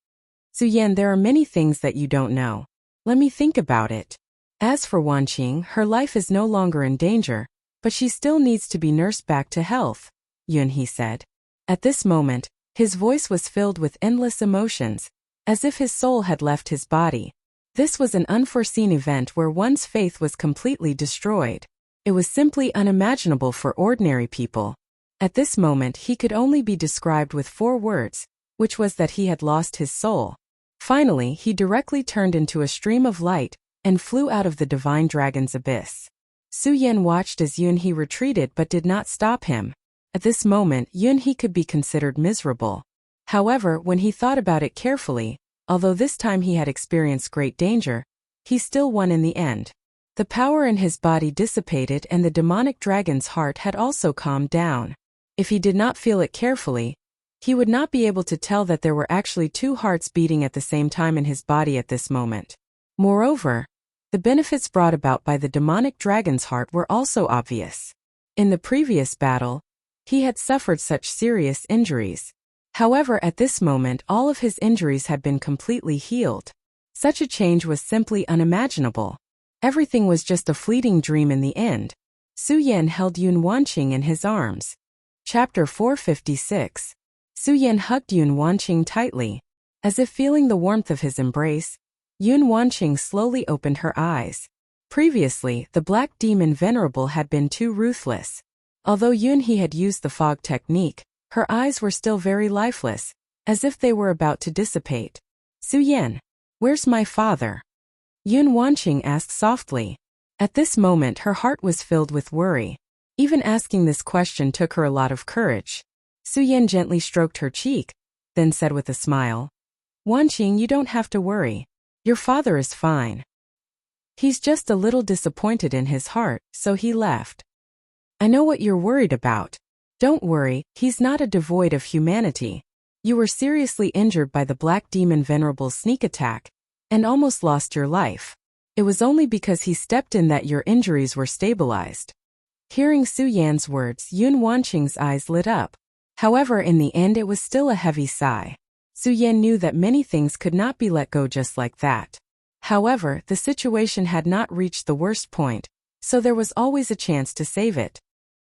"Su Yan, there are many things that you don't know. Let me think about it. As for Wanqing, her life is no longer in danger, but she still needs to be nursed back to health," Yun He said. At this moment, his voice was filled with endless emotions, as if his soul had left his body. This was an unforeseen event where one's faith was completely destroyed. It was simply unimaginable for ordinary people. At this moment he could only be described with 4 words, which was that he had lost his soul. Finally, he directly turned into a stream of light and flew out of the divine dragon's abyss. Su Yan watched as Yun He retreated but did not stop him. At this moment, Yun He could be considered miserable. However, when he thought about it carefully, although this time he had experienced great danger, he still won in the end. The power in his body dissipated and the demonic dragon's heart had also calmed down. If he did not feel it carefully, he would not be able to tell that there were actually two hearts beating at the same time in his body at this moment. Moreover, the benefits brought about by the demonic dragon's heart were also obvious. In the previous battle, he had suffered such serious injuries. However, at this moment all of his injuries had been completely healed. Such a change was simply unimaginable. Everything was just a fleeting dream in the end. Su Yan held Yun Wanqing in his arms. Chapter 456. Su Yan hugged Yun Wanqing tightly. As if feeling the warmth of his embrace, Yun Wanqing slowly opened her eyes. Previously, the Black Demon Venerable had been too ruthless. Although Yun He had used the fog technique, her eyes were still very lifeless, as if they were about to dissipate. Su Yan, where's my father? Yun Wanqing asked softly. At this moment her heart was filled with worry. Even asking this question took her a lot of courage. Su Yan gently stroked her cheek, then said with a smile, Wanqing, you don't have to worry. Your father is fine. He's just a little disappointed in his heart, so he left. I know what you're worried about. Don't worry, he's not a devoid of humanity. You were seriously injured by the Black Demon Venerable's sneak attack, and almost lost your life. It was only because he stepped in that your injuries were stabilized. Hearing Su Yan's words, Yun Wanqing's eyes lit up. However, in the end it was still a heavy sigh. Su Yan knew that many things could not be let go just like that. However, the situation had not reached the worst point, so there was always a chance to save it.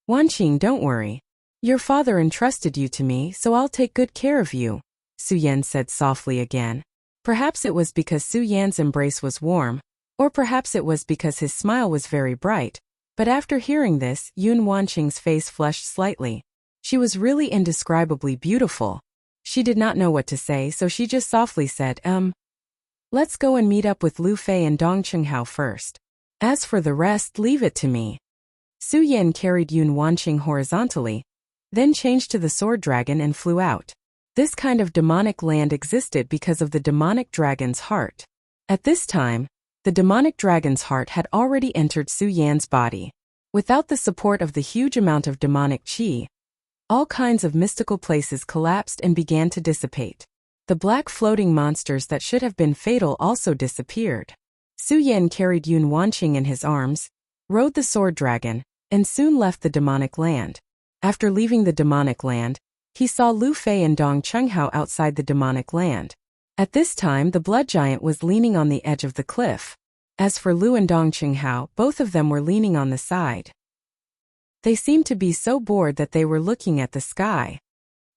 Wanqing, don't worry. Your father entrusted you to me, so I'll take good care of you, Su Yan said softly again. Perhaps it was because Su Yan's embrace was warm, or perhaps it was because his smile was very bright, but after hearing this, Yun Wanqing's face flushed slightly. She was really indescribably beautiful. She did not know what to say, so she just softly said, Let's go and meet up with Lu Fei and Dong Chenghao first. As for the rest, leave it to me. Su Yan carried Yun Wanqing horizontally, then changed to the sword dragon and flew out. This kind of demonic land existed because of the demonic dragon's heart. At this time, the demonic dragon's heart had already entered Su Yan's body. Without the support of the huge amount of demonic qi, all kinds of mystical places collapsed and began to dissipate. The black floating monsters that should have been fatal also disappeared. Su Yan carried Yun Wanqing in his arms, rode the sword dragon, and soon left the demonic land. After leaving the demonic land, he saw Lu Fei and Dong Chenghao outside the demonic land. At this time the blood giant was leaning on the edge of the cliff. As for Lu and Dong Chenghao, both of them were leaning on the side. They seemed to be so bored that they were looking at the sky.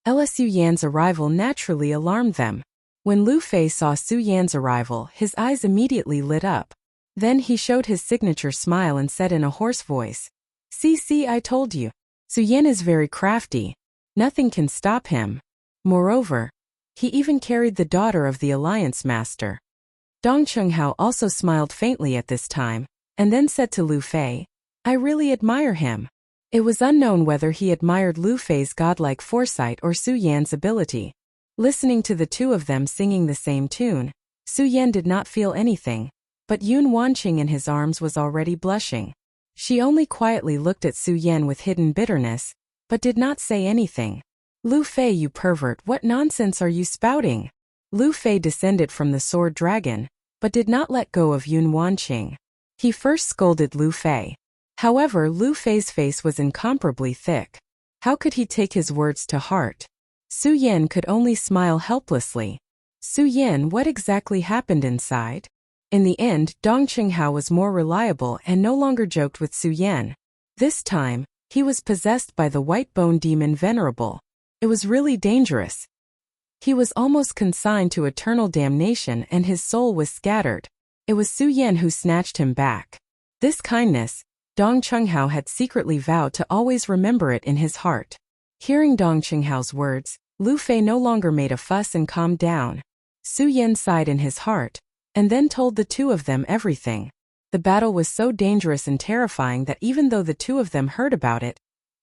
Su Yan's arrival naturally alarmed them. When Lu Fei saw Su Yan's arrival, his eyes immediately lit up. Then he showed his signature smile and said in a hoarse voice, See, I told you. Su Yan is very crafty. Nothing can stop him. Moreover, he even carried the daughter of the Alliance Master. Dong Chenghao also smiled faintly at this time, and then said to Lu Fei, I really admire him. It was unknown whether he admired Lu Fei's godlike foresight or Su Yan's ability. Listening to the two of them singing the same tune, Su Yan did not feel anything, but Yun Wanqing in his arms was already blushing. She only quietly looked at Su Yan with hidden bitterness, but did not say anything. Lu Fei, you pervert, what nonsense are you spouting? Lu Fei descended from the sword dragon, but did not let go of Yun Wanqing. He first scolded Lu Fei. However, Lu Fei's face was incomparably thick. How could he take his words to heart? Su Yan could only smile helplessly. Su Yan, what exactly happened inside? In the end, Dong Chenghao was more reliable and no longer joked with Su Yan. This time, he was possessed by the White Bone Demon Venerable. It was really dangerous. He was almost consigned to eternal damnation and his soul was scattered. It was Su Yan who snatched him back. This kindness, Dong Chenghao had secretly vowed to always remember it in his heart. Hearing Dong Chenghao's words, Lu Fei no longer made a fuss and calmed down. Su Yan sighed in his heart, and then told the two of them everything. The battle was so dangerous and terrifying that even though the two of them heard about it,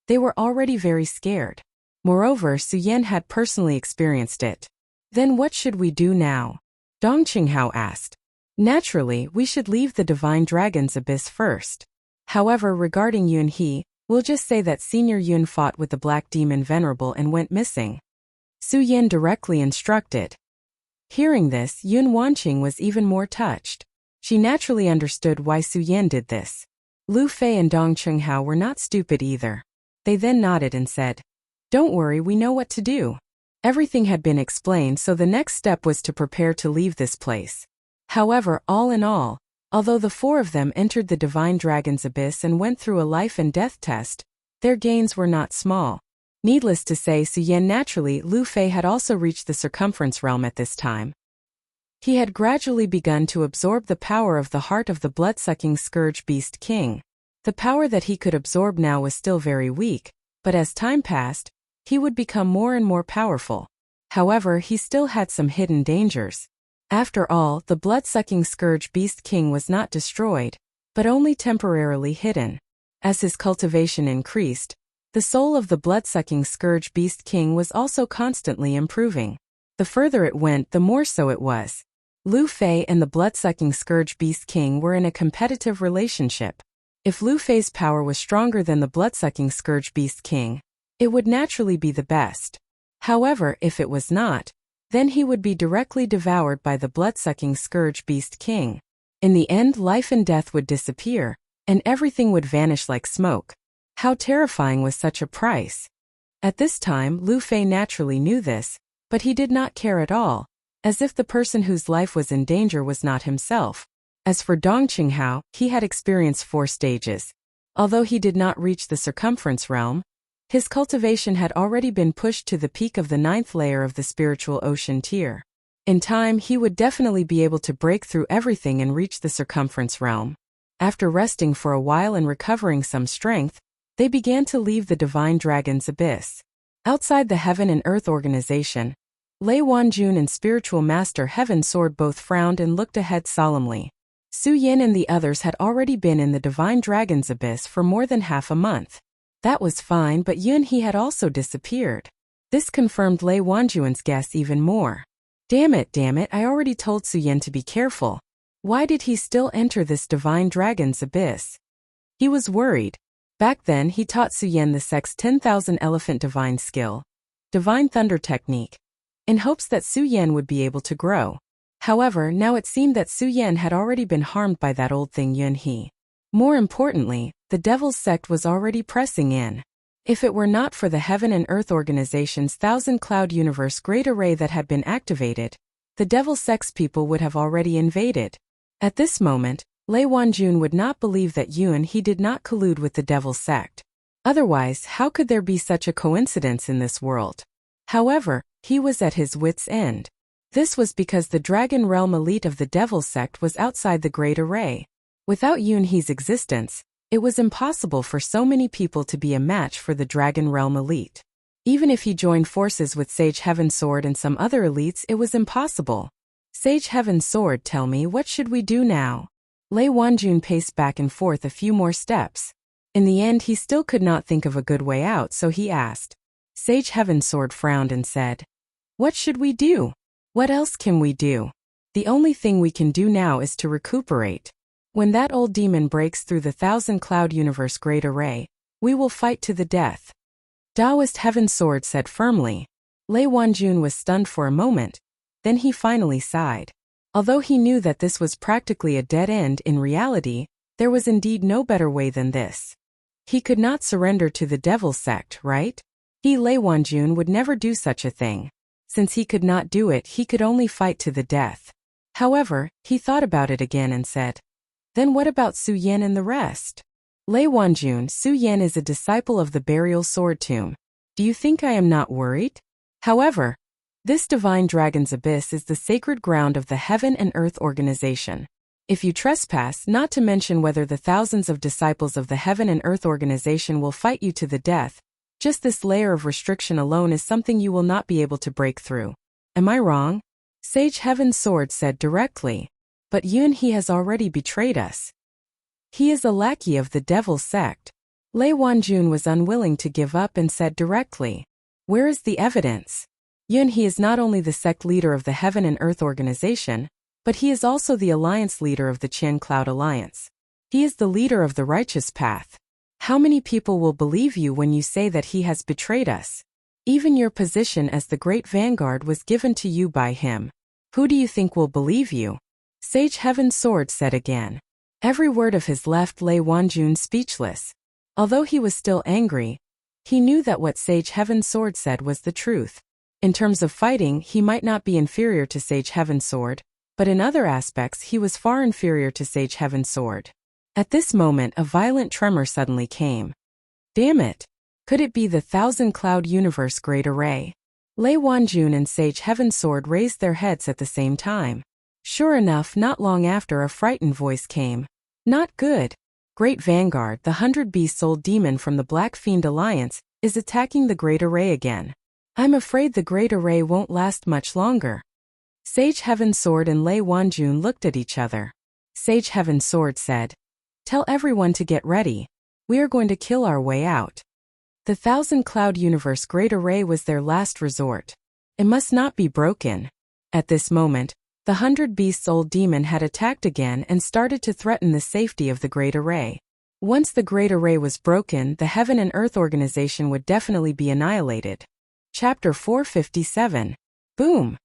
they were already very scared. Moreover, Su Yan had personally experienced it. Then what should we do now? Dong Chenghao asked. Naturally, we should leave the Divine Dragon's abyss first. However, regarding Yun He, we'll just say that Senior Yun fought with the Black Demon Venerable and went missing. Su Yan directly instructed. Hearing this, Yun Wanqing was even more touched. She naturally understood why Su Yan did this. Lu Fei and Dong Chunghao were not stupid either. They then nodded and said, "Don't worry, we know what to do." Everything had been explained, so the next step was to prepare to leave this place. However, all in all, although the four of them entered the Divine Dragon's abyss and went through a life and death test, their gains were not small. Needless to say, Su Yan naturally, Lu Fei had also reached the circumference realm at this time. He had gradually begun to absorb the power of the heart of the blood-sucking scourge beast king. The power that he could absorb now was still very weak, but as time passed, he would become more and more powerful. However, he still had some hidden dangers. After all, the blood-sucking scourge beast king was not destroyed, but only temporarily hidden. As his cultivation increased, the soul of the blood-sucking scourge beast king was also constantly improving. The further it went, the more so it was. Lu Fei and the blood-sucking scourge beast king were in a competitive relationship. If Lu Fei's power was stronger than the blood-sucking scourge beast king, it would naturally be the best. However, if it was not, then he would be directly devoured by the blood-sucking scourge beast king. In the end, life and death would disappear, and everything would vanish like smoke. How terrifying was such a price? At this time, Lu Fei naturally knew this, but he did not care at all, as if the person whose life was in danger was not himself. As for Dong Qinghao, he had experienced 4 stages. Although he did not reach the circumference realm, his cultivation had already been pushed to the peak of the 9th layer of the spiritual ocean tier. In time, he would definitely be able to break through everything and reach the circumference realm. After resting for a while and recovering some strength, they began to leave the Divine Dragon's abyss. Outside the Heaven and Earth organization, Lei Wanjun and Spiritual Master Heaven Sword both frowned and looked ahead solemnly. Su Yin and the others had already been in the Divine Dragon's abyss for more than half a month. That was fine, but Yun He had also disappeared. This confirmed Lei Wanjun's guess even more. Damn it, I already told Su Yin to be careful. Why did he still enter this Divine Dragon's abyss? He was worried. Back then, he taught Su Yin the sect's 10,000 elephant divine skill, Divine Thunder technique, in hopes that Su Yin would be able to grow. However, now it seemed that Su Yin had already been harmed by that old thing Yun He. More importantly, the Devil's Sect was already pressing in. If it were not for the Heaven and Earth Organization's Thousand Cloud Universe Great Array that had been activated, the Devil's Sect's people would have already invaded. At this moment, Lei Wanjun would not believe that Yun He did not collude with the Devil's Sect. Otherwise, how could there be such a coincidence in this world? However, he was at his wits' end. This was because the Dragon Realm elite of the Devil's Sect was outside the Great Array. Without Yun He's existence, it was impossible for so many people to be a match for the Dragon Realm elite. Even if he joined forces with Sage Heaven Sword and some other elites, it was impossible. Sage Heaven Sword, tell me, what should we do now? Lei Wanjun paced back and forth a few more steps. In the end, he still could not think of a good way out, so he asked. Sage Heaven Sword frowned and said, "What should we do? What else can we do? The only thing we can do now is to recuperate. When that old demon breaks through the Thousand Cloud Universe Great Array, we will fight to the death." Taoist Heaven Sword said firmly. Lei Wanjun was stunned for a moment. Then he finally sighed. Although he knew that this was practically a dead end, in reality, there was indeed no better way than this. He could not surrender to the Devil's Sect, right? He, Lei Wanjun, would never do such a thing. Since he could not do it, he could only fight to the death. However, he thought about it again and said, "Then what about Su Yin and the rest?" Lei Wanjun, Su Yin is a disciple of the Burial Sword Tomb. Do you think I am not worried? However, this Divine Dragon's Abyss is the sacred ground of the Heaven and Earth Organization. If you trespass, not to mention whether the thousands of disciples of the Heaven and Earth Organization will fight you to the death, just this layer of restriction alone is something you will not be able to break through. Am I wrong? Sage Heaven Sword said directly. But Yun He has already betrayed us. He is a lackey of the Devil's Sect. Lei Wanjun was unwilling to give up and said directly, "Where is the evidence? Yun He is not only the sect leader of the Heaven and Earth Organization, But he is also the alliance leader of the Qian Cloud Alliance. He is the leader of the righteous path. How many people will believe you when you say that he has betrayed us? Even your position as the great vanguard was given to you by him. Who do you think will believe you? Sage Heaven's Sword said again. Every word of his left Lei Wanjun speechless. Although he was still angry, he knew that what Sage Heaven's Sword said was the truth. In terms of fighting, he might not be inferior to Sage Heaven's Sword, but in other aspects he was far inferior to Sage Heaven's Sword. At this moment a violent tremor suddenly came. Damn it! Could it be the Thousand Cloud Universe Great Array? Lei Wanjun and Sage Heaven's Sword raised their heads at the same time. Sure enough, not long after a frightened voice came. Not good. Great Vanguard, the 100-beast-soul demon from the Black Fiend Alliance, is attacking the Great Array again. I'm afraid the Great Array won't last much longer. Sage Heaven's Sword and Lei Wanjun looked at each other. Sage Heaven's Sword said, "Tell everyone to get ready. We are going to kill our way out." The Thousand Cloud Universe Great Array was their last resort. It must not be broken. At this moment, the 100-beast-soul demon had attacked again and started to threaten the safety of the Great Array. Once the Great Array was broken, the Heaven and Earth organization would definitely be annihilated. Chapter 457. Boom!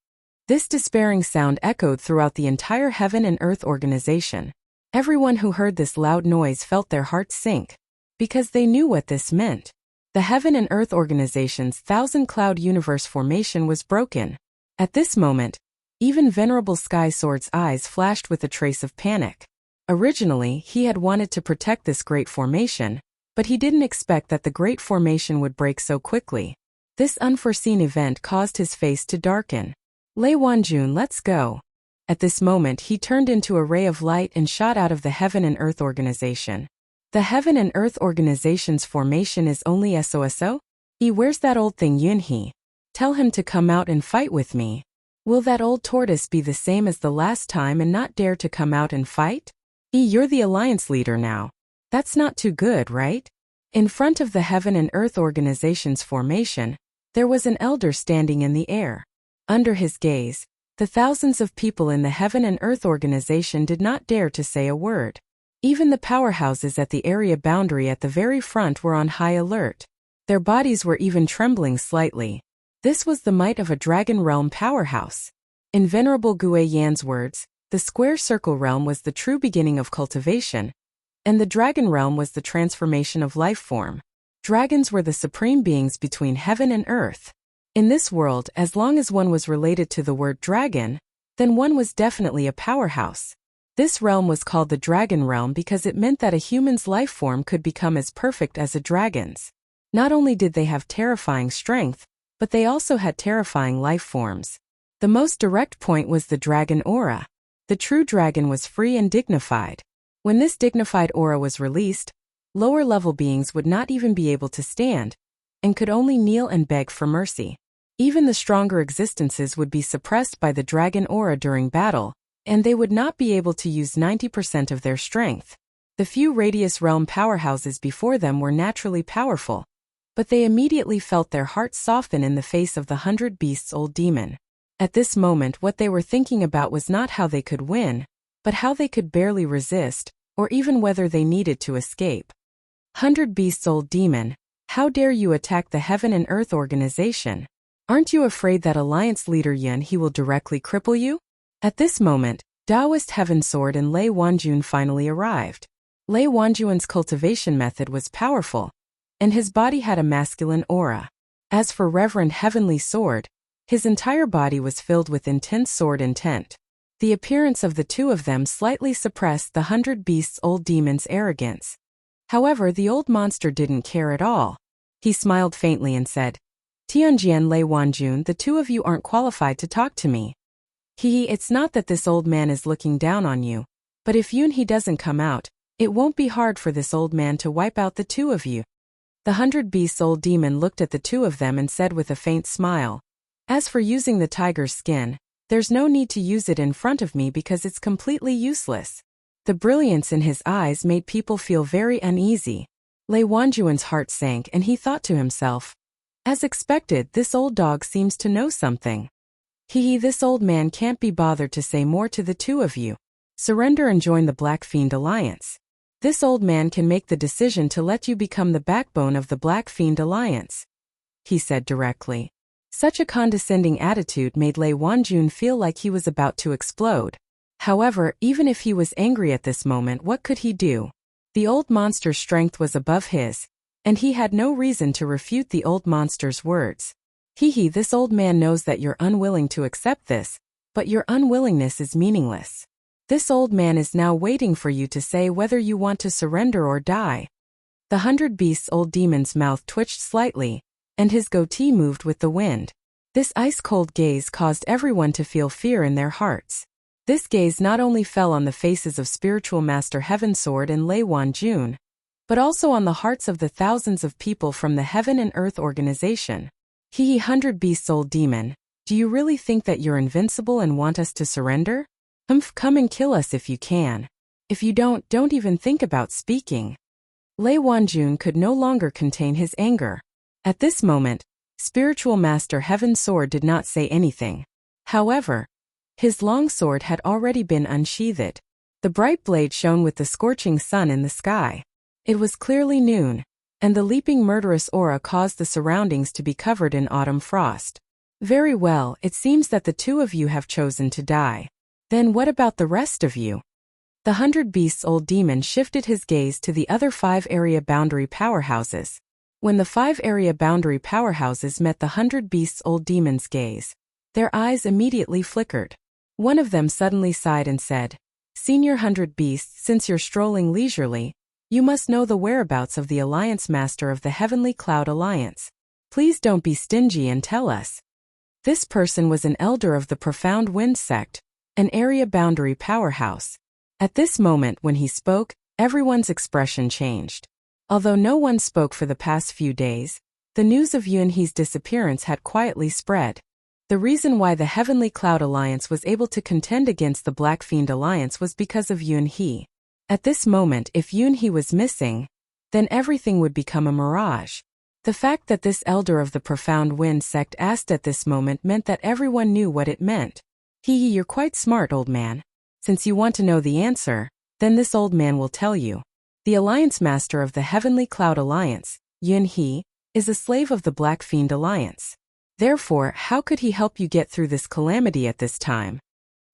This despairing sound echoed throughout the entire Heaven and Earth organization. Everyone who heard this loud noise felt their hearts sink, because they knew what this meant. The Heaven and Earth organization's Thousand Cloud Universe formation was broken. At this moment, even Venerable Sky Sword's eyes flashed with a trace of panic. Originally, he had wanted to protect this great formation, but he didn't expect that the great formation would break so quickly. This unforeseen event caused his face to darken. Lei Wanjun, let's go. At this moment he turned into a ray of light and shot out of the Heaven and Earth organization. The Heaven and Earth organization's formation is only SOSO? Where's that old thing Yunhe? Tell him to come out and fight with me. Will that old tortoise be the same as the last time and not dare to come out and fight? You're the alliance leader now. That's not too good, right? In front of the Heaven and Earth organization's formation, there was an elder standing in the air. Under his gaze, the thousands of people in the Heaven and Earth organization did not dare to say a word. Even the powerhouses at the area boundary at the very front were on high alert. Their bodies were even trembling slightly. This was the might of a Dragon Realm powerhouse. In Venerable Gue Yan's words, the Square Circle Realm was the true beginning of cultivation, and the Dragon Realm was the transformation of life form. Dragons were the supreme beings between heaven and earth. In this world, as long as one was related to the word dragon, then one was definitely a powerhouse. This realm was called the Dragon Realm because it meant that a human's life form could become as perfect as a dragon's. Not only did they have terrifying strength, but they also had terrifying life forms. The most direct point was the dragon aura. The true dragon was free and dignified. When this dignified aura was released, lower-level beings would not even be able to stand, and could only kneel and beg for mercy. Even the stronger existences would be suppressed by the dragon aura during battle, and they would not be able to use 90% of their strength. The few Radius Realm powerhouses before them were naturally powerful, but they immediately felt their hearts soften in the face of the 100 Beasts old demon. At this moment what they were thinking about was not how they could win, but how they could barely resist, or even whether they needed to escape. 100 Beasts old demon, how dare you attack the Heaven and Earth organization? Aren't you afraid that Alliance leader Yunhe will directly cripple you? At this moment, Taoist Heaven Sword and Lei Wanjun finally arrived. Lei Wanjun's cultivation method was powerful, and his body had a masculine aura. As for Reverend Heavenly Sword, his entire body was filled with intense sword intent. The appearance of the two of them slightly suppressed the 100 Beasts old demon's arrogance. However, the old monster didn't care at all. He smiled faintly and said, Tianjian Lei Wanjun, the two of you aren't qualified to talk to me. It's not that this old man is looking down on you, but if Yunhe doesn't come out, it won't be hard for this old man to wipe out the two of you. The 100 Beasts old demon looked at the two of them and said with a faint smile, As for using the tiger's skin, there's no need to use it in front of me because it's completely useless. The brilliance in his eyes made people feel very uneasy. Lei Wanjun's heart sank and he thought to himself, As expected, this old dog seems to know something. This old man can't be bothered to say more to the two of you. Surrender and join the Black Fiend Alliance. This old man can make the decision to let you become the backbone of the Black Fiend Alliance," he said directly. Such a condescending attitude made Lei Wanjun feel like he was about to explode. However, even if he was angry at this moment, what could he do? The old monster's strength was above his, and he had no reason to refute the old monster's words. This old man knows that you're unwilling to accept this, but your unwillingness is meaningless. This old man is now waiting for you to say whether you want to surrender or die." The 100 Beasts old demon's mouth twitched slightly, and his goatee moved with the wind. This ice-cold gaze caused everyone to feel fear in their hearts. This gaze not only fell on the faces of Spiritual Master Heavensword and Lei Wanjun, but also on the hearts of the thousands of people from the Heaven and Earth organization. 100 Beasts old demon, do you really think that you're invincible and want us to surrender? Come and kill us if you can. If you don't even think about speaking. Lei Wanjun could no longer contain his anger. At this moment, Spiritual Master Heavensword did not say anything. However, his long sword had already been unsheathed. The bright blade shone with the scorching sun in the sky. It was clearly noon, and the leaping murderous aura caused the surroundings to be covered in autumn frost. Very well, it seems that the two of you have chosen to die. Then what about the rest of you? The 100 Beasts old demon shifted his gaze to the other 5 area boundary powerhouses. When the 5 area boundary powerhouses met the 100 Beasts old demon's gaze, their eyes immediately flickered. One of them suddenly sighed and said, "Senior 100 Beasts, since you're strolling leisurely, you must know the whereabouts of the Alliance Master of the Heavenly Cloud Alliance. Please don't be stingy and tell us." This person was an elder of the Profound Wind sect, an area boundary powerhouse. At this moment when he spoke, everyone's expression changed. Although no one spoke for the past few days, the news of Yunhe's disappearance had quietly spread. The reason why the Heavenly Cloud Alliance was able to contend against the Black Fiend Alliance was because of Yunhe. At this moment, if Yunhe was missing, then everything would become a mirage. The fact that this elder of the Profound Wind sect asked at this moment meant that everyone knew what it meant. You're quite smart, old man. Since you want to know the answer, then this old man will tell you. The Alliance Master of the Heavenly Cloud Alliance, Yunhe, is a slave of the Black Fiend Alliance. Therefore, how could he help you get through this calamity at this time?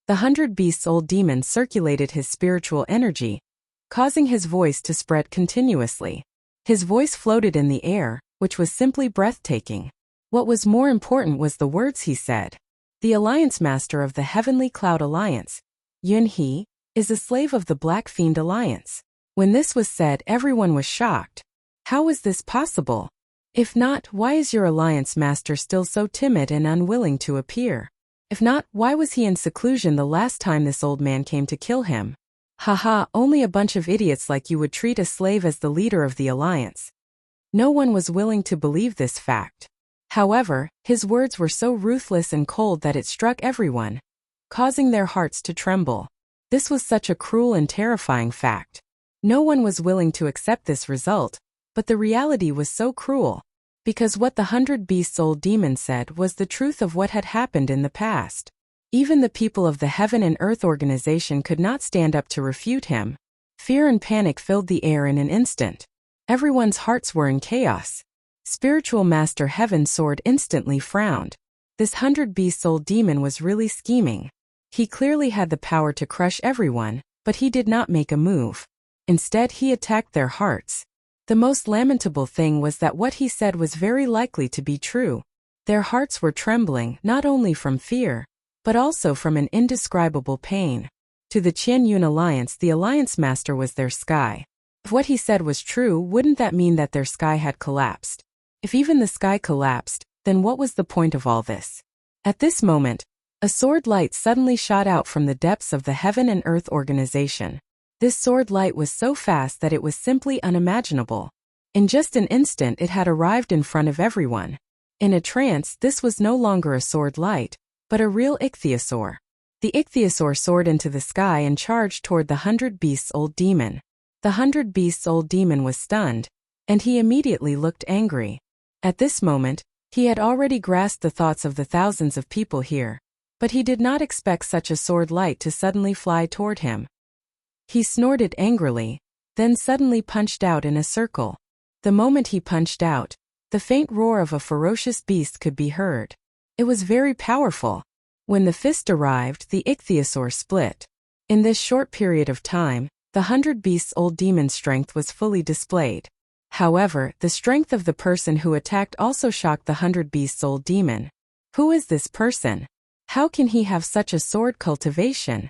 The 100 Beasts old demon circulated his spiritual energy, causing his voice to spread continuously. His voice floated in the air, which was simply breathtaking. What was more important was the words he said. The Alliance Master of the Heavenly Cloud Alliance, Yunhe, is a slave of the Black Fiend Alliance. When this was said, everyone was shocked. How was this possible? If not, why is your Alliance Master still so timid and unwilling to appear? If not, why was he in seclusion the last time this old man came to kill him? Haha, only a bunch of idiots like you would treat a slave as the leader of the Alliance. No one was willing to believe this fact. However, his words were so ruthless and cold that it struck everyone, causing their hearts to tremble. This was such a cruel and terrifying fact. No one was willing to accept this result, but the reality was so cruel. Because what the 100 Beasts old demon said was the truth of what had happened in the past. Even the people of the Heaven and Earth organization could not stand up to refute him. Fear and panic filled the air in an instant. Everyone's hearts were in chaos. Spiritual Master Heavensword instantly frowned. This 100 Beasts old demon was really scheming. He clearly had the power to crush everyone, but he did not make a move. Instead, he attacked their hearts. The most lamentable thing was that what he said was very likely to be true. Their hearts were trembling not only from fear, but also from an indescribable pain. To the Qianyun Alliance, the Alliance Master was their sky. If what he said was true, wouldn't that mean that their sky had collapsed? If even the sky collapsed, then what was the point of all this? At this moment, a sword light suddenly shot out from the depths of the Heaven and Earth organization. This sword light was so fast that it was simply unimaginable. In just an instant it had arrived in front of everyone. In a trance, this was no longer a sword light, but a real ichthyosaur. The ichthyosaur soared into the sky and charged toward the 100 Beasts old demon. The 100 Beasts old demon was stunned, and he immediately looked angry. At this moment, he had already grasped the thoughts of the thousands of people here. But he did not expect such a sword light to suddenly fly toward him. He snorted angrily, then suddenly punched out in a circle. The moment he punched out, the faint roar of a ferocious beast could be heard. It was very powerful. When the fist arrived, the ichthyosaur split. In this short period of time, the 100 Beasts' old demon's strength was fully displayed. However, the strength of the person who attacked also shocked the 100 Beasts' old demon. Who is this person? How can he have such a sword cultivation?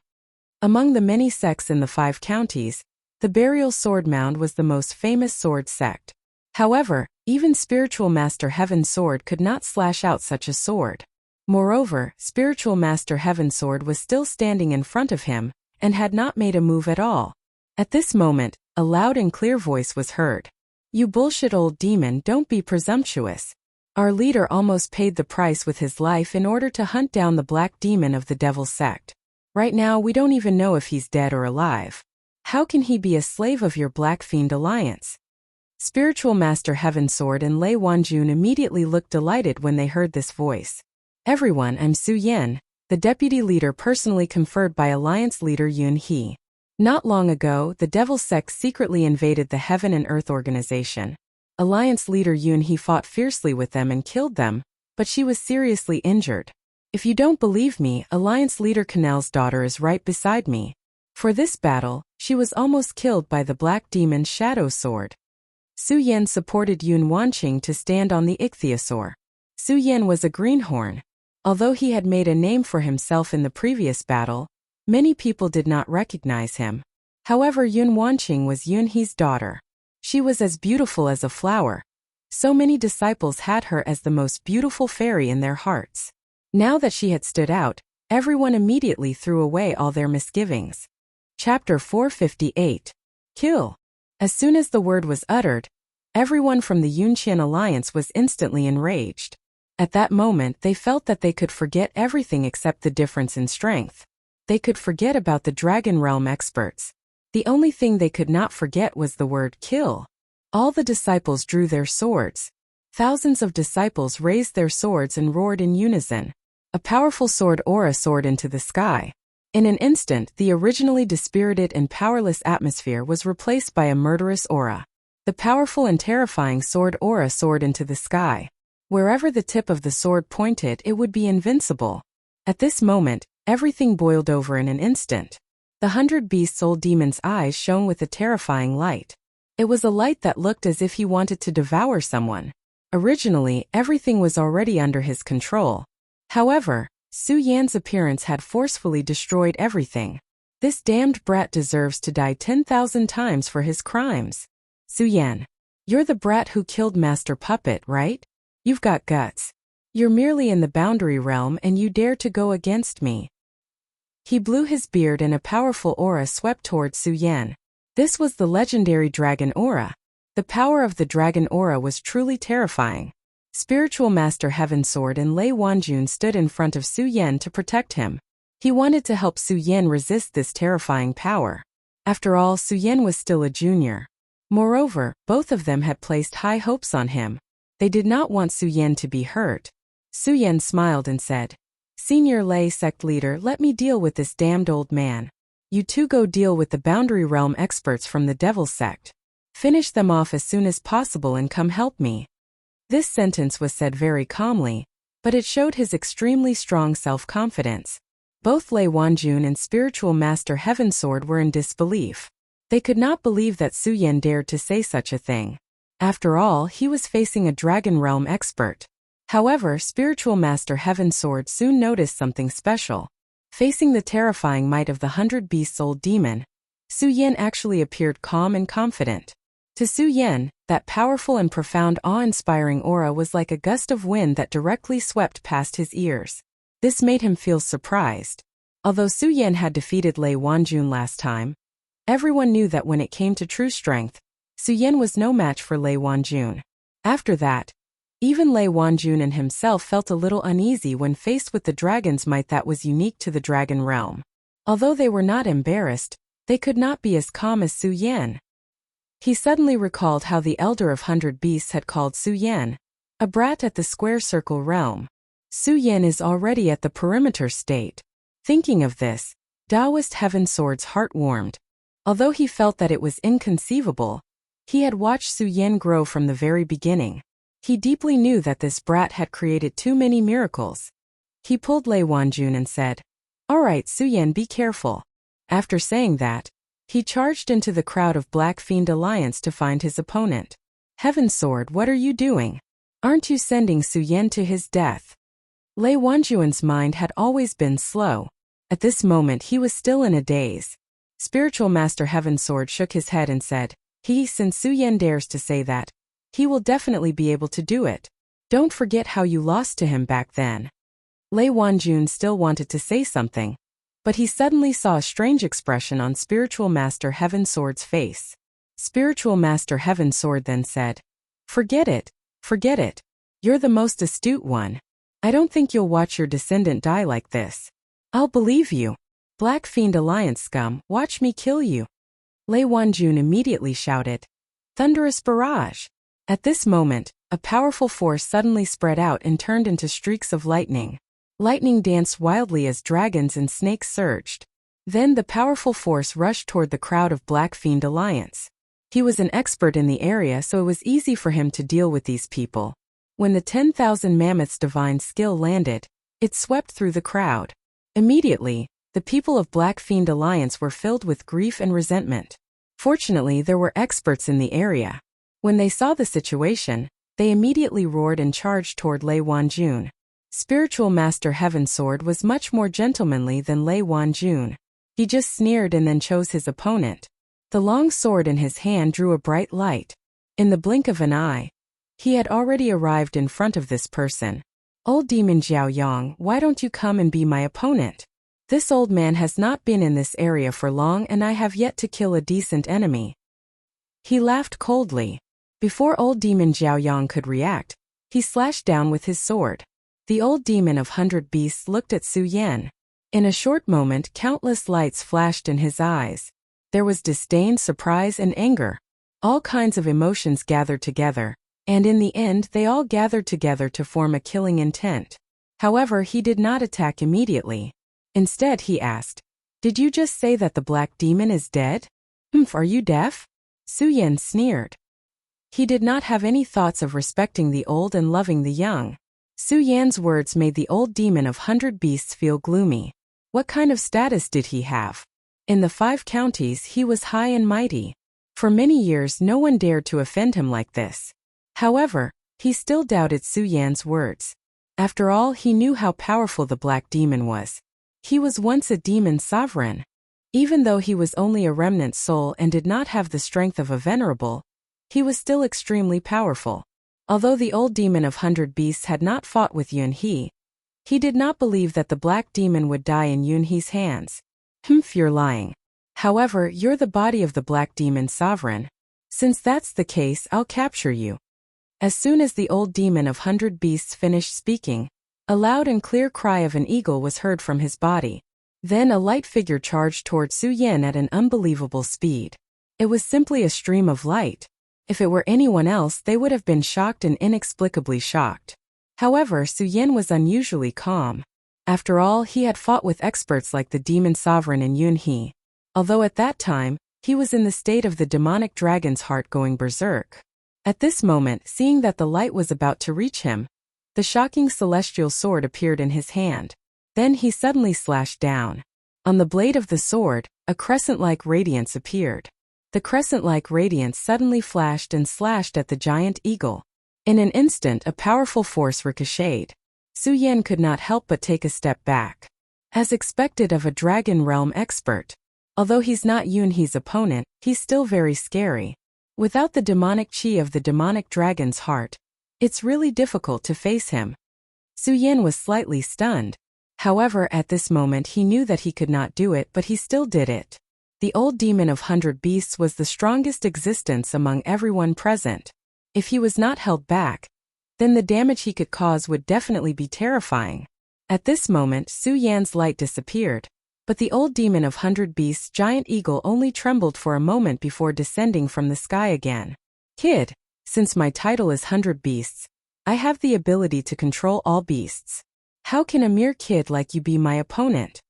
Among the many sects in the 5 counties, the Burial Sword Mound was the most famous sword sect. However, even Spiritual Master Heaven's sword could not slash out such a sword. Moreover, Spiritual Master Heaven's sword was still standing in front of him, and had not made a move at all. At this moment, a loud and clear voice was heard. "You bullshit old demon, don't be presumptuous. Our leader almost paid the price with his life in order to hunt down the black demon of the devil's sect. Right now we don't even know if he's dead or alive. How can he be a slave of your Black Fiend Alliance?" Spiritual Master Heaven's sword and Lei Wanjun immediately looked delighted when they heard this voice. "Everyone, I'm Su Yen, the deputy leader personally conferred by Alliance leader Yun He. Not long ago, the Devil's Sect secretly invaded the Heaven and Earth organization. Alliance leader Yun He fought fiercely with them and killed them, but she was seriously injured. If you don't believe me, Alliance leader Canal's daughter is right beside me. For this battle, she was almost killed by the Black Demon's shadow sword." Su Yen supported Yun Wanqing to stand on the ichthyosaur. Su Yen was a greenhorn. Although he had made a name for himself in the previous battle, many people did not recognize him. However, Yun Wanqing was Yun He's daughter. She was as beautiful as a flower. So many disciples had her as the most beautiful fairy in their hearts. Now that she had stood out, everyone immediately threw away all their misgivings. Chapter 458. Kill. As soon as the word was uttered, everyone from the Yunqian Alliance was instantly enraged. At that moment they felt that they could forget everything except the difference in strength. They could forget about the Dragon Realm experts. The only thing they could not forget was the word kill. All the disciples drew their swords. Thousands of disciples raised their swords and roared in unison. A powerful sword aura soared into the sky. In an instant, the originally dispirited and powerless atmosphere was replaced by a murderous aura. The powerful and terrifying sword aura soared into the sky. Wherever the tip of the sword pointed, it would be invincible. At this moment, everything boiled over in an instant. The 100 Beasts' old demon's eyes shone with a terrifying light. It was a light that looked as if he wanted to devour someone. Originally, everything was already under his control. However, Su Yan's appearance had forcefully destroyed everything. This damned brat deserves to die 10,000 times for his crimes. Su Yan, you're the brat who killed Master Puppet, right? You've got guts. You're merely in the boundary realm and you dare to go against me. He blew his beard and a powerful aura swept toward Su Yan. This was the legendary dragon aura. The power of the dragon aura was truly terrifying. Spiritual Master Heaven's sword and Lei Wanjun stood in front of Su Yan to protect him. He wanted to help Su Yan resist this terrifying power. After all, Su Yan was still a junior. Moreover, both of them had placed high hopes on him. They did not want Su Yan to be hurt. Su Yan smiled and said, "Senior Lei sect leader, let me deal with this damned old man. You two go deal with the Boundary Realm experts from the Devil's Sect. Finish them off as soon as possible and come help me." This sentence was said very calmly, but it showed his extremely strong self-confidence. Both Lei Wanjun and Spiritual Master Heaven's sword were in disbelief. They could not believe that Su Yan dared to say such a thing. After all, he was facing a Dragon Realm expert. However, Spiritual Master Heaven's sword soon noticed something special. Facing the terrifying might of the 100 Beasts' old demon, Su Yan actually appeared calm and confident. To Su Yan, that powerful and profound awe-inspiring aura was like a gust of wind that directly swept past his ears. This made him feel surprised. Although Su Yan had defeated Lei Wanjun last time, everyone knew that when it came to true strength, Su Yan was no match for Lei Wanjun. After that, even Lei Wanjun and himself felt a little uneasy when faced with the dragon's might that was unique to the Dragon Realm. Although they were not embarrassed, they could not be as calm as Su Yan. He suddenly recalled how the Elder of 100 Beasts had called Su Yan a brat at the Square Circle realm. Su Yan is already at the perimeter state. Thinking of this, Taoist Heaven Sword's heart warmed. Although he felt that it was inconceivable, he had watched Su Yan grow from the very beginning. He deeply knew that this brat had created too many miracles. He pulled Lei Wanjun and said, "All right, Su Yan, be careful." After saying that, he charged into the crowd of Black Fiend Alliance to find his opponent. "Heaven Sword, what are you doing? Aren't you sending Su Yan to his death?" Lei Wanjun's mind had always been slow. At this moment he was still in a daze. Spiritual Master Heaven Sword shook his head and said, Since Su Yan dares to say that, he will definitely be able to do it. Don't forget how you lost to him back then." Lei Wanjun still wanted to say something, but he suddenly saw a strange expression on Spiritual Master Heaven Sword's face. Spiritual Master Heaven Sword then said, Forget it. You're the most astute one. I don't think you'll watch your descendant die like this. I'll believe you. Black Fiend Alliance scum, watch me kill you." Lei Wanjun immediately shouted, "Thunderous barrage!" At this moment, a powerful force suddenly spread out and turned into streaks of lightning. Lightning danced wildly as dragons and snakes surged. Then the powerful force rushed toward the crowd of Black Fiend Alliance. He was an expert in the area, so it was easy for him to deal with these people. When the 10,000 mammoths' divine skill landed, it swept through the crowd. Immediately, the people of Black Fiend Alliance were filled with grief and resentment. Fortunately, there were experts in the area. When they saw the situation, they immediately roared and charged toward Lei Wanjun. Spiritual Master Heaven Sword was much more gentlemanly than Lei Wanjun. He just sneered and then chose his opponent. The long sword in his hand drew a bright light. In the blink of an eye, he had already arrived in front of this person. "Old Demon Jiao Yang, why don't you come and be my opponent? This old man has not been in this area for long and I have yet to kill a decent enemy." He laughed coldly. Before old Demon Jiao Yang could react, he slashed down with his sword. The old demon of 100 beasts looked at Su Yan. In a short moment, countless lights flashed in his eyes. There was disdain, surprise, and anger. All kinds of emotions gathered together, and in the end they all gathered together to form a killing intent. However, he did not attack immediately. Instead, he asked, "Did you just say that the black demon is dead? Are you deaf?" Su Yan sneered. He did not have any thoughts of respecting the old and loving the young. Su Yan's words made the old demon of 100 beasts feel gloomy. What kind of status did he have? In the 5 counties he was high and mighty. For many years no one dared to offend him like this. However, he still doubted Su Yan's words. After all, he knew how powerful the black demon was. He was once a demon sovereign. Even though he was only a remnant soul and did not have the strength of a venerable, he was still extremely powerful. Although the old demon of 100 beasts had not fought with Yunhe, he did not believe that the black demon would die in Yunhe's hands. You're lying. However, you're the body of the black demon sovereign. Since that's the case, I'll capture you. As soon as the old demon of 100 beasts finished speaking, a loud and clear cry of an eagle was heard from his body. Then a light figure charged toward Su Yan at an unbelievable speed. It was simply a stream of light. If it were anyone else, they would have been shocked and inexplicably shocked. However, Su Yan was unusually calm. After all, he had fought with experts like the demon sovereign and Yunhe. Although at that time, he was in the state of the demonic dragon's heart going berserk. At this moment, seeing that the light was about to reach him, the shocking celestial sword appeared in his hand. Then he suddenly slashed down. On the blade of the sword, a crescent-like radiance appeared. The crescent-like radiance suddenly flashed and slashed at the giant eagle. In an instant, a powerful force ricocheted. Su Yan could not help but take a step back. As expected of a dragon realm expert, although he's not Yunhe's opponent, he's still very scary. Without the demonic chi of the demonic dragon's heart, it's really difficult to face him. Su Yan was slightly stunned. However, at this moment he knew that he could not do it, but he still did it. The old demon of 100 beasts was the strongest existence among everyone present. If he was not held back, then the damage he could cause would definitely be terrifying. At this moment, Su Yan's light disappeared, but the old demon of 100 beasts' giant eagle only trembled for a moment before descending from the sky again. "Kid, since my title is 100 beasts, I have the ability to control all beasts. How can a mere kid like you be my opponent?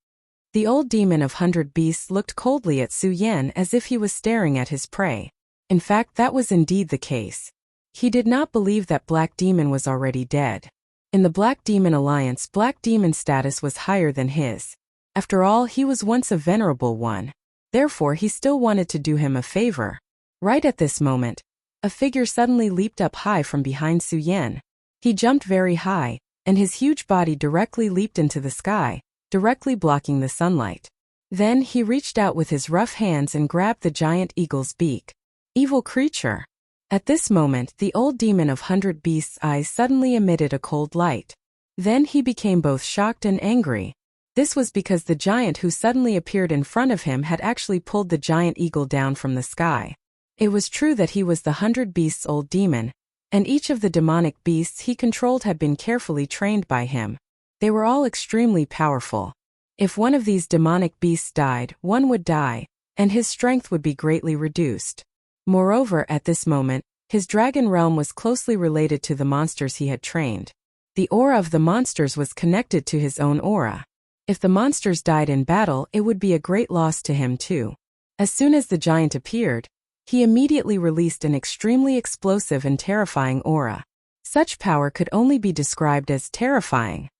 The old demon of 100 Beasts looked coldly at Su Yan as if he was staring at his prey. In fact, that was indeed the case. He did not believe that Black Demon was already dead. In the Black Demon Alliance, Black Demon's status was higher than his. After all, he was once a venerable one. Therefore, he still wanted to do him a favor. Right at this moment, a figure suddenly leaped up high from behind Su Yan. He jumped very high, and his huge body directly leaped into the sky, directly blocking the sunlight. Then he reached out with his rough hands and grabbed the giant eagle's beak. Evil creature! At this moment, the old demon of 100 Beasts' eyes suddenly emitted a cold light. Then he became both shocked and angry. This was because the giant who suddenly appeared in front of him had actually pulled the giant eagle down from the sky. It was true that he was the 100 Beasts' old demon, and each of the demonic beasts he controlled had been carefully trained by him. They were all extremely powerful. If one of these demonic beasts died, one would die, and his strength would be greatly reduced. Moreover, at this moment, his dragon realm was closely related to the monsters he had trained. The aura of the monsters was connected to his own aura. If the monsters died in battle, it would be a great loss to him too. As soon as the giant appeared, he immediately released an extremely explosive and terrifying aura. Such power could only be described as terrifying.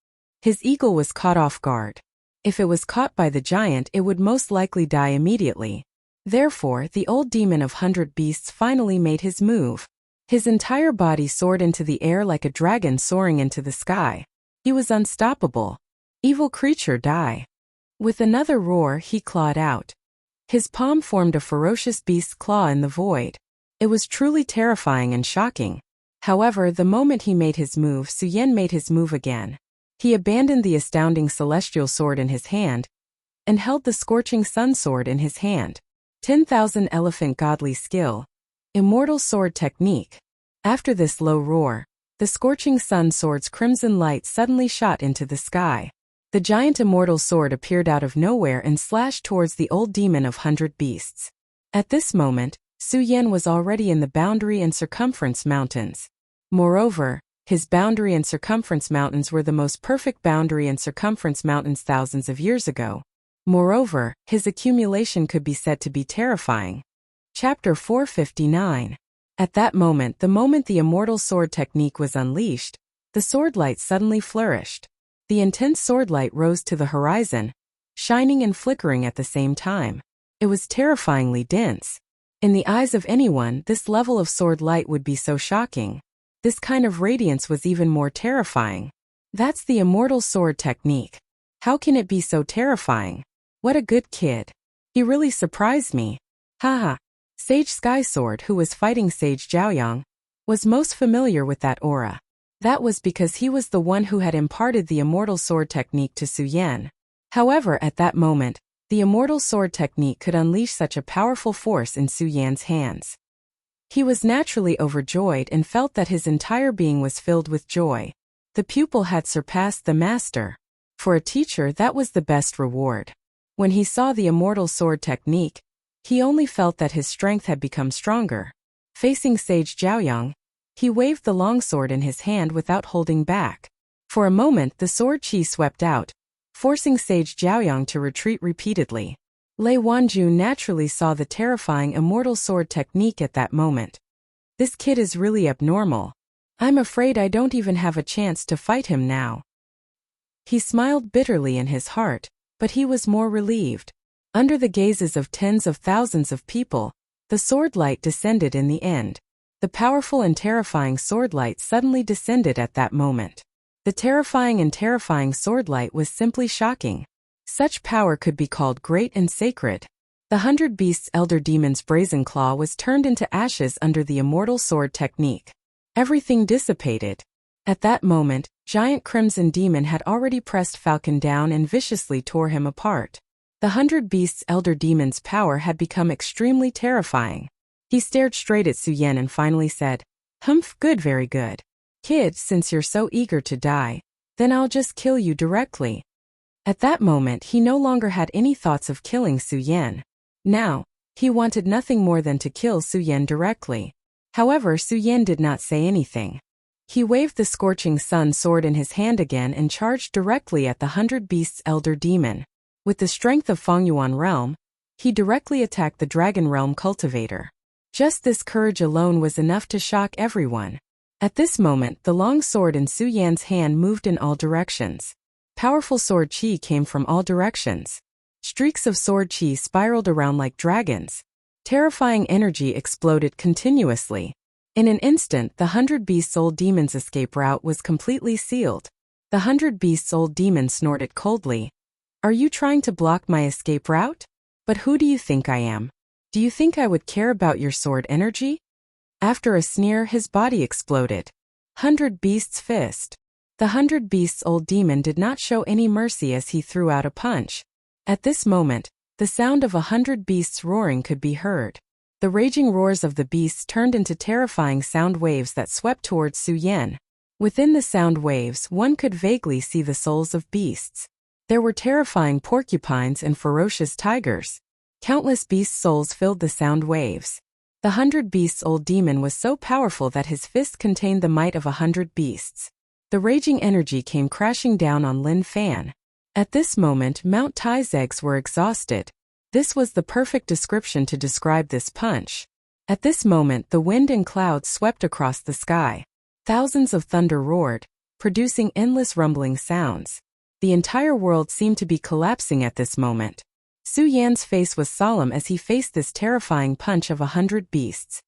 His eagle was caught off guard. If it was caught by the giant, it would most likely die immediately. Therefore, the old demon of 100 Beasts finally made his move. His entire body soared into the air like a dragon soaring into the sky. He was unstoppable. Evil creature, die. With another roar, he clawed out. His palm formed a ferocious beast's claw in the void. It was truly terrifying and shocking. However, the moment he made his move, Su Yan made his move again. He abandoned the astounding celestial sword in his hand and held the scorching sun sword in his hand. 10,000 elephant godly skill. Immortal sword technique. After this low roar, the scorching sun sword's crimson light suddenly shot into the sky. The giant immortal sword appeared out of nowhere and slashed towards the old demon of 100 Beasts. At this moment, Su Yan was already in the Boundary and Circumference Mountains. Moreover, his Boundary and Circumference Mountains were the most perfect Boundary and Circumference Mountains thousands of years ago. Moreover, his accumulation could be said to be terrifying. Chapter 459. At that moment, the moment the immortal sword technique was unleashed, the sword light suddenly flourished. The intense sword light rose to the horizon, shining and flickering at the same time. It was terrifyingly dense. In the eyes of anyone, this level of sword light would be so shocking. This kind of radiance was even more terrifying. That's the immortal sword technique. How can it be so terrifying? What a good kid. He really surprised me. Haha. Sage Sky Sword, who was fighting Sage Jiaoyang, was most familiar with that aura. That was because he was the one who had imparted the immortal sword technique to Su Yan. However, at that moment, the immortal sword technique could unleash such a powerful force in Su Yan's hands. He was naturally overjoyed and felt that his entire being was filled with joy. The pupil had surpassed the master. For a teacher, that was the best reward. When he saw the immortal sword technique, he only felt that his strength had become stronger. Facing Sage Jiaoyang, he waved the longsword in his hand without holding back. For a moment, the sword chi swept out, forcing Sage Jiaoyang to retreat repeatedly. Lei Wanju naturally saw the terrifying immortal sword technique at that moment. This kid is really abnormal. I'm afraid I don't even have a chance to fight him now. He smiled bitterly in his heart, but he was more relieved. Under the gazes of tens of thousands of people, the sword light descended in the end. The powerful and terrifying sword light suddenly descended at that moment. The terrifying and terrifying sword light was simply shocking. Such power could be called great and sacred. The 100 Beasts' elder demon's brazen claw was turned into ashes under the immortal sword technique. Everything dissipated. At that moment, giant Crimson Demon had already pressed Falcon down and viciously tore him apart. The 100 Beasts' elder demon's power had become extremely terrifying. He stared straight at Su Yan and finally said, "Humph, good, very good. Kid, since you're so eager to die, then I'll just kill you directly." At that moment, he no longer had any thoughts of killing Su Yan. Now, he wanted nothing more than to kill Su Yan directly. However, Su Yan did not say anything. He waved the scorching sun sword in his hand again and charged directly at the 100 Beasts' elder demon. With the strength of Fengyuan realm, he directly attacked the Dragon Realm cultivator. Just this courage alone was enough to shock everyone. At this moment, the long sword in Su Yan's hand moved in all directions. Powerful sword chi came from all directions. Streaks of sword chi spiraled around like dragons. Terrifying energy exploded continuously. In an instant, the 100 Beasts' old demon's escape route was completely sealed. The 100 Beasts' old demon snorted coldly. Are you trying to block my escape route? But who do you think I am? Do you think I would care about your sword energy? After a sneer, his body exploded. 100 Beasts' fist. The 100 Beasts' old demon did not show any mercy as he threw out a punch. At this moment, the sound of 100 beasts roaring could be heard. The raging roars of the beasts turned into terrifying sound waves that swept towards Su Yan. Within the sound waves, one could vaguely see the souls of beasts. There were terrifying porcupines and ferocious tigers. Countless beast souls filled the sound waves. The 100 Beasts' old demon was so powerful that his fist contained the might of 100 beasts. The raging energy came crashing down on Lin Fan. At this moment, Mount Tai's eggs were exhausted. This was the perfect description to describe this punch. At this moment, the wind and clouds swept across the sky. Thousands of thunder roared, producing endless rumbling sounds. The entire world seemed to be collapsing at this moment. Su Yan's face was solemn as he faced this terrifying punch of 100 beasts.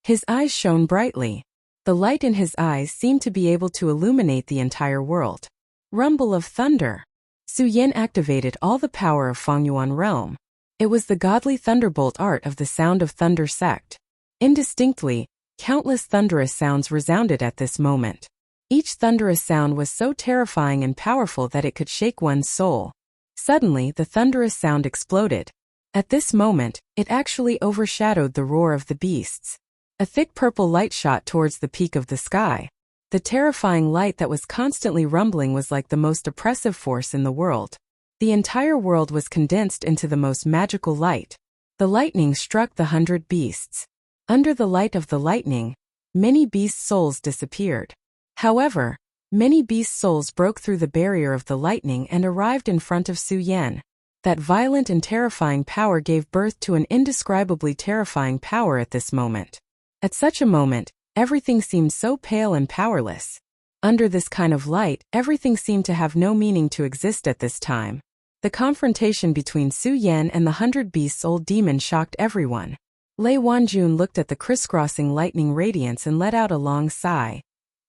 His eyes shone brightly. The light in his eyes seemed to be able to illuminate the entire world. Rumble of thunder. Su Yan activated all the power of Fengyuan realm. It was the godly thunderbolt art of the Sound of Thunder sect. Indistinctly, countless thunderous sounds resounded at this moment. Each thunderous sound was so terrifying and powerful that it could shake one's soul. Suddenly, the thunderous sound exploded. At this moment, it actually overshadowed the roar of the beasts. A thick purple light shot towards the peak of the sky. The terrifying light that was constantly rumbling was like the most oppressive force in the world. The entire world was condensed into the most magical light. The lightning struck the 100 beasts. Under the light of the lightning, many beast souls disappeared. However, many beast souls broke through the barrier of the lightning and arrived in front of Su Yan. That violent and terrifying power gave birth to an indescribably terrifying power at this moment. At such a moment, everything seemed so pale and powerless. Under this kind of light, everything seemed to have no meaning to exist at this time. The confrontation between Su Yan and the 100 Beasts' old demon shocked everyone. Lei Wanjun looked at the crisscrossing lightning radiance and let out a long sigh.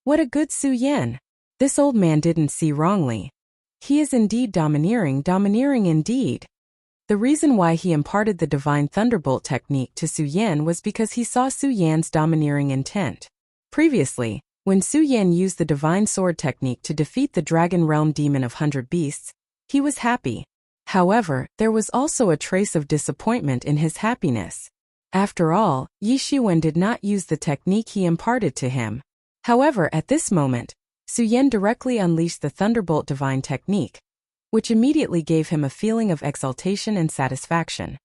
What a good Su Yan! This old man didn't see wrongly. He is indeed domineering indeed. The reason why he imparted the Divine Thunderbolt technique to Su Yan was because he saw Su Yan's domineering intent. Previously, when Su Yan used the Divine Sword technique to defeat the Dragon Realm Demon of 100 Beasts, he was happy. However, there was also a trace of disappointment in his happiness. After all, Yi Shiwen did not use the technique he imparted to him. However, at this moment, Su Yan directly unleashed the Thunderbolt Divine technique, which immediately gave him a feeling of exaltation and satisfaction.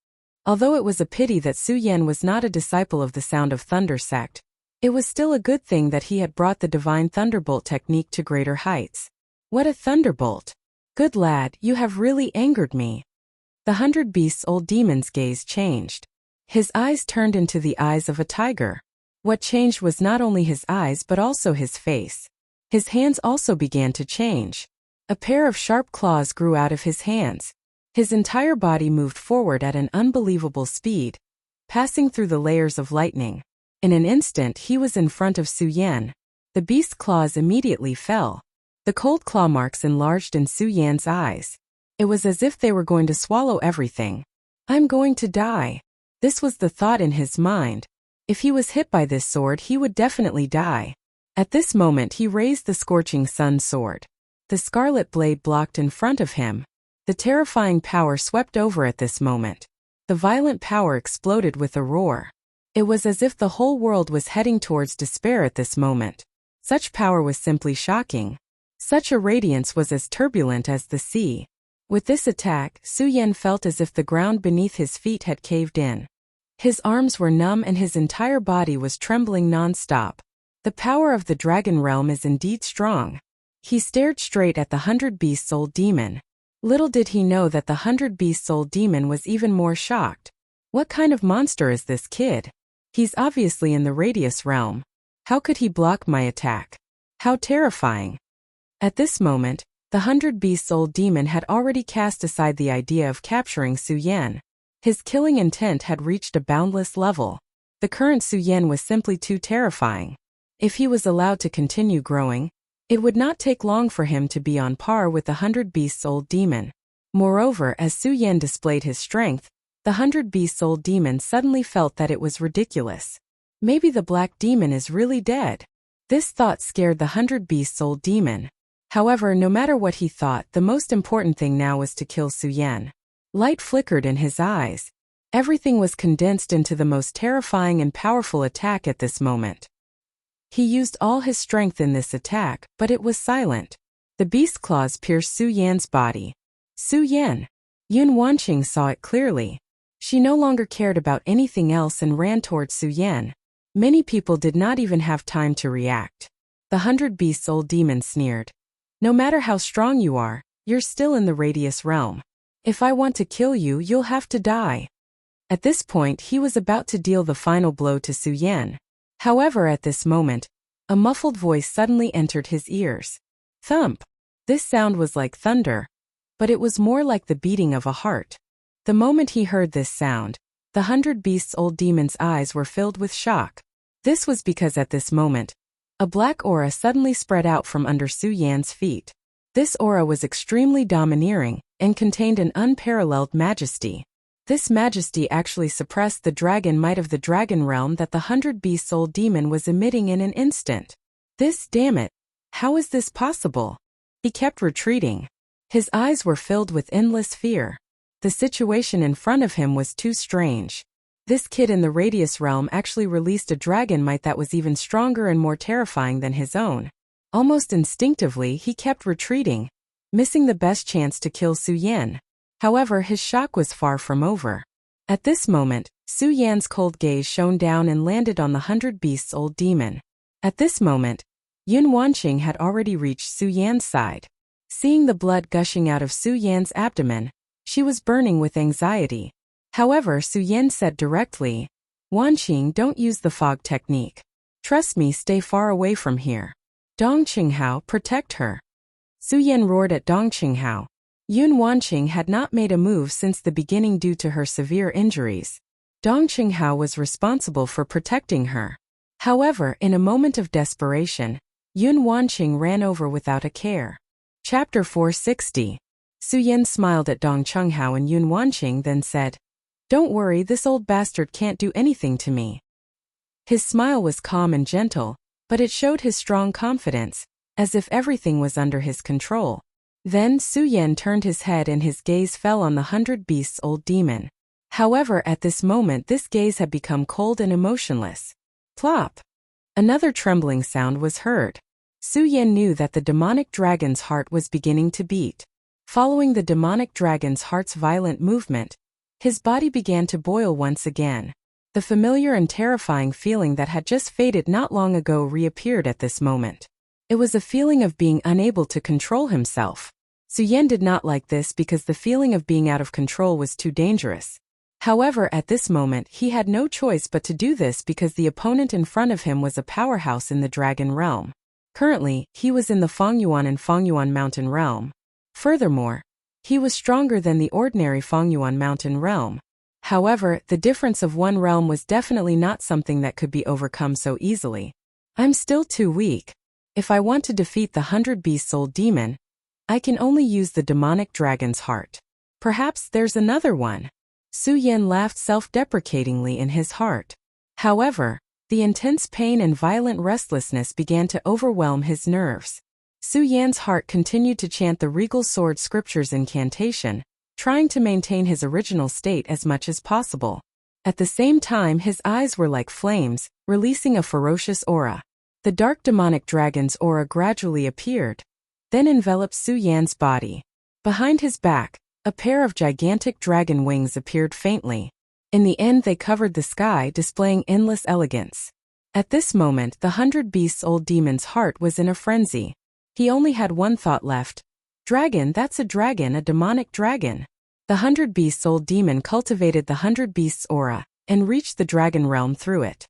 Although it was a pity that Su Yan was not a disciple of the Sound of Thunder sect, it was still a good thing that he had brought the Divine Thunderbolt technique to greater heights. What a thunderbolt! Good lad, you have really angered me. The 100 Beasts' old demon's gaze changed. His eyes turned into the eyes of a tiger. What changed was not only his eyes but also his face. His hands also began to change. A pair of sharp claws grew out of his hands. His entire body moved forward at an unbelievable speed, passing through the layers of lightning. In an instant he was in front of Su Yan. The beast's claws immediately fell. The cold claw marks enlarged in Su Yan's eyes. It was as if they were going to swallow everything. I'm going to die. This was the thought in his mind. If he was hit by this sword, he would definitely die. At this moment he raised the scorching sun sword. The scarlet blade blocked in front of him. The terrifying power swept over at this moment. The violent power exploded with a roar. It was as if the whole world was heading towards despair at this moment. Such power was simply shocking. Such a radiance was as turbulent as the sea. With this attack, Su Yan felt as if the ground beneath his feet had caved in. His arms were numb and his entire body was trembling non-stop. The power of the dragon realm is indeed strong. He stared straight at the 100-beast-soul demon. Little did he know that the 100-beast-soul demon was even more shocked. What kind of monster is this kid? He's obviously in the radius realm. How could he block my attack? How terrifying. At this moment, the 100-beast-soul demon had already cast aside the idea of capturing Su Yan. His killing intent had reached a boundless level. The current Su Yan was simply too terrifying. If he was allowed to continue growing, it would not take long for him to be on par with the 100-beast-soul demon. Moreover, as Su Yan displayed his strength, the 100-beast-soul demon suddenly felt that it was ridiculous. Maybe the black demon is really dead. This thought scared the 100-beast-soul demon. However, no matter what he thought, the most important thing now was to kill Su Yan. Light flickered in his eyes. Everything was condensed into the most terrifying and powerful attack at this moment. He used all his strength in this attack, but it was silent. The beast claws pierced Su Yan's body. Su Yan! Yun Wanqing saw it clearly. She no longer cared about anything else and ran towards Su Yan. Many people did not even have time to react. The 100-beast-soul demon sneered. No matter how strong you are, you're still in the radius realm. If I want to kill you, you'll have to die. At this point, he was about to deal the final blow to Su Yan. However, at this moment, a muffled voice suddenly entered his ears. Thump! This sound was like thunder, but it was more like the beating of a heart. The moment he heard this sound, the 100-beasts-soul demon's eyes were filled with shock. This was because at this moment, a black aura suddenly spread out from under Su Yan's feet. This aura was extremely domineering and contained an unparalleled majesty. This majesty actually suppressed the dragon might of the dragon realm that the 100-beast-soul demon was emitting in an instant. Damn it! How is this possible? He kept retreating. His eyes were filled with endless fear. The situation in front of him was too strange. This kid in the radius realm actually released a dragon might that was even stronger and more terrifying than his own. Almost instinctively, he kept retreating, missing the best chance to kill Su Yan. However, his shock was far from over. At this moment, Su Yan's cold gaze shone down and landed on the 100-beasts-soul demon. At this moment, Yun Wanqing had already reached Su Yan's side. Seeing the blood gushing out of Su Yan's abdomen, she was burning with anxiety. However, Su Yan said directly, Wanqing, don't use the fog technique. Trust me, stay far away from here. Dong Qinghao, protect her. Su Yan roared at Dong Qinghao. Yun Wanqing had not made a move since the beginning due to her severe injuries. Dong Qinghao was responsible for protecting her. However, in a moment of desperation, Yun Wanqing ran over without a care. Chapter 460. Su Yan smiled at Dong Qinghao and Yun Wanqing then said, Don't worry, this old bastard can't do anything to me. His smile was calm and gentle, but it showed his strong confidence, as if everything was under his control. Then Su Yan turned his head and his gaze fell on the 100-beasts-soul demon. However, at this moment this gaze had become cold and emotionless. Plop! Another trembling sound was heard. Su Yan knew that the demonic dragon's heart was beginning to beat. Following the demonic dragon's heart's violent movement, his body began to boil once again. The familiar and terrifying feeling that had just faded not long ago reappeared at this moment. It was a feeling of being unable to control himself. Su Yan did not like this because the feeling of being out of control was too dangerous. However, at this moment he had no choice but to do this because the opponent in front of him was a powerhouse in the dragon realm. Currently, he was in the Fengyuan and Fengyuan mountain realm. Furthermore, he was stronger than the ordinary Fengyuan mountain realm. However, the difference of one realm was definitely not something that could be overcome so easily. I'm still too weak. If I want to defeat the 100-beast-soul demon, I can only use the demonic dragon's heart. Perhaps there's another one. Su Yan laughed self-deprecatingly in his heart. However, the intense pain and violent restlessness began to overwhelm his nerves. Su Yan's heart continued to chant the regal sword scripture's incantation, trying to maintain his original state as much as possible. At the same time, his eyes were like flames, releasing a ferocious aura. The dark demonic dragon's aura gradually appeared, then enveloped Su Yan's body. Behind his back, a pair of gigantic dragon wings appeared faintly. In the end, they covered the sky, displaying endless elegance. At this moment, the 100 Beasts old demon's heart was in a frenzy. He only had one thought left. Dragon, that's a dragon, a demonic dragon. The 100 Beasts old demon cultivated the 100 Beasts aura and reached the dragon realm through it.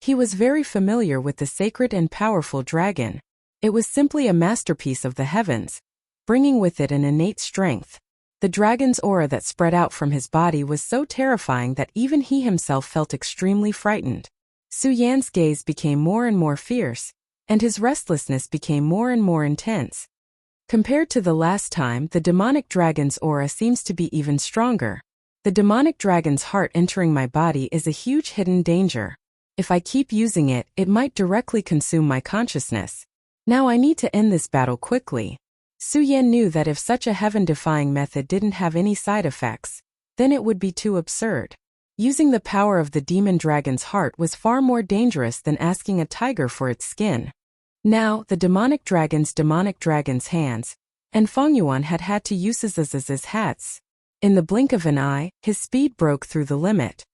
He was very familiar with the sacred and powerful dragon. It was simply a masterpiece of the heavens, bringing with it an innate strength. The dragon's aura that spread out from his body was so terrifying that even he himself felt extremely frightened. Su Yan's gaze became more and more fierce, and his restlessness became more and more intense. Compared to the last time, the demonic dragon's aura seems to be even stronger. The demonic dragon's heart entering my body is a huge hidden danger. If I keep using it, it might directly consume my consciousness. Now I need to end this battle quickly. Su Yan knew that if such a heaven-defying method didn't have any side effects, then it would be too absurd. Using the power of the demon dragon's heart was far more dangerous than asking a tiger for its skin. Now, the demonic dragon's hands, and Feng Yuan had to use his hats. In the blink of an eye, his speed broke through the limit.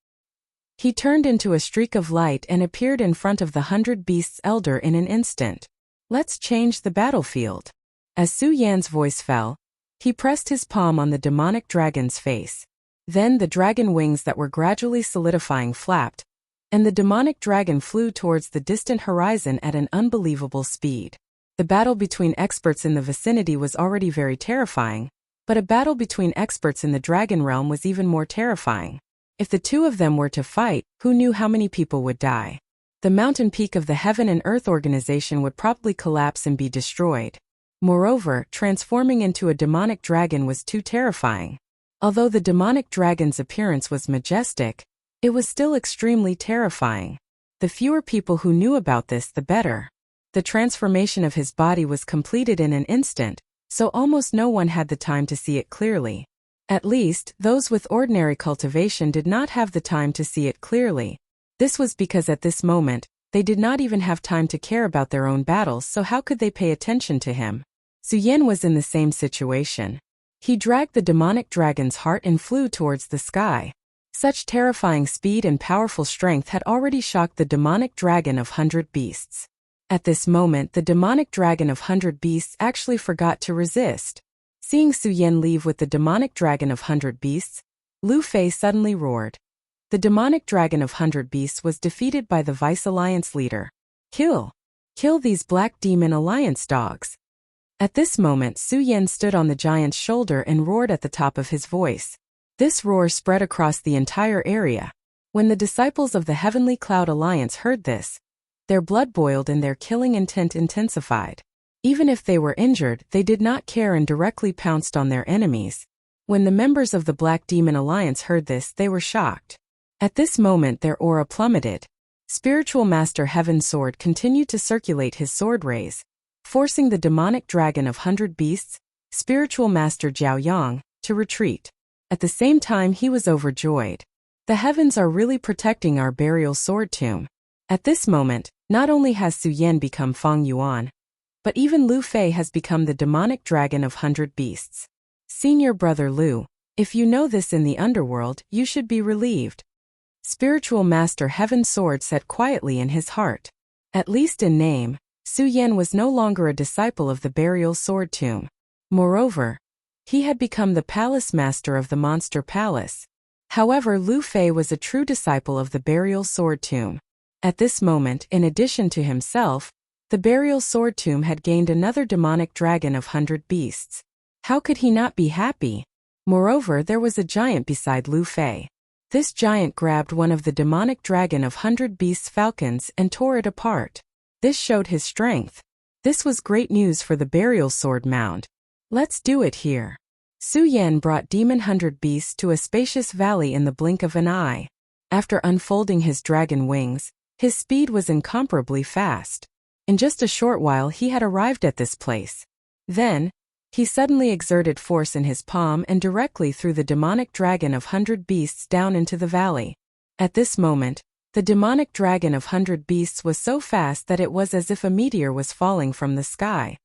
He turned into a streak of light and appeared in front of the 100 Beasts elder in an instant. Let's change the battlefield. As Su Yan's voice fell, he pressed his palm on the demonic dragon's face. Then the dragon wings that were gradually solidifying flapped, and the demonic dragon flew towards the distant horizon at an unbelievable speed. The battle between experts in the vicinity was already very terrifying, but a battle between experts in the dragon realm was even more terrifying. If the two of them were to fight, who knew how many people would die? The mountain peak of the Heaven and Earth organization would probably collapse and be destroyed. Moreover, transforming into a demonic dragon was too terrifying. Although the demonic dragon's appearance was majestic, it was still extremely terrifying. The fewer people who knew about this, the better. The transformation of his body was completed in an instant, so almost no one had the time to see it clearly. At least, those with ordinary cultivation did not have the time to see it clearly. This was because at this moment, they did not even have time to care about their own battles, so how could they pay attention to him? Su Yan was in the same situation. He dragged the demonic dragon's heart and flew towards the sky. Such terrifying speed and powerful strength had already shocked the demonic dragon of 100 Beasts. At this moment, the demonic dragon of 100 Beasts actually forgot to resist. Seeing Su Yan leave with the demonic dragon of 100 Beasts, Lu Fei suddenly roared. The demonic dragon of 100 Beasts was defeated by the Vice Alliance leader. Kill! Kill these Black Demon Alliance dogs! At this moment, Su Yan stood on the giant's shoulder and roared at the top of his voice. This roar spread across the entire area. When the disciples of the Heavenly Cloud Alliance heard this, their blood boiled and their killing intent intensified. Even if they were injured, they did not care and directly pounced on their enemies. When the members of the Black Demon Alliance heard this, they were shocked. At this moment, their aura plummeted. Spiritual Master Heaven's sword continued to circulate his sword rays, forcing the demonic dragon of 100 Beasts, Spiritual Master Jiao Yang, to retreat. At the same time, he was overjoyed. The heavens are really protecting our burial sword tomb. At this moment, not only has Su Yan become Feng Yuan, but even Lu Fei has become the demonic dragon of 100 Beasts. Senior brother Lu, if you know this in the underworld, you should be relieved. Spiritual Master Heaven's sword said quietly in his heart. At least in name, Su Yan was no longer a disciple of the burial sword tomb. Moreover, he had become the palace master of the monster palace. However, Lu Fei was a true disciple of the burial sword tomb. At this moment, in addition to himself, the burial sword tomb had gained another demonic dragon of 100 Beasts. How could he not be happy? Moreover, there was a giant beside Lu Fei. This giant grabbed one of the demonic dragon of 100 Beasts' falcons and tore it apart. This showed his strength. This was great news for the burial sword mound. Let's do it here. Su Yan brought Demon 100 Beasts to a spacious valley in the blink of an eye. After unfolding his dragon wings, his speed was incomparably fast. In just a short while he had arrived at this place. Then, he suddenly exerted force in his palm and directly threw the demonic dragon of 100 Beasts down into the valley. At this moment, the demonic dragon of 100 Beasts was so fast that it was as if a meteor was falling from the sky.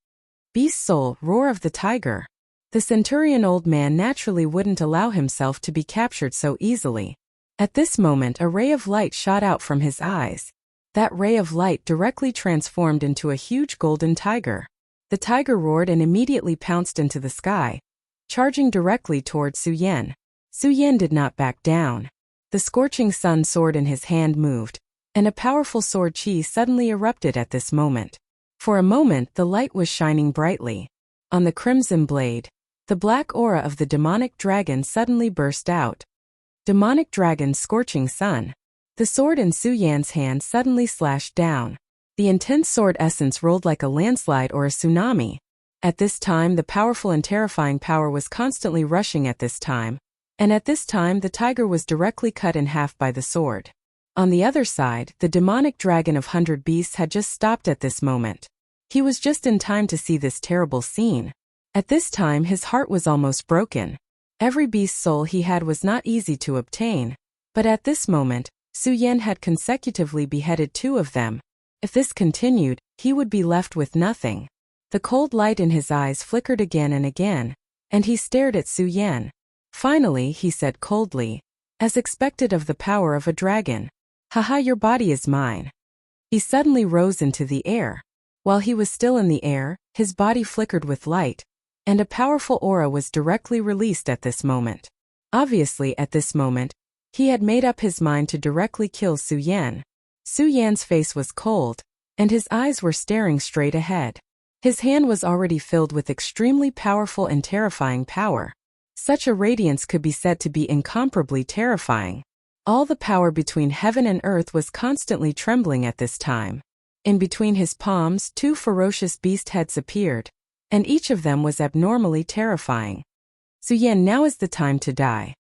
Beast soul, roar of the tiger. The centurion old man naturally wouldn't allow himself to be captured so easily. At this moment a ray of light shot out from his eyes. That ray of light directly transformed into a huge golden tiger. The tiger roared and immediately pounced into the sky, charging directly toward Su Yan. Su Yan did not back down. The scorching sun sword in his hand moved, and a powerful sword chi suddenly erupted at this moment. For a moment the light was shining brightly. On the crimson blade, the black aura of the demonic dragon suddenly burst out. Demonic dragon scorching sun. The sword in Su Yan's hand suddenly slashed down. The intense sword essence rolled like a landslide or a tsunami. At this time the powerful and terrifying power was constantly rushing at this time. And at this time the tiger was directly cut in half by the sword. On the other side, the demonic dragon of 100 beasts had just stopped at this moment. He was just in time to see this terrible scene. At this time his heart was almost broken. Every beast's soul he had was not easy to obtain. But at this moment, Su Yan had consecutively beheaded 2 of them. If this continued, he would be left with nothing. The cold light in his eyes flickered again and again, and he stared at Su Yan. Finally, he said coldly, as expected of the power of a dragon, "Haha, your body is mine." He suddenly rose into the air. While he was still in the air, his body flickered with light, and a powerful aura was directly released at this moment. Obviously, at this moment, he had made up his mind to directly kill Su Yan. Su Yan's face was cold, and his eyes were staring straight ahead. His hand was already filled with extremely powerful and terrifying power. Such a radiance could be said to be incomparably terrifying. All the power between heaven and earth was constantly trembling at this time. In between his palms 2 ferocious beast heads appeared, and each of them was abnormally terrifying. "Su Yan, now is the time to die."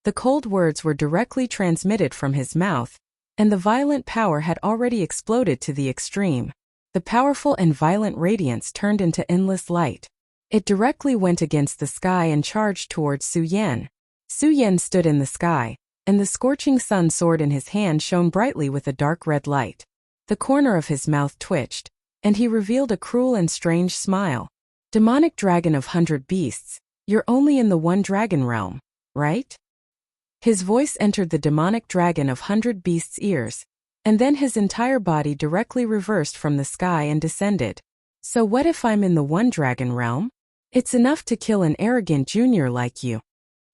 The cold words were directly transmitted from his mouth, and the violent power had already exploded to the extreme. The powerful and violent radiance turned into endless light. It directly went against the sky and charged towards Su Yan. Su Yan stood in the sky, and the scorching sun sword in his hand shone brightly with a dark red light. The corner of his mouth twitched, and he revealed a cruel and strange smile. "Demonic dragon of 100 beasts, you're only in the one dragon realm, right?" His voice entered the demonic dragon of 100 beasts' ears, and then his entire body directly reversed from the sky and descended. "So what if I'm in the one dragon realm? It's enough to kill an arrogant junior like you."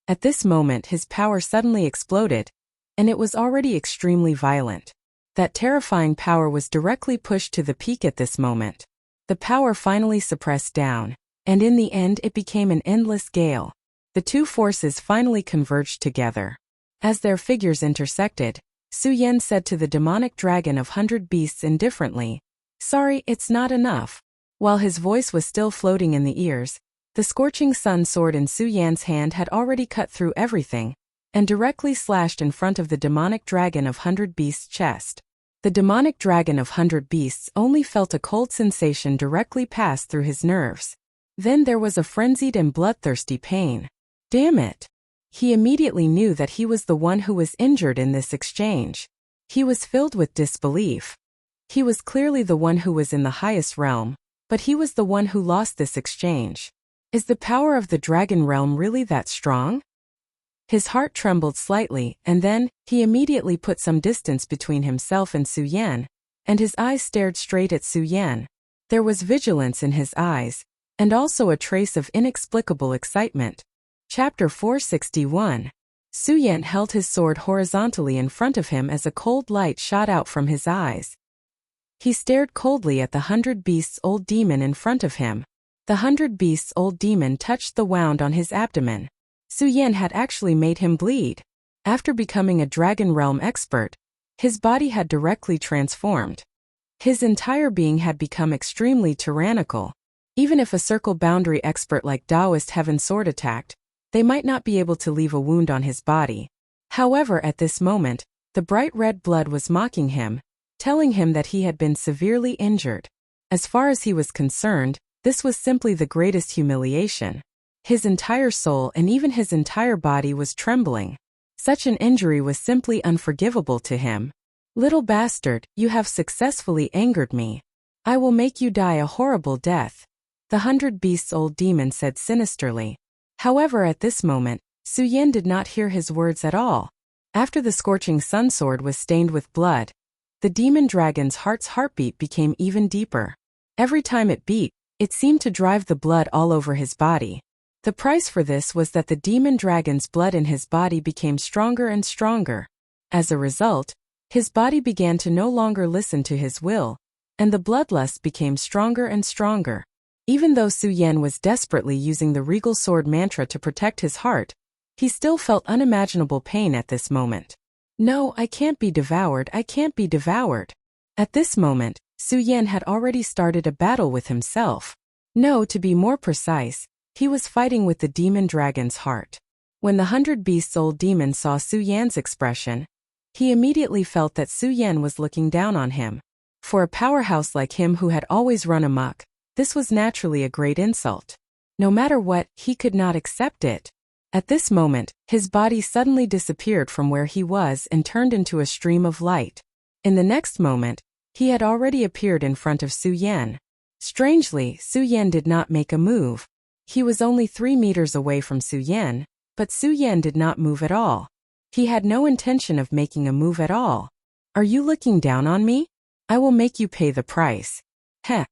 At this moment his power suddenly exploded, and it was already extremely violent. That terrifying power was directly pushed to the peak at this moment. The power finally suppressed down, and in the end it became an endless gale. The 2 forces finally converged together. As their figures intersected, Su Yan said to the demonic dragon of 100 beasts indifferently, "Sorry, it's not enough." While his voice was still floating in the ears, the scorching sun sword in Su Yan's hand had already cut through everything, and directly slashed in front of the demonic dragon of 100 beasts' chest. The demonic dragon of 100 beasts only felt a cold sensation directly pass through his nerves. Then there was a frenzied and bloodthirsty pain. Damn it! He immediately knew that he was the one who was injured in this exchange. He was filled with disbelief. He was clearly the one who was in the highest realm, but he was the one who lost this exchange. Is the power of the dragon realm really that strong? His heart trembled slightly, and then, he immediately put some distance between himself and Su Yan, and his eyes stared straight at Su Yan. There was vigilance in his eyes, and also a trace of inexplicable excitement. Chapter 461. Su Yan held his sword horizontally in front of him as a cold light shot out from his eyes. He stared coldly at the 100 beasts old demon in front of him. The 100 beasts old demon touched the wound on his abdomen. Su Yan had actually made him bleed. After becoming a dragon realm expert, his body had directly transformed. His entire being had become extremely tyrannical. Even if a circle boundary expert like Taoist Heaven Sword attacked, they might not be able to leave a wound on his body. However, at this moment, the bright red blood was mocking him, telling him that he had been severely injured. As far as he was concerned, this was simply the greatest humiliation. His entire soul and even his entire body was trembling. Such an injury was simply unforgivable to him. "Little bastard, you have successfully angered me. I will make you die a horrible death," the 100 beasts old demon said sinisterly. However, at this moment, Su Yan did not hear his words at all. After the scorching sun sword was stained with blood, The demon dragon's heart's heartbeat became even deeper. Every time it beat, it seemed to drive the blood all over his body. The price for this was that the demon dragon's blood in his body became stronger and stronger. As a result, his body began to no longer listen to his will, and the bloodlust became stronger and stronger. Even though Su Yan was desperately using the regal sword mantra to protect his heart, he still felt unimaginable pain at this moment. No, I can't be devoured, I can't be devoured. At this moment, Su Yan had already started a battle with himself. No, to be more precise, he was fighting with the demon dragon's heart. When the 100 Beasts old demon saw Su Yan's expression, he immediately felt that Su Yan was looking down on him. For a powerhouse like him who had always run amok, this was naturally a great insult. No matter what, he could not accept it. At this moment, his body suddenly disappeared from where he was and turned into a stream of light. In the next moment, he had already appeared in front of Su Yan. Strangely, Su Yan did not make a move. He was only 3 meters away from Su Yan, but Su Yan did not move at all. He had no intention of making a move at all. Are you looking down on me? I will make you pay the price. Heh.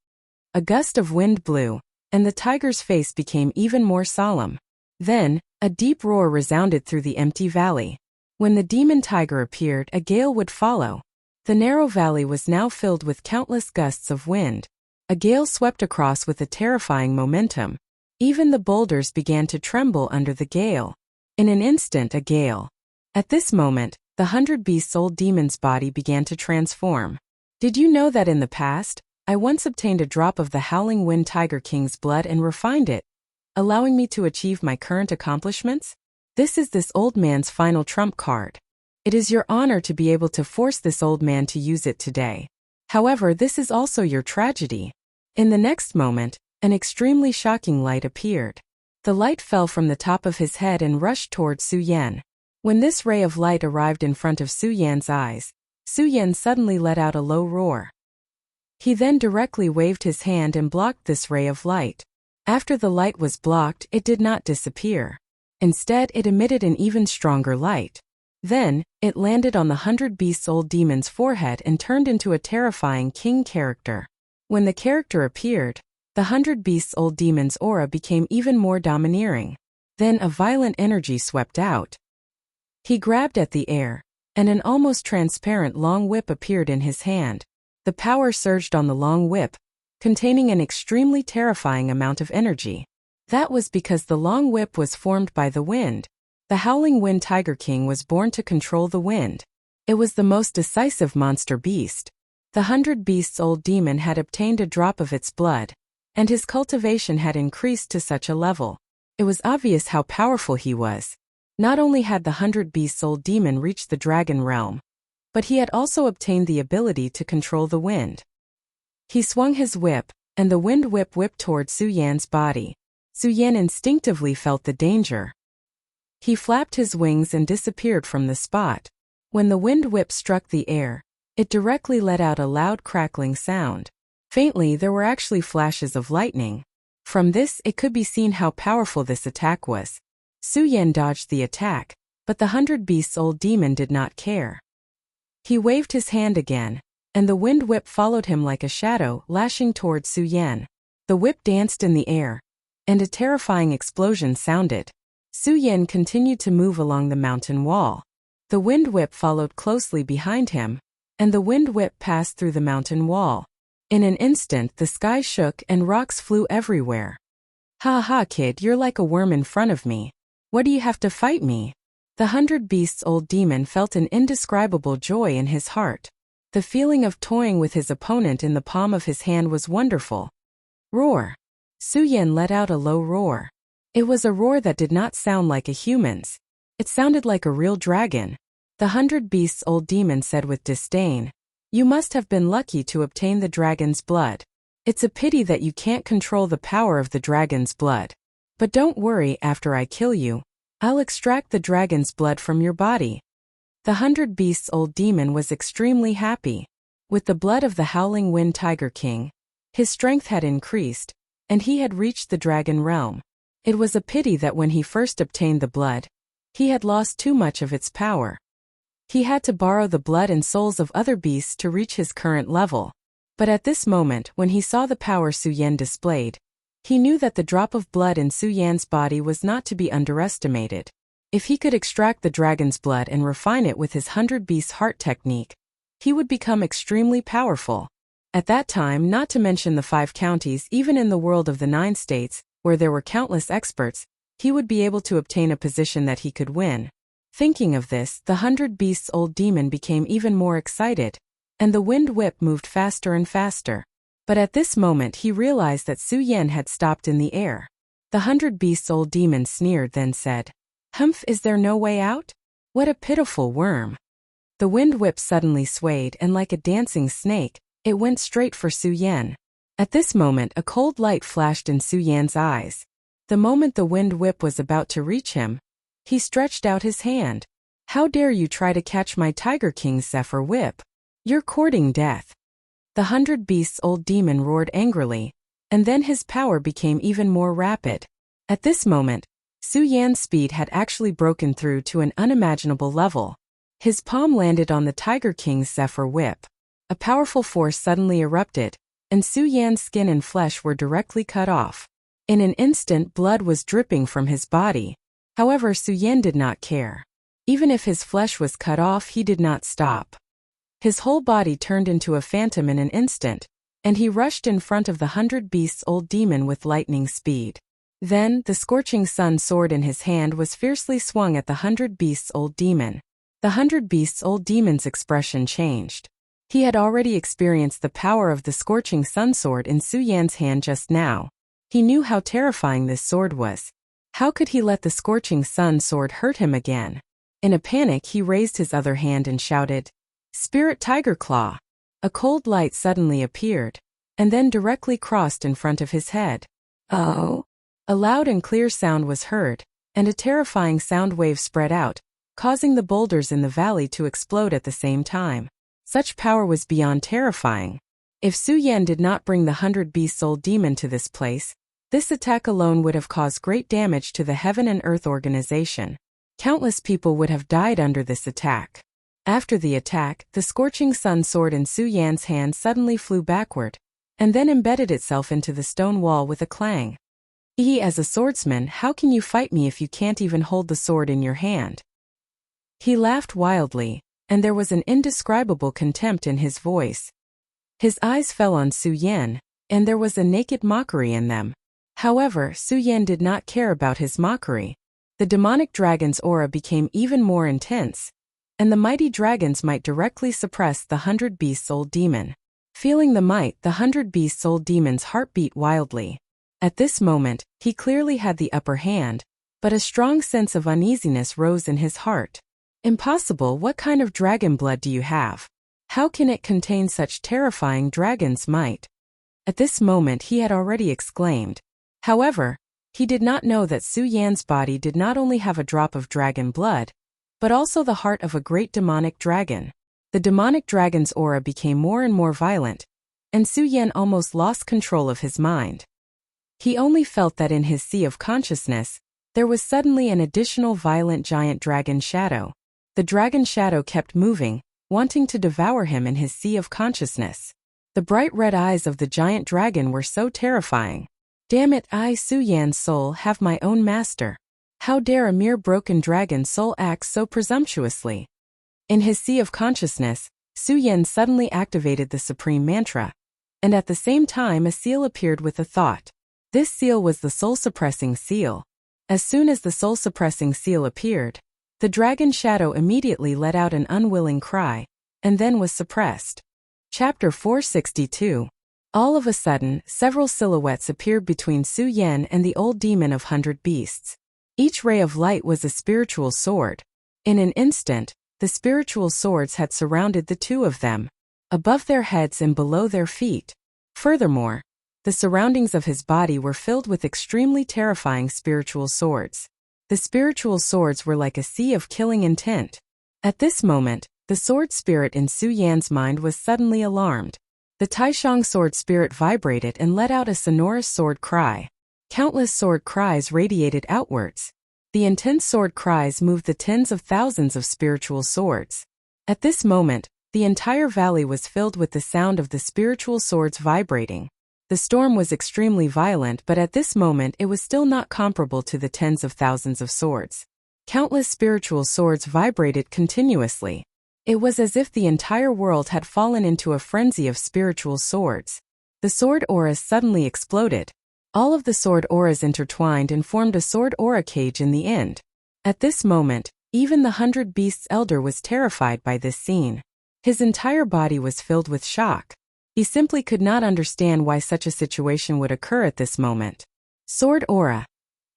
A gust of wind blew, and the tiger's face became even more solemn. Then, a deep roar resounded through the empty valley. When the demon tiger appeared, a gale would follow. The narrow valley was now filled with countless gusts of wind. A gale swept across with a terrifying momentum. Even the boulders began to tremble under the gale. In an instant, a gale. At this moment, the 100 Beasts old demon's body began to transform. Did you know that in the past, I once obtained a drop of the Howling Wind Tiger King's blood and refined it, allowing me to achieve my current accomplishments? This is this old man's final trump card. It is your honor to be able to force this old man to use it today. However, this is also your tragedy. In the next moment, an extremely shocking light appeared. The light fell from the top of his head and rushed toward Su Yan. When this ray of light arrived in front of Su Yan's eyes, Su Yan suddenly let out a low roar. He then directly waved his hand and blocked this ray of light. After the light was blocked, it did not disappear. Instead, it emitted an even stronger light. Then, it landed on the 100 Beasts old demon's forehead and turned into a terrifying king character. When the character appeared, the 100 Beasts old demon's aura became even more domineering. Then a violent energy swept out. He grabbed at the air, and an almost transparent long whip appeared in his hand. The power surged on the long whip, containing an extremely terrifying amount of energy. That was because the long whip was formed by the wind. The Howling Wind Tiger King was born to control the wind. It was the most decisive monster beast. The 100 Beasts old demon had obtained a drop of its blood, and his cultivation had increased to such a level. It was obvious how powerful he was. Not only had the 100 Beasts old demon reached the dragon realm, but he had also obtained the ability to control the wind. He swung his whip, and the wind whip whipped toward Su Yan's body. Su Yan instinctively felt the danger. He flapped his wings and disappeared from the spot. When the wind whip struck the air, it directly let out a loud crackling sound. Faintly, there were actually flashes of lightning. From this, it could be seen how powerful this attack was. Su Yan dodged the attack, but the 100 Beasts old demon did not care. He waved his hand again, and the wind whip followed him like a shadow, lashing toward Su Yan. The whip danced in the air, and a terrifying explosion sounded. Su Yan continued to move along the mountain wall. The wind whip followed closely behind him, and the wind whip passed through the mountain wall. In an instant, the sky shook and rocks flew everywhere. Ha ha, kid, you're like a worm in front of me. What do you have to fight me? The 100 Beasts old demon felt an indescribable joy in his heart. The feeling of toying with his opponent in the palm of his hand was wonderful. Roar! Su Yan let out a low roar. It was a roar that did not sound like a human's. It sounded like a real dragon. The 100 Beasts old demon said with disdain, "You must have been lucky to obtain the dragon's blood. It's a pity that you can't control the power of the dragon's blood. But don't worry, after I kill you, I'll extract the dragon's blood from your body." The 100 Beasts old demon was extremely happy. With the blood of the Howling Wind Tiger King, his strength had increased, and he had reached the dragon realm. It was a pity that when he first obtained the blood, he had lost too much of its power. He had to borrow the blood and souls of other beasts to reach his current level. But at this moment, when he saw the power Su Yan displayed, he knew that the drop of blood in Su Yan's body was not to be underestimated. If he could extract the dragon's blood and refine it with his 100 Beasts heart technique, he would become extremely powerful. At that time, not to mention the 5 counties, even in the world of the 9 states, where there were countless experts, he would be able to obtain a position that he could win. Thinking of this, the 100 Beasts old demon became even more excited, and the wind whip moved faster and faster. But at this moment he realized that Su Yan had stopped in the air. The 100 Beasts old demon sneered, then said, "Humph, is there no way out? What a pitiful worm." The wind whip suddenly swayed, and like a dancing snake, it went straight for Su Yan. At this moment a cold light flashed in Su Yan's eyes. The moment the wind whip was about to reach him, he stretched out his hand. "How dare you try to catch my Tiger King's Zephyr whip? You're courting death." The 100 Beasts old demon roared angrily, and then his power became even more rapid. At this moment, Su Yan's speed had actually broken through to an unimaginable level. His palm landed on the Tiger King's Zephyr whip. A powerful force suddenly erupted, and Su Yan's skin and flesh were directly cut off. In an instant, blood was dripping from his body. However, Su Yan did not care. Even if his flesh was cut off, he did not stop. His whole body turned into a phantom in an instant, and he rushed in front of the 100 Beasts old demon with lightning speed. Then, the scorching sun sword in his hand was fiercely swung at the 100 Beasts old demon. The 100 Beasts old demon's expression changed. He had already experienced the power of the scorching sun sword in Su Yan's hand just now. He knew how terrifying this sword was. How could he let the scorching sun sword hurt him again? In a panic, he raised his other hand and shouted, "Spirit Tiger Claw!" A cold light suddenly appeared, and then directly crossed in front of his head. "Oh!" A loud and clear sound was heard, and a terrifying sound wave spread out, causing the boulders in the valley to explode at the same time. Such power was beyond terrifying. If Su Yan did not bring the 100 Beasts old demon to this place, this attack alone would have caused great damage to the Heaven and Earth organization. Countless people would have died under this attack. After the attack, the scorching sun sword in Su Yan's hand suddenly flew backward, and then embedded itself into the stone wall with a clang. As a swordsman, how can you fight me if you can't even hold the sword in your hand?" He laughed wildly, and there was an indescribable contempt in his voice. His eyes fell on Su Yan, and there was a naked mockery in them. However, Su Yan did not care about his mockery. The demonic dragon's aura became even more intense, and the mighty dragon's might directly suppressed the 100 Beasts old demon. Feeling the might, the 100 Beasts old demon's heart beat wildly. At this moment, he clearly had the upper hand, but a strong sense of uneasiness rose in his heart. "Impossible, what kind of dragon blood do you have? How can it contain such terrifying dragon's might?" At this moment he had already exclaimed. However, he did not know that Su Yan's body did not only have a drop of dragon blood, but also the heart of a great demonic dragon. The demonic dragon's aura became more and more violent, and Su Yan almost lost control of his mind. He only felt that in his sea of consciousness, there was suddenly an additional violent giant dragon shadow. The dragon shadow kept moving, wanting to devour him in his sea of consciousness. The bright red eyes of the giant dragon were so terrifying. "Damn it, I, Su Yan's soul, have my own master. How dare a mere broken dragon soul act so presumptuously?" In his sea of consciousness, Su Yan suddenly activated the supreme mantra, and at the same time a seal appeared with a thought. This seal was the soul-suppressing seal. As soon as the soul-suppressing seal appeared, the dragon shadow immediately let out an unwilling cry, and then was suppressed. Chapter 462. All of a sudden, several silhouettes appeared between Su Yan and the old demon of 100 Beasts. Each ray of light was a spiritual sword. In an instant, the spiritual swords had surrounded the two of them, above their heads and below their feet. Furthermore, the surroundings of his body were filled with extremely terrifying spiritual swords. The spiritual swords were like a sea of killing intent. At this moment, the sword spirit in Su Yan's mind was suddenly alarmed. The Taishang sword spirit vibrated and let out a sonorous sword cry. Countless sword cries radiated outwards. The intense sword cries moved the tens of thousands of spiritual swords. At this moment, the entire valley was filled with the sound of the spiritual swords vibrating. The storm was extremely violent, but at this moment it was still not comparable to the tens of thousands of swords. Countless spiritual swords vibrated continuously. It was as if the entire world had fallen into a frenzy of spiritual swords. The sword auras suddenly exploded. All of the sword auras intertwined and formed a sword aura cage in the end. At this moment, even the 100 Beasts Elder was terrified by this scene. His entire body was filled with shock. He simply could not understand why such a situation would occur at this moment. Sword aura.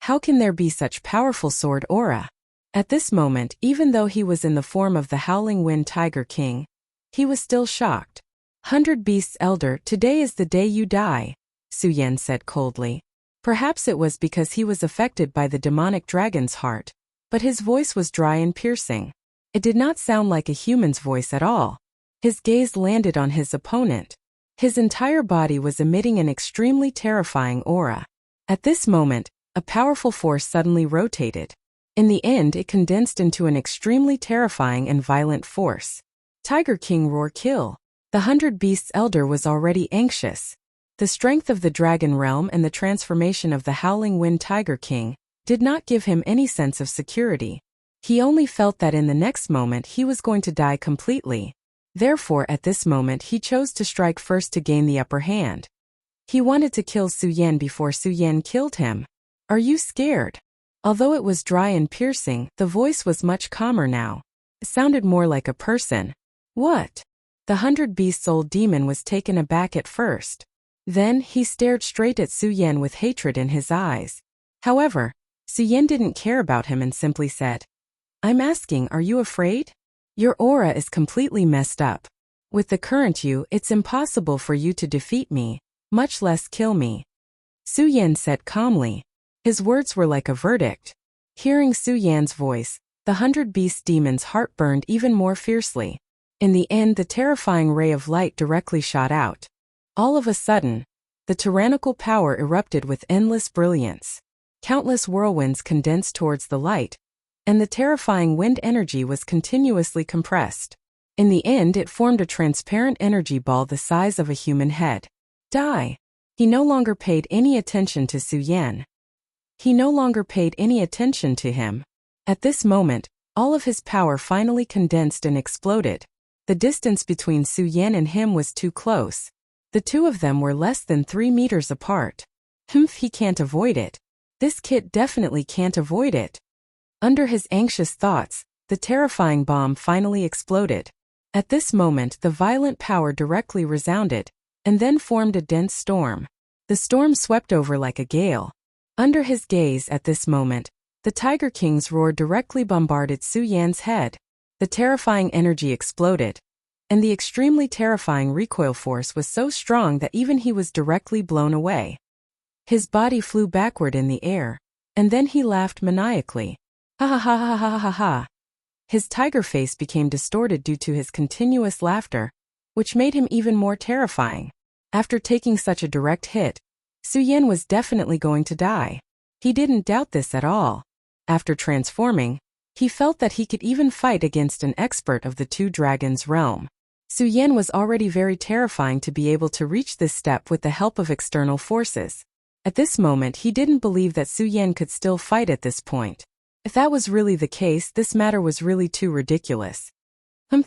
How can there be such powerful sword aura? At this moment, even though he was in the form of the Howling Wind Tiger King, he was still shocked. 100 Beasts Elder, today is the day you die, Su Yan said coldly. Perhaps it was because he was affected by the demonic dragon's heart, but his voice was dry and piercing. It did not sound like a human's voice at all. His gaze landed on his opponent. His entire body was emitting an extremely terrifying aura. At this moment, a powerful force suddenly rotated. In the end, it condensed into an extremely terrifying and violent force. Tiger King roar kill. The 100 Beasts Elder was already anxious. The strength of the Dragon Realm and the transformation of the Howling Wind Tiger King did not give him any sense of security. He only felt that in the next moment he was going to die completely. Therefore, at this moment he chose to strike first to gain the upper hand. He wanted to kill Su Yan before Su Yan killed him. Are you scared? Although it was dry and piercing, the voice was much calmer now. It sounded more like a person. What? The 100 Beasts old demon was taken aback at first. Then, he stared straight at Su Yan with hatred in his eyes. However, Su Yan didn't care about him and simply said, I'm asking, are you afraid? Your aura is completely messed up. With the current you, it's impossible for you to defeat me, much less kill me. Su Yan said calmly. His words were like a verdict. Hearing Su Yan's voice, the 100 Beast demon's heart burned even more fiercely. In the end, the terrifying ray of light directly shot out. All of a sudden, the tyrannical power erupted with endless brilliance. Countless whirlwinds condensed towards the light, and the terrifying wind energy was continuously compressed. In the end, it formed a transparent energy ball the size of a human head. Die! He no longer paid any attention to Su Yan. He no longer paid any attention to him. At this moment, all of his power finally condensed and exploded. The distance between Su Yan and him was too close. The two of them were less than 3 meters apart. He can't avoid it. This kid definitely can't avoid it. Under his anxious thoughts, the terrifying bomb finally exploded. At this moment, the violent power directly resounded, and then formed a dense storm. The storm swept over like a gale. Under his gaze at this moment, the Tiger King's roar directly bombarded Su Yan's head. The terrifying energy exploded, and the extremely terrifying recoil force was so strong that even he was directly blown away. His body flew backward in the air, and then he laughed maniacally. Ha ha ha ha ha ha ha. His tiger face became distorted due to his continuous laughter, which made him even more terrifying. After taking such a direct hit, Su Yan was definitely going to die. He didn't doubt this at all. After transforming, he felt that he could even fight against an expert of the two dragons' realm. Su Yan was already very terrifying to be able to reach this step with the help of external forces. At this moment, he didn't believe that Su Yan could still fight at this point. If that was really the case, this matter was really too ridiculous.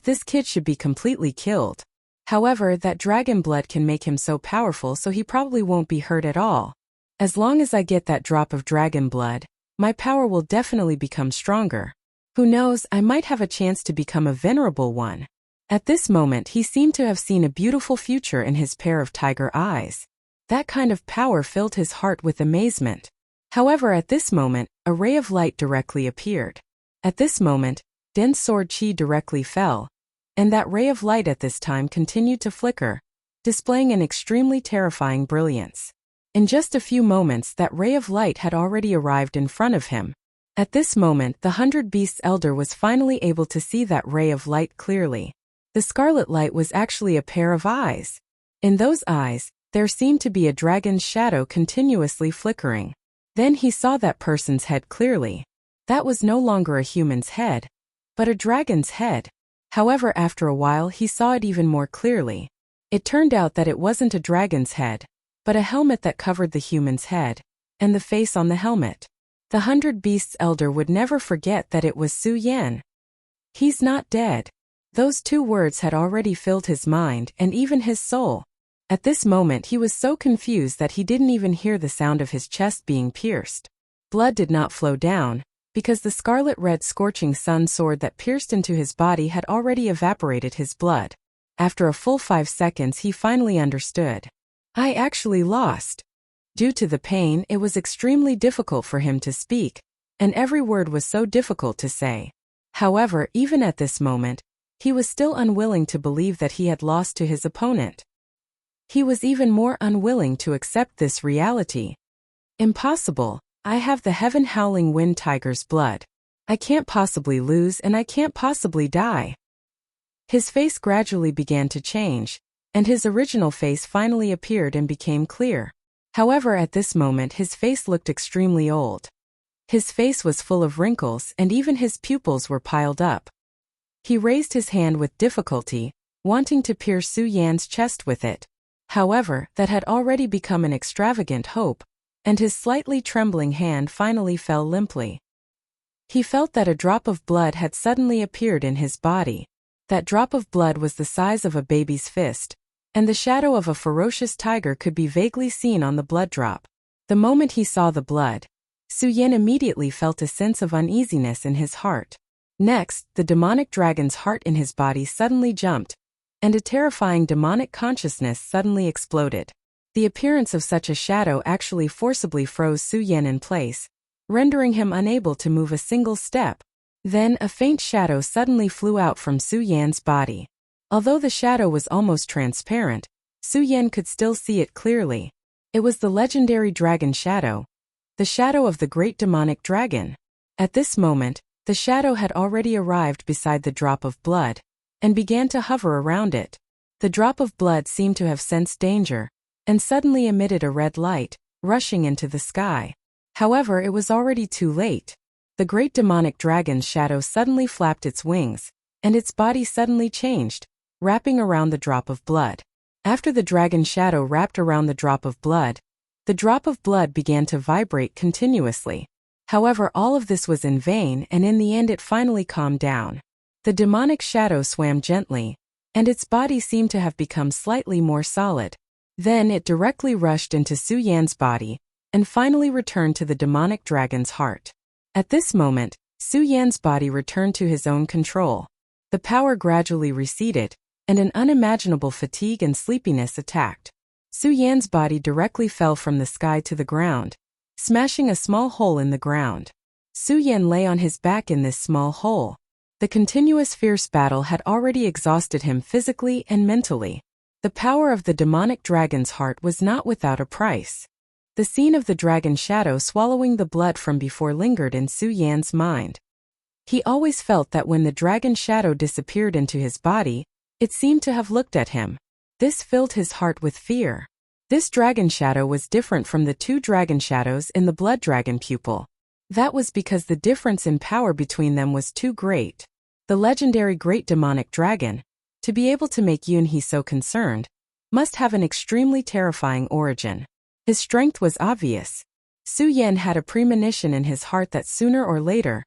This kid should be completely killed. However, that dragon blood can make him so powerful, so he probably won't be hurt at all. As long as I get that drop of dragon blood, my power will definitely become stronger. Who knows, I might have a chance to become a venerable one. At this moment, he seemed to have seen a beautiful future in his pair of tiger eyes. That kind of power filled his heart with amazement. However, at this moment, a ray of light directly appeared. At this moment, dense sword chi directly fell, and that ray of light at this time continued to flicker, displaying an extremely terrifying brilliance. In just a few moments, that ray of light had already arrived in front of him. At this moment, the 100 Beasts Elder was finally able to see that ray of light clearly. The scarlet light was actually a pair of eyes. In those eyes, there seemed to be a dragon's shadow continuously flickering. Then he saw that person's head clearly. That was no longer a human's head, but a dragon's head. However, after a while he saw it even more clearly. It turned out that it wasn't a dragon's head, but a helmet that covered the human's head, and the face on the helmet. The 100 Beasts elder would never forget that it was Su Yan. He's not dead. Those 2 words had already filled his mind and even his soul. At this moment he was so confused that he didn't even hear the sound of his chest being pierced. Blood did not flow down, because the scarlet-red scorching sun sword that pierced into his body had already evaporated his blood. After a full 5 seconds he finally understood. I actually lost. Due to the pain, it was extremely difficult for him to speak, and every word was so difficult to say. However, even at this moment, he was still unwilling to believe that he had lost to his opponent. He was even more unwilling to accept this reality. Impossible. I have the heaven-howling wind tiger's blood. I can't possibly lose and I can't possibly die. His face gradually began to change, and his original face finally appeared and became clear. However, at this moment his face looked extremely old. His face was full of wrinkles and even his pupils were piled up. He raised his hand with difficulty, wanting to pierce Su Yan's chest with it. However, that had already become an extravagant hope, and his slightly trembling hand finally fell limply. He felt that a drop of blood had suddenly appeared in his body. That drop of blood was the size of a baby's fist, and the shadow of a ferocious tiger could be vaguely seen on the blood drop. The moment he saw the blood, Su Yan immediately felt a sense of uneasiness in his heart. Next, the demonic dragon's heart in his body suddenly jumped, and a terrifying demonic consciousness suddenly exploded. The appearance of such a shadow actually forcibly froze Su Yan in place, rendering him unable to move a single step. Then a faint shadow suddenly flew out from Su Yan's body. Although the shadow was almost transparent, Su Yan could still see it clearly. It was the legendary dragon shadow, the shadow of the great demonic dragon. At this moment, the shadow had already arrived beside the drop of blood, and began to hover around it. The drop of blood seemed to have sensed danger, and suddenly emitted a red light, rushing into the sky. However, it was already too late. The great demonic dragon's shadow suddenly flapped its wings, and its body suddenly changed, wrapping around the drop of blood. After the dragon shadow wrapped around the drop of blood began to vibrate continuously. However, all of this was in vain, and in the end it finally calmed down. The demonic shadow swam gently, and its body seemed to have become slightly more solid. Then it directly rushed into Su Yan's body, and finally returned to the demonic dragon's heart. At this moment, Su Yan's body returned to his own control. The power gradually receded, and an unimaginable fatigue and sleepiness attacked. Su Yan's body directly fell from the sky to the ground, smashing a small hole in the ground. Su Yan lay on his back in this small hole. The continuous fierce battle had already exhausted him physically and mentally. The power of the demonic dragon's heart was not without a price. The scene of the dragon shadow swallowing the blood from before lingered in Su Yan's mind. He always felt that when the dragon shadow disappeared into his body, it seemed to have looked at him. This filled his heart with fear. This dragon shadow was different from the 2 dragon shadows in the blood dragon pupil. That was because the difference in power between them was too great. The legendary great demonic dragon, to be able to make Yunhee so concerned, must have an extremely terrifying origin. His strength was obvious. Su Yan had a premonition in his heart that sooner or later,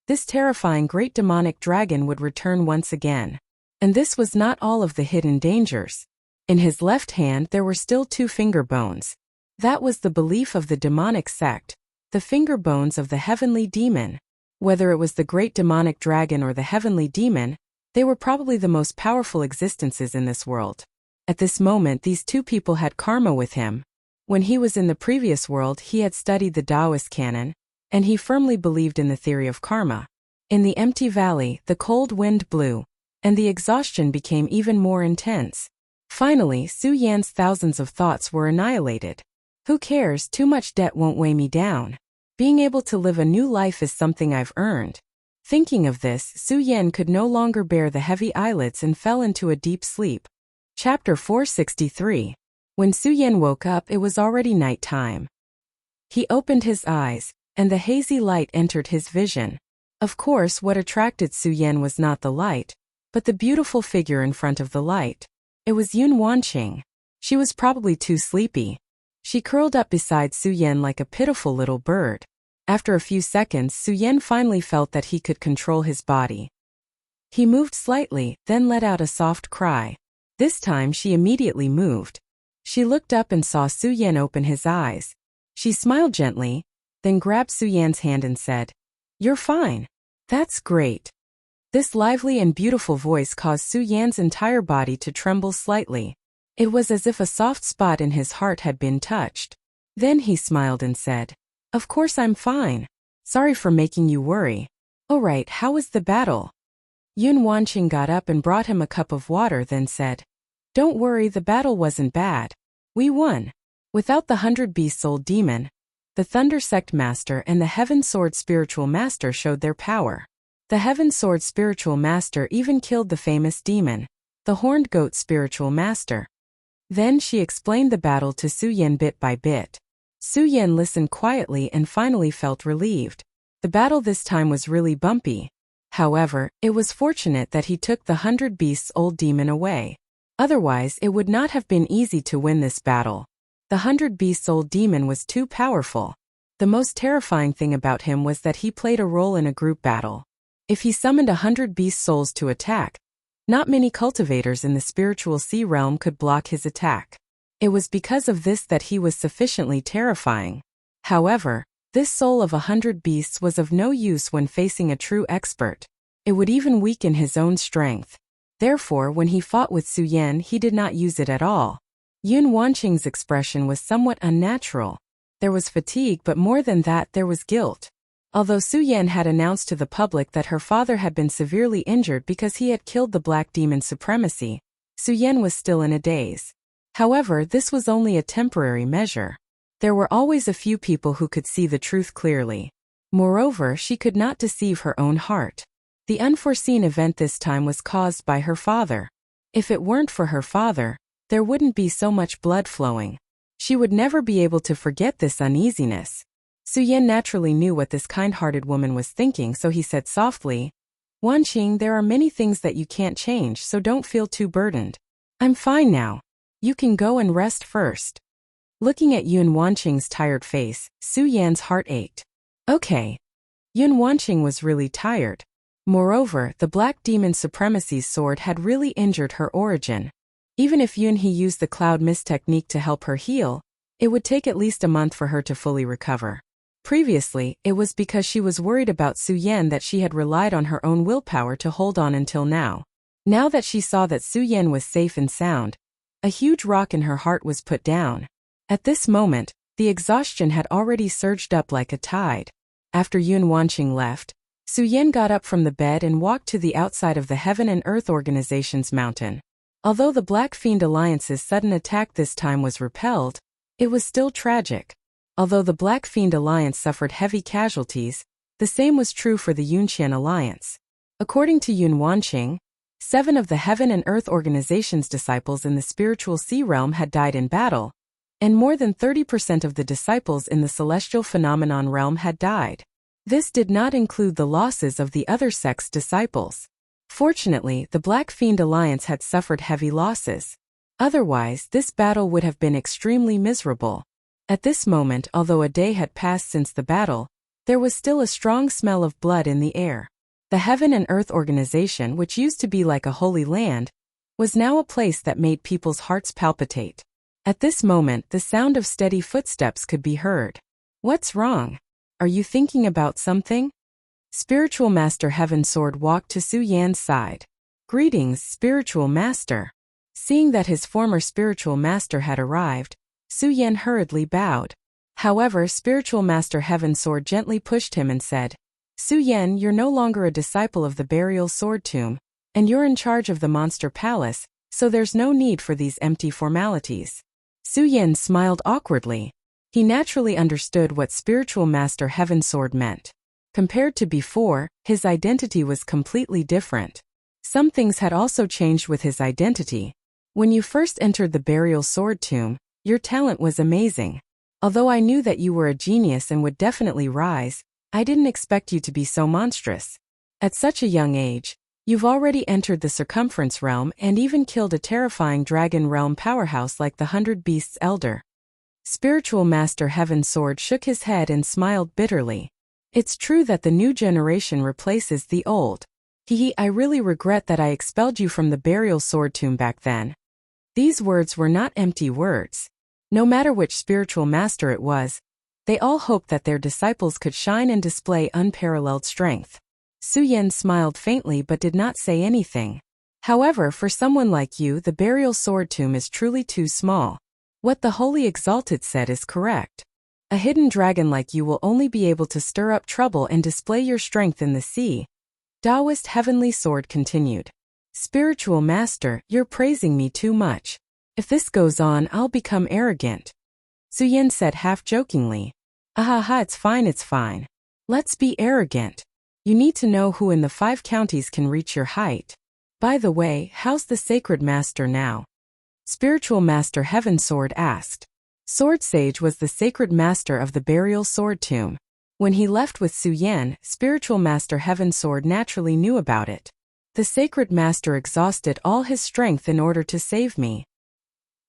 this terrifying great demonic dragon would return once again. And this was not all of the hidden dangers. In his left hand there were still 2 finger bones. That was the belief of the demonic sect, the finger bones of the heavenly demon. Whether it was the great demonic dragon or the heavenly demon, they were probably the most powerful existences in this world. At this moment these 2 people had karma with him. When he was in the previous world he had studied the Taoist canon, and he firmly believed in the theory of karma. In the empty valley, the cold wind blew, and the exhaustion became even more intense. Finally, Su Yan's thousands of thoughts were annihilated. Who cares? Too much debt won't weigh me down. Being able to live a new life is something I've earned. Thinking of this, Su Yan could no longer bear the heavy eyelids and fell into a deep sleep. Chapter 463. When Su Yan woke up, it was already night time. He opened his eyes, and the hazy light entered his vision. Of course, what attracted Su Yan was not the light, but the beautiful figure in front of the light. It was Yun Wanqing. She was probably too sleepy. She curled up beside Su Yan like a pitiful little bird. After a few seconds, Su Yan finally felt that he could control his body. He moved slightly, then let out a soft cry. This time she immediately moved. She looked up and saw Su Yan open his eyes. She smiled gently, then grabbed Su Yan's hand and said, "You're fine. That's great." This lively and beautiful voice caused Su Yan's entire body to tremble slightly. It was as if a soft spot in his heart had been touched. Then he smiled and said, "Of course I'm fine. Sorry for making you worry. All right, how was the battle?" Yun Wanqing got up and brought him a cup of water, then said, "Don't worry, the battle wasn't bad. We won." Without the 100 Beast-Souled Demon, the Thunder Sect Master and the Heaven Sword Spiritual Master showed their power. The Heaven Sword Spiritual Master even killed the famous demon, the Horned Goat Spiritual Master. Then she explained the battle to Su Yan bit by bit. Su Yan listened quietly and finally felt relieved. The battle this time was really bumpy. However, it was fortunate that he took the 100 Beasts-Old Demon away. Otherwise, it would not have been easy to win this battle. The 100 Beasts-Old Demon was too powerful. The most terrifying thing about him was that he played a role in a group battle. If he summoned 100 beast souls to attack, not many cultivators in the spiritual sea realm could block his attack. It was because of this that he was sufficiently terrifying. However, this soul of 100 beasts was of no use when facing a true expert. It would even weaken his own strength. Therefore, when he fought with Su Yan, he did not use it at all. Yun Wanqing's expression was somewhat unnatural. There was fatigue, but more than that, there was guilt. Although Su Yan had announced to the public that her father had been severely injured because he had killed the Black Demon Supremacy, Su Yan was still in a daze. However, this was only a temporary measure. There were always a few people who could see the truth clearly. Moreover, she could not deceive her own heart. The unforeseen event this time was caused by her father. If it weren't for her father, there wouldn't be so much blood flowing. She would never be able to forget this uneasiness. Su Yan naturally knew what this kind-hearted woman was thinking, so he said softly, "Wanqing, there are many things that you can't change, so don't feel too burdened. I'm fine now. You can go and rest first." Looking at Yun Wanqing's tired face, Su Yan's heart ached. Okay. Yun Wanqing was really tired. Moreover, the Black Demon Supremacy's sword had really injured her origin. Even if Yun He used the Cloud Mist technique to help her heal, it would take at least a month for her to fully recover. Previously, it was because she was worried about Su Yan that she had relied on her own willpower to hold on until now. Now that she saw that Su Yan was safe and sound, a huge rock in her heart was put down. At this moment, the exhaustion had already surged up like a tide. After Yun Wanqing left, Su Yan got up from the bed and walked to the outside of the Heaven and Earth Organization's mountain. Although the Black Fiend Alliance's sudden attack this time was repelled, it was still tragic. Although the Black Fiend Alliance suffered heavy casualties, the same was true for the Yunqian Alliance. According to Yun Wanqing, 7 of the Heaven and Earth Organization's disciples in the spiritual sea realm had died in battle, and more than 30% of the disciples in the celestial phenomenon realm had died. This did not include the losses of the other sect's disciples. Fortunately, the Black Fiend Alliance had suffered heavy losses. Otherwise, this battle would have been extremely miserable. At this moment, although a day had passed since the battle, there was still a strong smell of blood in the air. The Heaven and Earth Organization, which used to be like a holy land, was now a place that made people's hearts palpitate. At this moment, the sound of steady footsteps could be heard. "What's wrong? Are you thinking about something?" Spiritual Master Heaven Sword walked to Su Yan's side. "Greetings, Spiritual Master." Seeing that his former Spiritual Master had arrived, Su Yan hurriedly bowed. However, Spiritual Master Heaven Sword gently pushed him and said, "Su Yan, you're no longer a disciple of the Burial Sword Tomb, and you're in charge of the Monster Palace, so there's no need for these empty formalities." Su Yan smiled awkwardly. He naturally understood what Spiritual Master Heaven Sword meant. Compared to before, his identity was completely different. Some things had also changed with his identity. When you first entered the Burial Sword Tomb, your talent was amazing. Although I knew that you were a genius and would definitely rise, I didn't expect you to be so monstrous. At such a young age, You've already entered the circumference realm and even killed a terrifying dragon realm powerhouse like the 100 Beasts Elder. Spiritual Master Heaven Sword shook his head and smiled bitterly. It's true that the new generation replaces the old. I really regret that I expelled you from the burial sword tomb back then. These words were not empty words. No matter which spiritual master it was, they all hoped that their disciples could shine and display unparalleled strength. Su Yan smiled faintly but did not say anything. However, for someone like you, the burial sword tomb is truly too small. What the Holy Exalted said is correct. A hidden dragon like you will only be able to stir up trouble and display your strength in the sea. Taoist Heavenly Sword continued. Spiritual Master, you're praising me too much. If this goes on, I'll become arrogant. Su Yan said half-jokingly. Ahaha, it's fine. Let's be arrogant. You need to know who in the 5 counties can reach your height. By the way, how's the Sacred Master now? Spiritual Master Heaven Sword asked. Sword Sage was the Sacred Master of the burial sword tomb. When he left with Su Yan, Spiritual Master Heaven Sword naturally knew about it. The Sacred Master exhausted all his strength in order to save me.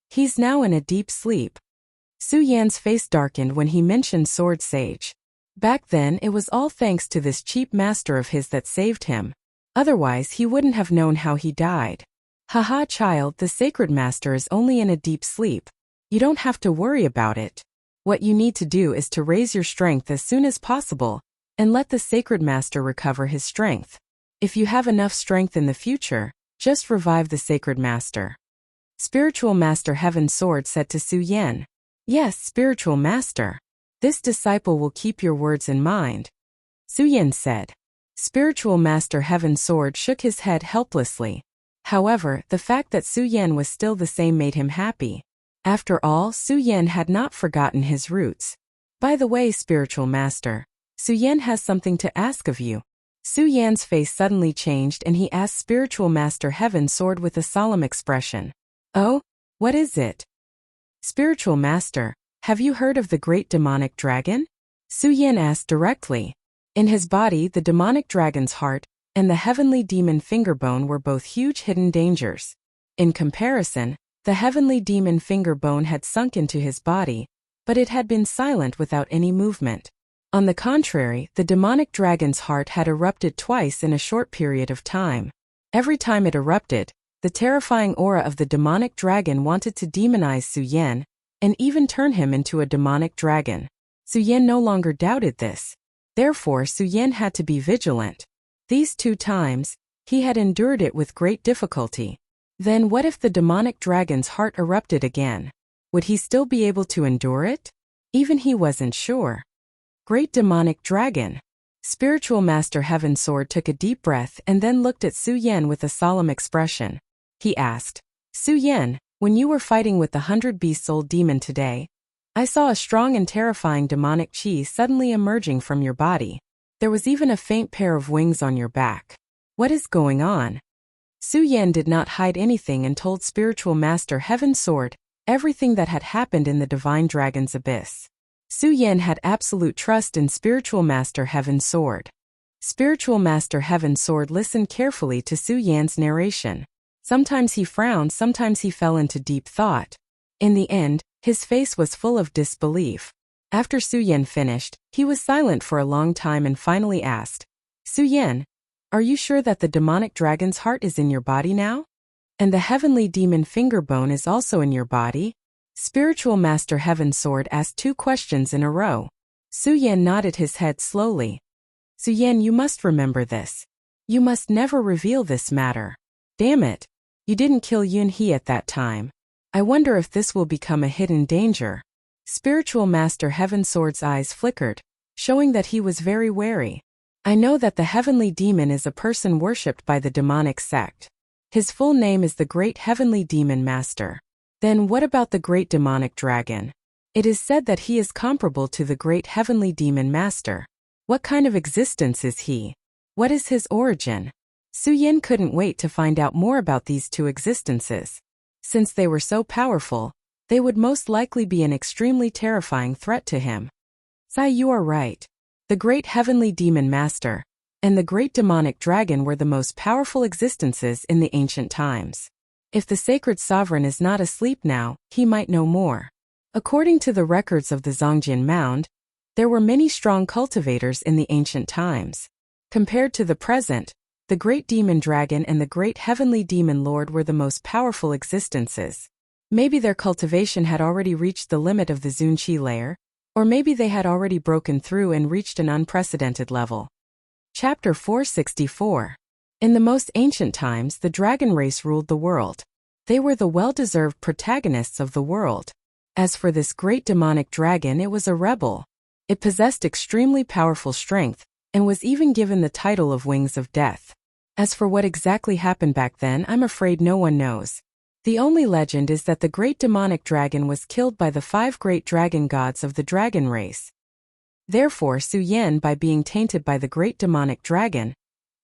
He's now in a deep sleep. Su Yan's face darkened when he mentioned Sword Sage. Back then it was all thanks to this cheap master of his that saved him. Otherwise he wouldn't have known how he died. Haha child, the Sacred Master is only in a deep sleep. You don't have to worry about it. What you need to do is to raise your strength as soon as possible, and let the Sacred Master recover his strength. If you have enough strength in the future, just revive the Sacred Master. Spiritual Master Heaven Sword said to Su Yan. Yes, Spiritual Master. This disciple will keep your words in mind. Su Yan said. Spiritual Master Heaven Sword shook his head helplessly. However, the fact that Su Yan was still the same made him happy. After all, Su Yan had not forgotten his roots. By the way, Spiritual Master, Su Yan has something to ask of you. Su Yan's face suddenly changed and he asked Spiritual Master Heaven Sword with a solemn expression. Oh? What is it? Spiritual Master, have you heard of the great demonic dragon? Su Yan asked directly. In his body, the demonic dragon's heart and the heavenly demon fingerbone were both huge hidden dangers. In comparison, the heavenly demon fingerbone had sunk into his body, but it had been silent without any movement. On the contrary, the demonic dragon's heart had erupted twice in a short period of time. Every time it erupted, the terrifying aura of the demonic dragon wanted to demonize Su Yan, and even turn him into a demonic dragon. Su Yan no longer doubted this. Therefore, Su Yan had to be vigilant. These 2 times, he had endured it with great difficulty. Then what if the demonic dragon's heart erupted again? Would he still be able to endure it? Even he wasn't sure. Great demonic dragon. Spiritual Master Heaven Sword took a deep breath and then looked at Su Yan with a solemn expression. He asked, Su Yan, when you were fighting with the 100 Beasts Old Demon today, I saw a strong and terrifying demonic chi suddenly emerging from your body. There was even a faint pair of wings on your back. What is going on? Su Yan did not hide anything and told Spiritual Master Heaven Sword everything that had happened in the Divine Dragon's Abyss. Su Yan had absolute trust in Spiritual Master Heaven Sword. Spiritual Master Heaven Sword listened carefully to Su Yan's narration. Sometimes he frowned, sometimes he fell into deep thought. In the end, his face was full of disbelief. After Su Yan finished, he was silent for a long time and finally asked, Su Yan, are you sure that the demonic dragon's heart is in your body now? And the heavenly demon fingerbone is also in your body? Spiritual Master Heaven Sword asked 2 questions in a row. Su Yan nodded his head slowly. Su Yan, you must remember this. You must never reveal this matter. Damn it. You didn't kill Yun He at that time. I wonder if this will become a hidden danger. Spiritual Master Heaven Sword's eyes flickered, showing that he was very wary. I know that the heavenly demon is a person worshipped by the demonic sect. His full name is the Great Heavenly Demon Master. Then what about the Great Demonic Dragon? It is said that he is comparable to the Great Heavenly Demon Master. What kind of existence is he? What is his origin? Su Yan couldn't wait to find out more about these 2 existences. Since they were so powerful, they would most likely be an extremely terrifying threat to him. Sai, you are right. The Great Heavenly Demon Master, and the great demonic dragon were the most powerful existences in the ancient times. If the sacred sovereign is not asleep now, he might know more. According to the records of the Zhongjian Mound, there were many strong cultivators in the ancient times. Compared to the present, the great demon dragon and the great heavenly demon lord were the most powerful existences. Maybe their cultivation had already reached the limit of the Zunqi layer, or maybe they had already broken through and reached an unprecedented level. Chapter 464. In the most ancient times, the dragon race ruled the world. They were the well-deserved protagonists of the world. As for this great demonic dragon, it was a rebel. It possessed extremely powerful strength, and was even given the title of Wings of Death. As for what exactly happened back then, I'm afraid no one knows. The only legend is that the great demonic dragon was killed by the 5 great dragon gods of the dragon race. Therefore, Su Yan, by being tainted by the great demonic dragon,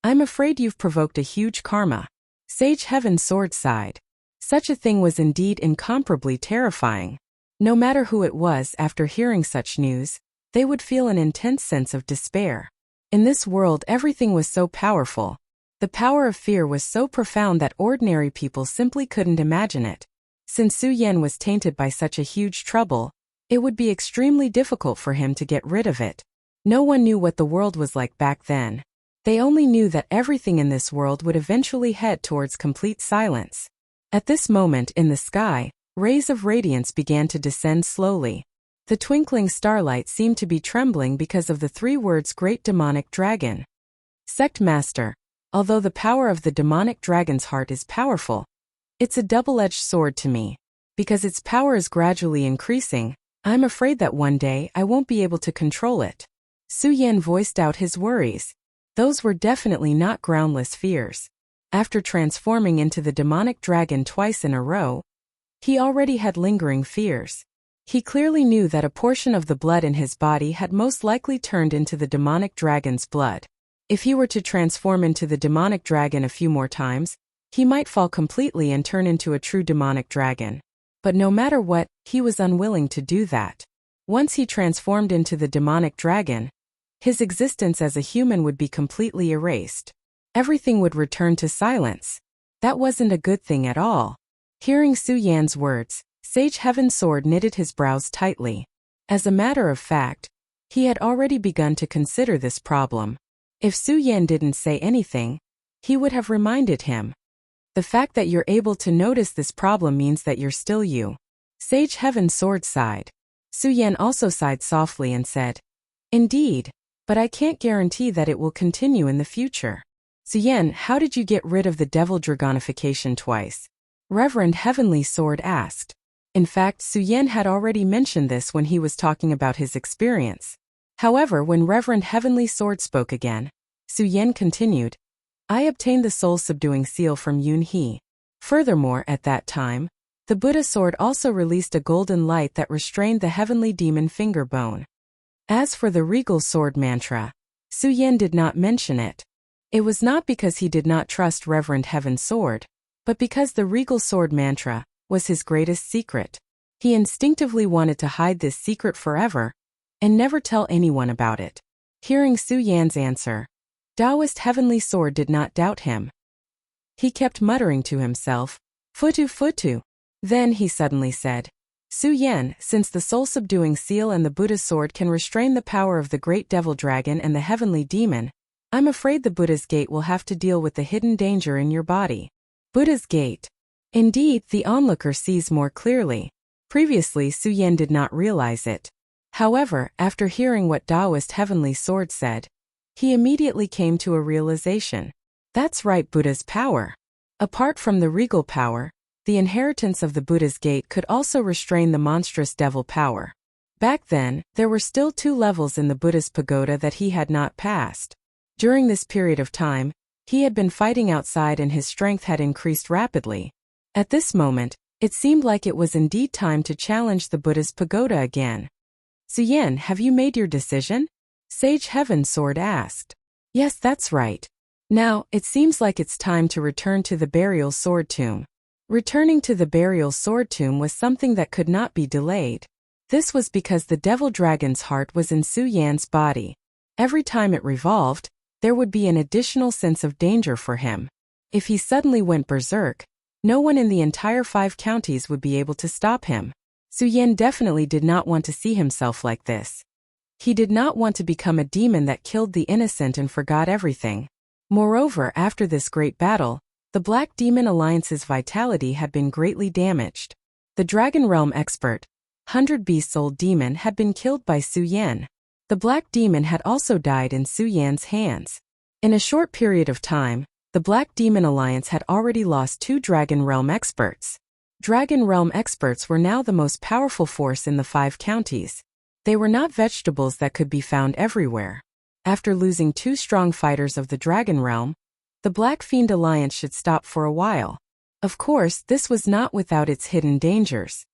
I'm afraid you've provoked a huge karma. Sage Heaven Sword sighed. Such a thing was indeed incomparably terrifying. No matter who it was, after hearing such news, they would feel an intense sense of despair. In this world, everything was so powerful. The power of fear was so profound that ordinary people simply couldn't imagine it. Since Su Yan was tainted by such a huge trouble, it would be extremely difficult for him to get rid of it. No one knew what the world was like back then. They only knew that everything in this world would eventually head towards complete silence. At this moment in the sky, rays of radiance began to descend slowly. The twinkling starlight seemed to be trembling because of the 3 words Great Demonic Dragon. Sect Master, although the power of the demonic dragon's heart is powerful, it's a double-edged sword to me. Because its power is gradually increasing, I'm afraid that one day I won't be able to control it. Su Yan voiced out his worries. Those were definitely not groundless fears. After transforming into the demonic dragon twice in a row, he already had lingering fears. He clearly knew that a portion of the blood in his body had most likely turned into the demonic dragon's blood. If he were to transform into the demonic dragon a few more times, he might fall completely and turn into a true demonic dragon. But no matter what, he was unwilling to do that. Once he transformed into the demonic dragon, his existence as a human would be completely erased. Everything would return to silence. That wasn't a good thing at all. Hearing Su Yan's words, Sage Heaven Sword knitted his brows tightly. As a matter of fact, he had already begun to consider this problem. If Su Yan didn't say anything, he would have reminded him. The fact that you're able to notice this problem means that you're still you. Sage Heaven Sword sighed. Su Yan also sighed softly and said, Indeed, but I can't guarantee that it will continue in the future. Su Yan, how did you get rid of the devil dragonification twice? Reverend Heavenly Sword asked. In fact, Su Yan had already mentioned this when he was talking about his experience. However, when Reverend Heavenly Sword spoke again, Su Yan continued, I obtained the soul-subduing seal from Yun He. Furthermore, at that time, the Buddha sword also released a golden light that restrained the heavenly demon finger bone. As for the regal sword mantra, Su Yan did not mention it. It was not because he did not trust Reverend Heaven Sword, but because the regal sword mantra was his greatest secret. He instinctively wanted to hide this secret forever and never tell anyone about it. Hearing Su Yan's answer, Taoist Heavenly Sword did not doubt him. He kept muttering to himself, Futu Futu. Then he suddenly said, Su Yan, since the soul-subduing seal and the Buddha's sword can restrain the power of the great devil dragon and the heavenly demon, I'm afraid the Buddha's gate will have to deal with the hidden danger in your body. Buddha's gate. Indeed, the onlooker sees more clearly. Previously, Su Yan did not realize it. However, after hearing what Taoist Heavenly Sword said, he immediately came to a realization. That's right, Buddha's power. Apart from the regal power, the inheritance of the Buddha's gate could also restrain the monstrous devil power. Back then, there were still 2 levels in the Buddha's pagoda that he had not passed. During this period of time, he had been fighting outside and his strength had increased rapidly. At this moment, it seemed like it was indeed time to challenge the Buddha's pagoda again. Su Yan, have you made your decision? Sage Heaven Sword asked. Yes, that's right. Now, it seems like it's time to return to the burial sword tomb. Returning to the burial sword tomb was something that could not be delayed. This was because the devil dragon's heart was in Su Yan's body. Every time it revolved, there would be an additional sense of danger for him. If he suddenly went berserk, no one in the entire 5 counties would be able to stop him. Su Yan definitely did not want to see himself like this. He did not want to become a demon that killed the innocent and forgot everything. Moreover, after this great battle, the Black Demon Alliance's vitality had been greatly damaged. The Dragon Realm expert, 100 Beasts Old Demon, had been killed by Su Yan. The Black Demon had also died in Su Yan's hands. In a short period of time, the Black Demon Alliance had already lost 2 Dragon Realm experts. Dragon Realm experts were now the most powerful force in the 5 counties. They were not vegetables that could be found everywhere. After losing 2 strong fighters of the Dragon Realm, the Black Fiend Alliance should stop for a while. Of course, this was not without its hidden dangers.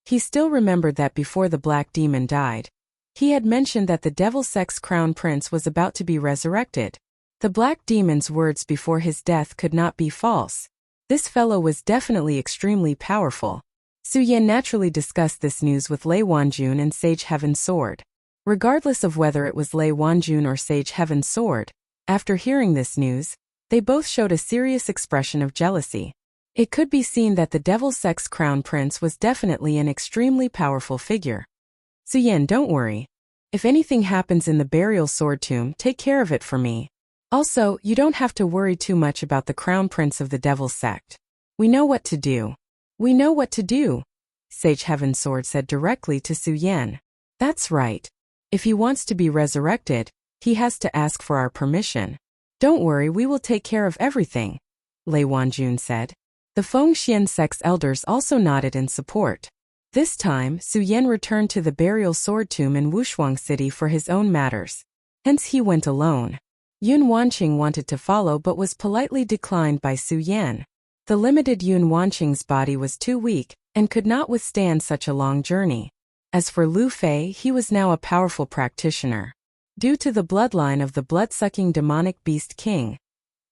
He still remembered that before the Black Demon died, he had mentioned that the Devil Sect's Crown Prince was about to be resurrected. The Black Demon's words before his death could not be false. This fellow was definitely extremely powerful. Su Yan naturally discussed this news with Lei Wanjun and Sage Heaven Sword. Regardless of whether it was Lei Wanjun or Sage Heaven Sword, after hearing this news, they both showed a serious expression of jealousy. It could be seen that the Devil Sect's Crown Prince was definitely an extremely powerful figure. Su Yan, don't worry. If anything happens in the burial sword tomb, take care of it for me. Also, you don't have to worry too much about the Crown Prince of the Devil Sect. We know what to do. We know what to do, Sage Heaven Sword said directly to Su Yan. That's right. If he wants to be resurrected, he has to ask for our permission. Don't worry, we will take care of everything, Lei Wanjun said. The Fengxian sect's elders also nodded in support. This time, Su Yan returned to the burial sword tomb in Wushuang City for his own matters. Hence he went alone. Yun Wanqing wanted to follow but was politely declined by Su Yan. The limited Yun Wanqing's body was too weak and could not withstand such a long journey. As for Lu Fei, he was now a powerful practitioner. Due to the bloodline of the blood-sucking demonic beast king,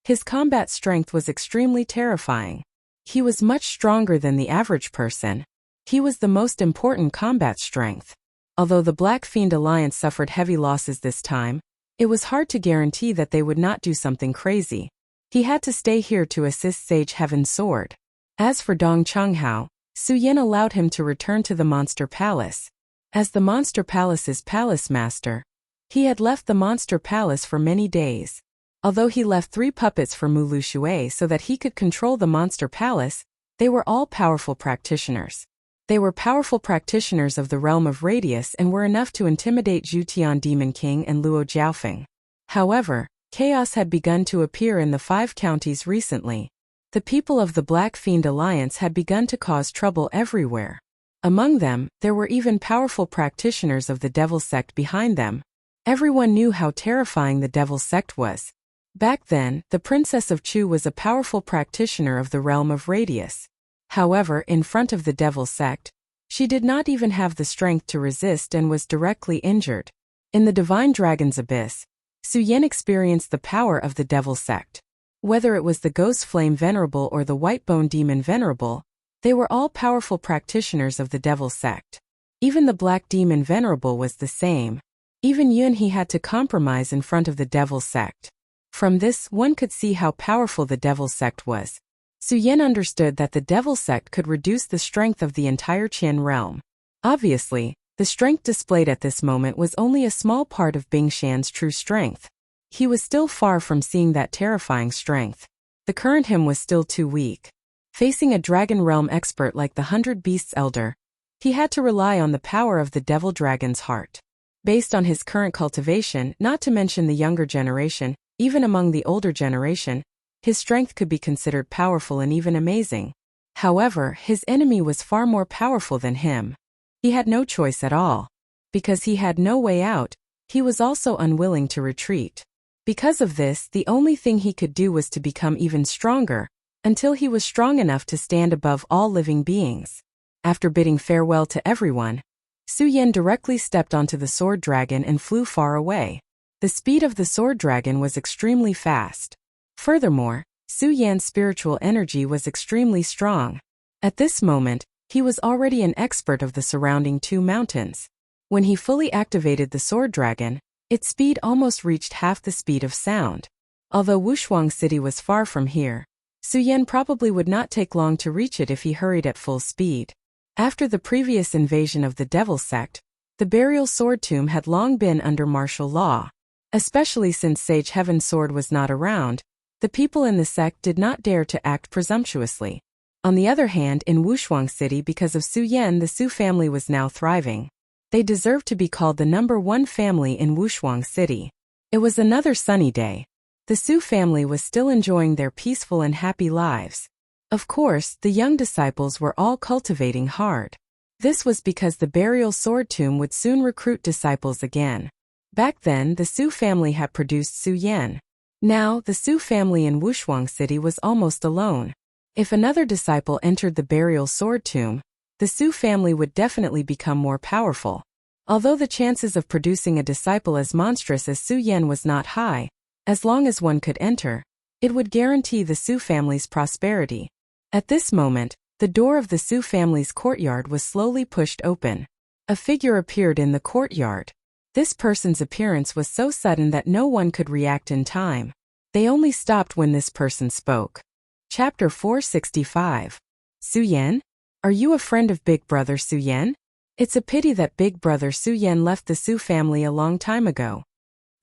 his combat strength was extremely terrifying. He was much stronger than the average person. He was the most important combat strength. Although the Black Fiend Alliance suffered heavy losses this time, it was hard to guarantee that they would not do something crazy. He had to stay here to assist Sage Heaven Sword. As for Dong Changhao, Su Yan allowed him to return to the Monster Palace. As the Monster Palace's palace master, he had left the Monster Palace for many days. Although he left 3 puppets for Mu Lu Shui so that he could control the Monster Palace, they were all powerful practitioners. They were powerful practitioners of the realm of Radius and were enough to intimidate Zhu Tian Demon King and Luo Jiaofeng. However, chaos had begun to appear in the 5 counties recently. The people of the Black Fiend Alliance had begun to cause trouble everywhere. Among them, there were even powerful practitioners of the Devil Sect behind them. Everyone knew how terrifying the Devil Sect was. Back then, the Princess of Chu was a powerful practitioner of the realm of Radius. However, in front of the Devil Sect, she did not even have the strength to resist and was directly injured. In the Divine Dragon's Abyss, Su Yan experienced the power of the Devil Sect. Whether it was the Ghost Flame Venerable or the Whitebone Demon Venerable, they were all powerful practitioners of the Devil Sect. Even the Black Demon Venerable was the same. Even Yun he had to compromise in front of the Devil Sect. From this, one could see how powerful the Devil Sect was. Su Yan understood that the Devil Sect could reduce the strength of the entire Qian realm. Obviously, the strength displayed at this moment was only a small part of Bingshan's true strength. He was still far from seeing that terrifying strength. The current him was still too weak. Facing a Dragon Realm expert like the 100 Beasts Elder, he had to rely on the power of the Devil Dragon's heart. Based on his current cultivation, not to mention the younger generation, even among the older generation, his strength could be considered powerful and even amazing. However, his enemy was far more powerful than him. He had no choice at all. Because he had no way out, he was also unwilling to retreat. Because of this, the only thing he could do was to become even stronger, until he was strong enough to stand above all living beings. After bidding farewell to everyone, Su Yan directly stepped onto the sword dragon and flew far away. The speed of the sword dragon was extremely fast. Furthermore, Su Yan's spiritual energy was extremely strong. At this moment, he was already an expert of the surrounding 2 mountains. When he fully activated the sword dragon, Its speed almost reached half the speed of sound. Although Wushuang City was far from here, Su Yan probably would not take long to reach it if he hurried at full speed. After the previous invasion of the Devil Sect, the burial sword tomb had long been under martial law. Especially since Sage Heaven Sword was not around, the people in the sect did not dare to act presumptuously. On the other hand, in Wushuang City, because of Su Yan, the Su family was now thriving. They deserved to be called the #1 family in Wushuang City. It was another sunny day. The Su family was still enjoying their peaceful and happy lives. Of course, the young disciples were all cultivating hard. This was because the burial sword tomb would soon recruit disciples again. Back then, the Su family had produced Su Yan. Now, the Su family in Wushuang City was almost alone. If another disciple entered the burial sword tomb, the Su family would definitely become more powerful. Although the chances of producing a disciple as monstrous as Su Yan was not high, as long as one could enter, it would guarantee the Su family's prosperity. At this moment, the door of the Su family's courtyard was slowly pushed open. A figure appeared in the courtyard. This person's appearance was so sudden that no one could react in time. They only stopped when this person spoke. Chapter 465. Su Yan? Are you a friend of Big Brother Su Yan? It's a pity that Big Brother Su Yan left the Su family a long time ago.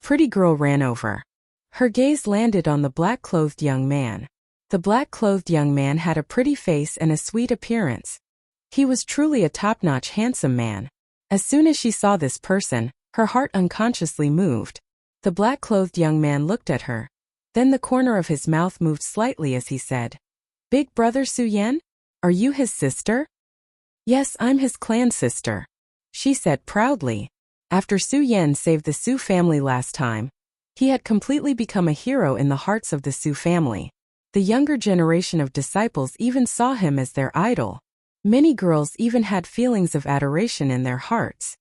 Pretty girl ran over. Her gaze landed on the black-clothed young man. The black-clothed young man had a pretty face and a sweet appearance. He was truly a top-notch handsome man. As soon as she saw this person, her heart unconsciously moved. The black-clothed young man looked at her. Then the corner of his mouth moved slightly as he said, "Big Brother Su Yan? Are you his sister?" "Yes, I'm his clan sister," she said proudly. After Su Yan saved the Su family last time, he had completely become a hero in the hearts of the Su family. The younger generation of disciples even saw him as their idol. Many girls even had feelings of adoration in their hearts.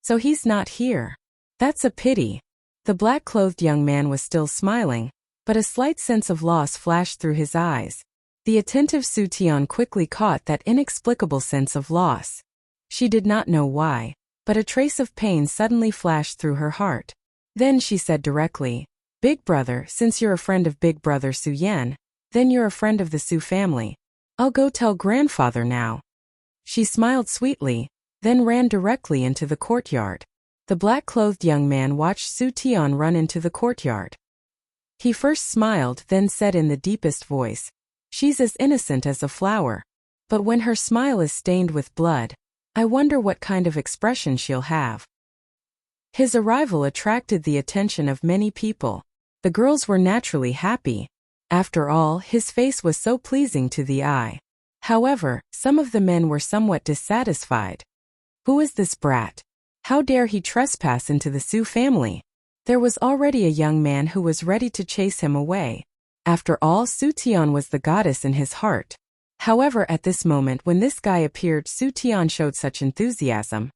So he's not here. That's a pity. The black-clothed young man was still smiling, but a slight sense of loss flashed through his eyes. The attentive Su Tian quickly caught that inexplicable sense of loss. She did not know why, but a trace of pain suddenly flashed through her heart. Then she said directly, "Big Brother, since you're a friend of Big Brother Su Yan, then you're a friend of the Su family. I'll go tell grandfather now." She smiled sweetly, then ran directly into the courtyard. The black-clothed young man watched Su Tian run into the courtyard. He first smiled, then said in the deepest voice, "She's as innocent as a flower. But when her smile is stained with blood, I wonder what kind of expression she'll have." His arrival attracted the attention of many people. The girls were naturally happy. After all, his face was so pleasing to the eye. However, some of the men were somewhat dissatisfied. Who is this brat? How dare he trespass into the Su family? There was already a young man who was ready to chase him away. After all, Su Tian was the goddess in his heart. However, at this moment when this guy appeared, Su Tian showed such enthusiasm.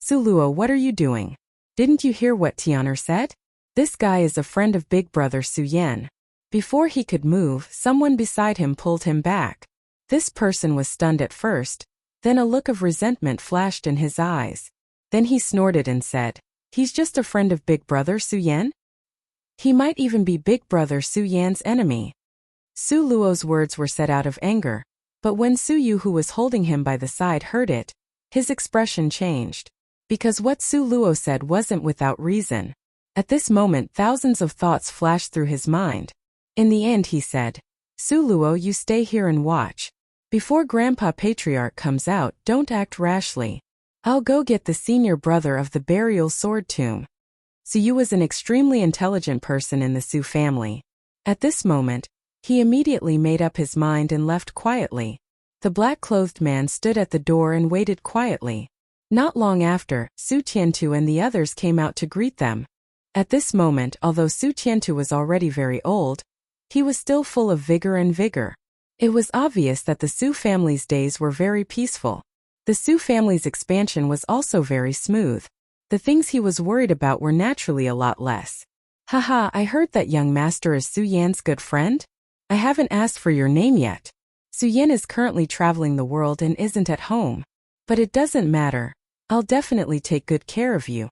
"Su Luo, what are you doing? Didn't you hear what Tianer said? This guy is a friend of Big Brother Su Yan." Before he could move, someone beside him pulled him back. This person was stunned at first, then a look of resentment flashed in his eyes. Then he snorted and said, "He's just a friend of Big Brother Su Yan? He might even be Big Brother Su Yan's enemy." Su Luo's words were said out of anger, but when Su Yu, who was holding him by the side, heard it, his expression changed. Because what Su Luo said wasn't without reason. At this moment, thousands of thoughts flashed through his mind. In the end, he said, "Su Luo, you stay here and watch. Before Grandpa Patriarch comes out, don't act rashly. I'll go get the senior brother of the burial sword tomb." Su Yu was an extremely intelligent person in the Su family. At this moment, he immediately made up his mind and left quietly. The black-clothed man stood at the door and waited quietly. Not long after, Su Tiantu and the others came out to greet them. At this moment, although Su Tiantu was already very old, he was still full of vigor and vigor. It was obvious that the Su family's days were very peaceful. The Su family's expansion was also very smooth. The things he was worried about were naturally a lot less. "Haha, I heard that young master is Su Yan's good friend? I haven't asked for your name yet. Su Yan is currently traveling the world and isn't at home. But it doesn't matter. I'll definitely take good care of you."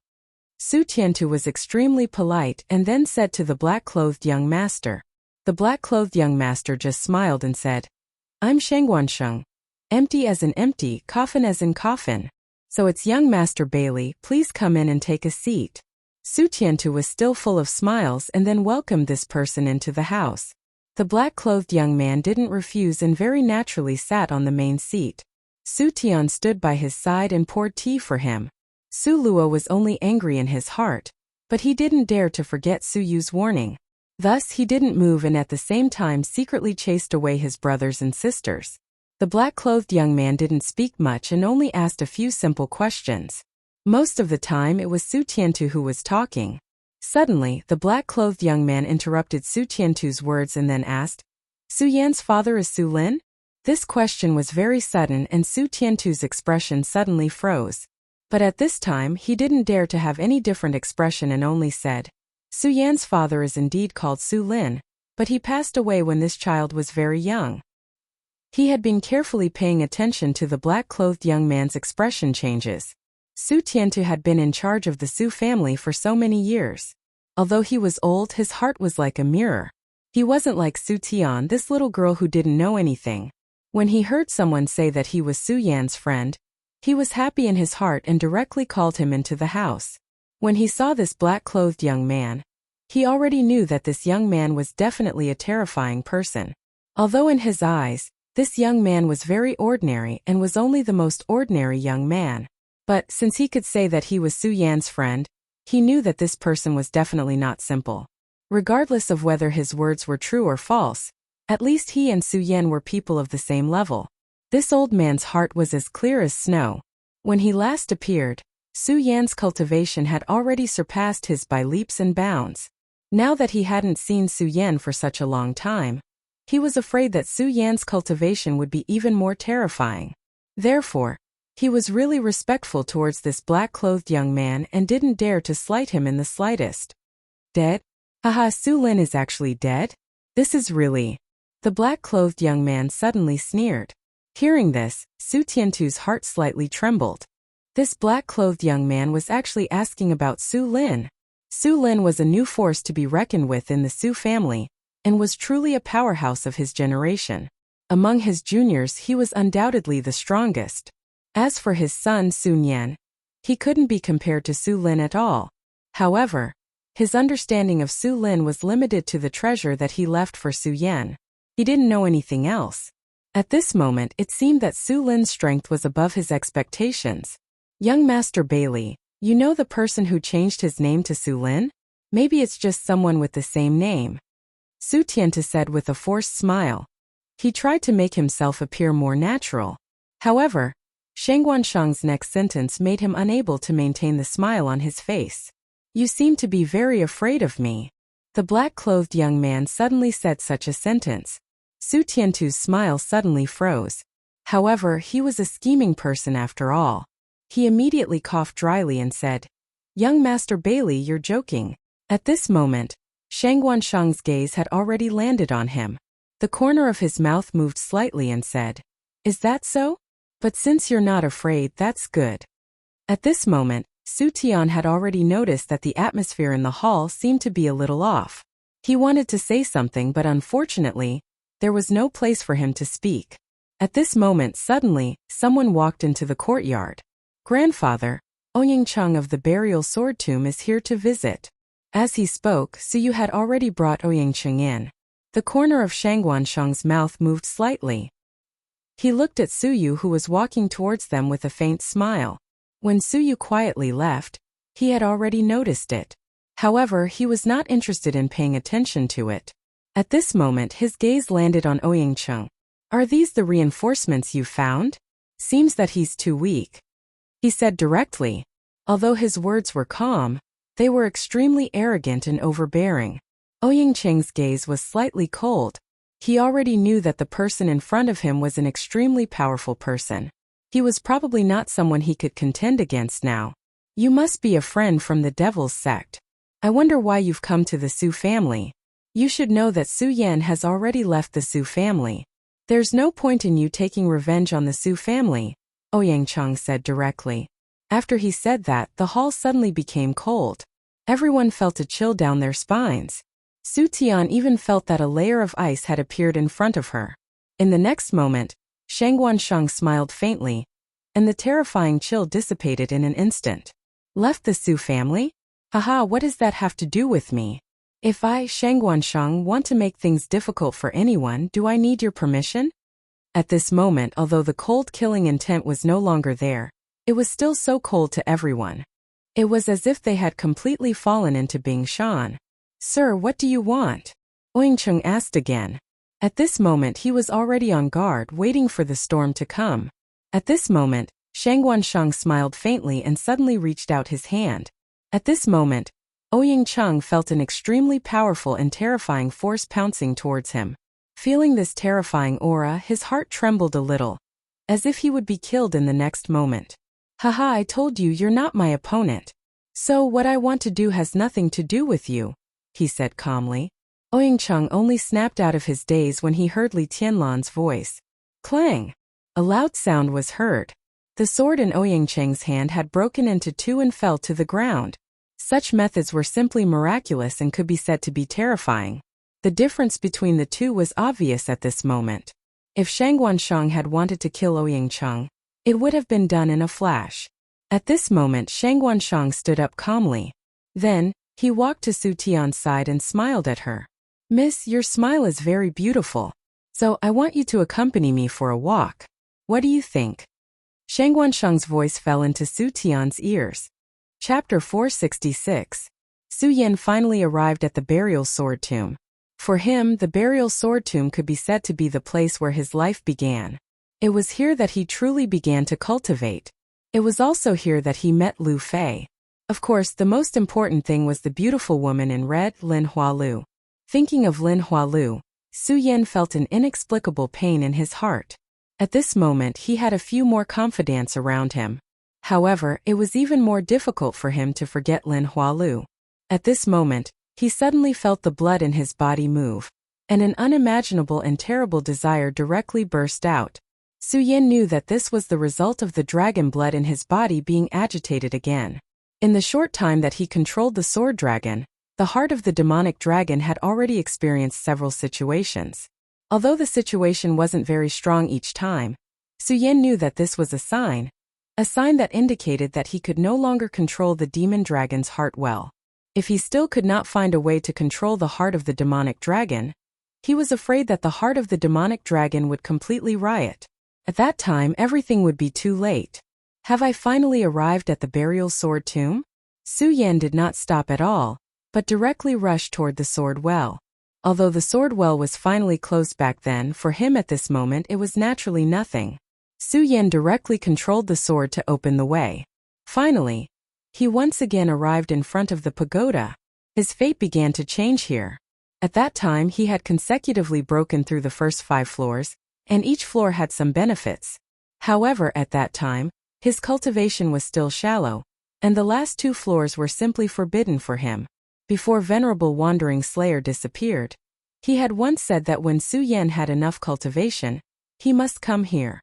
Su Tiantu was extremely polite and then said to the black-clothed young master. The black-clothed young master just smiled and said, I'm Shengguansheng. Empty as in empty, coffin as in coffin. So it's young Master Bailey, please come in and take a seat. Su Tiantu was still full of smiles and then welcomed this person into the house. The black-clothed young man didn't refuse and very naturally sat on the main seat. Su Tian stood by his side and poured tea for him. Su Luo was only angry in his heart, but he didn't dare to forget Su Yu's warning. Thus he didn't move and at the same time secretly chased away his brothers and sisters. The black-clothed young man didn't speak much and only asked a few simple questions. Most of the time it was Su Tiantu who was talking. Suddenly, the black-clothed young man interrupted Su Tiantu's words and then asked, Su Yan's father is Su Lin? This question was very sudden and Su Tiantu's expression suddenly froze. But at this time he didn't dare to have any different expression and only said, Su Yan's father is indeed called Su Lin, but he passed away when this child was very young. He had been carefully paying attention to the black-clothed young man's expression changes. Su Tiantu had been in charge of the Su family for so many years. Although he was old, his heart was like a mirror. He wasn't like Su Tian, this little girl who didn't know anything. When he heard someone say that he was Su Yan's friend, he was happy in his heart and directly called him into the house. When he saw this black-clothed young man, he already knew that this young man was definitely a terrifying person. Although in his eyes, this young man was very ordinary and was only the most ordinary young man. But since he could say that he was Su Yan's friend, he knew that this person was definitely not simple. Regardless of whether his words were true or false, at least he and Su Yan were people of the same level. This old man's heart was as clear as snow. When he last appeared, Su Yan's cultivation had already surpassed his by leaps and bounds. Now that he hadn't seen Su Yan for such a long time, he was afraid that Su Yan's cultivation would be even more terrifying. Therefore, he was really respectful towards this black-clothed young man and didn't dare to slight him in the slightest. Dead? Haha, Su Lin is actually dead? This is really... The black-clothed young man suddenly sneered. Hearing this, Su Tiantu's heart slightly trembled. This black-clothed young man was actually asking about Su Lin. Su Lin was a new force to be reckoned with in the Su family, and was truly a powerhouse of his generation. Among his juniors he was undoubtedly the strongest. As for his son Su Yan, he couldn't be compared to Su Lin at all. However, his understanding of Su Lin was limited to the treasure that he left for Su Yan. He didn't know anything else. At this moment it seemed that Su Lin's strength was above his expectations. Young Master Bailey, you know the person who changed his name to Su Lin? Maybe it's just someone with the same name. Su Tiantu said with a forced smile. He tried to make himself appear more natural. However, Shengguansheng's next sentence made him unable to maintain the smile on his face. You seem to be very afraid of me. The black-clothed young man suddenly said such a sentence. Su Tiantu's smile suddenly froze. However, he was a scheming person after all. He immediately coughed dryly and said, Young Master Bailey, you're joking. At this moment, Shengguansheng's gaze had already landed on him. The corner of his mouth moved slightly and said, Is that so? But since you're not afraid, that's good. At this moment, Su Tian had already noticed that the atmosphere in the hall seemed to be a little off. He wanted to say something but unfortunately, there was no place for him to speak. At this moment suddenly, someone walked into the courtyard. Grandfather, Ouyang Cheng of the burial sword tomb is here to visit. As he spoke, Su Yu had already brought Ouyang Cheng in. The corner of Shengguansheng's mouth moved slightly. He looked at Su Yu who was walking towards them with a faint smile. When Su Yu quietly left, he had already noticed it. However, he was not interested in paying attention to it. At this moment his gaze landed on Ouyang Cheng. Are these the reinforcements you found? Seems that he's too weak. He said directly. Although his words were calm, they were extremely arrogant and overbearing. Ouyang Cheng's gaze was slightly cold. He already knew that the person in front of him was an extremely powerful person. He was probably not someone he could contend against now. You must be a friend from the Devil's sect. I wonder why you've come to the Su family. You should know that Su Yan has already left the Su family. There's no point in you taking revenge on the Su family, Ouyang Cheng said directly. After he said that, the hall suddenly became cold. Everyone felt a chill down their spines. Su Tian even felt that a layer of ice had appeared in front of her. In the next moment, Shang Guansheng smiled faintly, and the terrifying chill dissipated in an instant. Left the Su family? Haha, what does that have to do with me? If I, Shang Guansheng, want to make things difficult for anyone, do I need your permission? At this moment, although the cold killing intent was no longer there, it was still so cold to everyone. It was as if they had completely fallen into being Shan. Sir, what do you want? Ouyingcheng asked again. At this moment he was already on guard, waiting for the storm to come. At this moment, Shang Guansheng smiled faintly and suddenly reached out his hand. At this moment, Ouyingcheng felt an extremely powerful and terrifying force pouncing towards him. Feeling this terrifying aura, his heart trembled a little, as if he would be killed in the next moment. Haha, I told you you're not my opponent. So what I want to do has nothing to do with you, he said calmly. Ouyingcheng only snapped out of his daze when he heard Li Tianlan's voice. Clang! A loud sound was heard. The sword in Ouyingcheng's hand had broken into two and fell to the ground. Such methods were simply miraculous and could be said to be terrifying. The difference between the two was obvious at this moment. If Shang Guansheng had wanted to kill Ouyingcheng, it would have been done in a flash. At this moment Shang Guansheng stood up calmly. Then, he walked to Su Tian's side and smiled at her. Miss, your smile is very beautiful. So I want you to accompany me for a walk. What do you think? Shang Guansheng's voice fell into Su Tian's ears. Chapter 466. Su Yan finally arrived at the burial sword tomb. For him, the burial sword tomb could be said to be the place where his life began. It was here that he truly began to cultivate. It was also here that he met Lu Fei. Of course, the most important thing was the beautiful woman in red, Lin Hualu. Thinking of Lin Hualu, Su Yan felt an inexplicable pain in his heart. At this moment he had a few more confidants around him. However, it was even more difficult for him to forget Lin Hualu. At this moment, he suddenly felt the blood in his body move, and an unimaginable and terrible desire directly burst out. Su Yan knew that this was the result of the dragon blood in his body being agitated again. In the short time that he controlled the sword dragon, the heart of the demonic dragon had already experienced several situations. Although the situation wasn't very strong each time, Su Yan knew that this was a sign that indicated that he could no longer control the demon dragon's heart well. If he still could not find a way to control the heart of the demonic dragon, he was afraid that the heart of the demonic dragon would completely riot. At that time, everything would be too late. Have I finally arrived at the burial sword tomb? Su Yan did not stop at all, but directly rushed toward the sword well. Although the sword well was finally closed back then, for him at this moment it was naturally nothing. Su Yan directly controlled the sword to open the way. Finally, he once again arrived in front of the pagoda. His fate began to change here. At that time he had consecutively broken through the first 5 floors, and each floor had some benefits. However, at that time, his cultivation was still shallow, and the last 2 floors were simply forbidden for him. Before Venerable Wandering Slayer disappeared, he had once said that when Su Yan had enough cultivation, he must come here.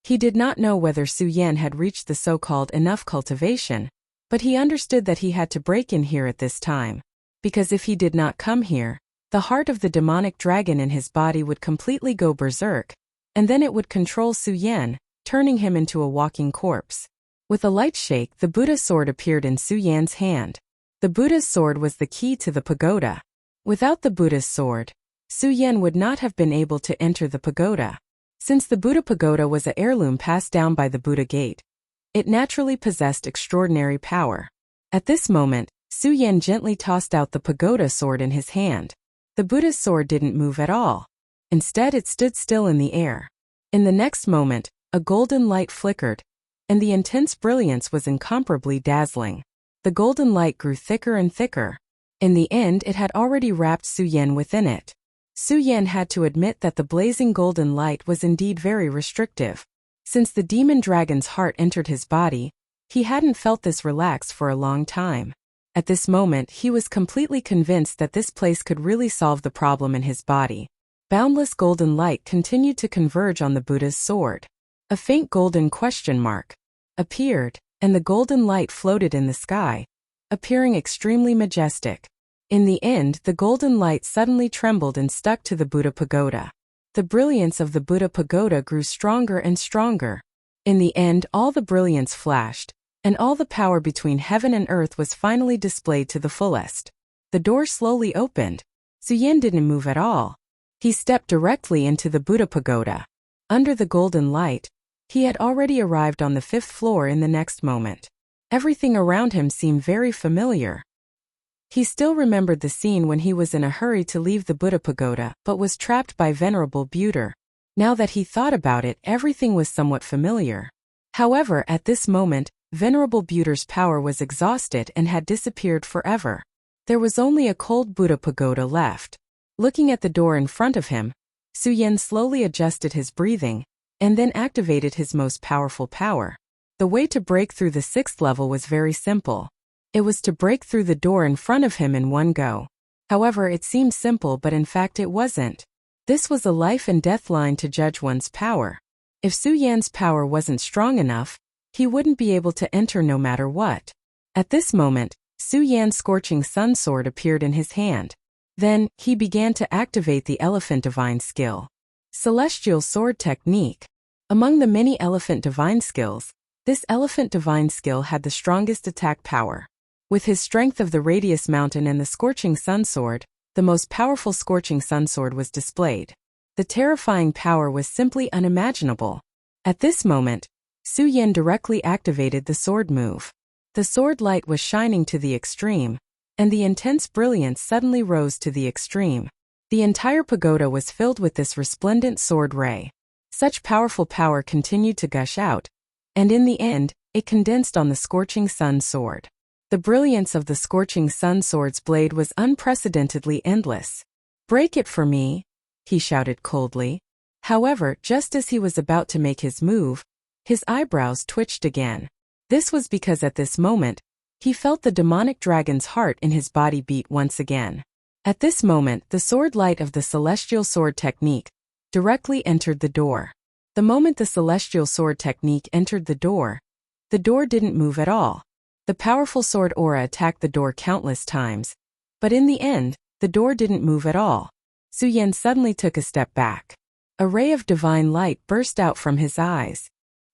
He did not know whether Su Yan had reached the so-called enough cultivation, but he understood that he had to break in here at this time, because if he did not come here, the heart of the demonic dragon in his body would completely go berserk, and then it would control Su Yan, turning him into a walking corpse. With a light shake, the Buddha sword appeared in Su Yan's hand. The Buddha's sword was the key to the pagoda. Without the Buddha's sword, Su Yan would not have been able to enter the pagoda. Since the Buddha pagoda was an heirloom passed down by the Buddha gate, it naturally possessed extraordinary power. At this moment, Su Yan gently tossed out the pagoda sword in his hand. The Buddha's sword didn't move at all. Instead, it stood still in the air. In the next moment, a golden light flickered, and the intense brilliance was incomparably dazzling. The golden light grew thicker and thicker. In the end, it had already wrapped Su Yan within it. Su Yan had to admit that the blazing golden light was indeed very restrictive. Since the demon dragon's heart entered his body, he hadn't felt this relax for a long time. At this moment, he was completely convinced that this place could really solve the problem in his body. Boundless golden light continued to converge on the Buddha's sword. A faint golden question mark appeared, and the golden light floated in the sky, appearing extremely majestic. In the end, the golden light suddenly trembled and stuck to the Buddha pagoda. The brilliance of the Buddha pagoda grew stronger and stronger. In the end, all the brilliance flashed, and all the power between heaven and earth was finally displayed to the fullest. The door slowly opened. Suyen didn't move at all. He stepped directly into the Buddha pagoda. Under the golden light, he had already arrived on the 5th floor in the next moment. Everything around him seemed very familiar. He still remembered the scene when he was in a hurry to leave the Buddha pagoda but was trapped by Venerable Buddha. Now that he thought about it, everything was somewhat familiar. However, at this moment, Venerable Buddha's power was exhausted and had disappeared forever. There was only a cold Buddha pagoda left. Looking at the door in front of him, Suyen slowly adjusted his breathing, and then activated his most powerful power. The way to break through the 6th level was very simple. It was to break through the door in front of him in one go. However, it seemed simple, but in fact it wasn't. This was a life and death line to judge one's power. If Suyen's power wasn't strong enough, he wouldn't be able to enter no matter what. At this moment, Suyen's scorching sun sword appeared in his hand. Then, he began to activate the Elephant Divine skill. Celestial Sword Technique. Among the many Elephant Divine skills, this Elephant Divine skill had the strongest attack power. With his strength of the Radius Mountain and the Scorching Sun Sword, the most powerful Scorching Sun Sword was displayed. The terrifying power was simply unimaginable. At this moment, Suyen directly activated the sword move. The sword light was shining to the extreme, and the intense brilliance suddenly rose to the extreme. The entire pagoda was filled with this resplendent sword ray. Such powerful power continued to gush out, and in the end, it condensed on the Scorching Sun Sword. The brilliance of the Scorching Sun Sword's blade was unprecedentedly endless. "Break it for me," he shouted coldly. However, just as he was about to make his move, his eyebrows twitched again. This was because at this moment, he felt the demonic dragon's heart in his body beat once again. At this moment, the sword light of the Celestial Sword Technique directly entered the door. The moment the Celestial Sword Technique entered the door didn't move at all. The powerful sword aura attacked the door countless times, but in the end, the door didn't move at all. Suyen suddenly took a step back. A ray of divine light burst out from his eyes.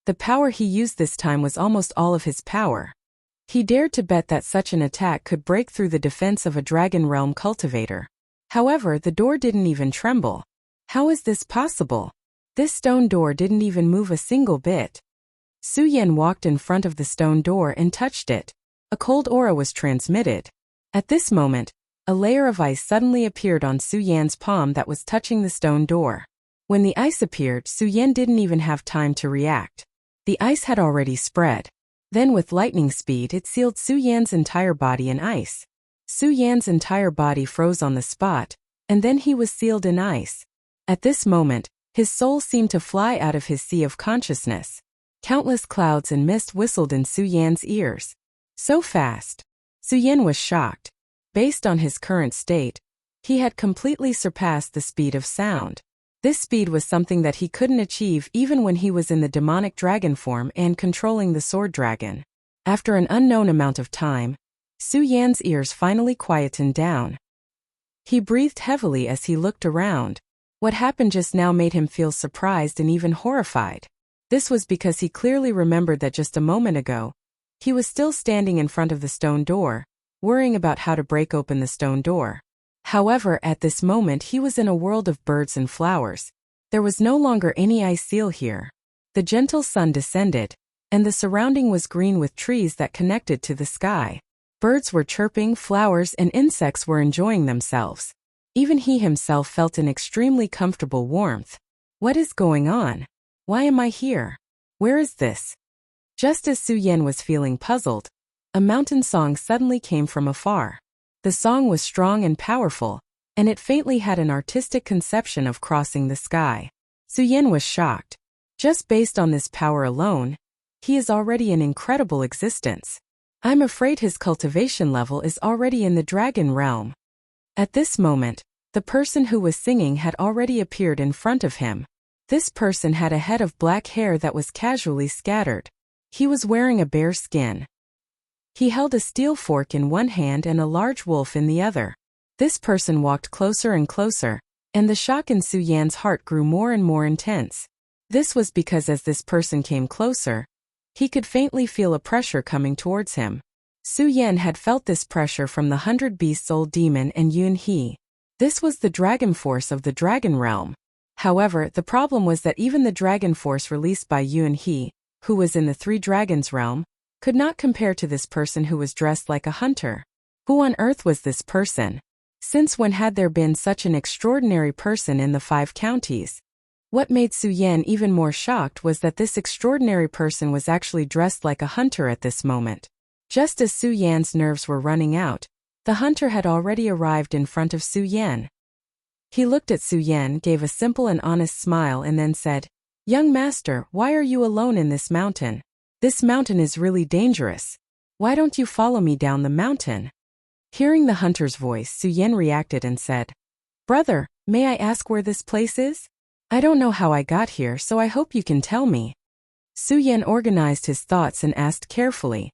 The power he used this time was almost all of his power. He dared to bet that such an attack could break through the defense of a Dragon Realm cultivator. However, the door didn't even tremble. How is this possible? This stone door didn't even move a single bit. Suyen walked in front of the stone door and touched it. A cold aura was transmitted. At this moment, a layer of ice suddenly appeared on Suyen's palm that was touching the stone door. When the ice appeared, Suyen didn't even have time to react. The ice had already spread. Then with lightning speed it sealed Suyen's entire body in ice. Suyen's entire body froze on the spot, and then he was sealed in ice. At this moment, his soul seemed to fly out of his sea of consciousness. Countless clouds and mist whistled in Suyen's ears. So fast. Suyen was shocked. Based on his current state, he had completely surpassed the speed of sound. This speed was something that he couldn't achieve even when he was in the demonic dragon form and controlling the sword dragon. After an unknown amount of time, Suyen's ears finally quietened down. He breathed heavily as he looked around. What happened just now made him feel surprised and even horrified. This was because he clearly remembered that just a moment ago, he was still standing in front of the stone door, worrying about how to break open the stone door. However, at this moment he was in a world of birds and flowers. There was no longer any ice seal here. The gentle sun descended, and the surrounding was green with trees that connected to the sky. Birds were chirping, flowers and insects were enjoying themselves. Even he himself felt an extremely comfortable warmth. What is going on? Why am I here? Where is this? Just as Suyen was feeling puzzled, a mountain song suddenly came from afar. The song was strong and powerful, and it faintly had an artistic conception of crossing the sky. Suyen was shocked. Just based on this power alone, he is already an incredible existence. I'm afraid his cultivation level is already in the dragon realm. At this moment, the person who was singing had already appeared in front of him. This person had a head of black hair that was casually scattered. He was wearing a bear skin. He held a steel fork in one hand and a large wolf in the other. This person walked closer and closer, and the shock in Su Yan's heart grew more and more intense. This was because as this person came closer, he could faintly feel a pressure coming towards him. Su Yan had felt this pressure from the 100 Beasts Old Demon and Yun He. This was the dragon force of the dragon realm. However, the problem was that even the dragon force released by Yun He, who was in the Three Dragons realm, could not compare to this person who was dressed like a hunter. Who on earth was this person? Since when had there been such an extraordinary person in the 5 counties? What made Su Yan even more shocked was that this extraordinary person was actually dressed like a hunter at this moment. Just as Su Yan's nerves were running out, the hunter had already arrived in front of Su Yan. He looked at Su Yan, gave a simple and honest smile and then said, "Young master, why are you alone in this mountain? This mountain is really dangerous. Why don't you follow me down the mountain?" Hearing the hunter's voice, Su Yan reacted and said, "Brother, may I ask where this place is? I don't know how I got here, so I hope you can tell me." Su Yan organized his thoughts and asked carefully.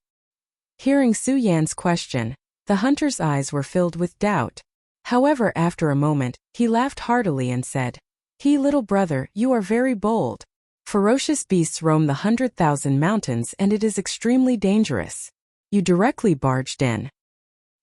Hearing Su Yan's question, the hunter's eyes were filled with doubt. However, after a moment, he laughed heartily and said, Little brother, you are very bold. Ferocious beasts roam the 100,000 mountains and it is extremely dangerous. You directly barged in.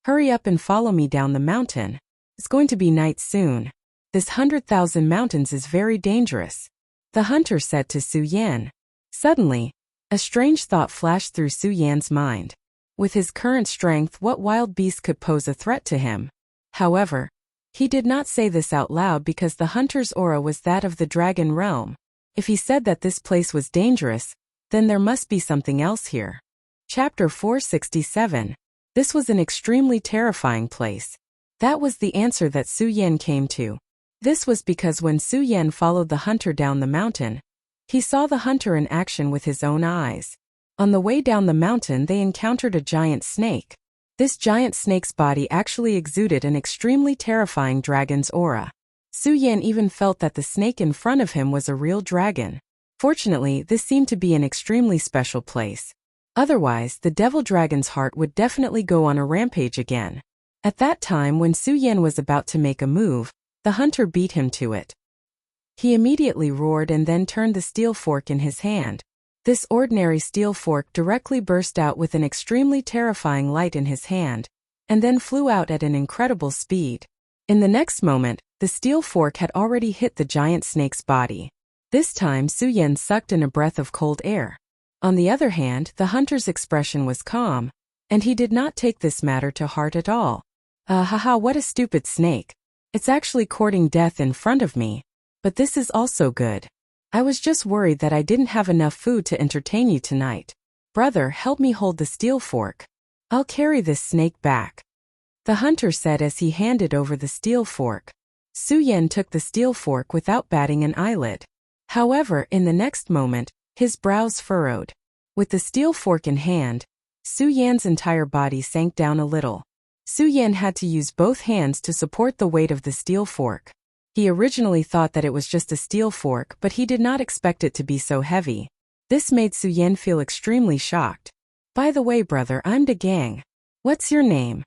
Hurry up and follow me down the mountain. It's going to be night soon. This 100,000 mountains is very dangerous," the hunter said to Su Yan. Suddenly, a strange thought flashed through Su Yan's mind. With his current strength, what wild beast could pose a threat to him? However, he did not say this out loud because the hunter's aura was that of the dragon realm. If he said that this place was dangerous, then there must be something else here. Chapter 467. This was an extremely terrifying place. That was the answer that Su Yan came to. This was because when Su Yan followed the hunter down the mountain, he saw the hunter in action with his own eyes. On the way down the mountain they encountered a giant snake. This giant snake's body actually exuded an extremely terrifying dragon's aura. Su Yan even felt that the snake in front of him was a real dragon. Fortunately, this seemed to be an extremely special place. Otherwise, the devil dragon's heart would definitely go on a rampage again. At that time, when Su Yan was about to make a move, the hunter beat him to it. He immediately roared and then turned the steel fork in his hand. This ordinary steel fork directly burst out with an extremely terrifying light in his hand, and then flew out at an incredible speed. In the next moment, the steel fork had already hit the giant snake's body. This time Su Yan sucked in a breath of cold air. On the other hand, the hunter's expression was calm, and he did not take this matter to heart at all. Haha, what a stupid snake. It's actually courting death in front of me. But this is also good. I was just worried that I didn't have enough food to entertain you tonight. Brother, help me hold the steel fork. I'll carry this snake back," the hunter said as he handed over the steel fork. Su Yan took the steel fork without batting an eyelid. However, in the next moment, his brows furrowed. With the steel fork in hand, Su Yan's entire body sank down a little. Su Yan had to use both hands to support the weight of the steel fork. He originally thought that it was just a steel fork, but he did not expect it to be so heavy. This made Su Yan feel extremely shocked. "By the way, brother, I'm De Gang. What's your name?"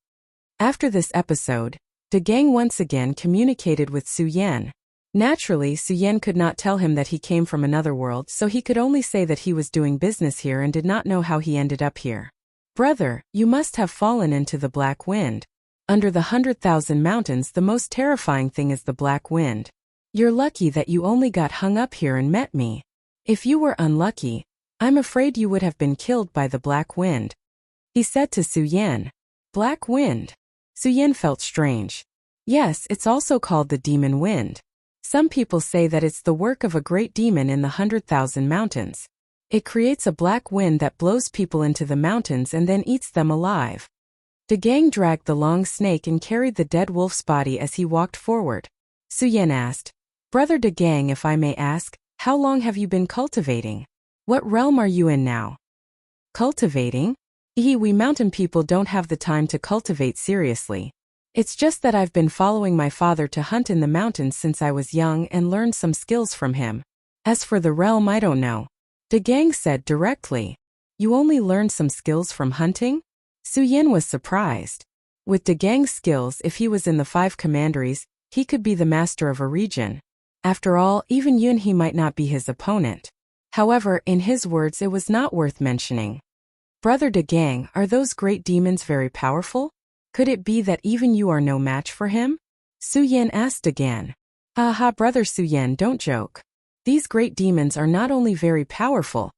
After this episode, De Gang once again communicated with Su Yan. Naturally, Su Yan could not tell him that he came from another world, so he could only say that he was doing business here and did not know how he ended up here. "Brother, you must have fallen into the black wind. Under the 100,000 mountains, the most terrifying thing is the black wind. You're lucky that you only got hung up here and met me. If you were unlucky, I'm afraid you would have been killed by the black wind," he said to Su Yan. Black wind? Su Yan felt strange. Yes, it's also called the demon wind. Some people say that it's the work of a great demon in the 100,000 mountains. It creates a black wind that blows people into the mountains and then eats them alive. De Gang dragged the long snake and carried the dead wolf's body as he walked forward. Su Yan asked, "Brother De Gang, if I may ask, how long have you been cultivating? What realm are you in now?" Cultivating? We mountain people don't have the time to cultivate seriously. It's just that I've been following my father to hunt in the mountains since I was young and learned some skills from him. As for the realm, I don't know," De Gang said directly. You only learned some skills from hunting? Su Yan was surprised. With De Gang's skills, if he was in the 5 commanderies, he could be the master of a region. After all, even Yun he might not be his opponent. However, in his words it was not worth mentioning. Brother De Gang, are those great demons very powerful? Could it be that even you are no match for him? Su Yan asked again. Aha, brother Su Yan, don't joke. These great demons are not only very powerful,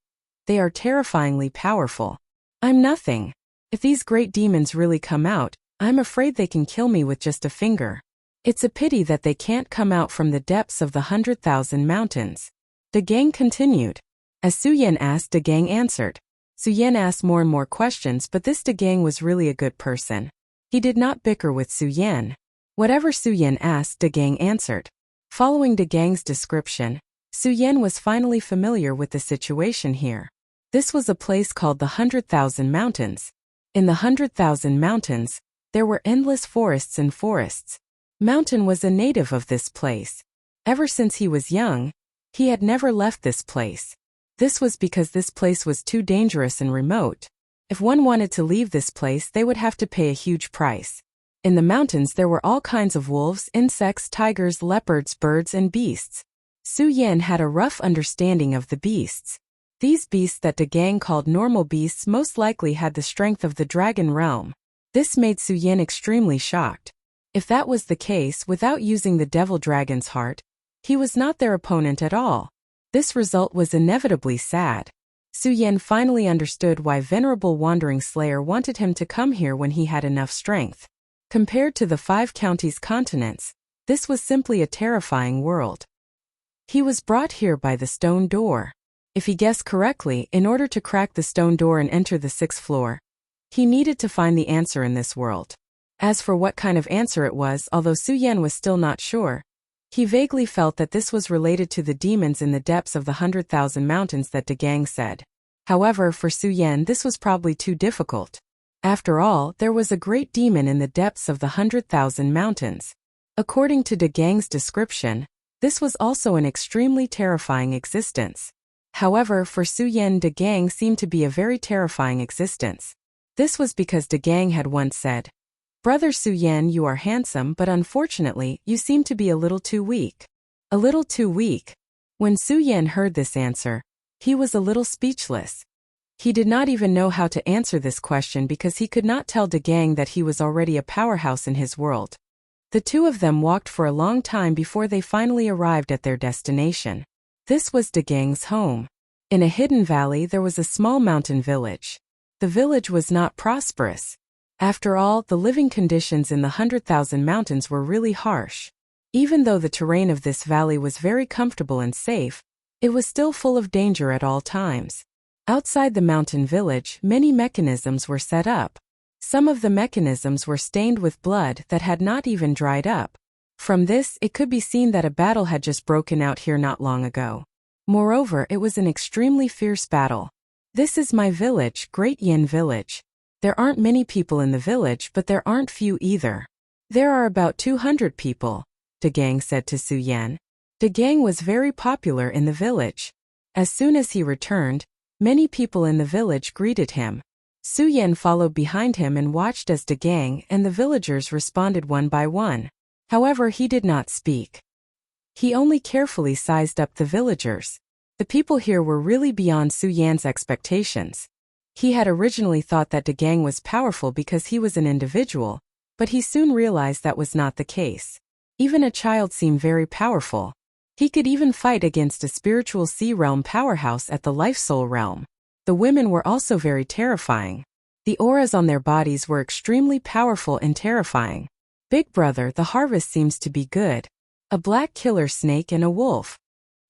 they are terrifyingly powerful. I'm nothing. If these great demons really come out, I'm afraid they can kill me with just a finger. It's a pity that they can't come out from the depths of the 100,000 mountains. De Gang continued. As Su Yan asked, De Gang answered. Su Yan asked more and more questions, but this De Gang was really a good person. He did not bicker with Su Yan. Whatever Su Yan asked, De Gang answered. Following De Gang's description, Su Yan was finally familiar with the situation here. This was a place called the 100,000 Mountains. In the 100,000 Mountains, there were endless forests and forests. Mountain was a native of this place. Ever since he was young, he had never left this place. This was because this place was too dangerous and remote. If one wanted to leave this place, they would have to pay a huge price. In the mountains there were all kinds of wolves, insects, tigers, leopards, birds, and beasts. Su Yan had a rough understanding of the beasts. These beasts that De Gang called normal beasts most likely had the strength of the dragon realm. This made Su Yan extremely shocked. If that was the case, without using the devil dragon's heart, he was not their opponent at all. This result was inevitably sad. Su Yan finally understood why Venerable Wandering Slayer wanted him to come here when he had enough strength. Compared to the 5 counties continents, this was simply a terrifying world. He was brought here by the stone door. If he guessed correctly, in order to crack the stone door and enter the 6th floor, he needed to find the answer in this world. As for what kind of answer it was, although Su Yan was still not sure, he vaguely felt that this was related to the demons in the depths of the 100,000 mountains that De Gang said. However, for Su Yan this was probably too difficult. After all, there was a great demon in the depths of the 100,000 mountains. According to De Gang's description, this was also an extremely terrifying existence. However, for Su Yan, De Gang seemed to be a very terrifying existence. This was because De Gang had once said, Brother Su Yan, you are handsome, but unfortunately, you seem to be a little too weak. A little too weak. When Su Yan heard this answer, he was a little speechless. He did not even know how to answer this question because he could not tell De Gang that he was already a powerhouse in his world. The two of them walked for a long time before they finally arrived at their destination. This was De Gang's home. In a hidden valley there was a small mountain village. The village was not prosperous. After all, the living conditions in the 100,000 mountains were really harsh. Even though the terrain of this valley was very comfortable and safe, it was still full of danger at all times. Outside the mountain village, many mechanisms were set up. Some of the mechanisms were stained with blood that had not even dried up. From this, it could be seen that a battle had just broken out here not long ago. Moreover, it was an extremely fierce battle. This is my village, Great Yin Village. There aren't many people in the village, but there aren't few either. There are about 200 people, De Gang said to Su Yan. De Gang was very popular in the village. As soon as he returned, many people in the village greeted him. Su Yan followed behind him and watched as De Gang and the villagers responded one by one. However, he did not speak. He only carefully sized up the villagers. The people here were really beyond Su Yan's expectations. He had originally thought that De Gang was powerful because he was an individual, but he soon realized that was not the case. Even a child seemed very powerful. He could even fight against a spiritual sea realm powerhouse at the life soul realm. The women were also very terrifying. The auras on their bodies were extremely powerful and terrifying. Big brother, the harvest seems to be good. A black killer snake and a wolf.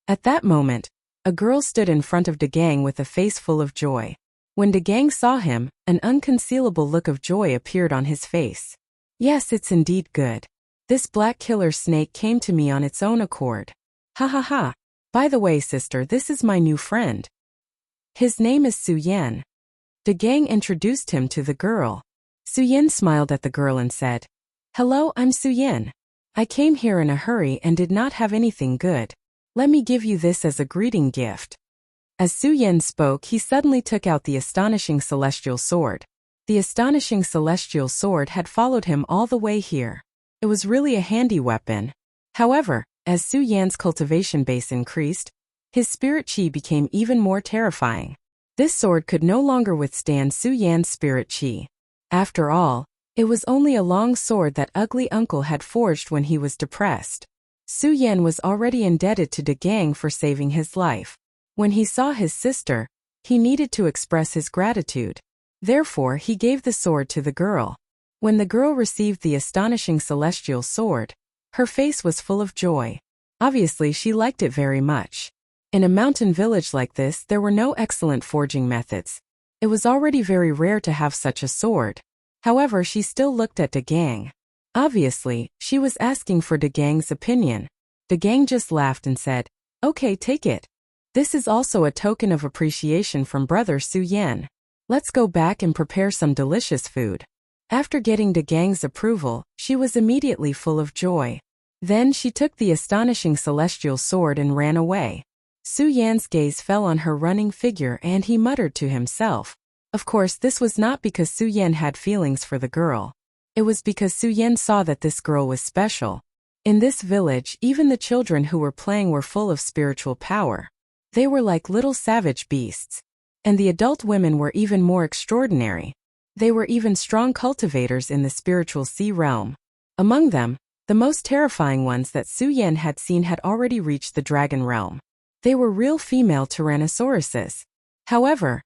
At that moment, a girl stood in front of De Gang with a face full of joy. When De Gang saw him, an unconcealable look of joy appeared on his face. Yes, it's indeed good. This black killer snake came to me on its own accord. Ha ha ha. By the way, sister, this is my new friend. His name is Su Yan. De Gang introduced him to the girl. Su Yan smiled at the girl and said, Hello, I'm Su Yan. I came here in a hurry and did not have anything good. Let me give you this as a greeting gift. As Su Yan spoke, he suddenly took out the astonishing celestial sword. The astonishing celestial sword had followed him all the way here. It was really a handy weapon. However, as Su Yan's cultivation base increased, his spirit chi became even more terrifying. This sword could no longer withstand Su Yan's spirit chi. After all, it was only a long sword that ugly uncle had forged when he was depressed. Su Yan was already indebted to De Gang for saving his life. When he saw his sister, he needed to express his gratitude. Therefore, he gave the sword to the girl. When the girl received the astonishing celestial sword, her face was full of joy. Obviously, she liked it very much. In a mountain village like this, there were no excellent forging methods. It was already very rare to have such a sword. However, she still looked at De Gang. Obviously, she was asking for De Gang's opinion. De Gang just laughed and said, "Okay, take it. This is also a token of appreciation from brother Su Yan. Let's go back and prepare some delicious food." After getting De Gang's approval, she was immediately full of joy. Then she took the astonishing celestial sword and ran away. Su Yan's gaze fell on her running figure and he muttered to himself. Of course, this was not because Su Yan had feelings for the girl. It was because Su Yan saw that this girl was special. In this village, even the children who were playing were full of spiritual power. They were like little savage beasts. And the adult women were even more extraordinary. They were even strong cultivators in the spiritual sea realm. Among them, the most terrifying ones that Su Yan had seen had already reached the dragon realm. They were real female tyrannosauruses. However,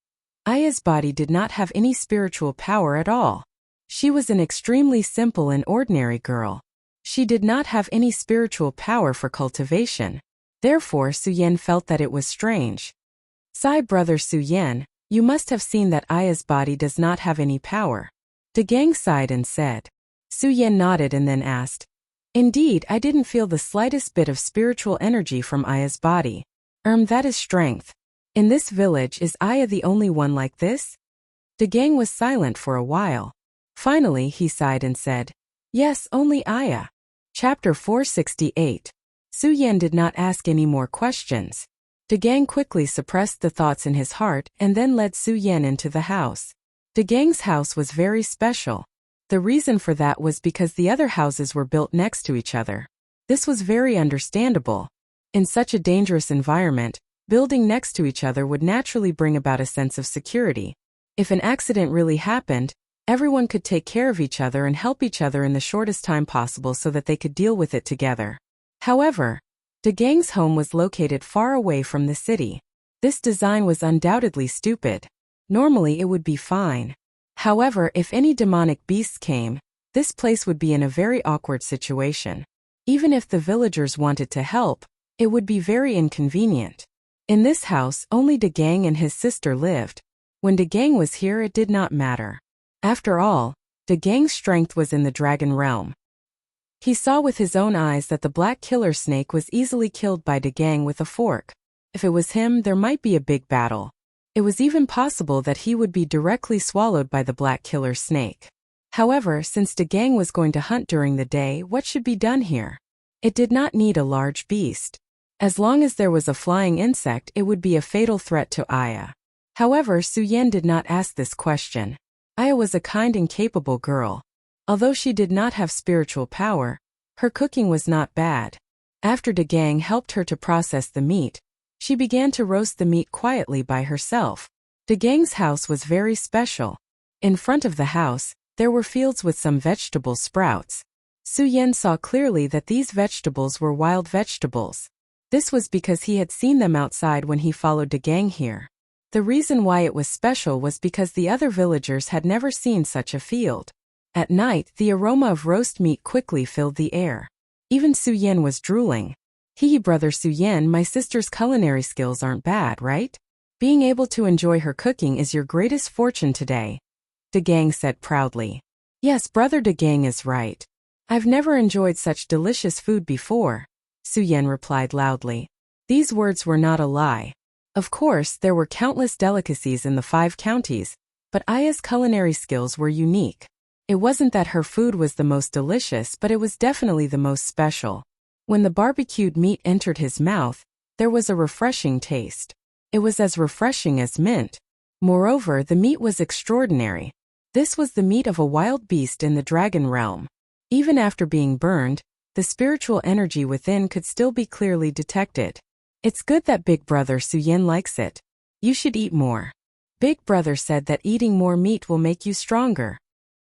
Aya's body did not have any spiritual power at all. She was an extremely simple and ordinary girl. She did not have any spiritual power for cultivation. Therefore, Su Yan felt that it was strange. "Sigh, brother Su Yan, you must have seen that Aya's body does not have any power." De Gang sighed and said. Su Yan nodded and then asked, "Indeed, I didn't feel the slightest bit of spiritual energy from Aya's body." That is strength. In this village, is Aya the only one like this?" De Gang was silent for a while. Finally, he sighed and said, "Yes, only Aya." Chapter 468. Su Yan did not ask any more questions. De Gang quickly suppressed the thoughts in his heart and then led Su Yan into the house. De Gang's house was very special. The reason for that was because the other houses were built next to each other. This was very understandable. In such a dangerous environment, building next to each other would naturally bring about a sense of security. If an accident really happened, everyone could take care of each other and help each other in the shortest time possible so that they could deal with it together. However, De Gang's home was located far away from the city. This design was undoubtedly stupid. Normally it would be fine. However, if any demonic beasts came, this place would be in a very awkward situation. Even if the villagers wanted to help, it would be very inconvenient. In this house, only De Gang and his sister lived. When De Gang was here, it did not matter. After all, De Gang's strength was in the dragon realm. He saw with his own eyes that the black killer snake was easily killed by De Gang with a fork. If it was him, there might be a big battle. It was even possible that he would be directly swallowed by the black killer snake. However, since De Gang was going to hunt during the day, what should be done here? It did not need a large beast. As long as there was a flying insect, it would be a fatal threat to Aya. However, Su Yan did not ask this question. Aya was a kind and capable girl. Although she did not have spiritual power, her cooking was not bad. After De Gang helped her to process the meat, she began to roast the meat quietly by herself. De Gang's house was very special. In front of the house, there were fields with some vegetable sprouts. Su Yan saw clearly that these vegetables were wild vegetables. This was because he had seen them outside when he followed De Gang here. The reason why it was special was because the other villagers had never seen such a field. At night, the aroma of roast meat quickly filled the air. Even Su Yan was drooling. Hee, brother Su Yan, my sister's culinary skills aren't bad, right? Being able to enjoy her cooking is your greatest fortune today. De Gang said proudly. Yes, brother De Gang is right. I've never enjoyed such delicious food before, Su Yan replied loudly. These words were not a lie. Of course, there were countless delicacies in the 5 counties, but Aya's culinary skills were unique. It wasn't that her food was the most delicious, but it was definitely the most special. When the barbecued meat entered his mouth, there was a refreshing taste. It was as refreshing as mint. Moreover, the meat was extraordinary. This was the meat of a wild beast in the dragon realm. Even after being burned, the spiritual energy within could still be clearly detected. It's good that Big Brother Suyin likes it. You should eat more. Big Brother said that eating more meat will make you stronger.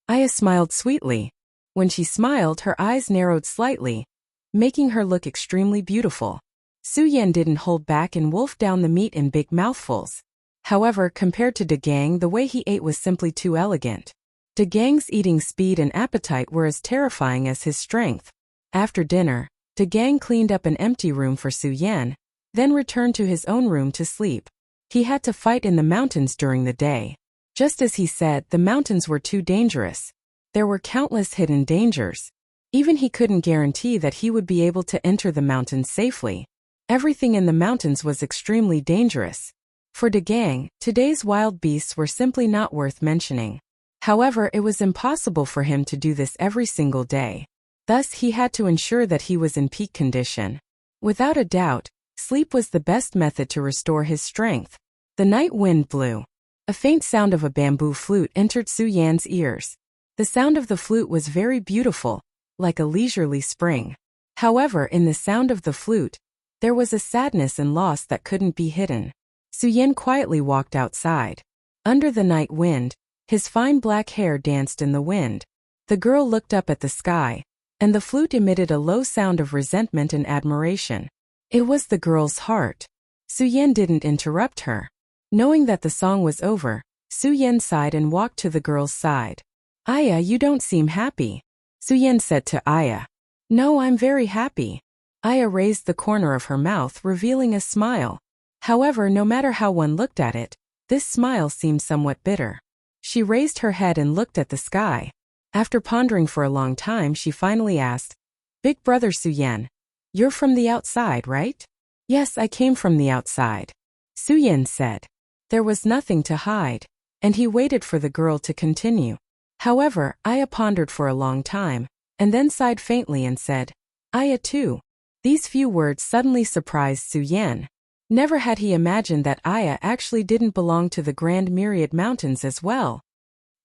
Aya smiled sweetly. When she smiled, her eyes narrowed slightly, making her look extremely beautiful. Suyin didn't hold back and wolfed down the meat in big mouthfuls. However, compared to De Gang, the way he ate was simply too elegant. De Gang's eating speed and appetite were as terrifying as his strength. After dinner, De Gang cleaned up an empty room for Suyin, then returned to his own room to sleep. He had to fight in the mountains during the day. Just as he said, the mountains were too dangerous. There were countless hidden dangers. Even he couldn't guarantee that he would be able to enter the mountains safely. Everything in the mountains was extremely dangerous. For De Gang, today's wild beasts were simply not worth mentioning. However, it was impossible for him to do this every single day. Thus, he had to ensure that he was in peak condition. Without a doubt, sleep was the best method to restore his strength. The night wind blew. A faint sound of a bamboo flute entered Suyin's ears. The sound of the flute was very beautiful, like a leisurely spring. However, in the sound of the flute, there was a sadness and loss that couldn't be hidden. Suyin quietly walked outside. Under the night wind, his fine black hair danced in the wind. The girl looked up at the sky, and the flute emitted a low sound of resentment and admiration. It was the girl's heart. Suyin didn't interrupt her. Knowing that the song was over, Suyin sighed and walked to the girl's side. Aya, you don't seem happy. Suyin said to Aya. No, I'm very happy. Aya raised the corner of her mouth, revealing a smile. However, no matter how one looked at it, this smile seemed somewhat bitter. She raised her head and looked at the sky. After pondering for a long time, she finally asked, Big Brother Suyin, you're from the outside, right? Yes, I came from the outside. Suyin said. There was nothing to hide, and he waited for the girl to continue. However, Aya pondered for a long time, and then sighed faintly and said, Aya too. These few words suddenly surprised Suyin. Never had he imagined that Aya actually didn't belong to the Grand Myriad Mountains as well.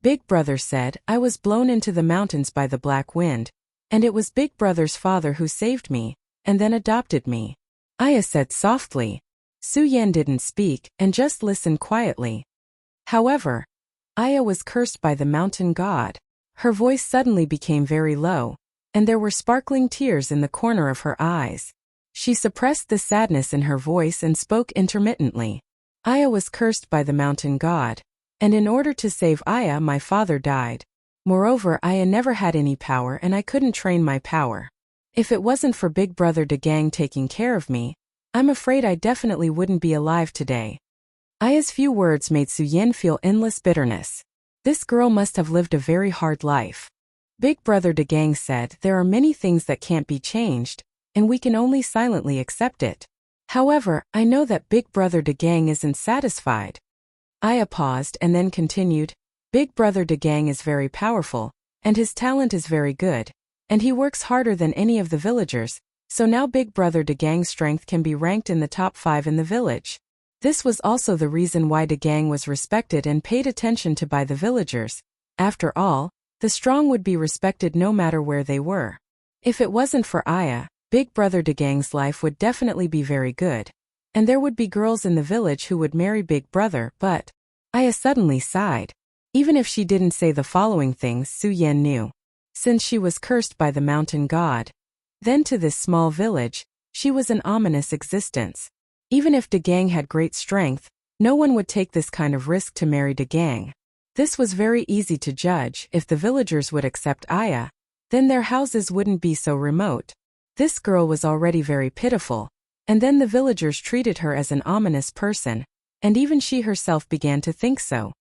Big Brother said, I was blown into the mountains by the black wind, and it was Big Brother's father who saved me, and then adopted me. Aya said softly. Suyin didn't speak, and just listened quietly. However, Aya was cursed by the mountain god. Her voice suddenly became very low, and there were sparkling tears in the corner of her eyes. She suppressed the sadness in her voice and spoke intermittently. Aya was cursed by the mountain god, and in order to save Aya, my father died. Moreover, Aya never had any power and I couldn't train my power. If it wasn't for Big Brother De Gang taking care of me, I'm afraid I definitely wouldn't be alive today. Aya's few words made Suyin feel endless bitterness. This girl must have lived a very hard life. Big Brother De Gang said, there are many things that can't be changed, and we can only silently accept it. However, I know that Big Brother De Gang isn't satisfied. Aya paused and then continued, Big Brother De Gang is very powerful, and his talent is very good, and he works harder than any of the villagers, so now Big Brother De Gang's strength can be ranked in the top 5 in the village. This was also the reason why De Gang was respected and paid attention to by the villagers. After all, the strong would be respected no matter where they were. If it wasn't for Aya, Big Brother De Gang's life would definitely be very good. And there would be girls in the village who would marry Big Brother, but Aya suddenly sighed. Even if she didn't say the following things, Suyin knew. Since she was cursed by the mountain god, then to this small village, she was an ominous existence. Even if De Gang had great strength, no one would take this kind of risk to marry De Gang. This was very easy to judge. If the villagers would accept Aya, then their houses wouldn't be so remote. This girl was already very pitiful, and then the villagers treated her as an ominous person, and even she herself began to think so.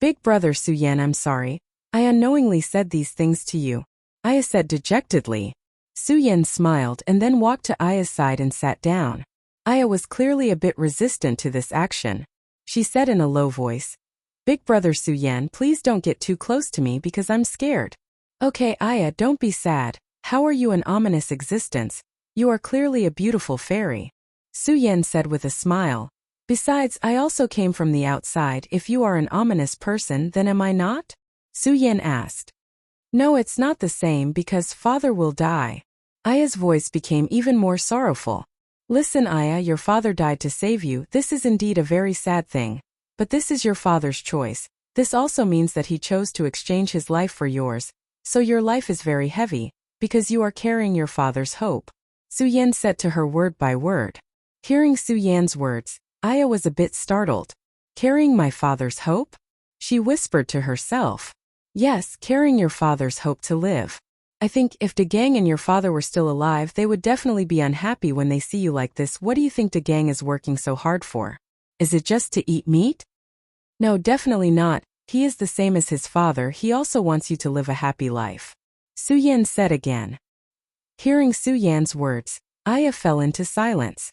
Big Brother Suyin, I'm sorry. I unknowingly said these things to you. Aya said dejectedly. Suyin smiled and then walked to Aya's side and sat down. Aya was clearly a bit resistant to this action. She said in a low voice, Big Brother Suyin, please don't get too close to me because I'm scared. Okay, Aya, don't be sad. How are you an ominous existence? You are clearly a beautiful fairy. Suyin said with a smile. Besides, I also came from the outside. If you are an ominous person, then am I not? Su Yan asked. No, it's not the same because father will die. Aya's voice became even more sorrowful. Listen, Aya, your father died to save you. This is indeed a very sad thing. But this is your father's choice. This also means that he chose to exchange his life for yours. So your life is very heavy, because you are carrying your father's hope. Su Yan said to her word by word. Hearing Su Yan's words, Aya was a bit startled. Carrying my father's hope? She whispered to herself. Yes, carrying your father's hope to live. I think if De Gang and your father were still alive, they would definitely be unhappy when they see you like this. What do you think De Gang is working so hard for? Is it just to eat meat? No, definitely not. He is the same as his father. He also wants you to live a happy life. Su Yan said again. Hearing Su Yan's words, Aya fell into silence.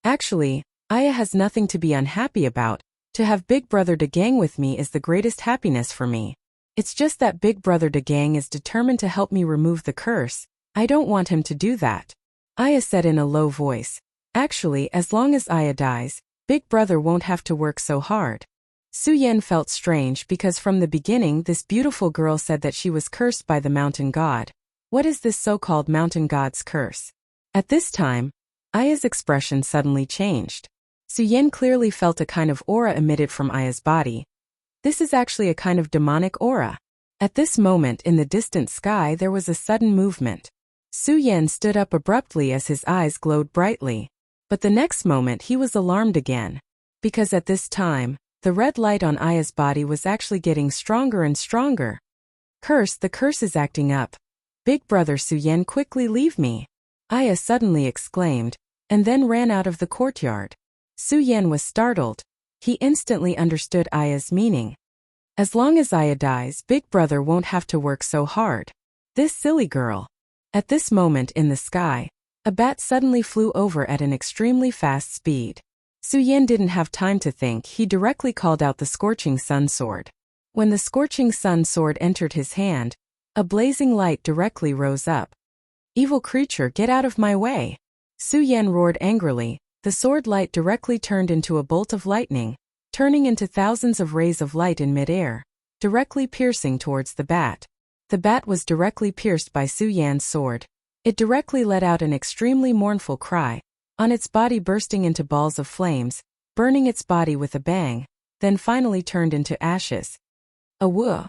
Actually, Aya has nothing to be unhappy about. To have Big Brother De Gang with me is the greatest happiness for me. It's just that Big Brother De Gang is determined to help me remove the curse. I don't want him to do that. Aya said in a low voice. Actually, as long as Aya dies, Big Brother won't have to work so hard. Su Yan felt strange because from the beginning this beautiful girl said that she was cursed by the mountain god. What is this so-called mountain god's curse? At this time, Aya's expression suddenly changed. Su Yan clearly felt a kind of aura emitted from Aya's body. This is actually a kind of demonic aura. At this moment in the distant sky there was a sudden movement. Su Yan stood up abruptly as his eyes glowed brightly. But the next moment he was alarmed again. Because at this time, the red light on Aya's body was actually getting stronger and stronger. The curse is acting up. Big Brother Su Yan, quickly leave me. Aya suddenly exclaimed, and then ran out of the courtyard. Su Yan was startled. He instantly understood Aya's meaning. As long as Aya dies, Big Brother won't have to work so hard. This silly girl. At this moment in the sky, a bat suddenly flew over at an extremely fast speed. Su Yan didn't have time to think. He directly called out the Scorching Sun Sword. When the Scorching Sun Sword entered his hand, a blazing light directly rose up. Evil creature, get out of my way! Su Yan roared angrily. The sword light directly turned into a bolt of lightning, turning into thousands of rays of light in midair, directly piercing towards the bat. The bat was directly pierced by Su Yan's sword. It directly let out an extremely mournful cry, on its body bursting into balls of flames, burning its body with a bang, then finally turned into ashes. A woo!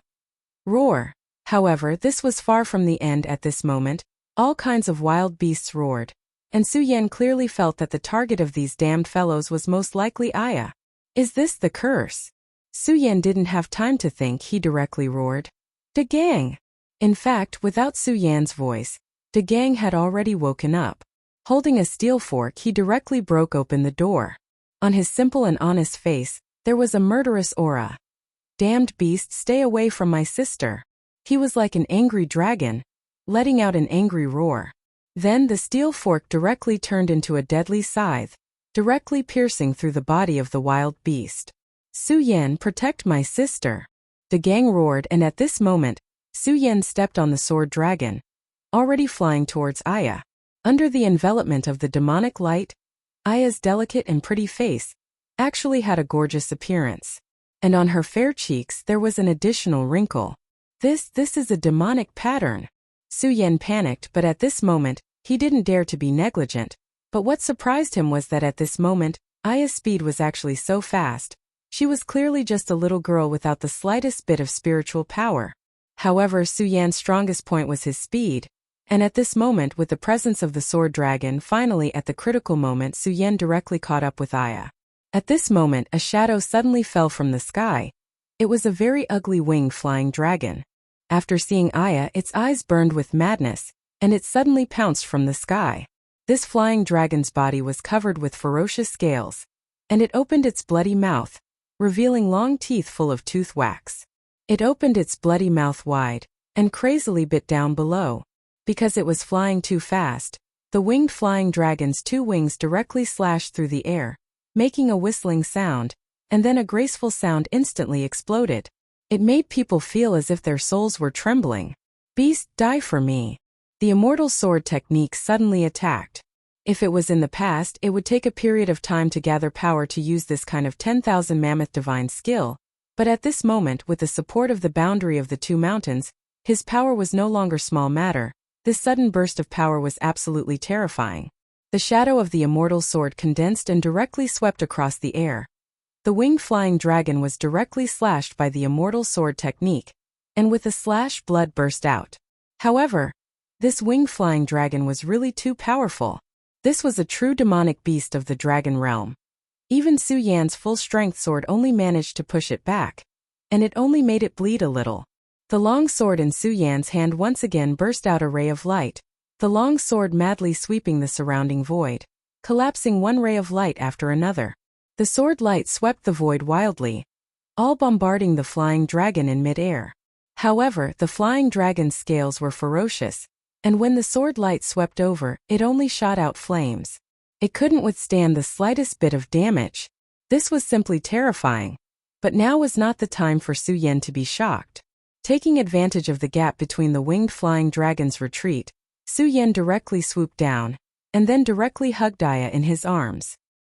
Roar! However, this was far from the end at this moment. All kinds of wild beasts roared. And Su Yan clearly felt that the target of these damned fellows was most likely Aya. Is this the curse? Su Yan didn't have time to think. He directly roared. De Gang! In fact, without Su Yan's voice, De Gang had already woken up. Holding a steel fork, he directly broke open the door. On his simple and honest face, there was a murderous aura. Damned beast, stay away from my sister. He was like an angry dragon, letting out an angry roar. Then the steel fork directly turned into a deadly scythe, directly piercing through the body of the wild beast. Su Yan, protect my sister! The gang roared, and at this moment, Su Yan stepped on the sword dragon, already flying towards Aya. Under the envelopment of the demonic light, Aya's delicate and pretty face actually had a gorgeous appearance. And on her fair cheeks there was an additional wrinkle. This is a demonic pattern. Su Yan panicked, but at this moment, he didn't dare to be negligent. But what surprised him was that at this moment, Aya's speed was actually so fast. She was clearly just a little girl without the slightest bit of spiritual power. However, Su Yan's strongest point was his speed. And at this moment, with the presence of the sword dragon, finally at the critical moment, Su Yan directly caught up with Aya. At this moment, a shadow suddenly fell from the sky. It was a very ugly winged flying dragon. After seeing Aya, its eyes burned with madness, and it suddenly pounced from the sky. This flying dragon's body was covered with ferocious scales, and it opened its bloody mouth, revealing long teeth full of tooth wax. It opened its bloody mouth wide, and crazily bit down below. Because it was flying too fast, the winged flying dragon's two wings directly slashed through the air, making a whistling sound, and then a graceful sound instantly exploded. It made people feel as if their souls were trembling. Beast, die for me! The immortal sword technique suddenly attacked. If it was in the past, it would take a period of time to gather power to use this kind of 10,000 mammoth divine skill, but at this moment, with the support of the boundary of the two mountains, his power was no longer small matter. This sudden burst of power was absolutely terrifying. The shadow of the immortal sword condensed and directly swept across the air. The winged flying dragon was directly slashed by the immortal sword technique, and with a slash, blood burst out. However, this winged flying dragon was really too powerful. This was a true demonic beast of the dragon realm. Even Su Yan's full-strength sword only managed to push it back, and it only made it bleed a little. The long sword in Su Yan's hand once again burst out a ray of light, the long sword madly sweeping the surrounding void, collapsing one ray of light after another. The sword light swept the void wildly, all bombarding the flying dragon in mid-air. However, the flying dragon's scales were ferocious, and when the sword light swept over, it only shot out flames. It couldn't withstand the slightest bit of damage. This was simply terrifying. But now was not the time for Su Yan to be shocked. Taking advantage of the gap between the winged flying dragon's retreat, Su Yan directly swooped down, and then directly hugged Aya in his arms.